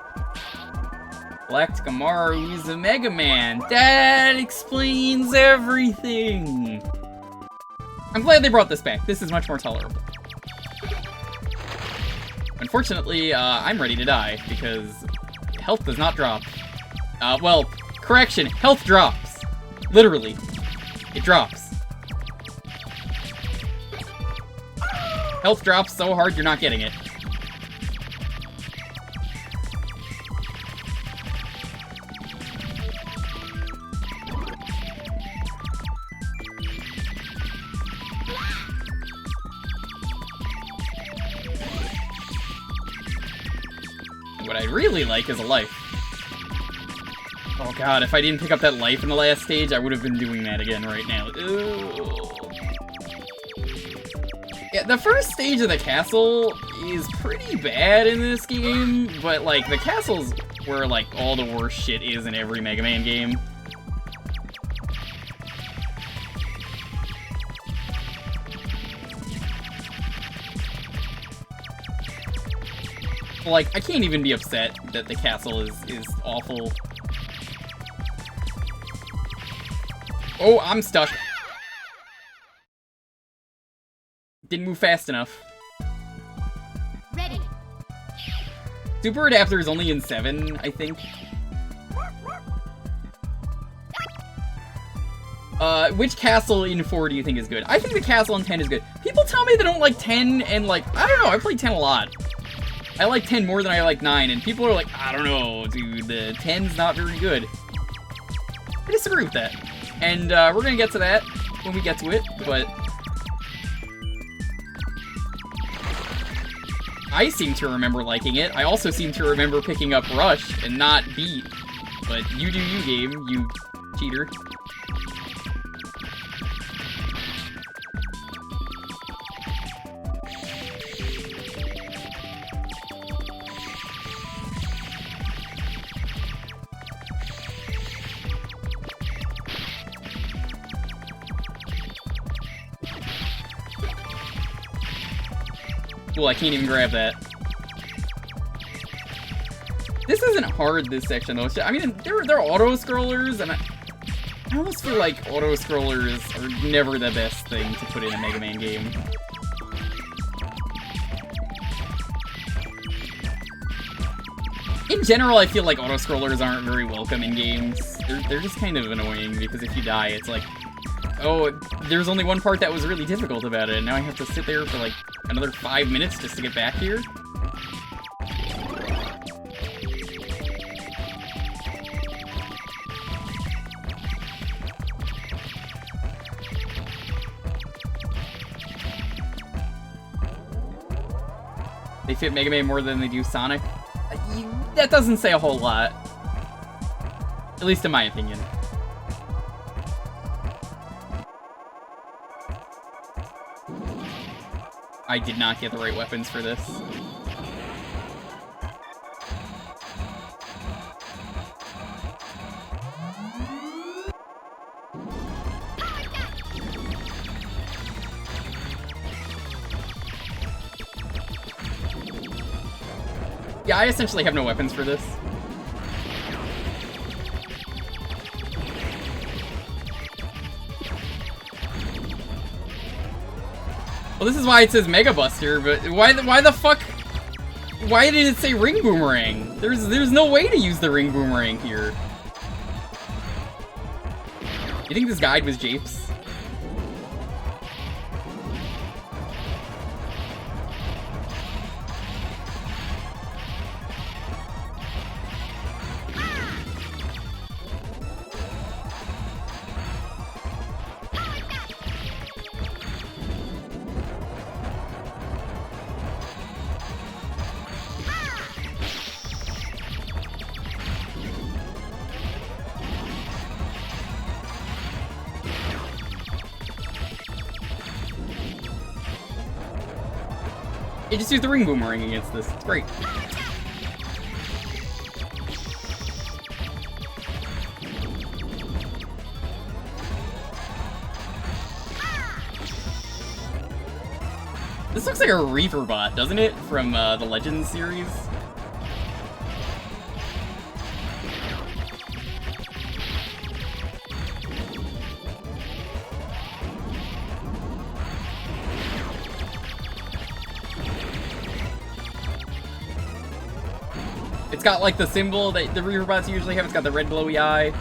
S1: Collect Gamaru's Mega Man. That explains everything. I'm glad they brought this back. This is much more tolerable. Unfortunately, I'm ready to die because health does not drop. Well, correction, health drops. Literally. It drops. Health drops so hard you're not getting it. What I really like is a life. Oh god, if I didn't pick up that life in the last stage, I would have been doing that again right now. Ugh. Yeah, the first stage of the castle is pretty bad in this game, but, like, the castle's where, like, all the worst shit is in every Mega Man game. Like, I can't even be upset that the castle is awful. Oh, I'm stuck. Didn't move fast enough.
S5: Ready.
S1: Super Adapter is only in 7, I think. Which castle in 4 do you think is good? I think the castle in 10 is good. People tell me they don't like 10, and like, I don't know, I played 10 a lot. I like 10 more than I like 9, and people are like, I don't know, dude, the 10's not very good. I disagree with that. And we're gonna get to that when we get to it, but I seem to remember liking it. I also seem to remember picking up Rush and not Beat. But you do you, game, you cheater. Cool, I can't even grab that. This isn't hard, this section, though. I mean, they're auto-scrollers, and I almost feel like auto-scrollers are never the best thing to put in a Mega Man game. In general, I feel like auto-scrollers aren't very welcome in games. They're just kind of annoying, because if you die, it's like, oh, there's only one part that was really difficult about it, and now I have to sit there for, like, another 5 minutes just to get back here? They fit Mega Man more than they do Sonic? That doesn't say a whole lot. At least in my opinion. I did not get the right weapons for this. Yeah, I essentially have no weapons for this. Well, this is why it says Mega Buster, but why the fuck? Why did it say Ring Boomerang? There's no way to use the Ring Boomerang here. You think this guide was Japes? You just use the Ring Boomerang against this. It's great. This looks like a Reaver bot, doesn't it? From the Legends series. It's got like the symbol that the Reaver bots usually have. It's got the red glowy eye.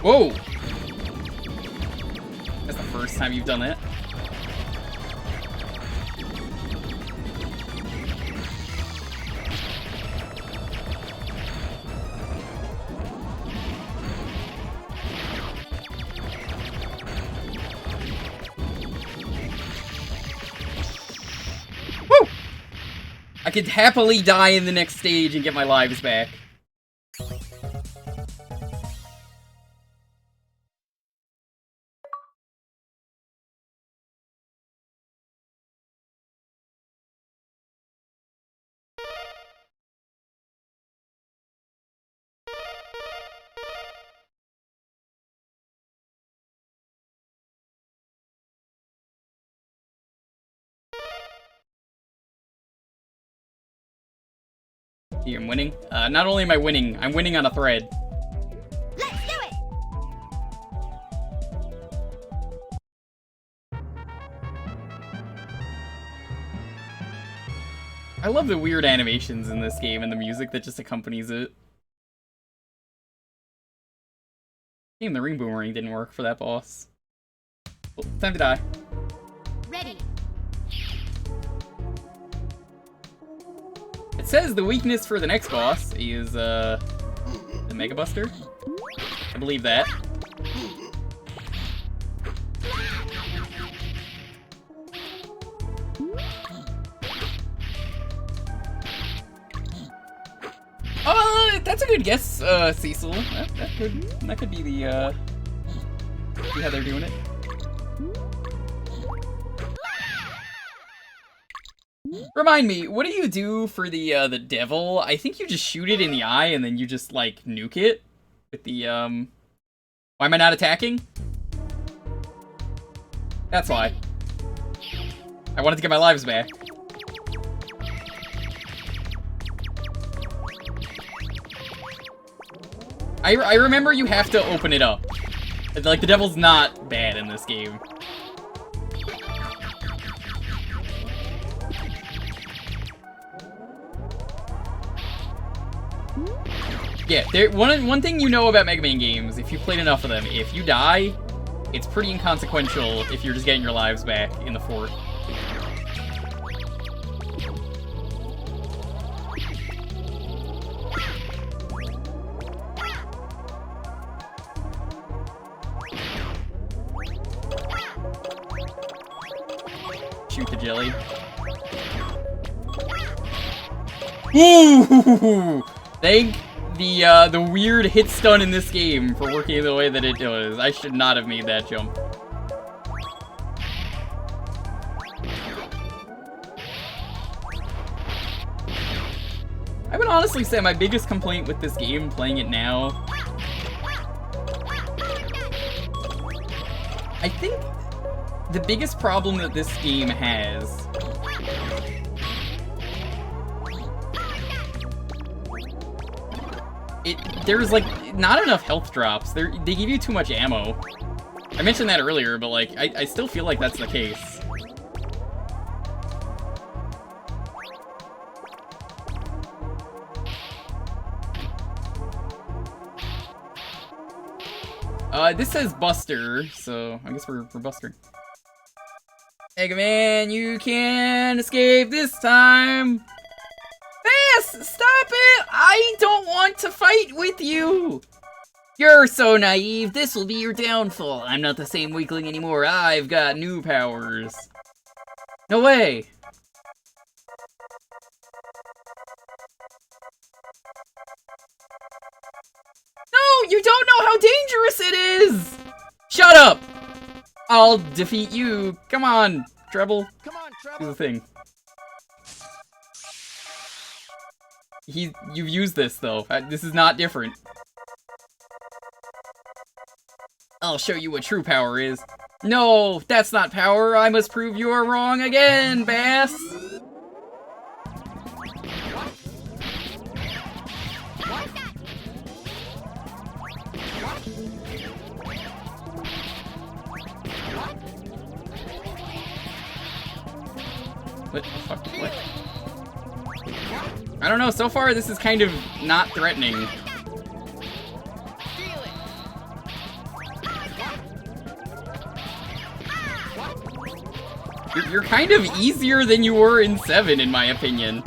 S1: Whoa! That's the first time you've done that. I could happily die in the next stage and get my lives back. See, I'm winning. Not only am I winning, I'm winning on a thread.
S5: Let's do it!
S1: I love the weird animations in this game and the music that just accompanies it. Damn, the ring boomerang didn't work for that boss. Well, time to die.
S5: Ready.
S1: It says the weakness for the next boss is, the Mega Buster. I believe that. That's a good guess, Cecil. That could be the, see how they're doing it. Remind me, what do you do for the devil? I think you just shoot it in the eye and then you just, like, nuke it with the, Why am I not attacking? That's why. I wanted to get my lives back. I remember you have to open it up. Like, the devil's not bad in this game. Yeah, one thing you know about Mega Man games, if you played enough of them, if you die, it's pretty inconsequential if you're just getting your lives back in the fort. Shoot the jelly. Ooh! Thank the weird hit stun in this game for working the way that it does. I should not have made that jump. I would honestly say my biggest complaint with this game, playing it now, I think the biggest problem that this game has there's like not enough health drops. They give you too much ammo. I mentioned that earlier, but like I still feel like that's the case. This says Buster, so I guess we're Buster. Mega Man, you can escape this time! Fast! Stop it! I don't want to fight with you! You're so naive, this will be your downfall. I'm not the same weakling anymore, I've got new powers. No way! No, you don't know how dangerous it is! Shut up! I'll defeat you. Come on, Treble.
S6: Come on, Treble.
S1: Do the thing. You've used this, though. This is not different. I'll show you what true power is. No, that's not power. I must prove you are wrong again, Bass. What the fuck? What? I don't know, so far this is kind of not threatening. You're kind of easier than you were in 7, in my opinion.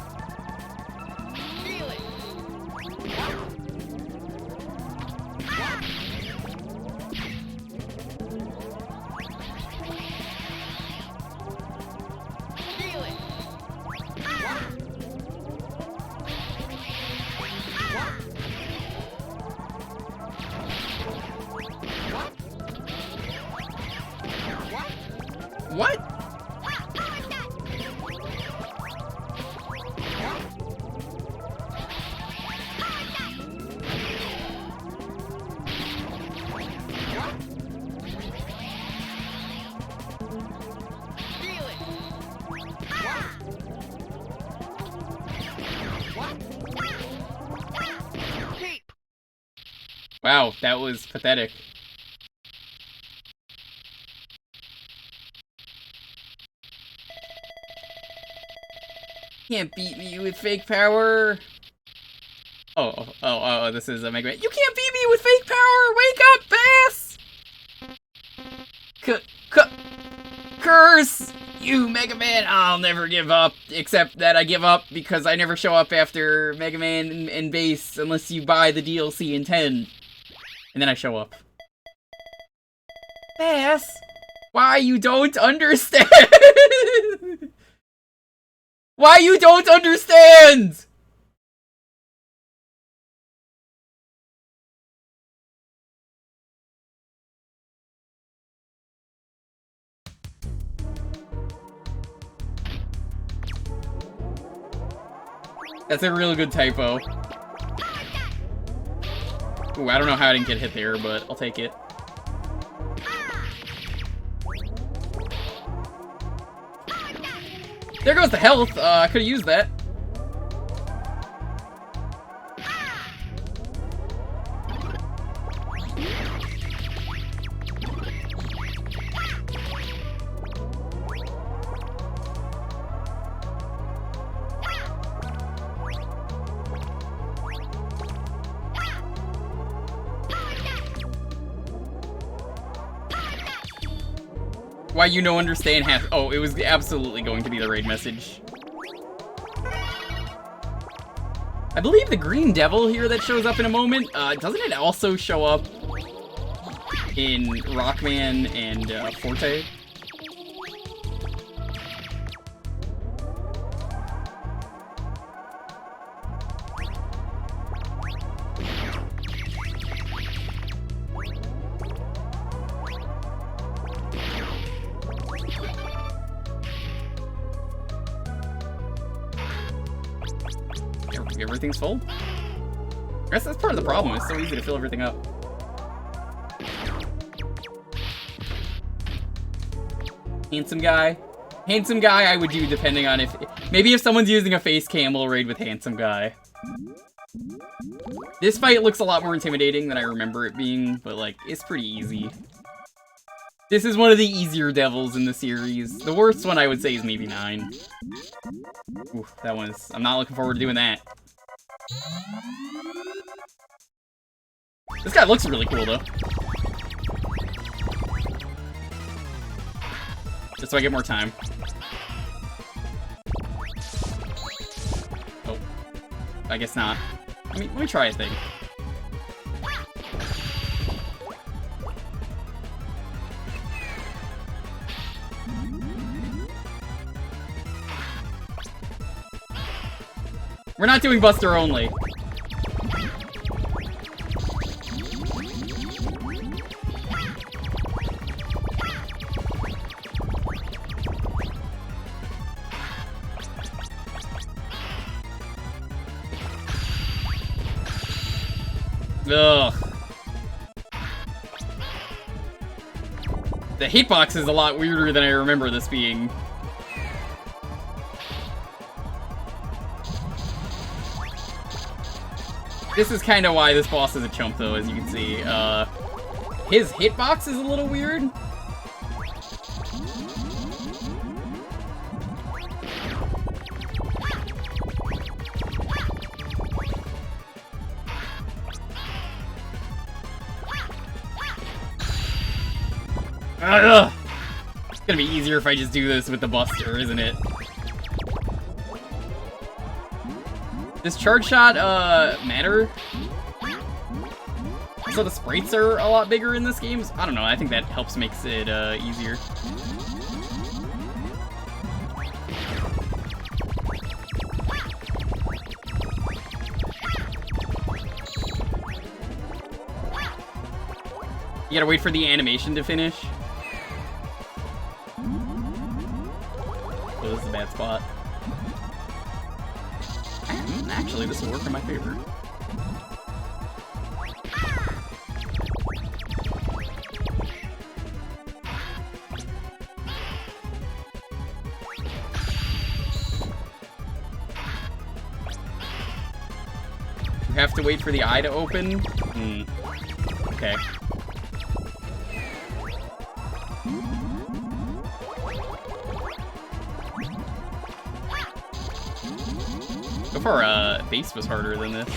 S1: Wow, that was pathetic. Can't beat me with fake power. Oh, this is a Mega Man. You can't beat me with fake power! Wake up, Bass! Curse! You, Mega Man! I'll never give up, except that I give up because I never show up after Mega Man and Bass unless you buy the DLC in 10. And then I show up. Bass! Why you don't understand? Why you don't understand? That's a real good typo. Ooh, I don't know how I didn't get hit there, but I'll take it. There goes the health. I could've used that. Why you no understand half— oh, it was absolutely going to be the raid message. I believe the green devil here that shows up in a moment, doesn't it also show up in Rockman and Forte? Everything's full? I guess that's part of the problem. It's so easy to fill everything up. Handsome guy. Handsome guy I would do depending on if— maybe if someone's using a face cam, we'll raid with handsome guy. This fight looks a lot more intimidating than I remember it being, but like, it's pretty easy. This is one of the easier devils in the series. The worst one I would say is maybe 9. Oof, that one's— I'm not looking forward to doing that. This guy looks really cool, though. Just so I get more time. Oh. I guess not. Let me try a thing. We're not doing Buster only. Ugh. The hitbox is a lot weirder than I remember this being. This is kind of why this boss is a chump, though, as you can see. His hitbox is a little weird. Ugh. It's gonna be easier if I just do this with the Buster, isn't it? Does charge shot, matter? So the sprites are a lot bigger in this game? I don't know, I think that helps makes it, easier. You gotta wait for the animation to finish. Oh, this is a bad spot. Actually, this will work in my favor. have to wait for the eye to open? Hmm. Okay. So far, base was harder than this.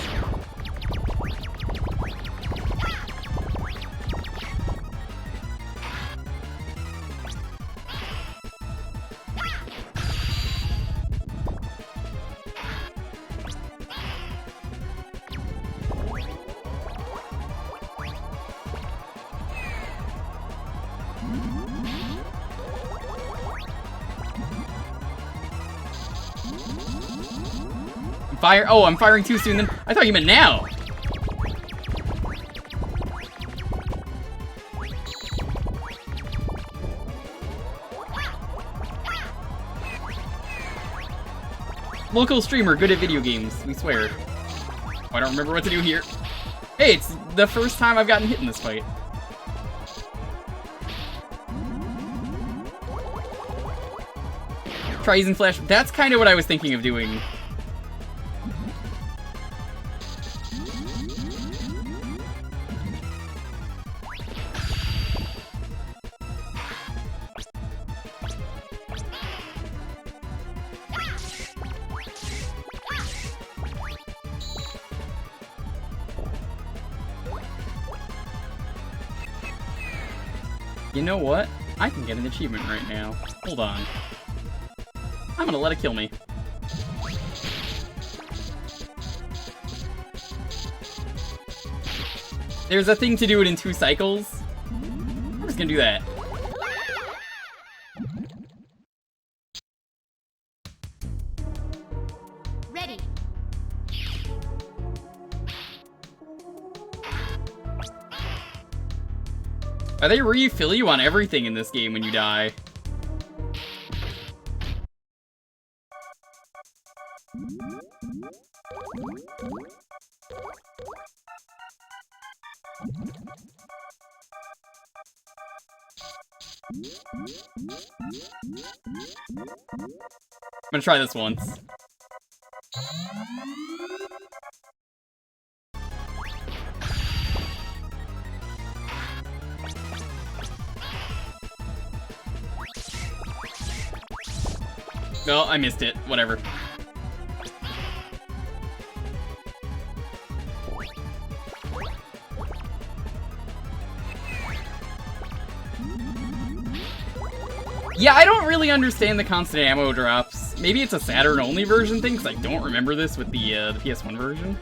S1: Fire! Oh, I'm firing too soon then. I thought you meant now. Local streamer, good at video games, we swear. Oh, I don't remember what to do here. Hey, it's the first time I've gotten hit in this fight. Try using flash. That's kind of what I was thinking of doing. You know what? I can get an achievement right now. Hold on. I'm gonna let it kill me. There's a thing to do it in 2 cycles. I'm just gonna do that.
S5: Ready.
S1: They refill you on everything in this game when you die. I'm gonna try this once. No, I missed it. Whatever. Yeah, I don't really understand the constant ammo drops. Maybe it's a Saturn only version thing, because I don't remember this with the PS1 version.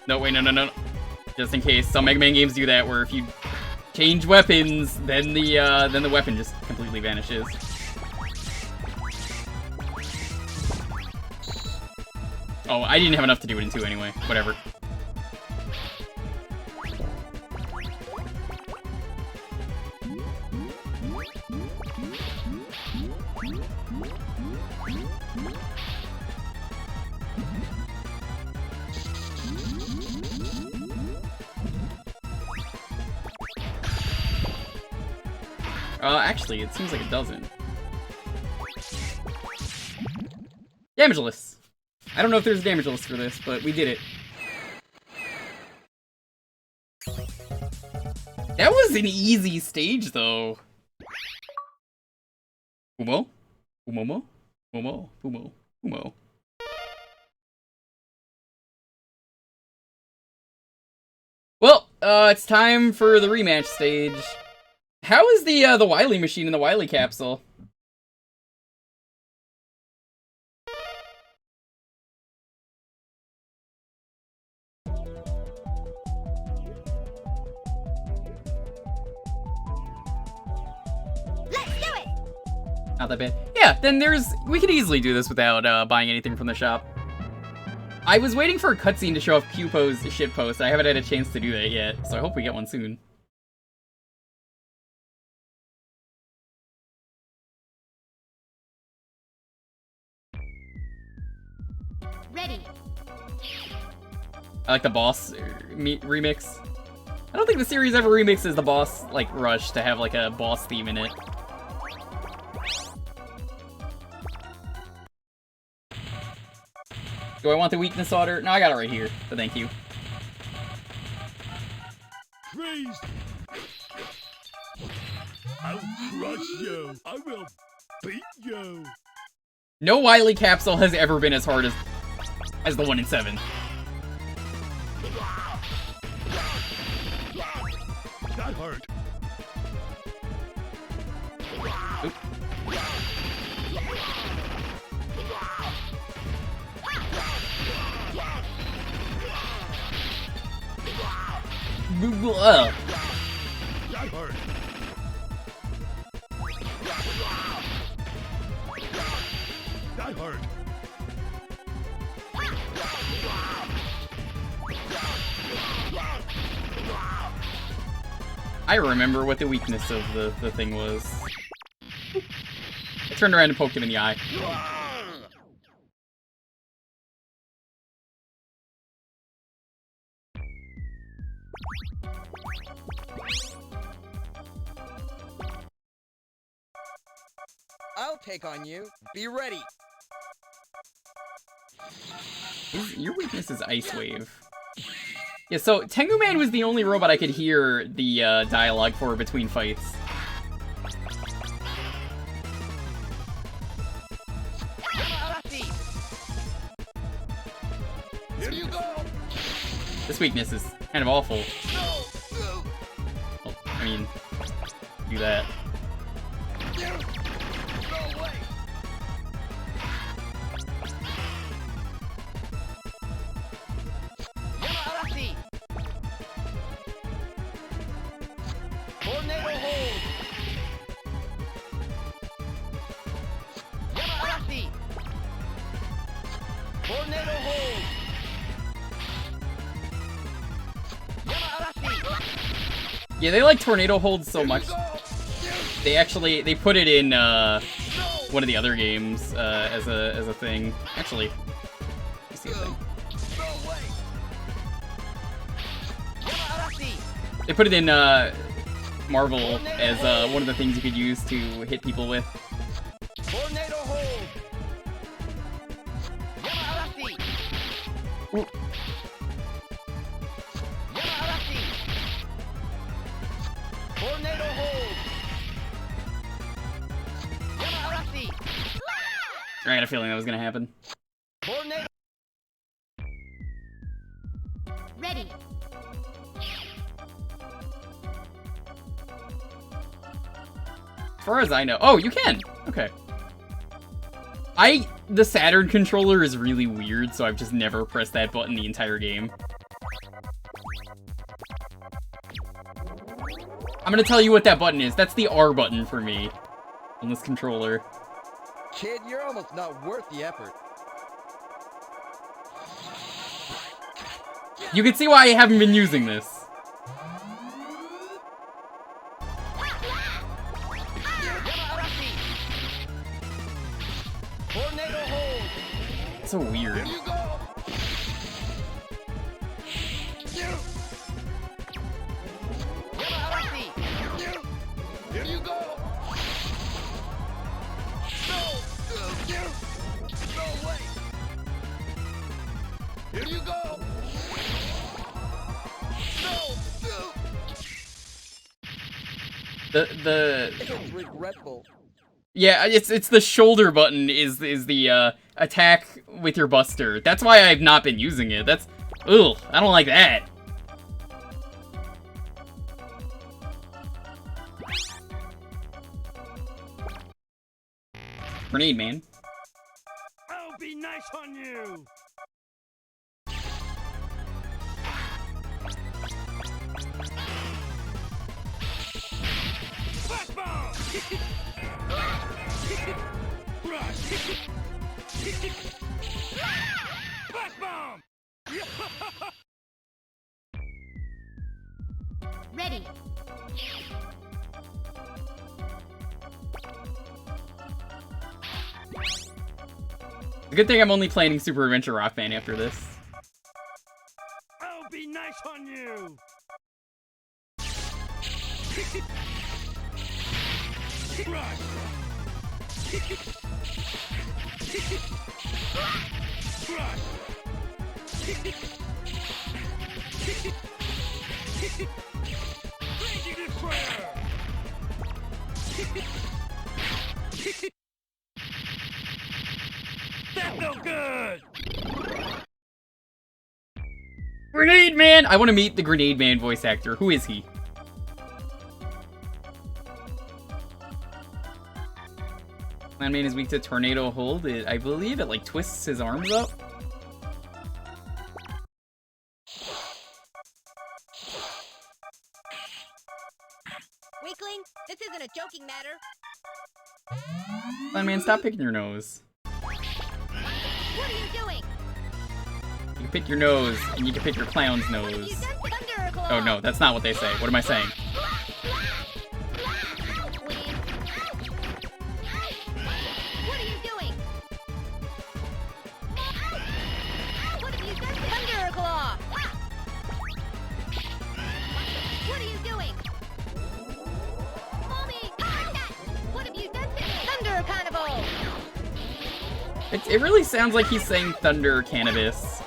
S1: No, wait, no. Just in case, some Mega Man games do that, where if you change weapons, then the weapon just completely vanishes. Oh, I didn't have enough to do it in 2 anyway. Whatever. Actually, it seems like it doesn't. Damageless. I don't know if there's a damageless for this, but we did it. That was an easy stage, though. Fumo? Fumomo? Fumo? Fumo? Fumo? Well, it's time for the rematch stage. How is the Wily machine in the Wily capsule? Not that bad. Yeah, then we could easily do this without buying anything from the shop. I was waiting for a cutscene to show off Q-Po's shitpost. I haven't had a chance to do that yet, so I hope we get one soon.
S5: Ready.
S1: I like the boss remix. I don't think the series ever remixes the boss, like, rush to have, like, a boss theme in it. Do I want the weakness order? No, I got it right here, but thank you.
S12: Freeze! I'll crush you. I will beat you.
S1: No Wily capsule has ever been as hard as the one in 7.
S12: That hurt.
S1: Oop.
S12: That hurt. That hurt.
S1: I remember what the weakness of the thing was. I turned around and poked him in the eye.
S16: I'll take on you. Be ready.
S1: Your weakness is Ice Wave. Yeah, so Tengu Man was the only robot I could hear the dialogue for between fights.
S16: Here you go.
S1: This weakness is kind of awful. Well, I mean, do that.
S16: Tornado hold. Yamarashi. Tornado hold. Yamarashi.
S1: Yeah, they like tornado holds so much. They put it in one of the other games as a thing. Actually, let me see a thing. They put it in Marvel as one of the things you could use to hit people with.
S16: Tornado hold. Yamarashi.
S1: Ooh.
S16: Yamarashi. Tornado hold. Yamarashi.
S1: I had a feeling that was gonna happen.
S16: Tornado.
S5: Ready.
S1: As far as I know. Oh, you can! Okay. The Saturn controller is really weird, so I've just never pressed that button the entire game. I'm gonna tell you what that button is. That's the R button for me on this controller.
S16: Kid, you're almost not worth the effort.
S1: You can see why I haven't been using this.
S16: Tornado hold.
S1: It's so weird.
S16: Here you go. Yamarashi. Here you go. No way. Here you go.
S1: The
S16: regretful.
S1: Yeah, it's the shoulder button is the attack with your buster. That's why I've not been using it. That's ugh, I don't like that. Grenade, man.
S12: I'll be nice on you. Flash bomb. Flash bomb.
S5: Ready.
S1: Good thing I'm only playing Super Adventure Rockman after this.
S12: I'll be nice on you. Rush. That's no good!
S1: Grenade Man! I want to meet the Grenade Man voice actor. Who is he? Clown Man is weak to Tornado Hold. I believe it, like, twists his arms up.
S5: Weakling, this isn't a joking matter.
S1: Clown Man, stop picking your nose.
S5: What are you doing?
S1: You can pick your nose, and you can pick your clown's nose. Oh no, that's not what they say. What am I saying?
S5: What are you doing? What have you done? Thunderclaw! What are you doing? Mommy! What have you done to me? Thunder Carnival!
S1: It really sounds like he's saying Thunder Cannabis.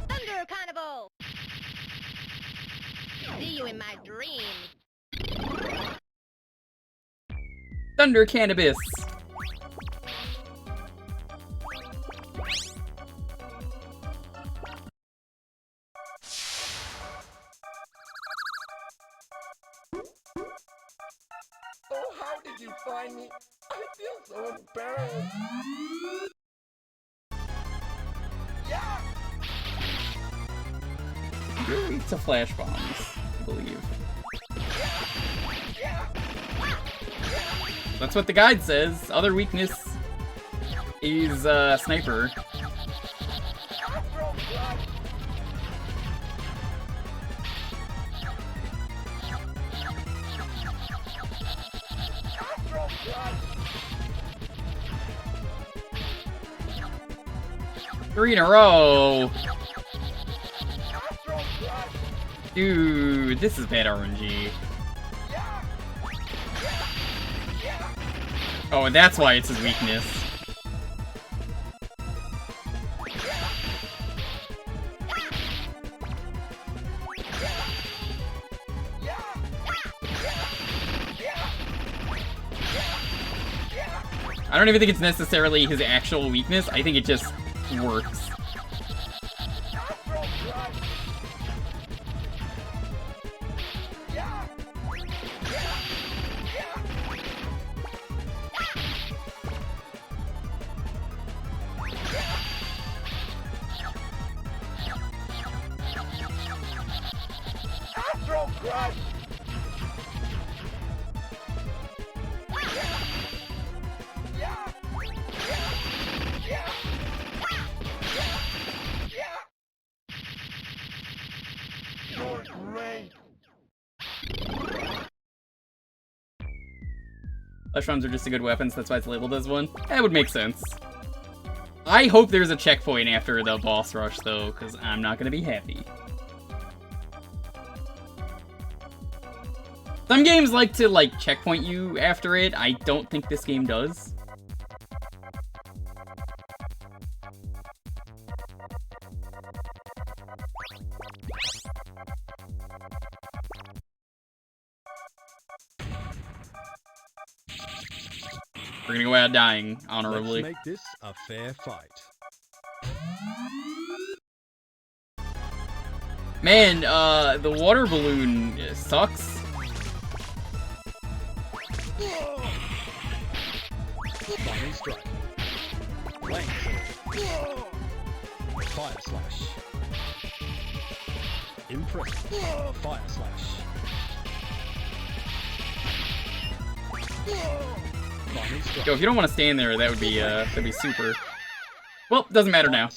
S5: Thunder Carnival! See you in my dreams.
S1: Thunder Cannabis!
S12: Oh, how did you find me? I feel so embarrassed. Yeah!
S1: You're weak to flash bombs, I believe. That's what the guide says. Other weakness is sniper. Three in a row. Dude, this is bad RNG. Oh, and that's why it's his weakness. I don't even think it's necessarily his actual weakness. I think it just works. Flash bombs are just a good weapon, so that's why it's labeled as one. That would make sense. I hope there's a checkpoint after the boss rush, though, because I'm not going to be happy. Some games like to, like, checkpoint you after it. I don't think this game does. We're gonna go out dying honorably.
S17: Let's make this a fair fight.
S1: Man, the water balloon sucks.
S17: Lightning strike. Lane. Fire slash. Impressive. Fire slash.
S1: Yo, if you don't want to stand there, that'd be super. Well, doesn't matter now.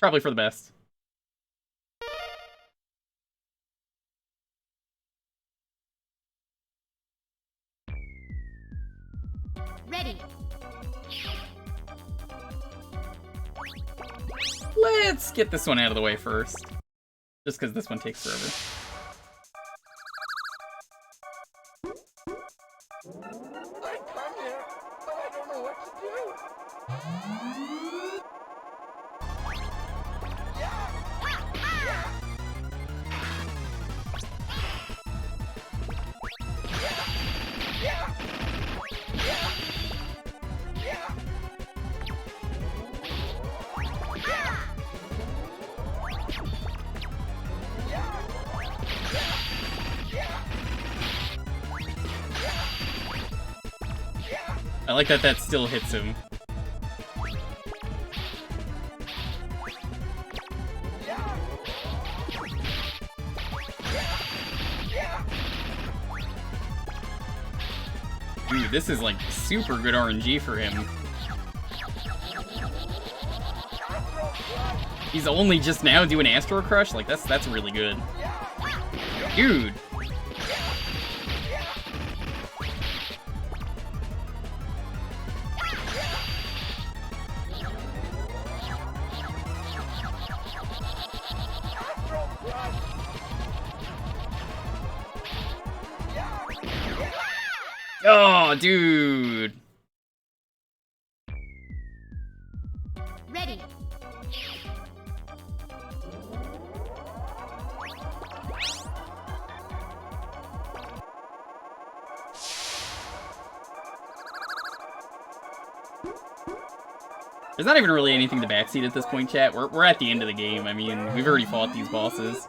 S1: Probably for the best.
S5: Ready.
S1: Let's get this one out of the way first. Just because this one takes forever.
S12: I come here, but I don't know what to do.
S1: I like that still hits him. Dude, this is like super good RNG for him. He's only just now doing Astro Crush? Like, that's really good. Dude! Oh, dude!
S5: Ready.
S1: There's not even really anything to backseat at this point, chat. We're at the end of the game. I mean, we've already fought these bosses.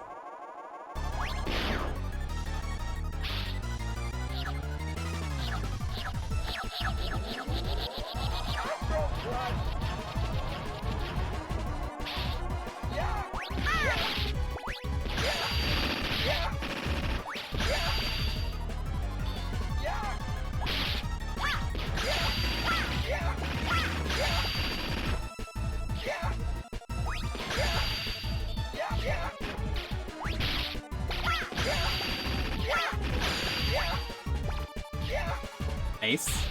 S1: Nice.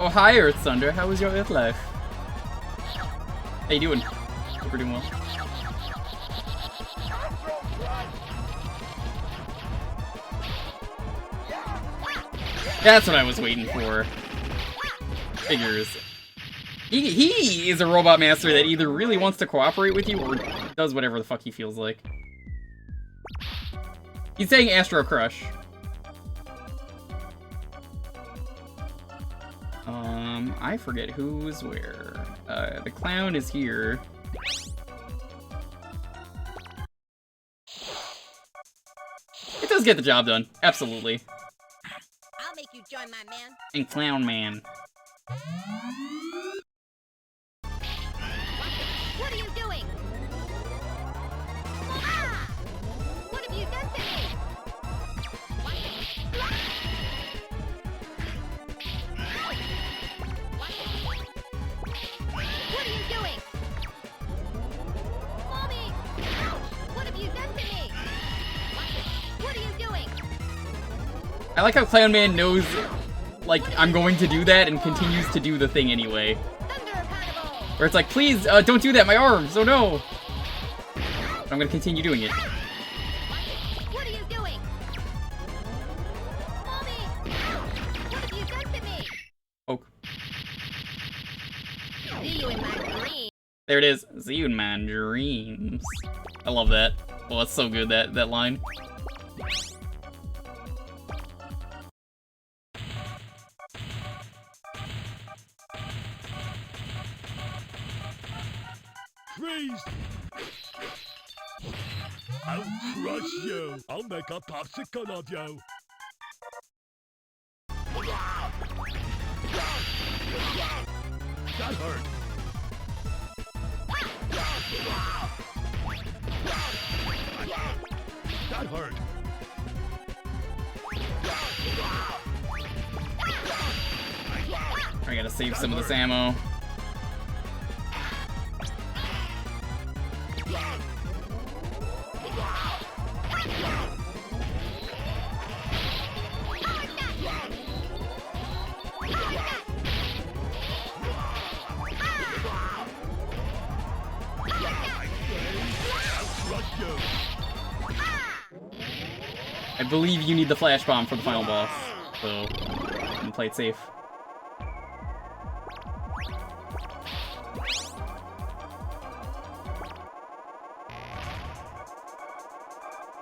S1: Oh, hi, Earth Thunder. How was your Earth life? How you doing? Hope you're doing well. That's what I was waiting for. Figures. He is a robot master that either really wants to cooperate with you or does whatever the fuck he feels like. He's saying Astro Crush. I forget who's where. The clown is here. It does get the job done. Absolutely.
S5: I'll make you join my man.
S1: And Clown Man.
S5: What are you doing? Ah! What have you done to me? What are you doing? Mommy! What have you done to me? What are you doing?
S1: I like how Clown Man knows, like, I'm going to do that and continues to do the thing anyway. Where it's like, please, don't do that, my arms, oh no! But I'm gonna continue doing it.
S5: What are you doing? Mommy! What have you done to me?
S1: Oh.
S5: See you in my dream.
S1: There it is. See you in my dreams. I love that. Oh, that's so good, that line.
S12: Freeze! I'll crush you. I'll make a popsicle of you.
S17: That hurt. That hurt.
S1: I gotta save some of this ammo. I believe you need the flash bomb for the final boss, so I'm gonna play it safe.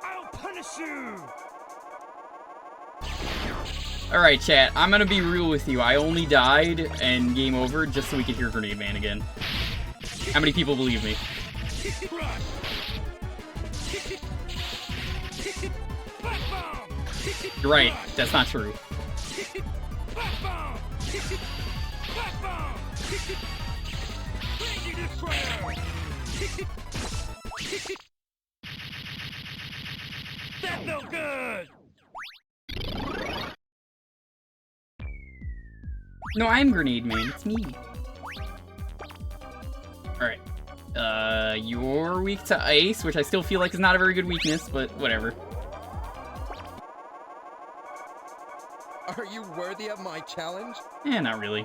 S12: I'll punish you.
S1: Alright, chat, I'm gonna be real with you. I only died and game over just so we could hear Grenade Man again. How many people believe me? You're right, that's not true.
S12: That felt good.
S1: No, I'm Grenade Man, it's me. Alright. You're weak to ice, which I still feel like is not a very good weakness, but whatever.
S16: Are you worthy of my challenge?
S1: Eh, not really.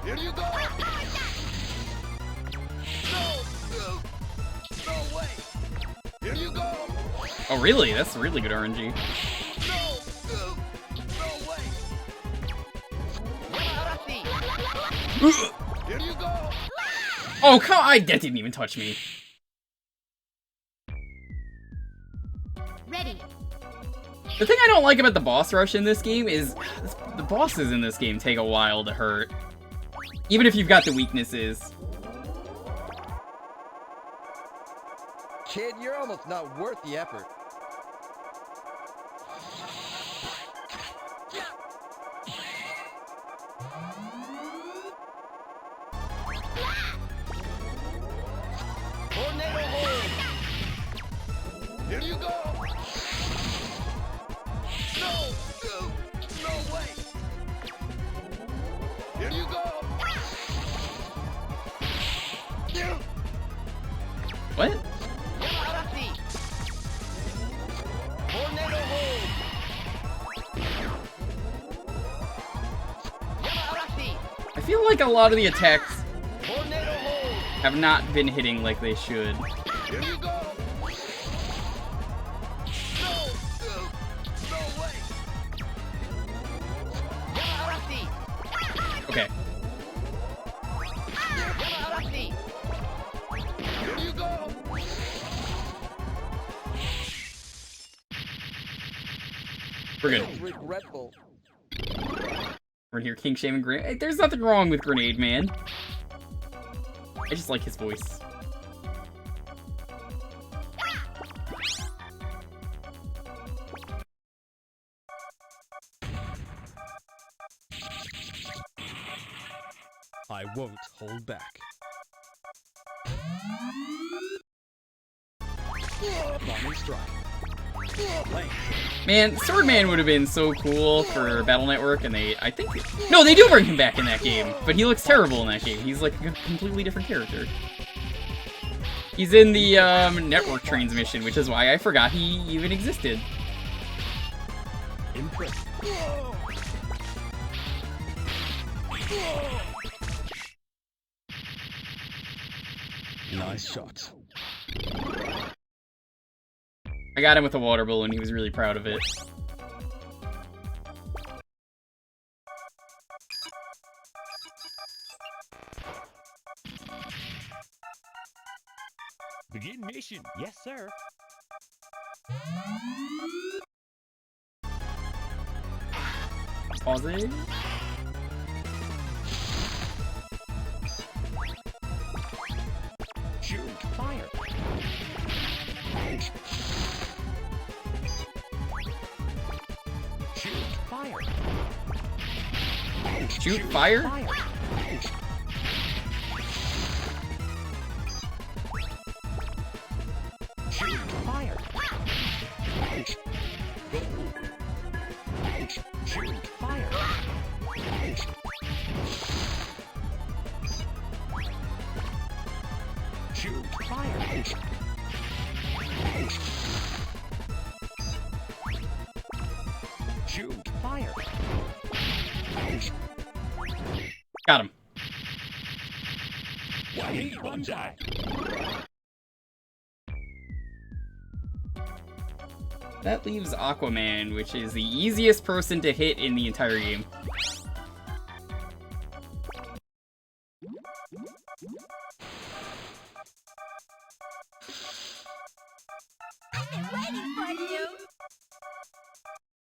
S12: Here you go. No way. Here you go.
S1: Oh, really? That's really good RNG.
S12: Here you go.
S1: Oh, come on! That didn't even touch me.
S5: Ready.
S1: The thing I don't like about the boss rush in this game is the bosses in this game take a while to hurt. Even if you've got the weaknesses.
S16: Kid, you're almost not worth the effort.
S12: Tornado hold. Here you go. No way. Here you go.
S1: What?
S12: Tornado hold.
S1: I feel like a lot of the attacks have not been hitting like they should.
S12: Here you go.
S1: Okay.
S12: Here you go.
S1: We're good.
S16: Regretful.
S1: We're here, King Shaman Grenade. Hey, there's nothing wrong with Grenade Man. I just like his voice.
S17: I won't hold back. Bombing strike. Lane.
S1: Man, Swordman would have been so cool for Battle Network, and I think... No, they do bring him back in that game, but he looks terrible in that game. He's like a completely different character. He's in the network transmission, which is why I forgot he even existed.
S17: Impressive. Nice shot.
S1: I got him with a water balloon, he was really proud of it.
S17: Begin mission. Yes, sir.
S1: Pause it.
S17: Shoot. Fire.
S1: Shoot fire?
S17: Shoot fire. Shoot fire. Shoot fire. Shoot fire.
S1: Got him.
S17: Wahee Banzai.
S1: That leaves Aquaman, which is the easiest person to hit in the entire game.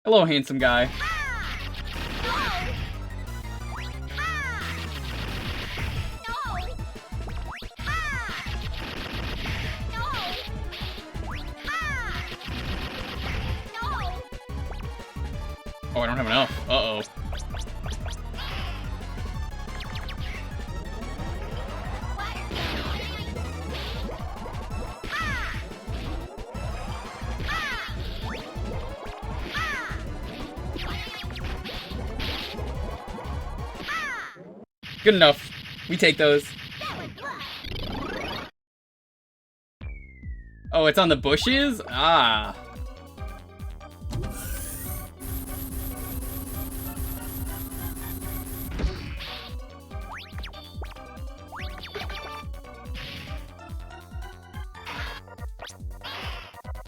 S1: Hello, handsome guy. Oh, I don't have enough. Uh-oh. Good enough. We take those. Oh, it's on the bushes? Ah.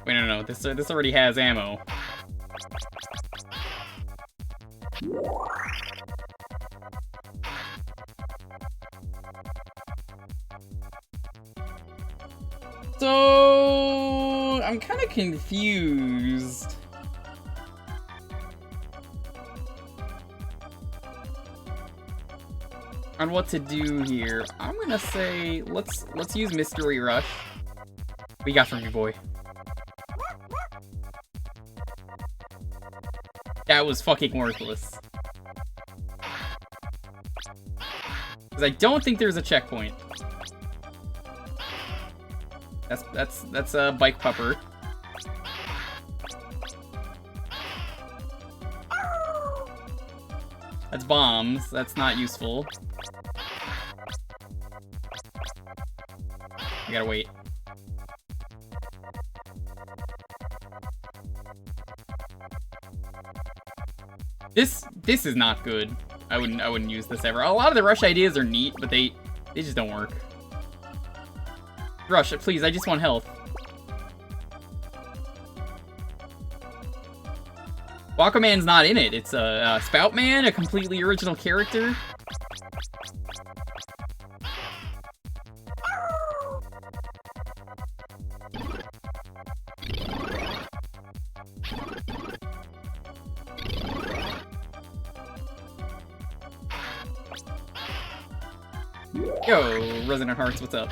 S1: Wait, no. This already has ammo. So I'm kind of confused. On what to do here. I'm gonna say let's use Mystery Rush. What you got from you, boy? That was fucking worthless. Because I don't think there's a checkpoint. That's a bike pupper. That's bombs. That's not useful. I gotta wait. This is not good. I wouldn't use this ever. A lot of the rush ideas are neat, but they just don't work. Rush, please, I just want health. Aquaman's not in it. It's a Spoutman, a completely original character. Yo, Resonant Hearts, what's up?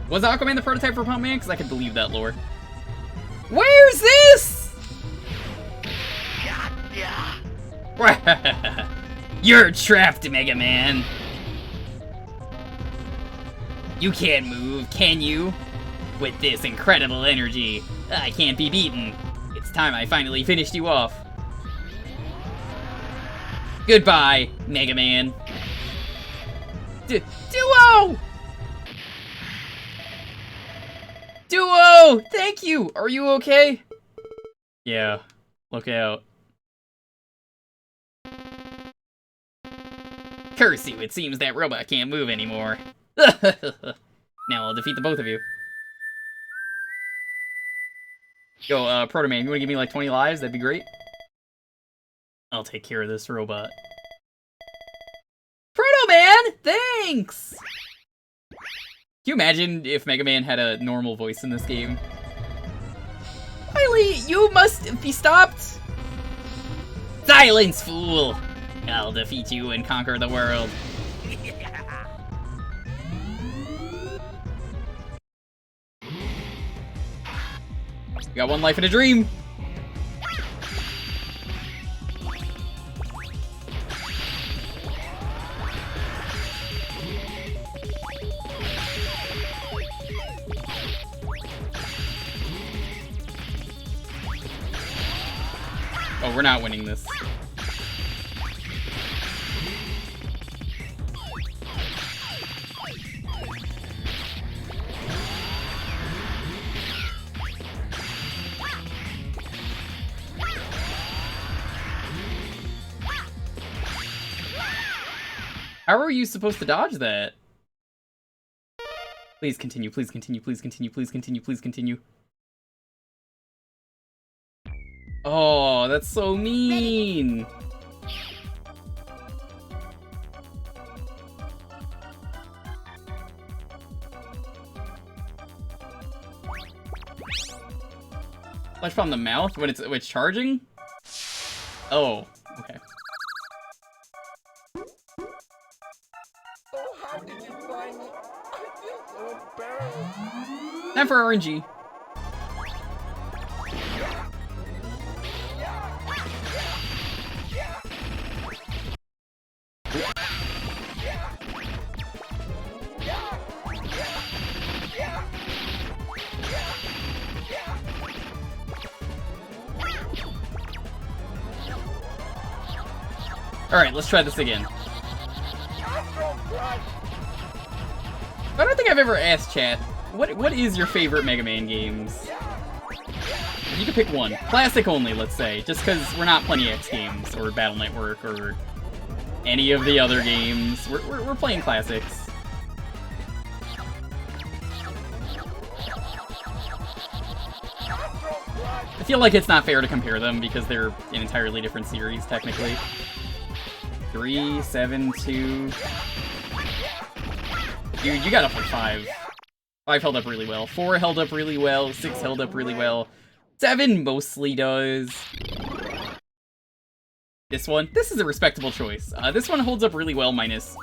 S1: Was Aquaman the prototype for Pumpman? Because I could believe that lore. Where's this? You're trapped, Mega Man. You can't move, can you? With this incredible energy, I can't be beaten. It's time I finally finished you off. Goodbye, Mega Man. Duo! Duo! Thank you! Are you okay? Yeah. Look out. Curse you, it seems that robot can't move anymore. Now I'll defeat the both of you. Yo, Proto Man, you wanna give me like 20 lives? That'd be great. I'll take care of this robot. Proto Man! Thanks! Can you imagine if Mega Man had a normal voice in this game? Wily, you must be stopped! Silence, fool! I'll defeat you and conquer the world. You got one life in a dream! we're not winning this. How are you supposed to dodge that? Please continue, please continue, please continue, please continue, please continue. Oh, that's so mean! Flash from the mouth when it's charging? Oh, okay.
S12: Oh, how did you find me? I feel so embarrassed.
S1: Time for RNG. Alright, let's try this again. I don't think I've ever asked chat, what is your favorite Mega Man games? You can pick one. Classic only, let's say, just because we're not Plenty X games, or Battle Network, or any of the other games. We're playing classics. I feel like it's not fair to compare them, because they're an entirely different series, technically. 3, 7, 2... Dude, you got up like 5. 5 held up really well. 4 held up really well. 6 held up really well. 7 mostly does. This one? This is a respectable choice. This one holds up really well minus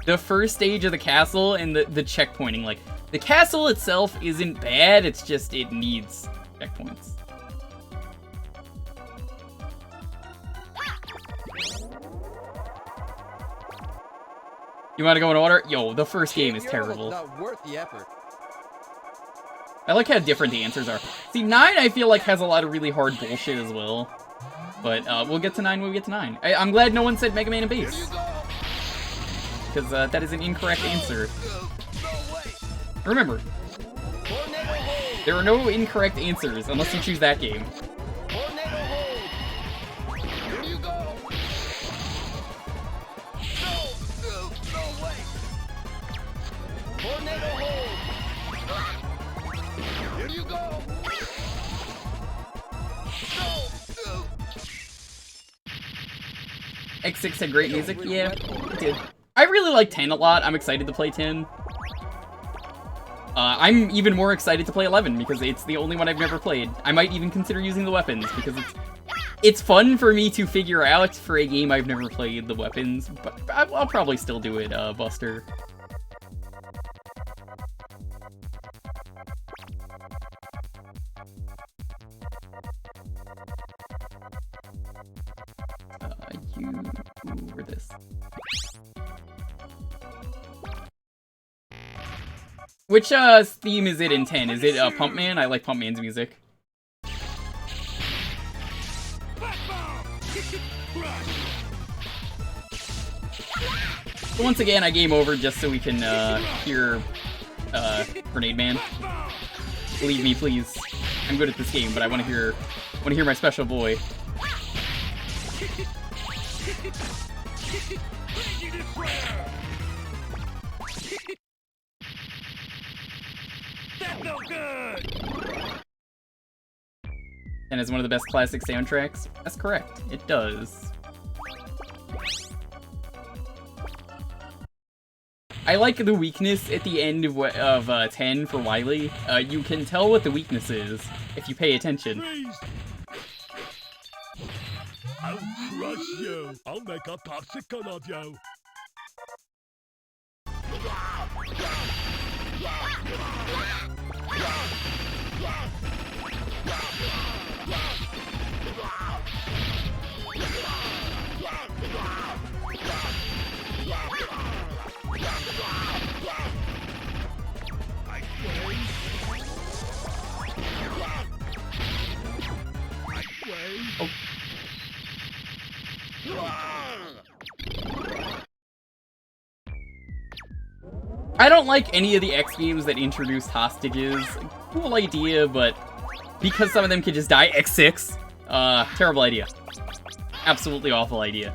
S1: the first stage of the castle and the checkpointing. Like, the castle itself isn't bad, it's just it needs checkpoints. You want to go in order? Yo, the first game is terrible.
S16: Not worth the effort.
S1: I like how different the answers are. See, 9 I feel like has a lot of really hard bullshit as well. But we'll get to 9 when we get to 9. I'm glad no one said Mega Man and Bass. Because that is an incorrect answer. Remember, there are no incorrect answers unless you choose that game. X6 had great music, yeah, it did. I really like 10 a lot. I'm excited to play 10. I'm even more excited to play 11 because it's the only one I've never played. I might even consider using the weapons because it's fun for me to figure out for a game I've never played the weapons, but I'll probably still do it, Buster. You over this. Which theme is it in 10? Is it Pump Man? I like Pump Man's music. So once again, I game over just so we can hear Grenade Man. Believe me, please. I'm good at this game, but I want to hear my special boy. And it's one of the best classic soundtracks. That's correct. It does. I like the weakness at the end of 10 for Wily. You can tell what the weakness is if you pay attention.
S17: I'll crush you. I'll make a popsicle of you.
S1: Oh. don't like any of the X games that introduced hostages. Cool idea, but because some of them can just die, X6, terrible idea. Absolutely awful idea.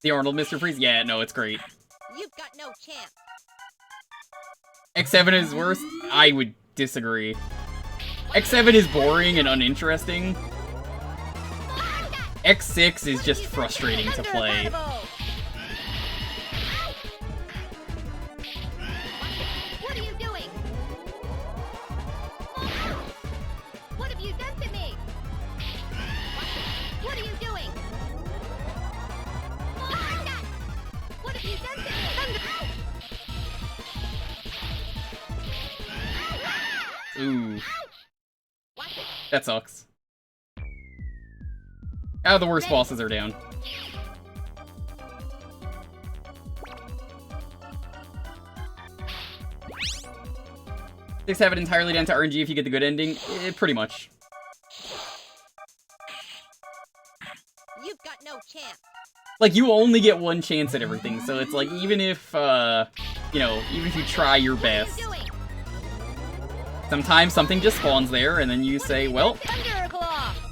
S1: The Arnold Mr. Freeze? Yeah, no, it's great.
S5: You've got no chance.
S1: X7 is worse? I would disagree. X7 is boring and uninteresting. X6 is just frustrating to play.
S5: What are you doing? What have you done to me? What are you doing? What have you done to me?
S1: Ooh. That sucks. Oh, the worst bosses are down. Six have it entirely down to RNG if you get the good ending. Pretty much.
S5: You've got no chance.
S1: Like, you only get one chance at everything, so it's like, even if, you know, even if you try your best, sometimes something just spawns there, and then you say, well,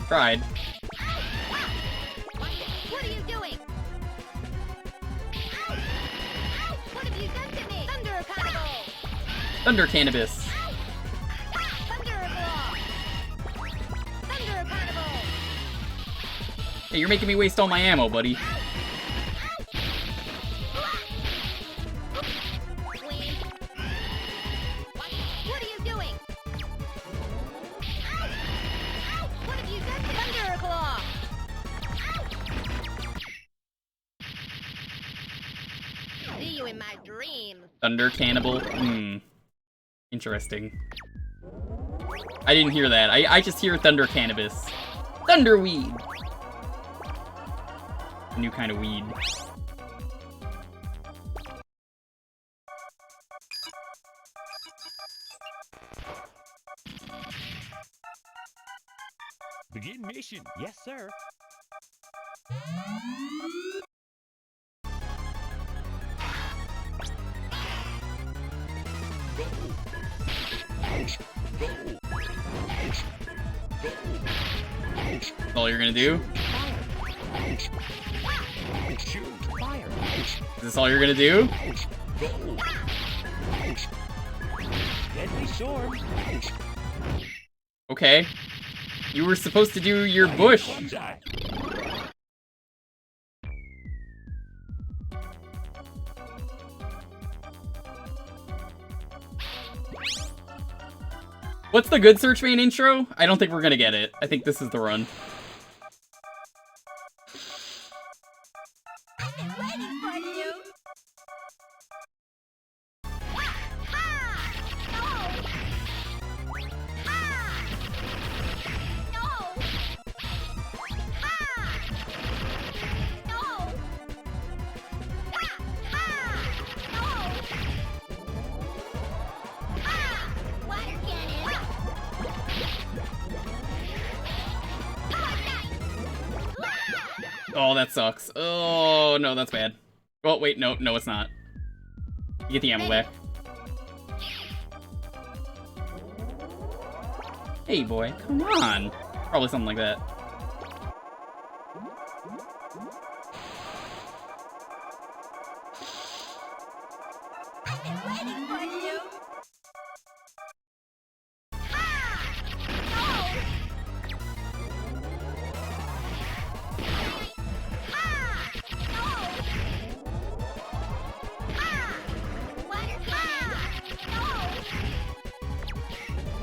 S1: tried.
S5: What are you doing? What have you done to me? Thunder Carnival!
S1: Thunder Cannabis. Hey, you're making me waste all my ammo, buddy.
S5: What are you doing? What have you done to Thunderclaw? See you in my dreams.
S1: Thunder Cannibal? Interesting. I didn't hear that. I just hear Thunder Cannabis. Thunderweed! A new kind of weed.
S17: Begin mission. Yes, sir.
S1: That's all you're gonna do?
S17: Shoot. Fire.
S1: Is this all you're gonna do?
S17: Deadly storm.
S1: Okay. You were supposed to do your bush. What's the good Search main intro? I don't think we're gonna get it. I think this is the run. Oh, that sucks. Oh, no, that's bad. Oh, wait, no, it's not. You get the ammo back. Hey, boy, come on. Probably something like that.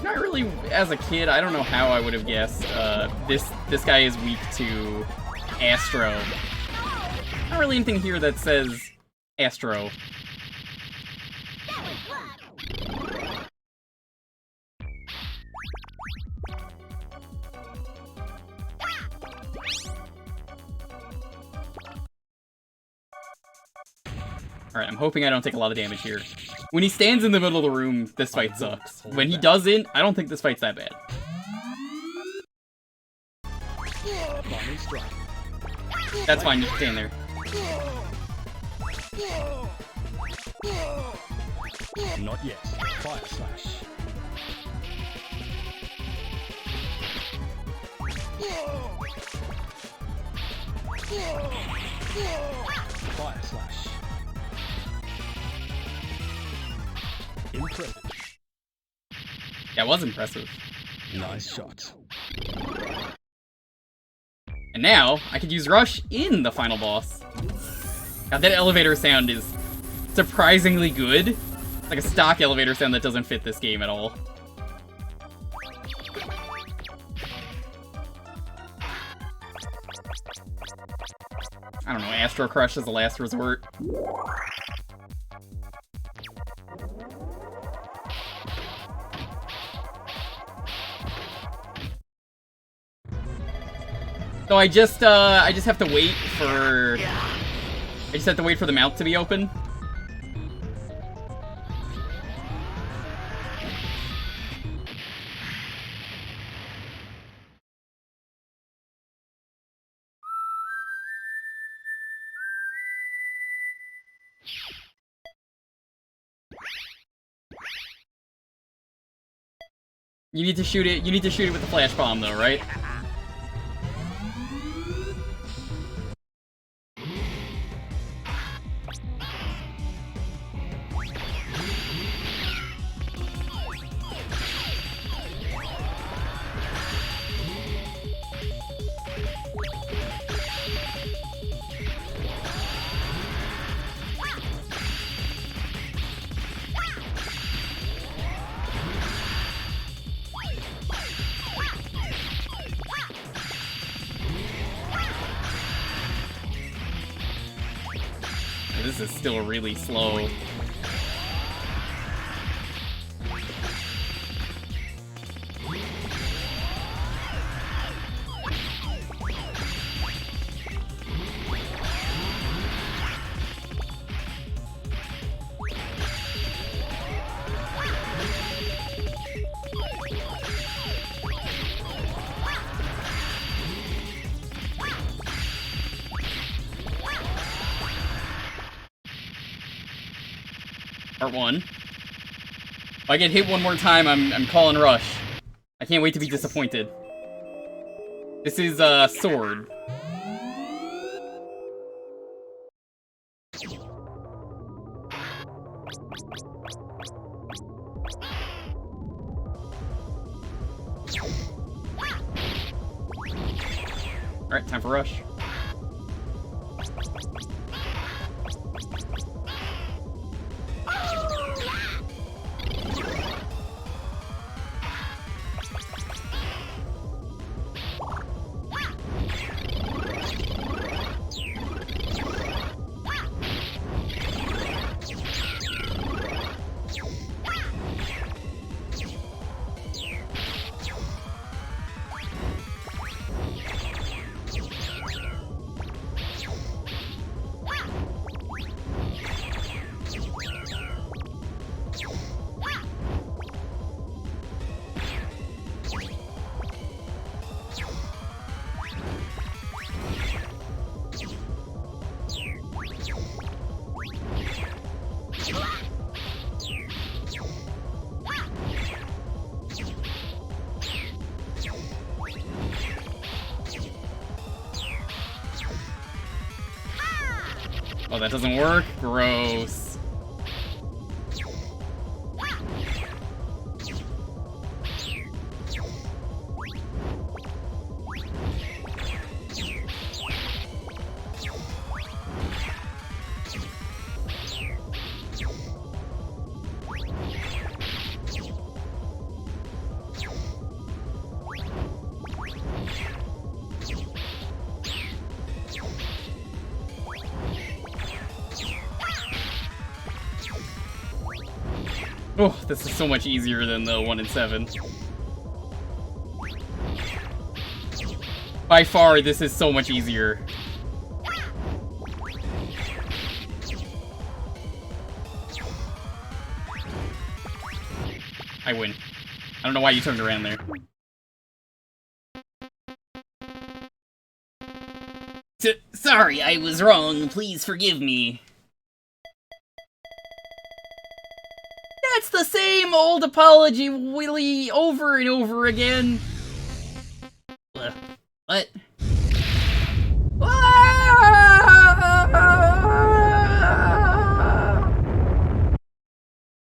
S1: Not really, as a kid, I don't know how I would have guessed, this guy is weak to Astro. Not really anything here that says Astro. Alright, I'm hoping I don't take a lot of damage here. When he stands in the middle of the room, this fight sucks. When he doesn't, I don't think this fight's that bad. That's fine, you can stay in there.
S17: Not yet. Fire slash. Fire slash. Impressive.
S1: That was impressive.
S17: Nice shot.
S1: And now, I could use Rush in the final boss. God, that elevator sound is surprisingly good. It's like a stock elevator sound that doesn't fit this game at all. I don't know, Astro Crush is the last resort. So I just have to wait for... I just have to wait for the mouth to be open. You need to shoot it with the flash bomb though, right? This is still really slow. Part 1. If I get hit one more time, I'm calling Rush. I can't wait to be disappointed. This is Sword. Alright, time for Rush. Oh, that doesn't work? Gross. Oh, this is so much easier than the 1 in 7. By far, this is so much easier. I win. I don't know why you turned around there.
S8: Sorry, I was wrong. Please forgive me. That's the same old apology, Willy, over and over again. What?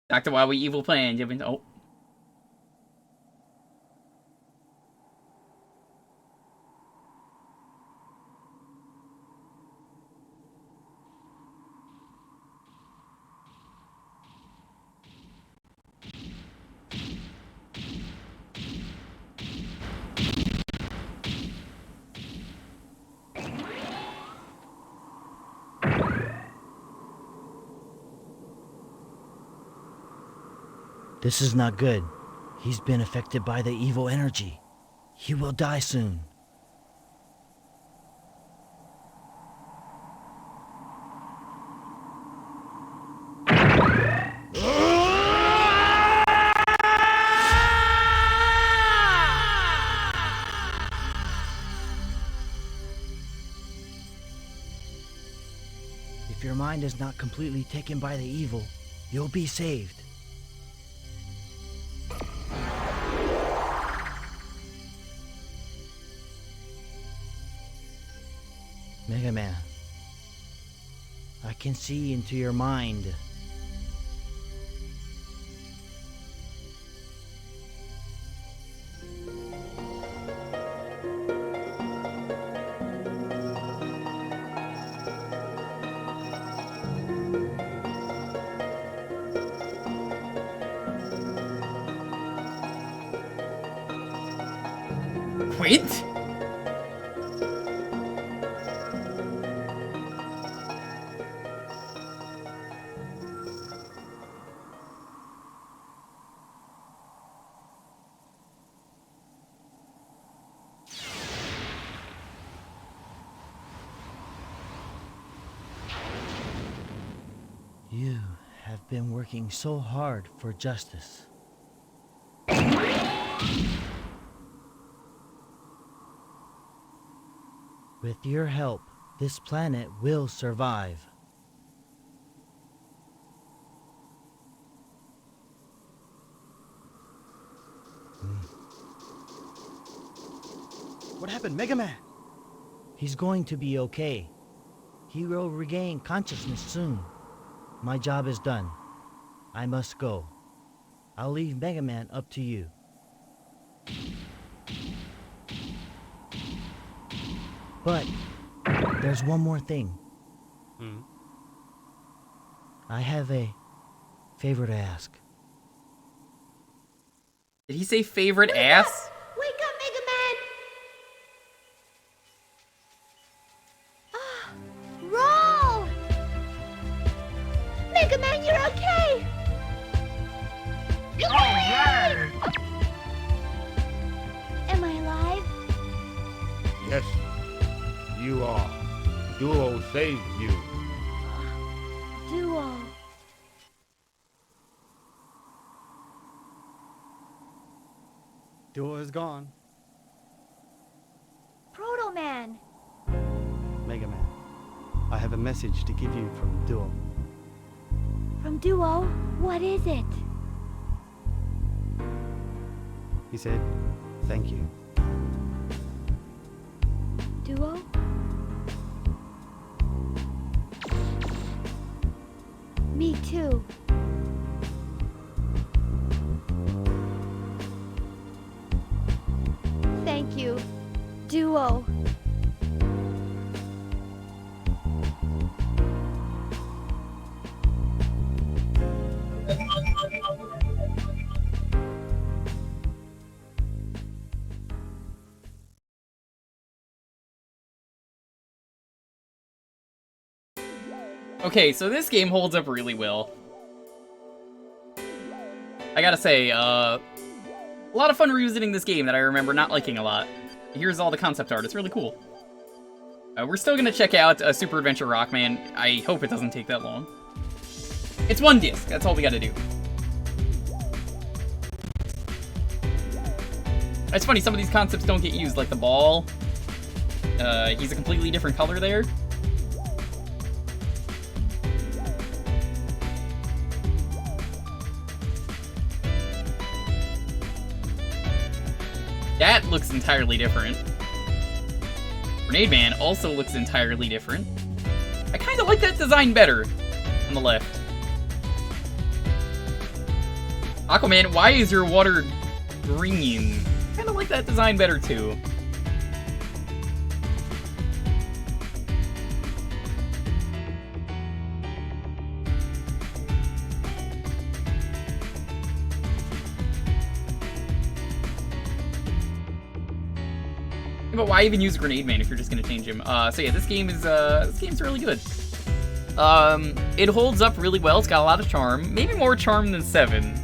S8: Dr. Wowie, evil plan. Oh.
S6: This is not good. He's been affected by the evil energy. He will die soon. If your mind is not completely taken by the evil, you'll be saved. Mega Man, I can see into your mind.
S8: Wait?
S6: You have been working so hard for justice. With your help, this planet will survive.
S14: What happened, Mega Man?
S6: He's going to be okay. He will regain consciousness soon. My job is done. I must go. I'll leave Mega Man up to you. But there's one more thing. I have a favor to ask.
S1: Did he say favorite ass?
S5: Wake up, Mega Man! Roll! Mega Man, you're okay! Yay! Am I alive?
S12: Yes, you are. Duo saved you.
S5: Duo.
S14: Duo is gone.
S5: Proto Man.
S14: Mega Man, I have a message to give you from Duo.
S5: From Duo? What is it?
S14: He said, thank you.
S5: Duo? Me too. Thank you, Duo.
S1: Okay, so this game holds up really well. I gotta say, a lot of fun revisiting this game that I remember not liking a lot. Here's all the concept art, it's really cool. We're still gonna check out Super Adventure Rockman. I hope it doesn't take that long. It's one disc, that's all we gotta do. It's funny, some of these concepts don't get used, like the ball. He's a completely different color there. That looks entirely different. Grenade Man also looks entirely different. I kind of like that design better on the left. Aquaman, why is your water green? Kind of like that design better too. But why even use Grenade Man if you're just gonna change him? So yeah, this game's really good. It holds up really well. It's got a lot of charm, maybe more charm than 7.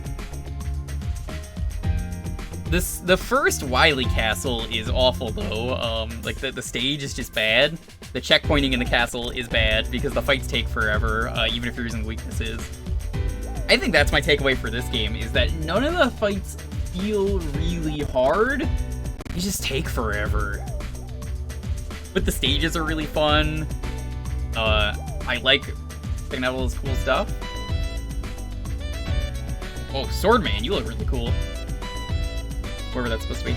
S1: The first Wily Castle is awful though. Like the stage is just bad. The checkpointing in the castle is bad because the fights take forever, even if you're using weaknesses. I think that's my takeaway for this game, is that none of the fights feel really hard. They just take forever. But the stages are really fun. I like checking out all this cool stuff. Oh, Swordman, you look really cool. Whoever that's supposed to be.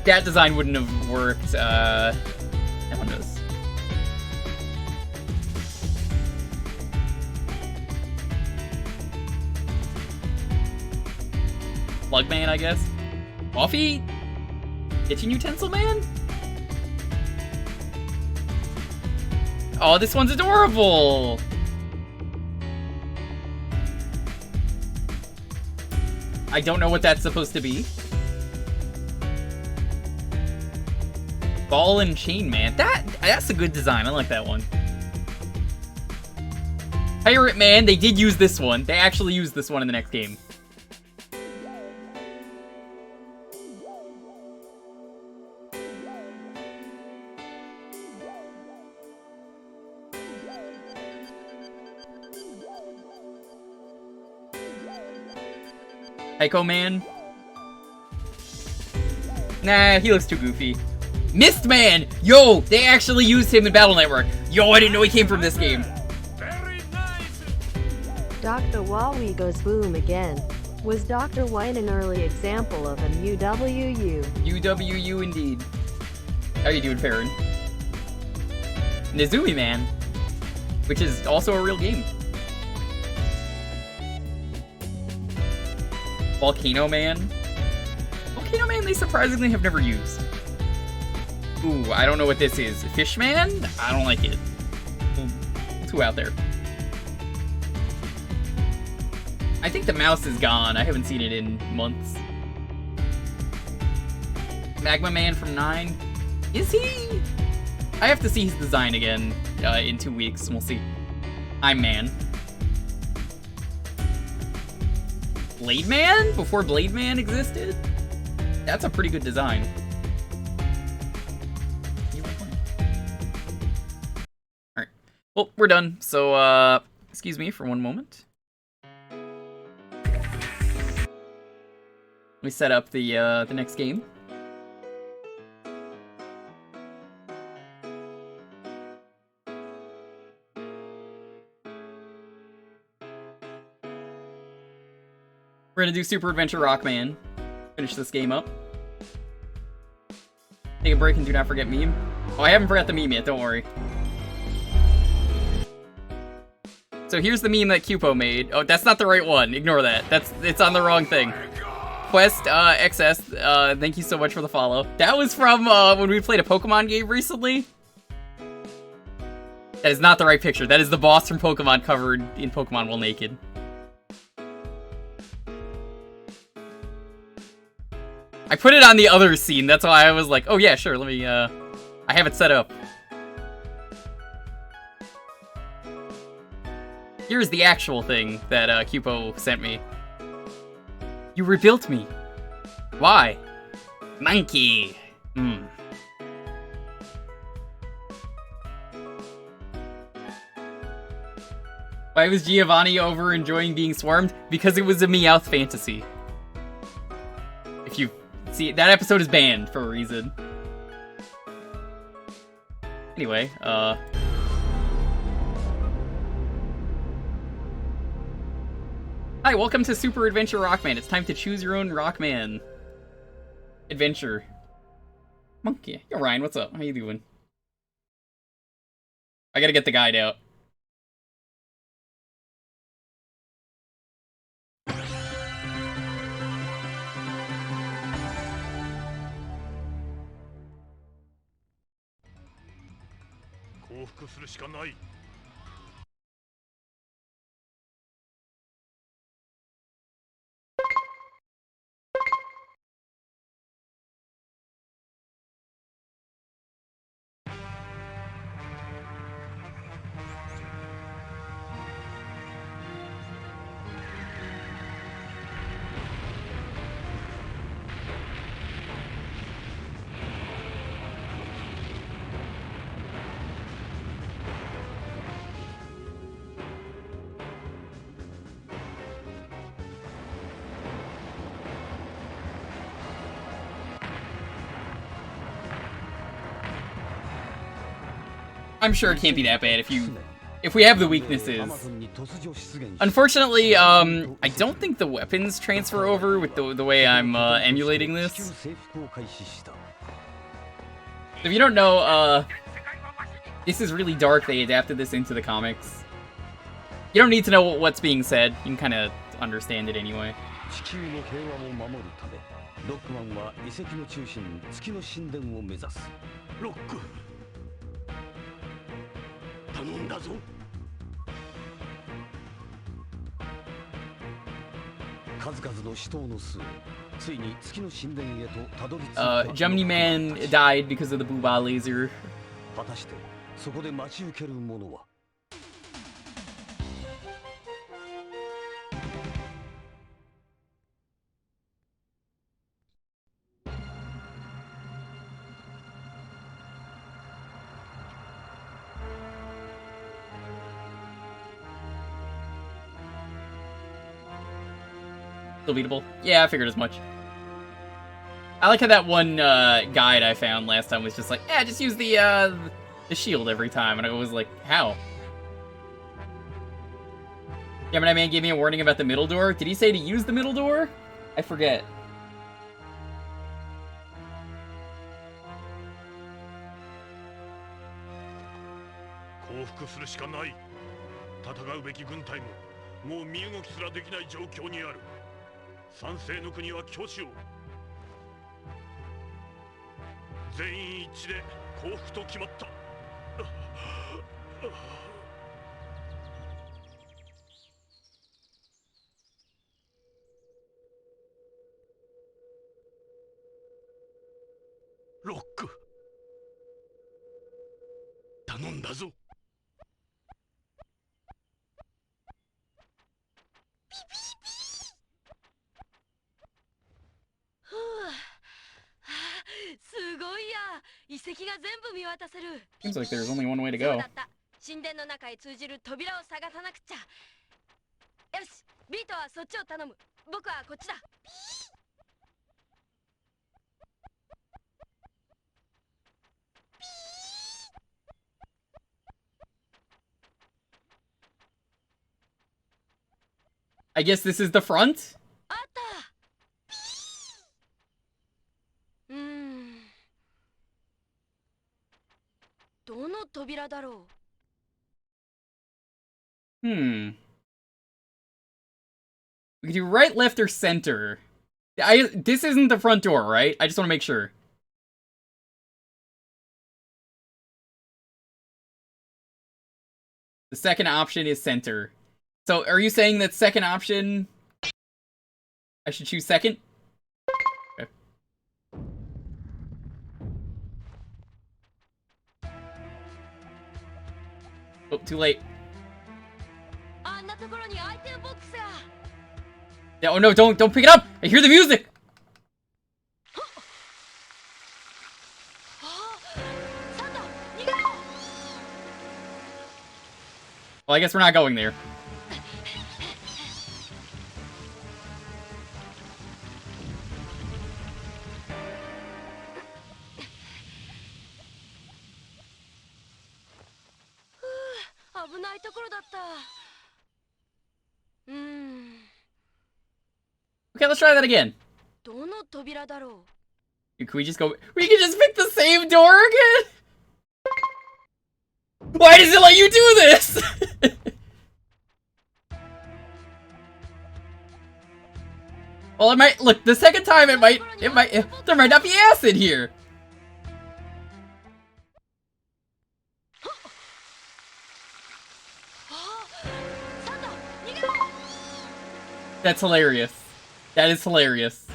S1: That design wouldn't have worked. That one does. Plug Man, I guess. Coffee? Kitchen Utensil Man? Oh, this one's adorable! I don't know what that's supposed to be. Ball and Chain Man. That's a good design. I like that one. Pirate Man, they did use this one. They actually used this one in the next game. Echo Man? Nah, he looks too goofy. Mist Man! Yo, they actually used him in Battle Network. Yo, I didn't know he came from this game.
S2: Dr. Wawi goes boom again. Was Dr. White an early example of an UWU?
S1: UWU indeed. How you doing, Farron? Nezumi Man, which is also a real game. Volcano Man. Volcano Man they surprisingly have never used. Ooh, I don't know what this is. Fishman? I don't like it. Too out there. I think the mouse is gone. I haven't seen it in months. Magma Man from 9. Is he? I have to see his design again in 2 weeks, and we'll see. I'm Man. Blade Man? Before Blade Man existed? That's a pretty good design. Alright. Well, we're done. So, excuse me for one moment. Let me set up the next game. We're gonna do Super Adventure Rockman. Finish this game up. Take a break and do not forget meme. Oh, I haven't forgot the meme yet, don't worry. So here's the meme that Cupo made. Oh, that's not the right one. Ignore that. It's on the wrong thing. Quest XS, thank you so much for the follow. That was from when we played a Pokemon game recently. That is not the right picture. That is the boss from Pokemon covered in Pokemon while naked. I put it on the other scene, that's why I was like, oh yeah, sure, let me, I have it set up. Here's the actual thing that, Cupo sent me. You rebuilt me. Why? Monkey. Why was Giovanni over enjoying being swarmed? Because it was a Meowth fantasy. If you See, that episode is banned for a reason. Anyway, Hi, welcome to Super Adventure Rockman. It's time to choose your own Rockman adventure. Monkey. Yo, Ryan, what's up? How you doing? I gotta get the guide out. I'm sure it can't be that bad if we have the weaknesses. Unfortunately, I don't think the weapons transfer over with the way I'm emulating this. If you don't know, this is really dark. They adapted this into the comics. You don't need to know what's being said. You can kind of understand it anyway. Gemini Man died because of the Booba laser. Still beatable? Yeah, I figured as much. I like how that one guide I found last time was just like, yeah, just use the shield every time, and I was like, how? Gemini Man gave me a warning about the middle door. Did he say to use the middle door? I forget. Seems like there's only one way to go. I guess this is the front? We can do right, left, or center. This isn't the front door, right? I just want to make sure. The second option is center. So, are you saying that second option... I should choose second? Okay. Oh, too late. Yeah, oh no, don't pick it up! I hear the music! Well, I guess we're not going there. Okay, let's try that again. Can we just go? We can just pick the same door again? Why does it let you do this? Well, it might, look, the second time there might not be acid here. That's hilarious. That is hilarious.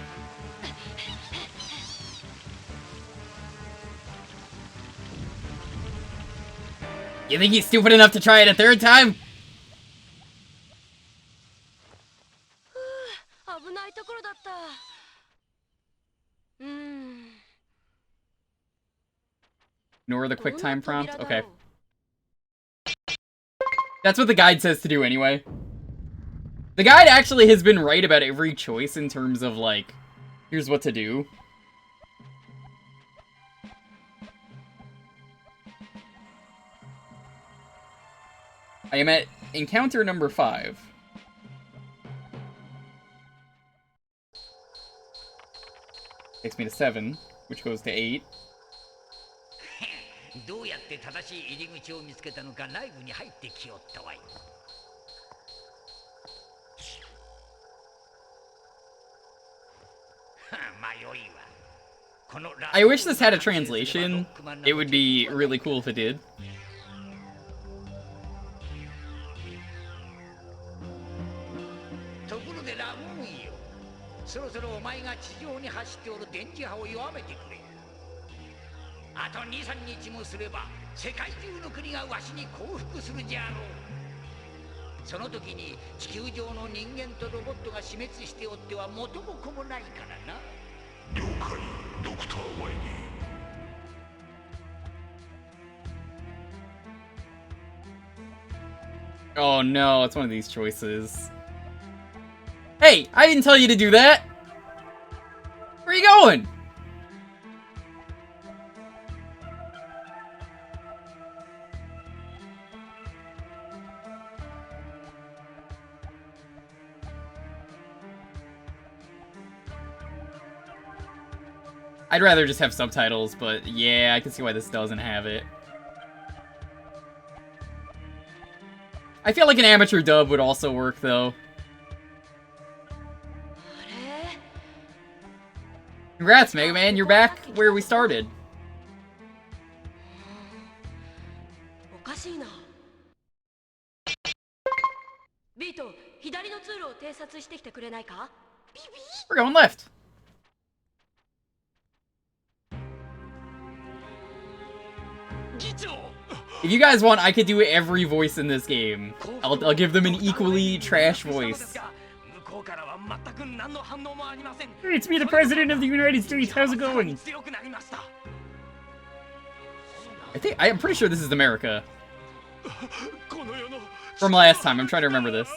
S1: You think he's stupid enough to try it a third time? Ignore the quick time prompt? Okay. That's what the guide says to do anyway. The guide actually has been right about every choice in terms of, like, here's what to do. I am at encounter number 5. Takes me to 7, which goes to 8.
S12: どうやって正しい入り口を見つけたのか内部に入ってきよったわい。
S1: I wish this had a translation. It would be really cool if it did. Oh no, it's one of these choices. Hey, I didn't tell you to do that! Where are you going? I'd rather just have subtitles, but yeah, I can see why this doesn't have it. I feel like an amateur dub would also work, though. Congrats, Mega Man, you're back where we started. We're going left. If you guys want, I could do every voice in this game. I'll give them an equally trash voice.
S18: Hey, it's me, the President of the United States. How's it going?
S1: I'm pretty sure this is America. From last time, I'm trying to remember this.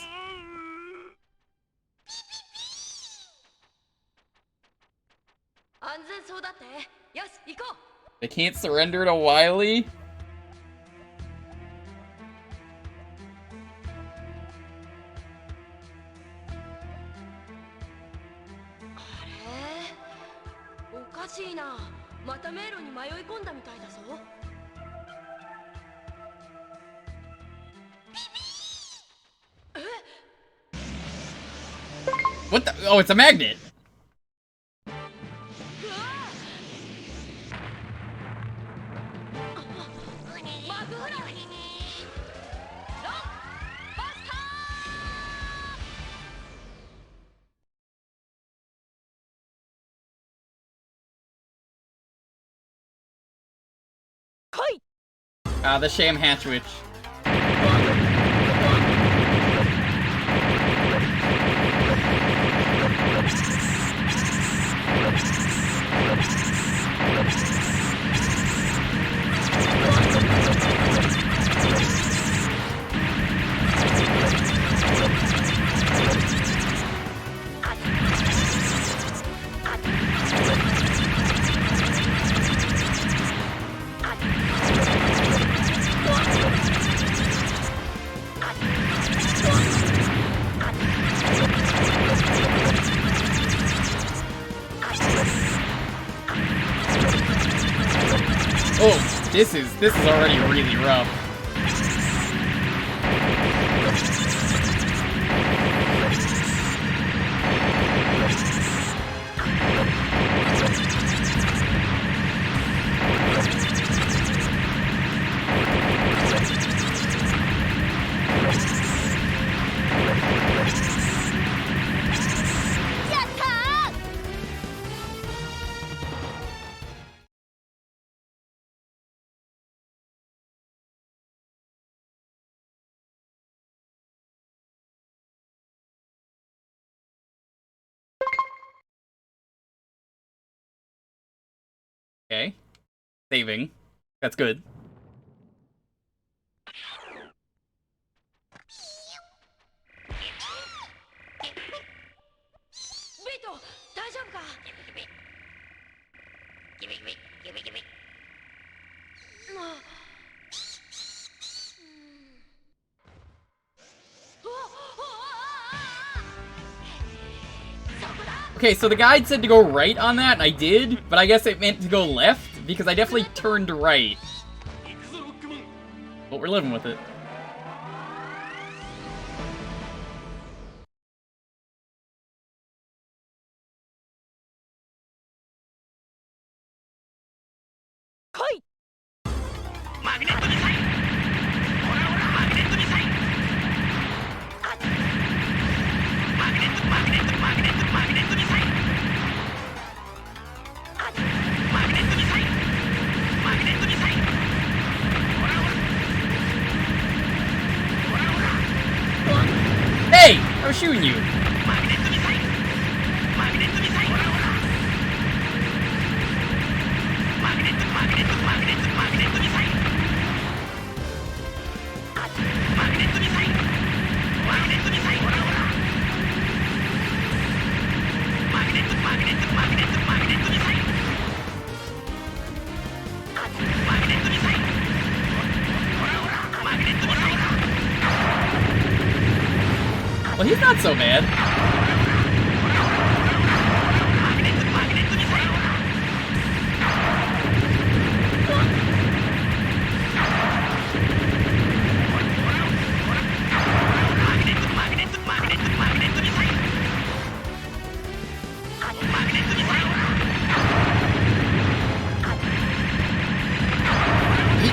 S1: They can't surrender to Wily? What the? Oh, it's a magnet! The Sham Hatchwitch. this is already really rough. Okay. Saving. That's good. Okay, so the guide said to go right on that, and I did, but I guess it meant to go left, because I definitely turned right. But we're living with it. Hey! I was shooting you! Well, he's not so bad.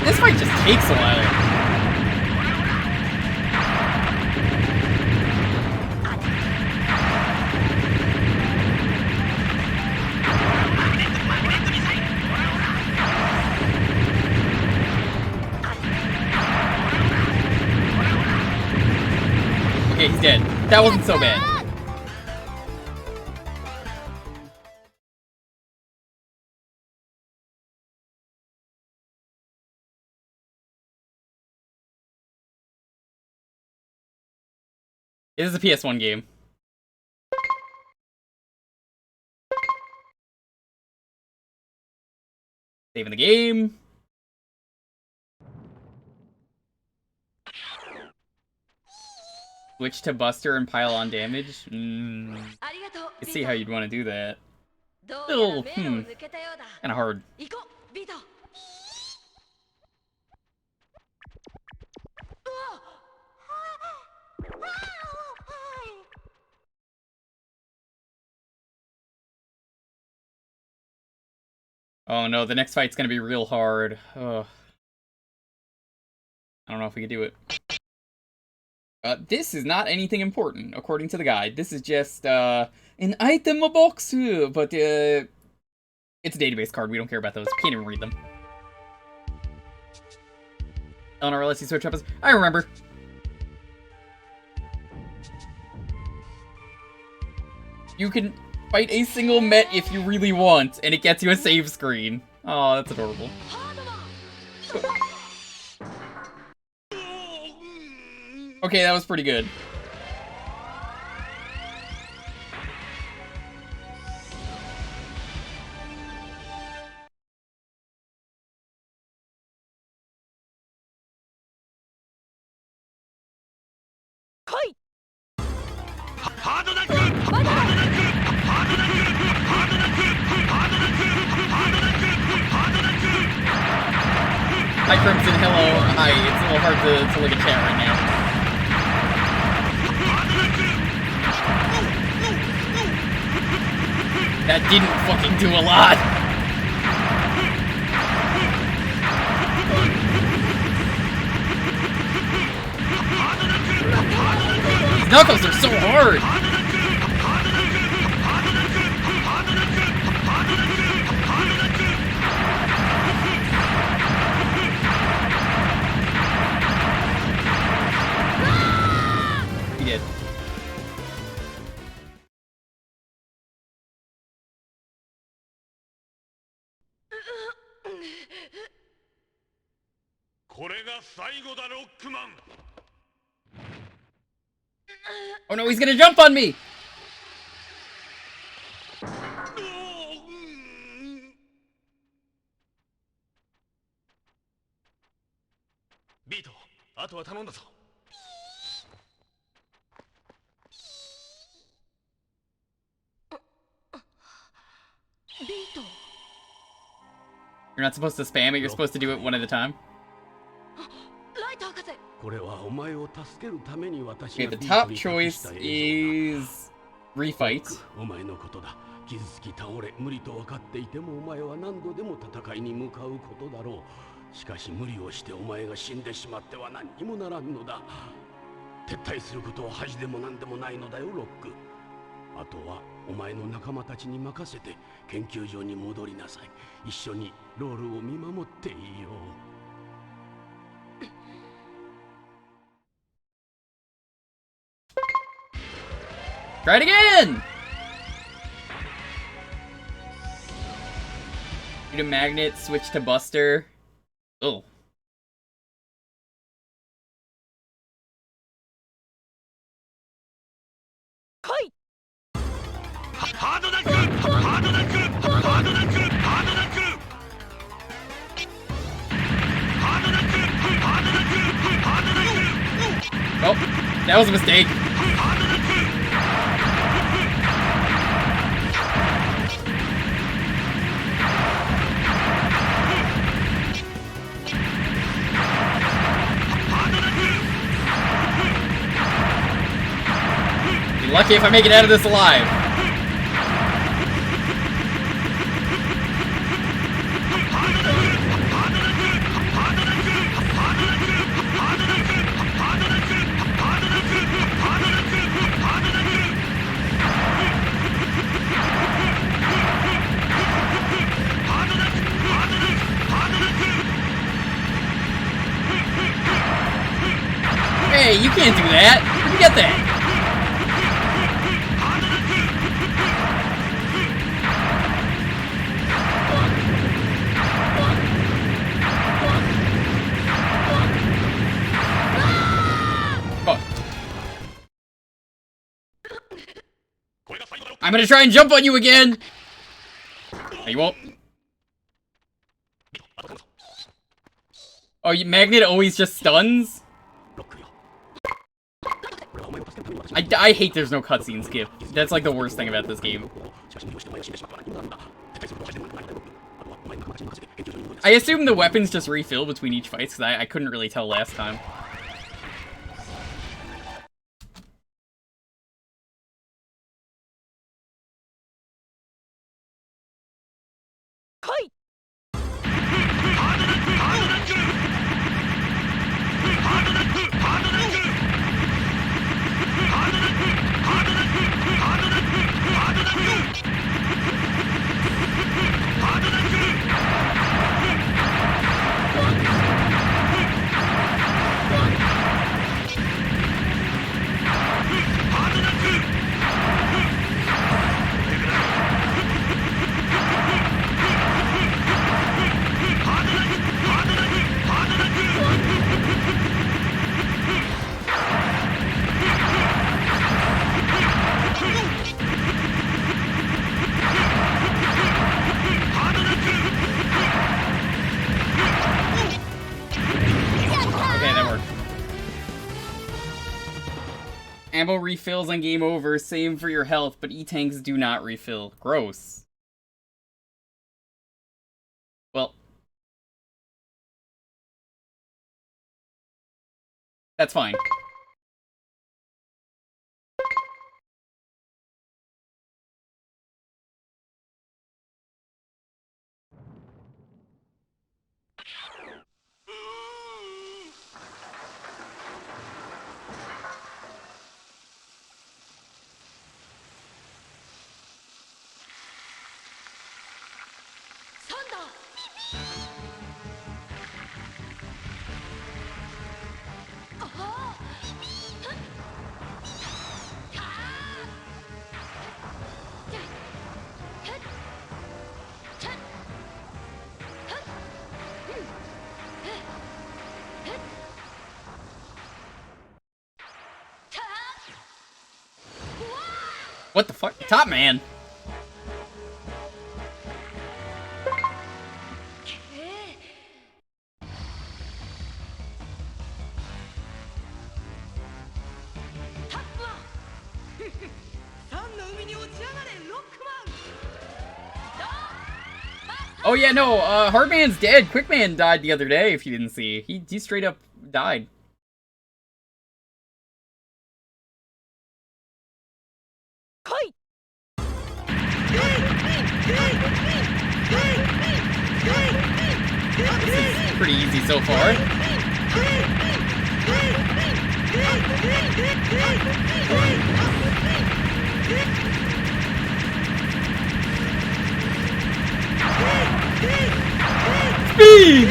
S1: This fight just takes a while. Okay, he's dead. That wasn't so bad. It is a PS1 game. Saving the game. Switch to Buster and pile on damage? Let's see how you'd want to do that. Still, kinda hard. Oh no, the next fight's gonna be real hard. Ugh. I don't know if we can do it. This is not anything important, according to the guide. This is just, an item box, but, it's a database card. We don't care about those. Can't even read them. Eleanor lets you switch up as... I remember. You can fight a single Met if you really want, and it gets you a save screen. Oh, that's adorable. Okay, that was pretty good. Hi, Crimson. Hello. Hi. It's a little hard to look at chat right now. That didn't fucking do a lot. These knuckles are so hard. He did. Oh no, he's gonna jump on me!
S17: Beat, あとは頼んだぞ。
S1: You're not supposed to spam it, you're supposed to do it one at a time. Okay, the top choice is refight.
S12: お前のことだ。傷つき倒れ無理と分かっていてもお前は何度でも戦いに向かうことだろう。しかし無理をしてお前が死んでしまっては何にもならんのだ。撤退することは恥でも何でもないのだよ、ロック。あとはお前の仲間たちに任せて研究所に戻りなさい。一緒にロールを見守っていよう。
S1: Try it again! Need a magnet, switch to Buster. Oh. Oh, that was a mistake. Be lucky if I make it out of this alive. Hey, you can't do that. Where'd you get that? I'm gonna try and jump on you again! No, you won't. Oh, Magnet always just stuns? I hate there's no cutscene skip. That's like the worst thing about this game. I assume the weapons just refill between each fight, because I couldn't really tell last time. Ammo refills on game over, same for your health, but E-tanks do not refill. Gross. Well, That's fine. What the fuck? Top Man! Oh yeah, no, Hardman's dead. Quickman died the other day, if you didn't see. He straight up died. This is pretty easy so far. Speed!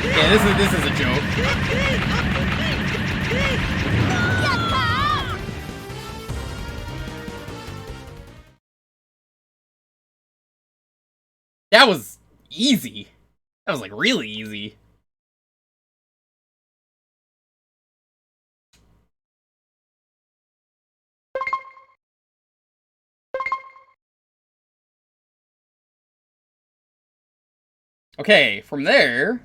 S1: Yeah, this is a joke. That was easy. That was like really easy. Okay, from there...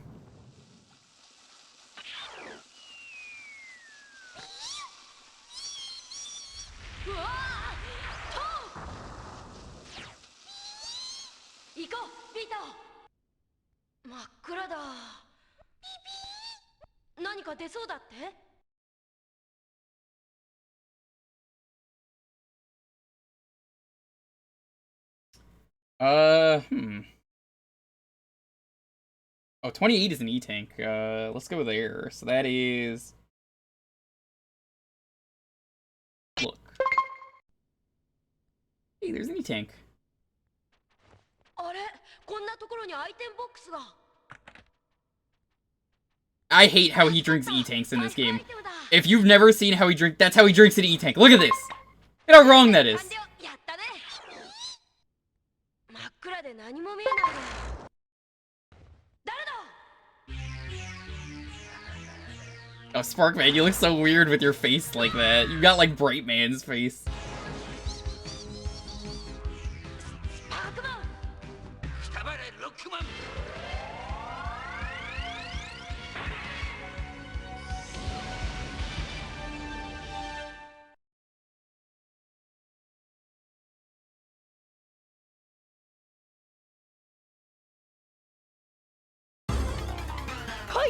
S1: Oh, 28 is an E-Tank. Let's go there. So that is... Look. Hey, there's an E-Tank. I hate how he drinks E-Tanks in this game. If you've never seen how he that's how he drinks an E-Tank. Look at this! Look how wrong that is. Oh, Sparkman, you look so weird with your face like that. You got like Bright Man's face.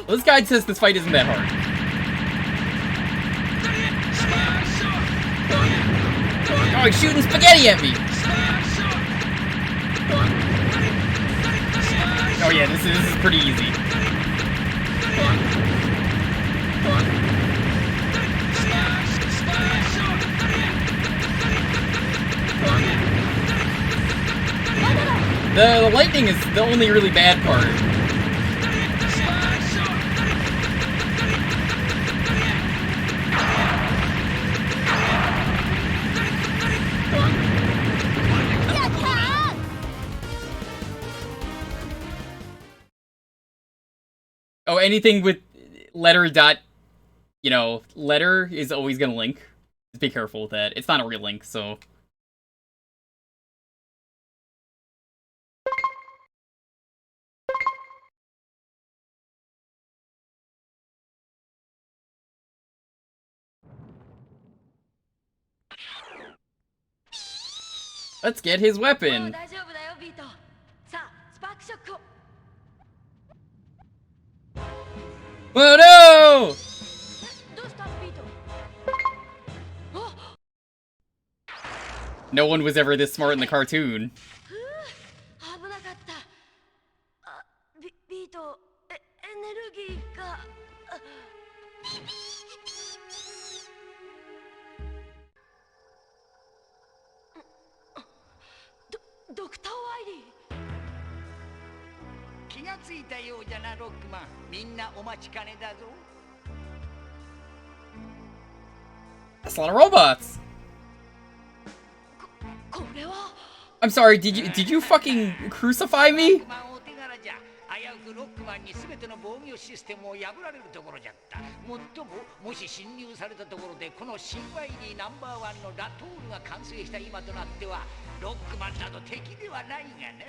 S1: This guy says this fight isn't that hard. Oh, he's shooting spaghetti at me! Oh yeah, this is pretty easy. The lightning is the only really bad part. Oh, anything with letter dot, you know, letter is always gonna link. Just be careful with that. It's not a real link, so... Let's get his weapon.
S5: 大丈夫だよビート。さあスパークショックを。
S1: Oh no!
S5: どうしたビート。
S1: No one was ever this smart in the cartoon.
S5: 危なかった。あ、ビート、エネルギーが。ドクター・ワイリー。
S12: 気がついたようじゃな、ロックマン。みんなお待ちかねだぞ。
S1: That's a lot of robots.
S5: これは。
S1: I'm sorry, did you fucking crucify me?
S12: 危うくロックマンに全ての防御システムを破られるところじゃった。もっともし侵入されたところでこの新ワイリーナンバーワンのラトールが完成した今となってはロックマンなど敵ではないがね。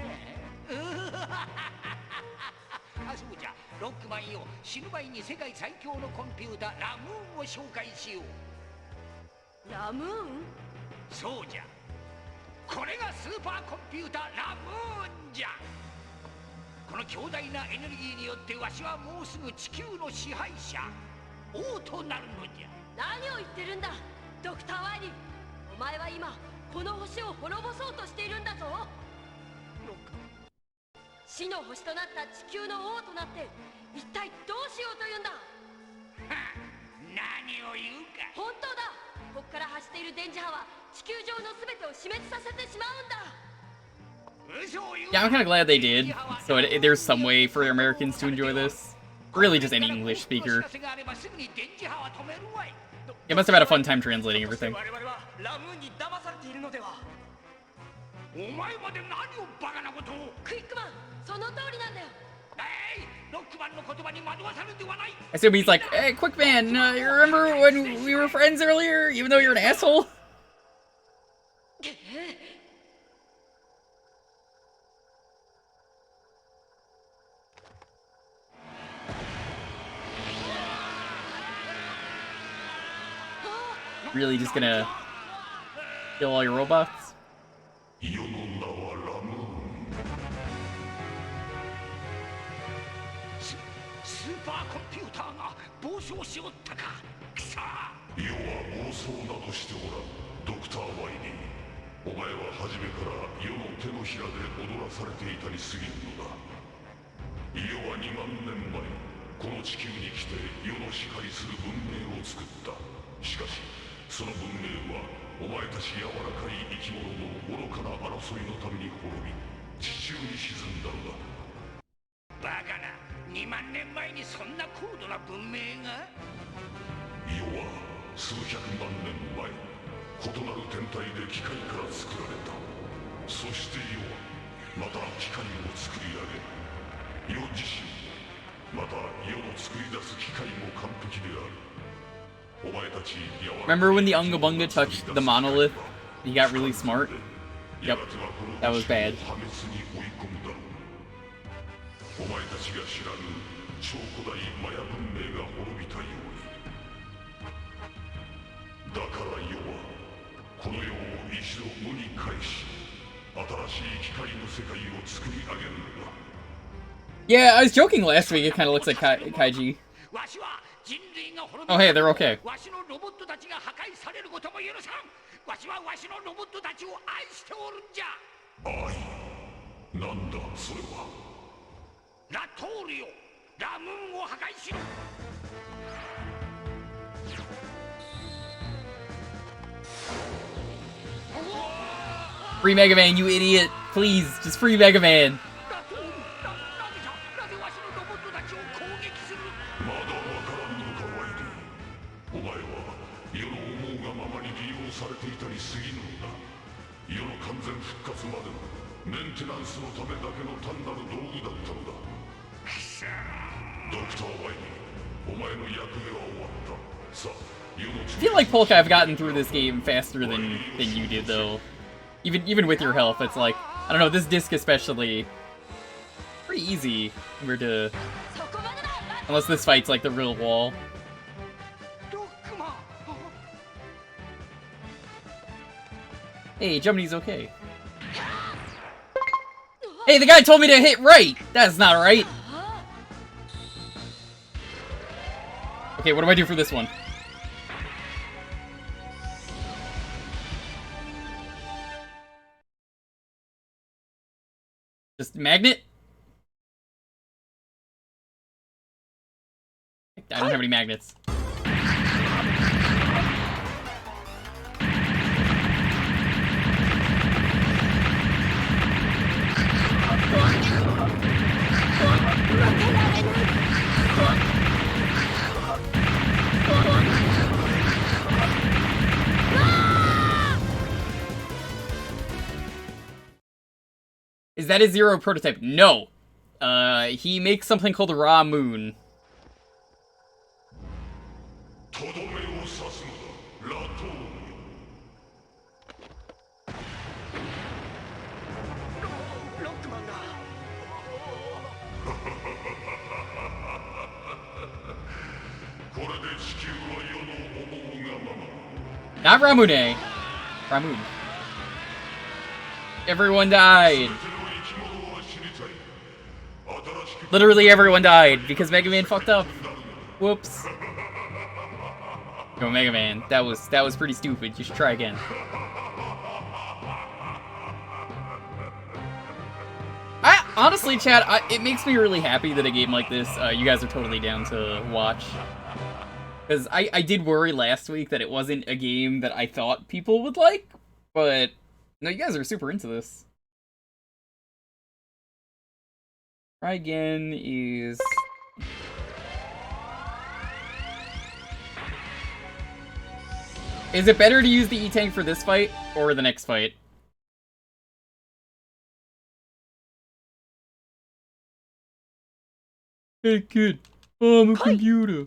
S12: あ、そうじゃ、ロックマンよ、死ぬ前に世界最強のコンピュータラムーンを紹介しよう。
S5: ラムーン？
S12: そうじゃ、これがスーパーコンピュータラムーンじゃ。この強大なエネルギーによってわしはもうすぐ地球の支配者王となるのじゃ。
S5: 何を言ってるんだドクター・ワイリー。お前は今この星を滅ぼそうとしているんだぞ。死の星となった地球の王となって一体どうしようというんだ。
S12: 何を言うか。
S5: 本当だ。ここから走っている電磁波は地球上の全てを死滅させてしまうんだ。
S1: Yeah, I'm kind of glad they did. So there's some way for Americans to enjoy this. Really, just any English speaker. It must have had a fun time translating everything.
S12: お前まで何をバカなことを。
S5: クイックマン、その通りなんだよ。
S12: ロックマンの言葉に惑わされてはない。
S1: I assume he's like, hey, quick man, you remember when we were friends earlier, even though you're an asshole? Really just gonna kill all your robots?
S12: 世の名はラムーン。スーパーコンピューターが暴走しおったか。くそ。世は暴走などしておらん。ドクター・ワイリー、お前は初めから世の手のひらで踊らされていたに過ぎるのだ。世は2万年前この地球に来て世の支配する文明を作った。しかしその文明はお前たち柔らかい生き物の愚かな争いのために滅び地中に沈んだのだ。バカな、2万年前にそんな高度な文明が。世は数百万年前異なる天体で機械から作られた。そして世はまた機械を作り上げ、世自身また世の作り出す機械も完璧である。
S1: Remember when the Unga Bunga touched the monolith? He got really smart? Yep, that was bad.
S12: お前たちが知らぬ超古代マヤ文明が滅びたように。だから世はこの世を一度無に返し、新しい機械の世界を作り上げるのだ。
S1: Yeah, I was joking last week. It kind of looks like Kaiji. Oh, hey, they're okay.
S12: わしのロボットたちが破壊されることも許さん。わしはわしのロボットたちを愛しておるんじゃ。愛？なんだそれは。ラトールよ、ラムーンを破壊しろ。
S1: Free Mega Man, you idiot! Please, just free Mega Man. I feel like Polka, I've gotten through this game faster than you did, though. Even with your health, it's like, I don't know, this disc especially, pretty easy compared to, unless this fight's like the real wall. Hey, Jumny's okay. Hey, the guy told me to hit right! That's not right! Okay, what do I do for this one? Just magnet? I don't have any magnets. Is that a Zero prototype? No. He makes something called a Raw Moon. Not Ramune. Ramoon. Everyone died. Literally everyone died because Mega Man fucked up. Whoops. Go Mega Man. That was pretty stupid. You should try again. Honestly, chat, it makes me really happy that a game like this, you guys are totally down to watch. Because I did worry last week that it wasn't a game that I thought people would like, but no, you guys are super into this. Try again is... Is it better to use the E-Tank for this fight, or the next fight? Hey kid, I'm a computer.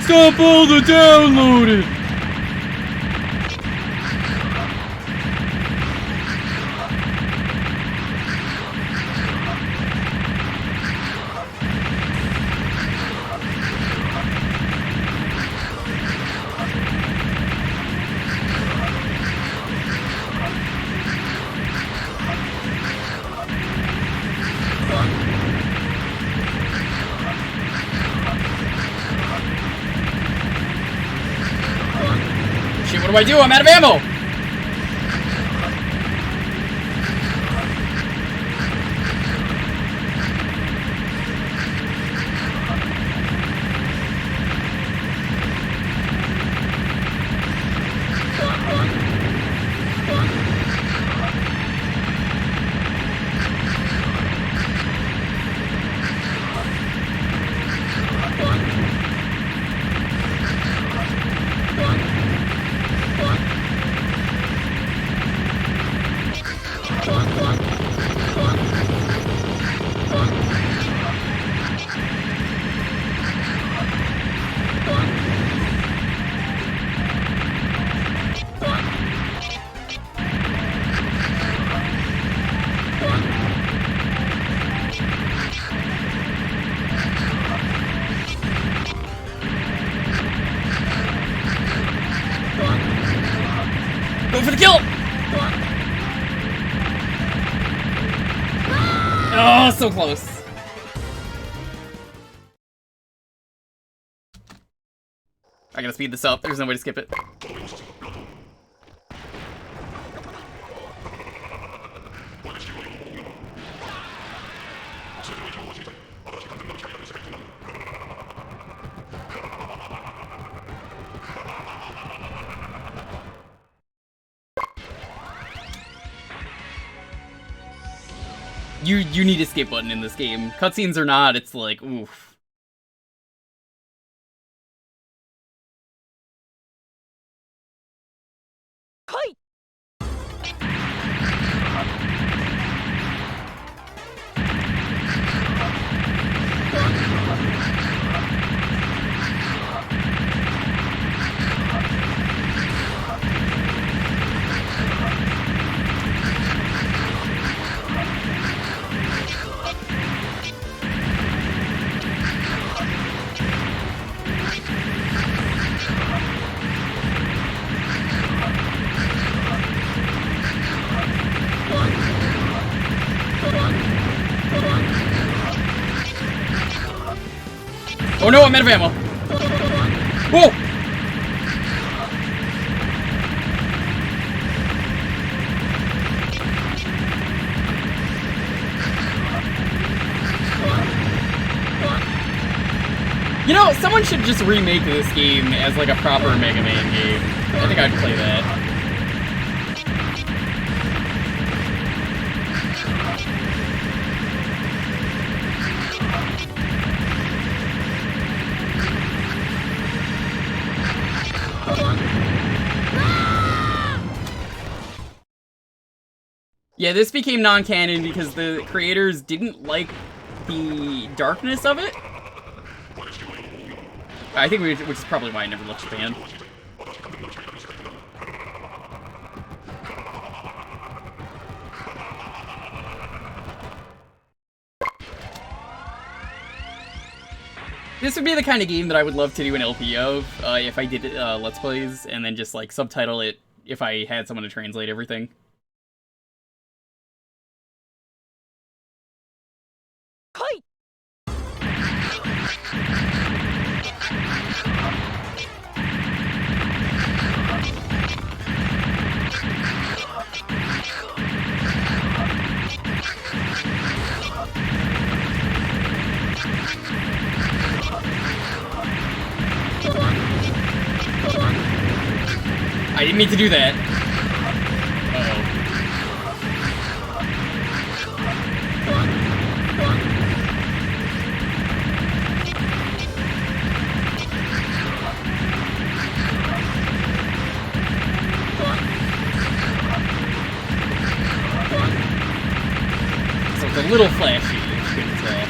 S1: Stop all the downloading! Shit, what do I do? I'm out of ammo! Go for the kill! Oh, so close. I gotta speed this up. There's no way to skip it. You need a skip button in this game. Cutscenes or not, it's like, oof. Oh no, I'm out of ammo. Whoa! You know, someone should just remake this game as like a proper Mega Man game. I think I'd play that. Yeah, this became non-canon because the creators didn't like the darkness of it. I think which is probably why I never left Japan. This would be the kind of game that I would love to do an LP of, if I did Let's Plays, and then just, like, subtitle it if I had someone to translate everything. I didn't mean to do that. Uh-oh. So it's a little flashy, you couldn't tell.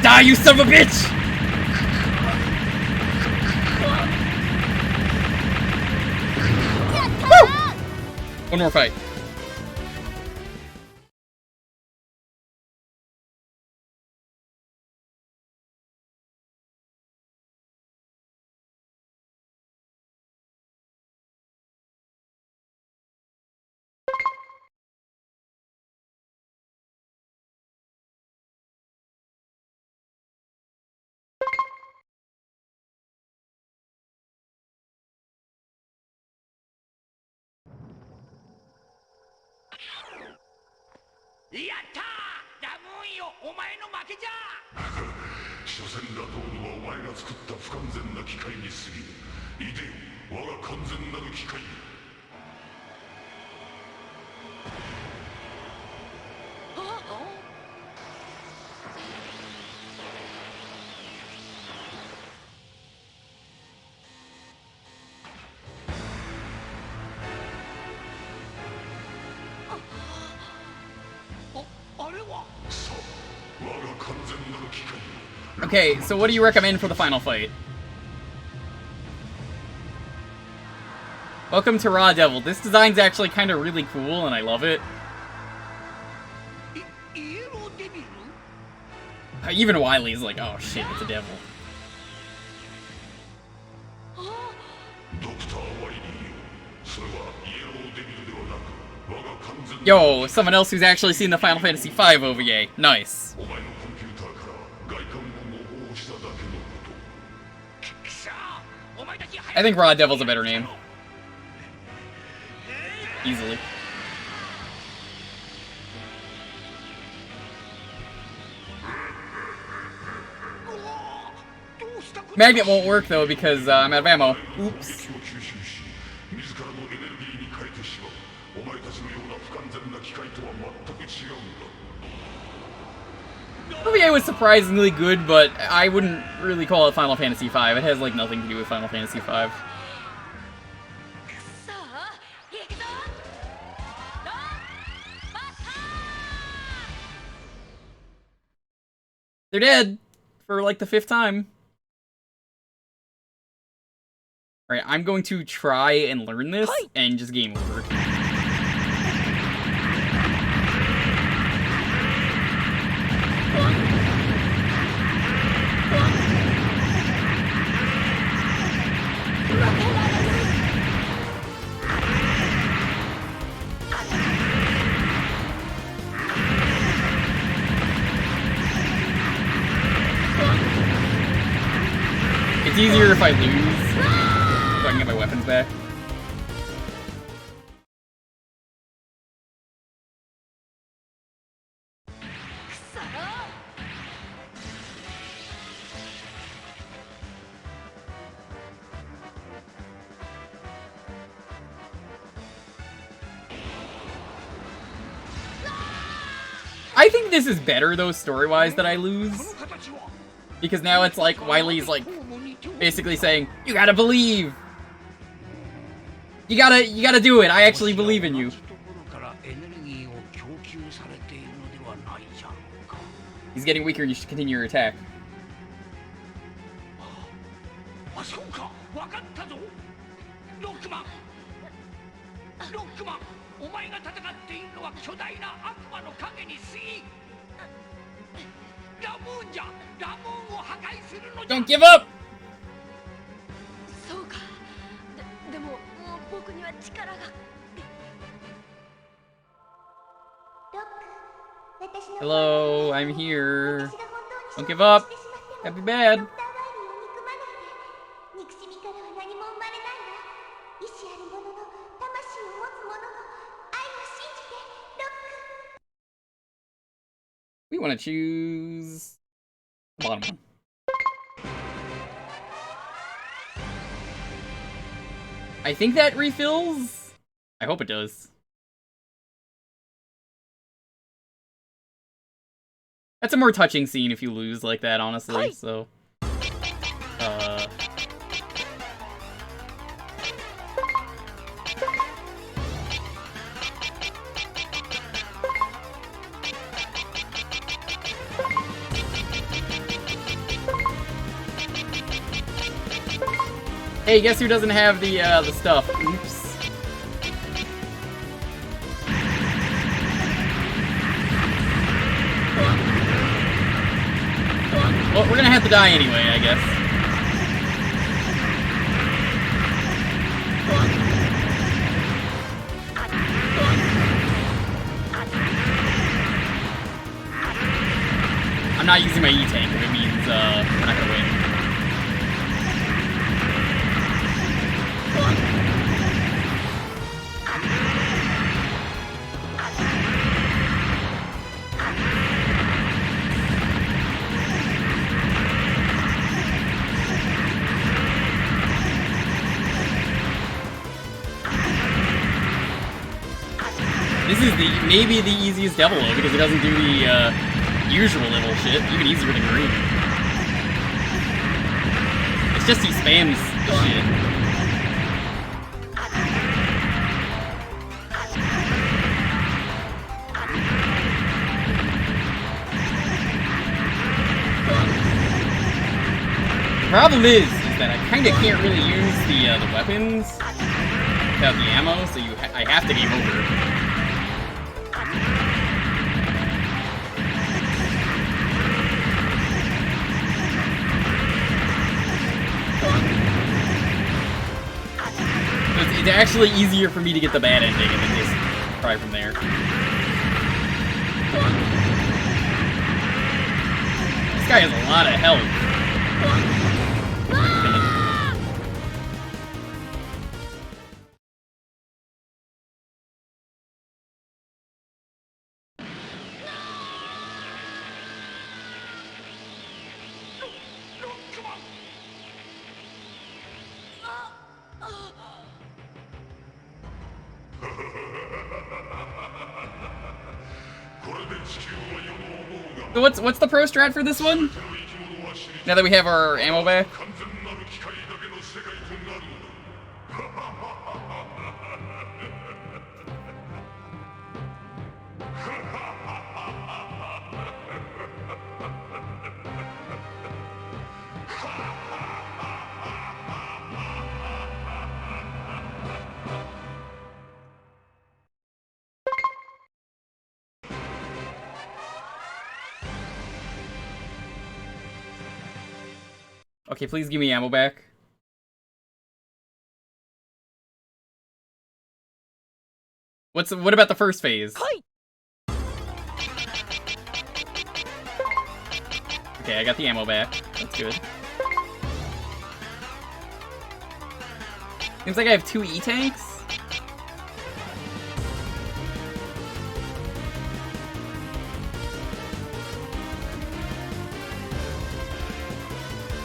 S1: Die, you son of a bitch! Woo! One more fight. Okay, so what do you recommend for the final fight? Welcome to Raw Devil. This design's actually kind of really cool, and I love it. Even Wily's like, oh shit, it's a devil. Yo, someone else who's actually seen the Final Fantasy V OVA. Nice. I think Raw Devil's a better name. Easily. Magnet won't work though because I'm out of ammo. Oops. OVA was surprisingly good, but I wouldn't really call it Final Fantasy V. It has like nothing to do with Final Fantasy V. They're dead for like the 5th time. Alright, I'm going to try and learn this and just game over. It's easier if I lose, so I can get my weapons back. I think this is better, though, story-wise, that I lose. Because now it's like, Wily's like, basically saying, you gotta believe! You gotta do it, I actually believe in you. He's getting weaker, you should continue your attack. Don't give up! Hello, I'm here. Don't give up. That'd be bad. We want to choose the bottom one. I think that refills. I hope it does. That's a more touching scene if you lose like that, honestly, so... Hey, guess who doesn't have the stuff? Oops. Well, we're gonna have to die anyway, I guess. I'm not using my E-tank if it means we're not gonna win. This is maybe the easiest Devil O because it doesn't do the usual level shit, even easier than green. It's just he spams the shit. The problem is that I kind of can't really use the weapons without the ammo, so I have to game over. It's actually easier for me to get the bad ending and then just try from there. This guy has a lot of health. So what's the pro strat for this one? Now that we have our ammo back? Okay, please give me ammo back. What about the first phase? Okay, I got the ammo back. That's good. Seems like I have 2 E-tanks.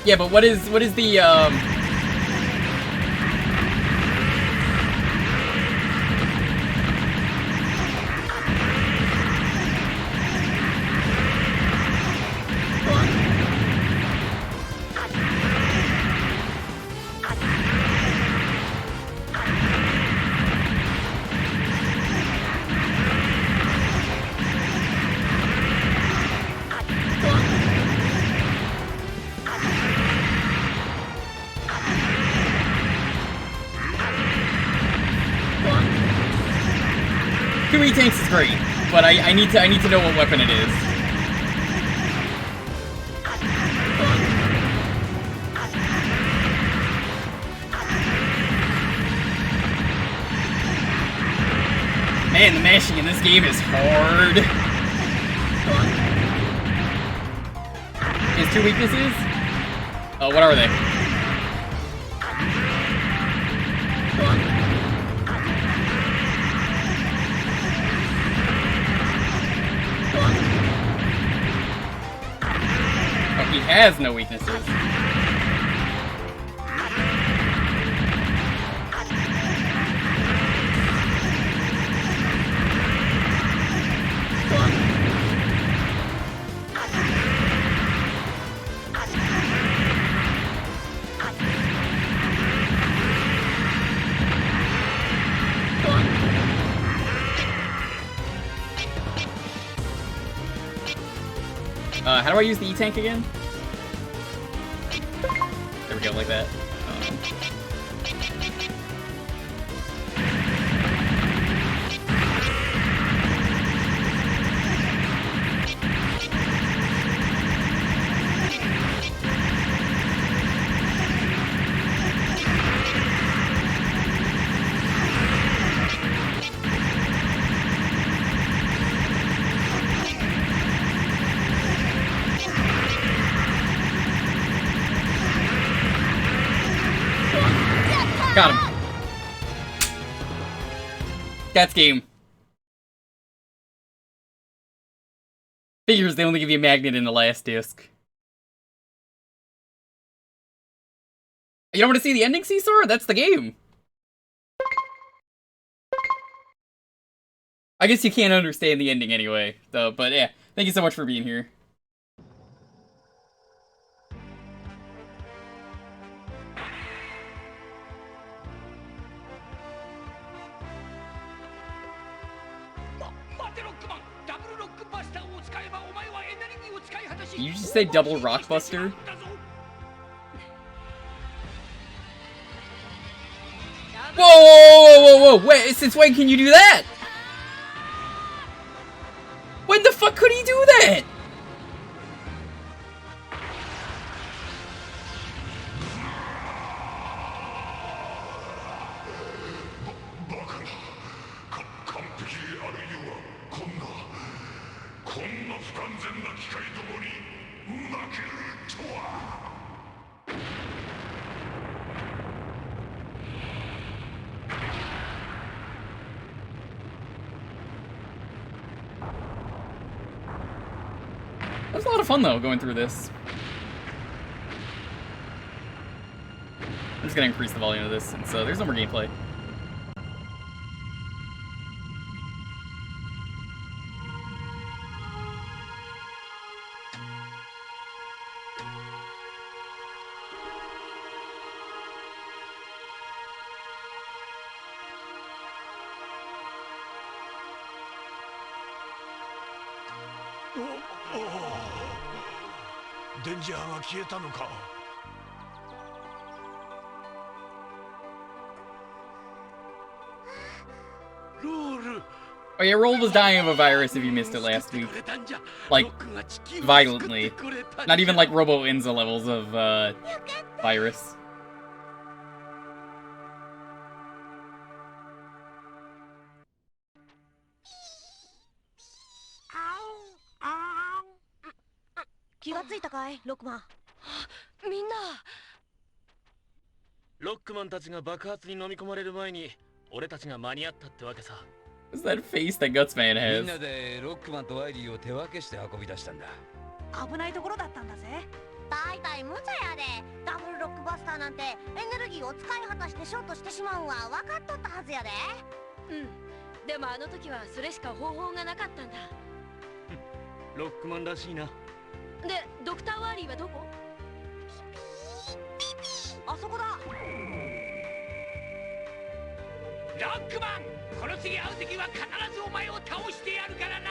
S1: Yeah, but what is the Two E-tanks is great, but I need to know what weapon it is. Man, the mashing in this game is hard. His 2 weaknesses? Oh, what are they? Oh, he has no weaknesses. How do I use the E-tank again? There we go, like that. Got him. That's game. Figures they only give you a magnet in the last disc. You don't want to see the ending, Seesaw? That's the game. I guess you can't understand the ending anyway, though, but yeah. Thank you so much for being here. Did you just say double Rockbuster? Whoa, whoa, whoa, whoa, whoa! Wait, since when can you do that? When the fuck could he do that? That was a lot of fun though, going through this. I'm just gonna increase the volume of this since there's no more gameplay. Oh yeah, Roll was dying of a virus if you missed it last week. Like, violently. Not even like Robo-Inza levels of, virus.
S17: ロックマンたちが爆発に飲み込まれる前に俺たちが間に合ったってわけさ。
S1: What's that face that Gutsman
S19: み
S1: has?
S19: んなでロックマンとワイリーを手分けして運び出したんだ。
S5: 危ないところだったんだぜ。大体無茶やで。ダブルロックバスターなんてエネルギーを使い果たしてショートしてしまうんは分かっとったはずやで。
S20: でもあの時はそれしか方法がなかったんだ。
S17: ロックマンらしいな。
S20: で、ドクターワーリーはどこ？
S5: あそこだ。
S12: ロックマン、この次会う時は必ずお前を倒してやるからな。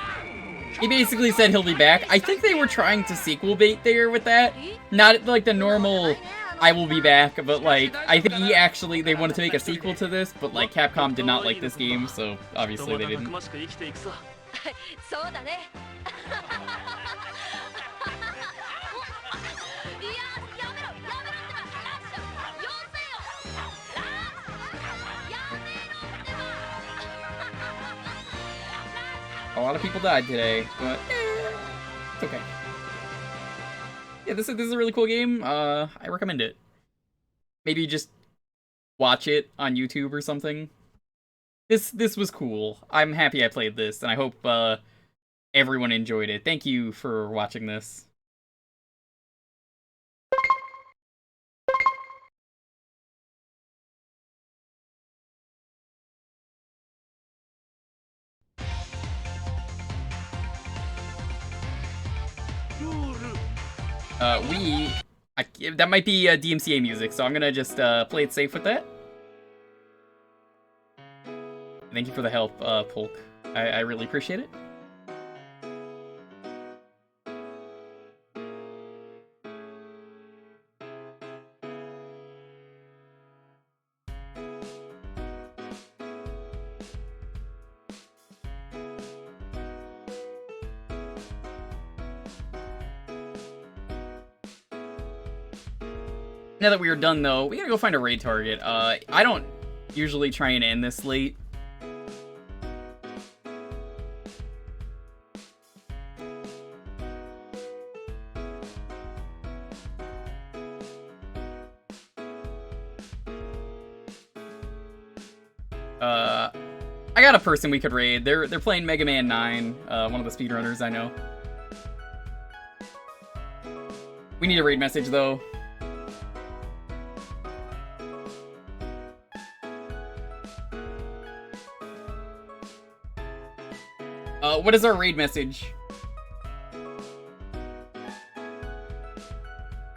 S1: He basically said he'll be back. I think they were trying to sequel bait there with that. Not like the normal I will be back, but like, I think they wanted to make a sequel to this, but like Capcom did not like this game, so obviously they didn't.
S20: そうだね。
S1: A lot of people died today, but it's okay. Yeah, this is a really cool game. I recommend it. Maybe just watch it on YouTube or something. This was cool. I'm happy I played this, and I hope everyone enjoyed it. Thank you for watching this. That might be DMCA music, so I'm gonna just play it safe with that. Thank you for the help, Polk. I really appreciate it. Now that we are done, though, we gotta go find a raid target. I don't usually try and end this late. I got a person we could raid. They're playing Mega Man 9, one of the speedrunners I know. We need a raid message, though. What is our raid message?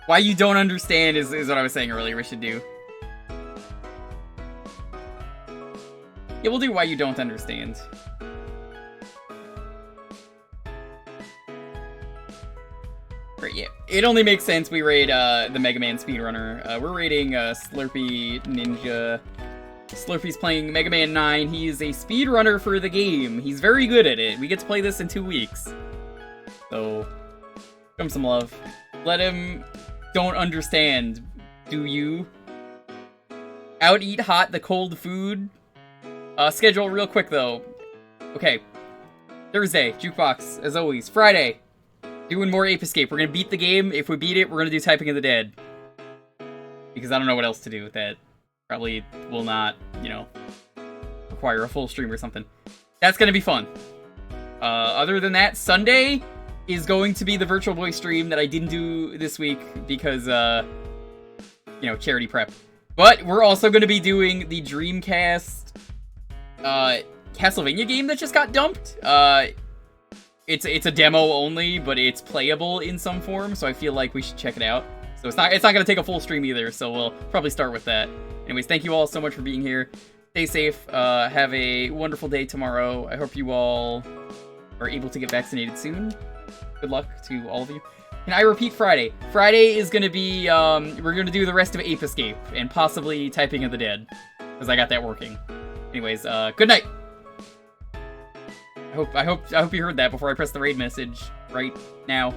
S1: Why you don't understand is what I was saying earlier we should do. Yeah, we'll do why you don't understand. Right, yeah. It only makes sense we raid the Mega Man speedrunner. We're raiding Slurpee Ninja. Slurpy's playing Mega Man 9. He is a speedrunner for the game. He's very good at it. We get to play this in 2 weeks. So, show him some love. Let him don't understand. Do you? Out eat hot the cold food. Schedule real quick though. Okay. Thursday, Jukebox, as always. Friday, doing more Ape Escape. We're gonna beat the game. If we beat it, we're gonna do Typing of the Dead. Because I don't know what else to do with that. Probably will not, you know, require a full stream or something. That's gonna be fun. Other than that, Sunday is going to be the Virtual Boy stream that I didn't do this week because, you know, charity prep. But we're also gonna be doing the Dreamcast, Castlevania game that just got dumped. It's a demo only, but it's playable in some form, so I feel like we should check it out. So it's not gonna take a full stream either, so we'll probably start with that. Anyways, thank you all so much for being here. Stay safe. Have a wonderful day tomorrow. I hope you all are able to get vaccinated soon. Good luck to all of you. And I repeat, Friday. Friday is gonna be we're gonna do the rest of Ape Escape and possibly Typing of the Dead, because I got that working. Anyways, good night. I hope you heard that before I press the raid message right now.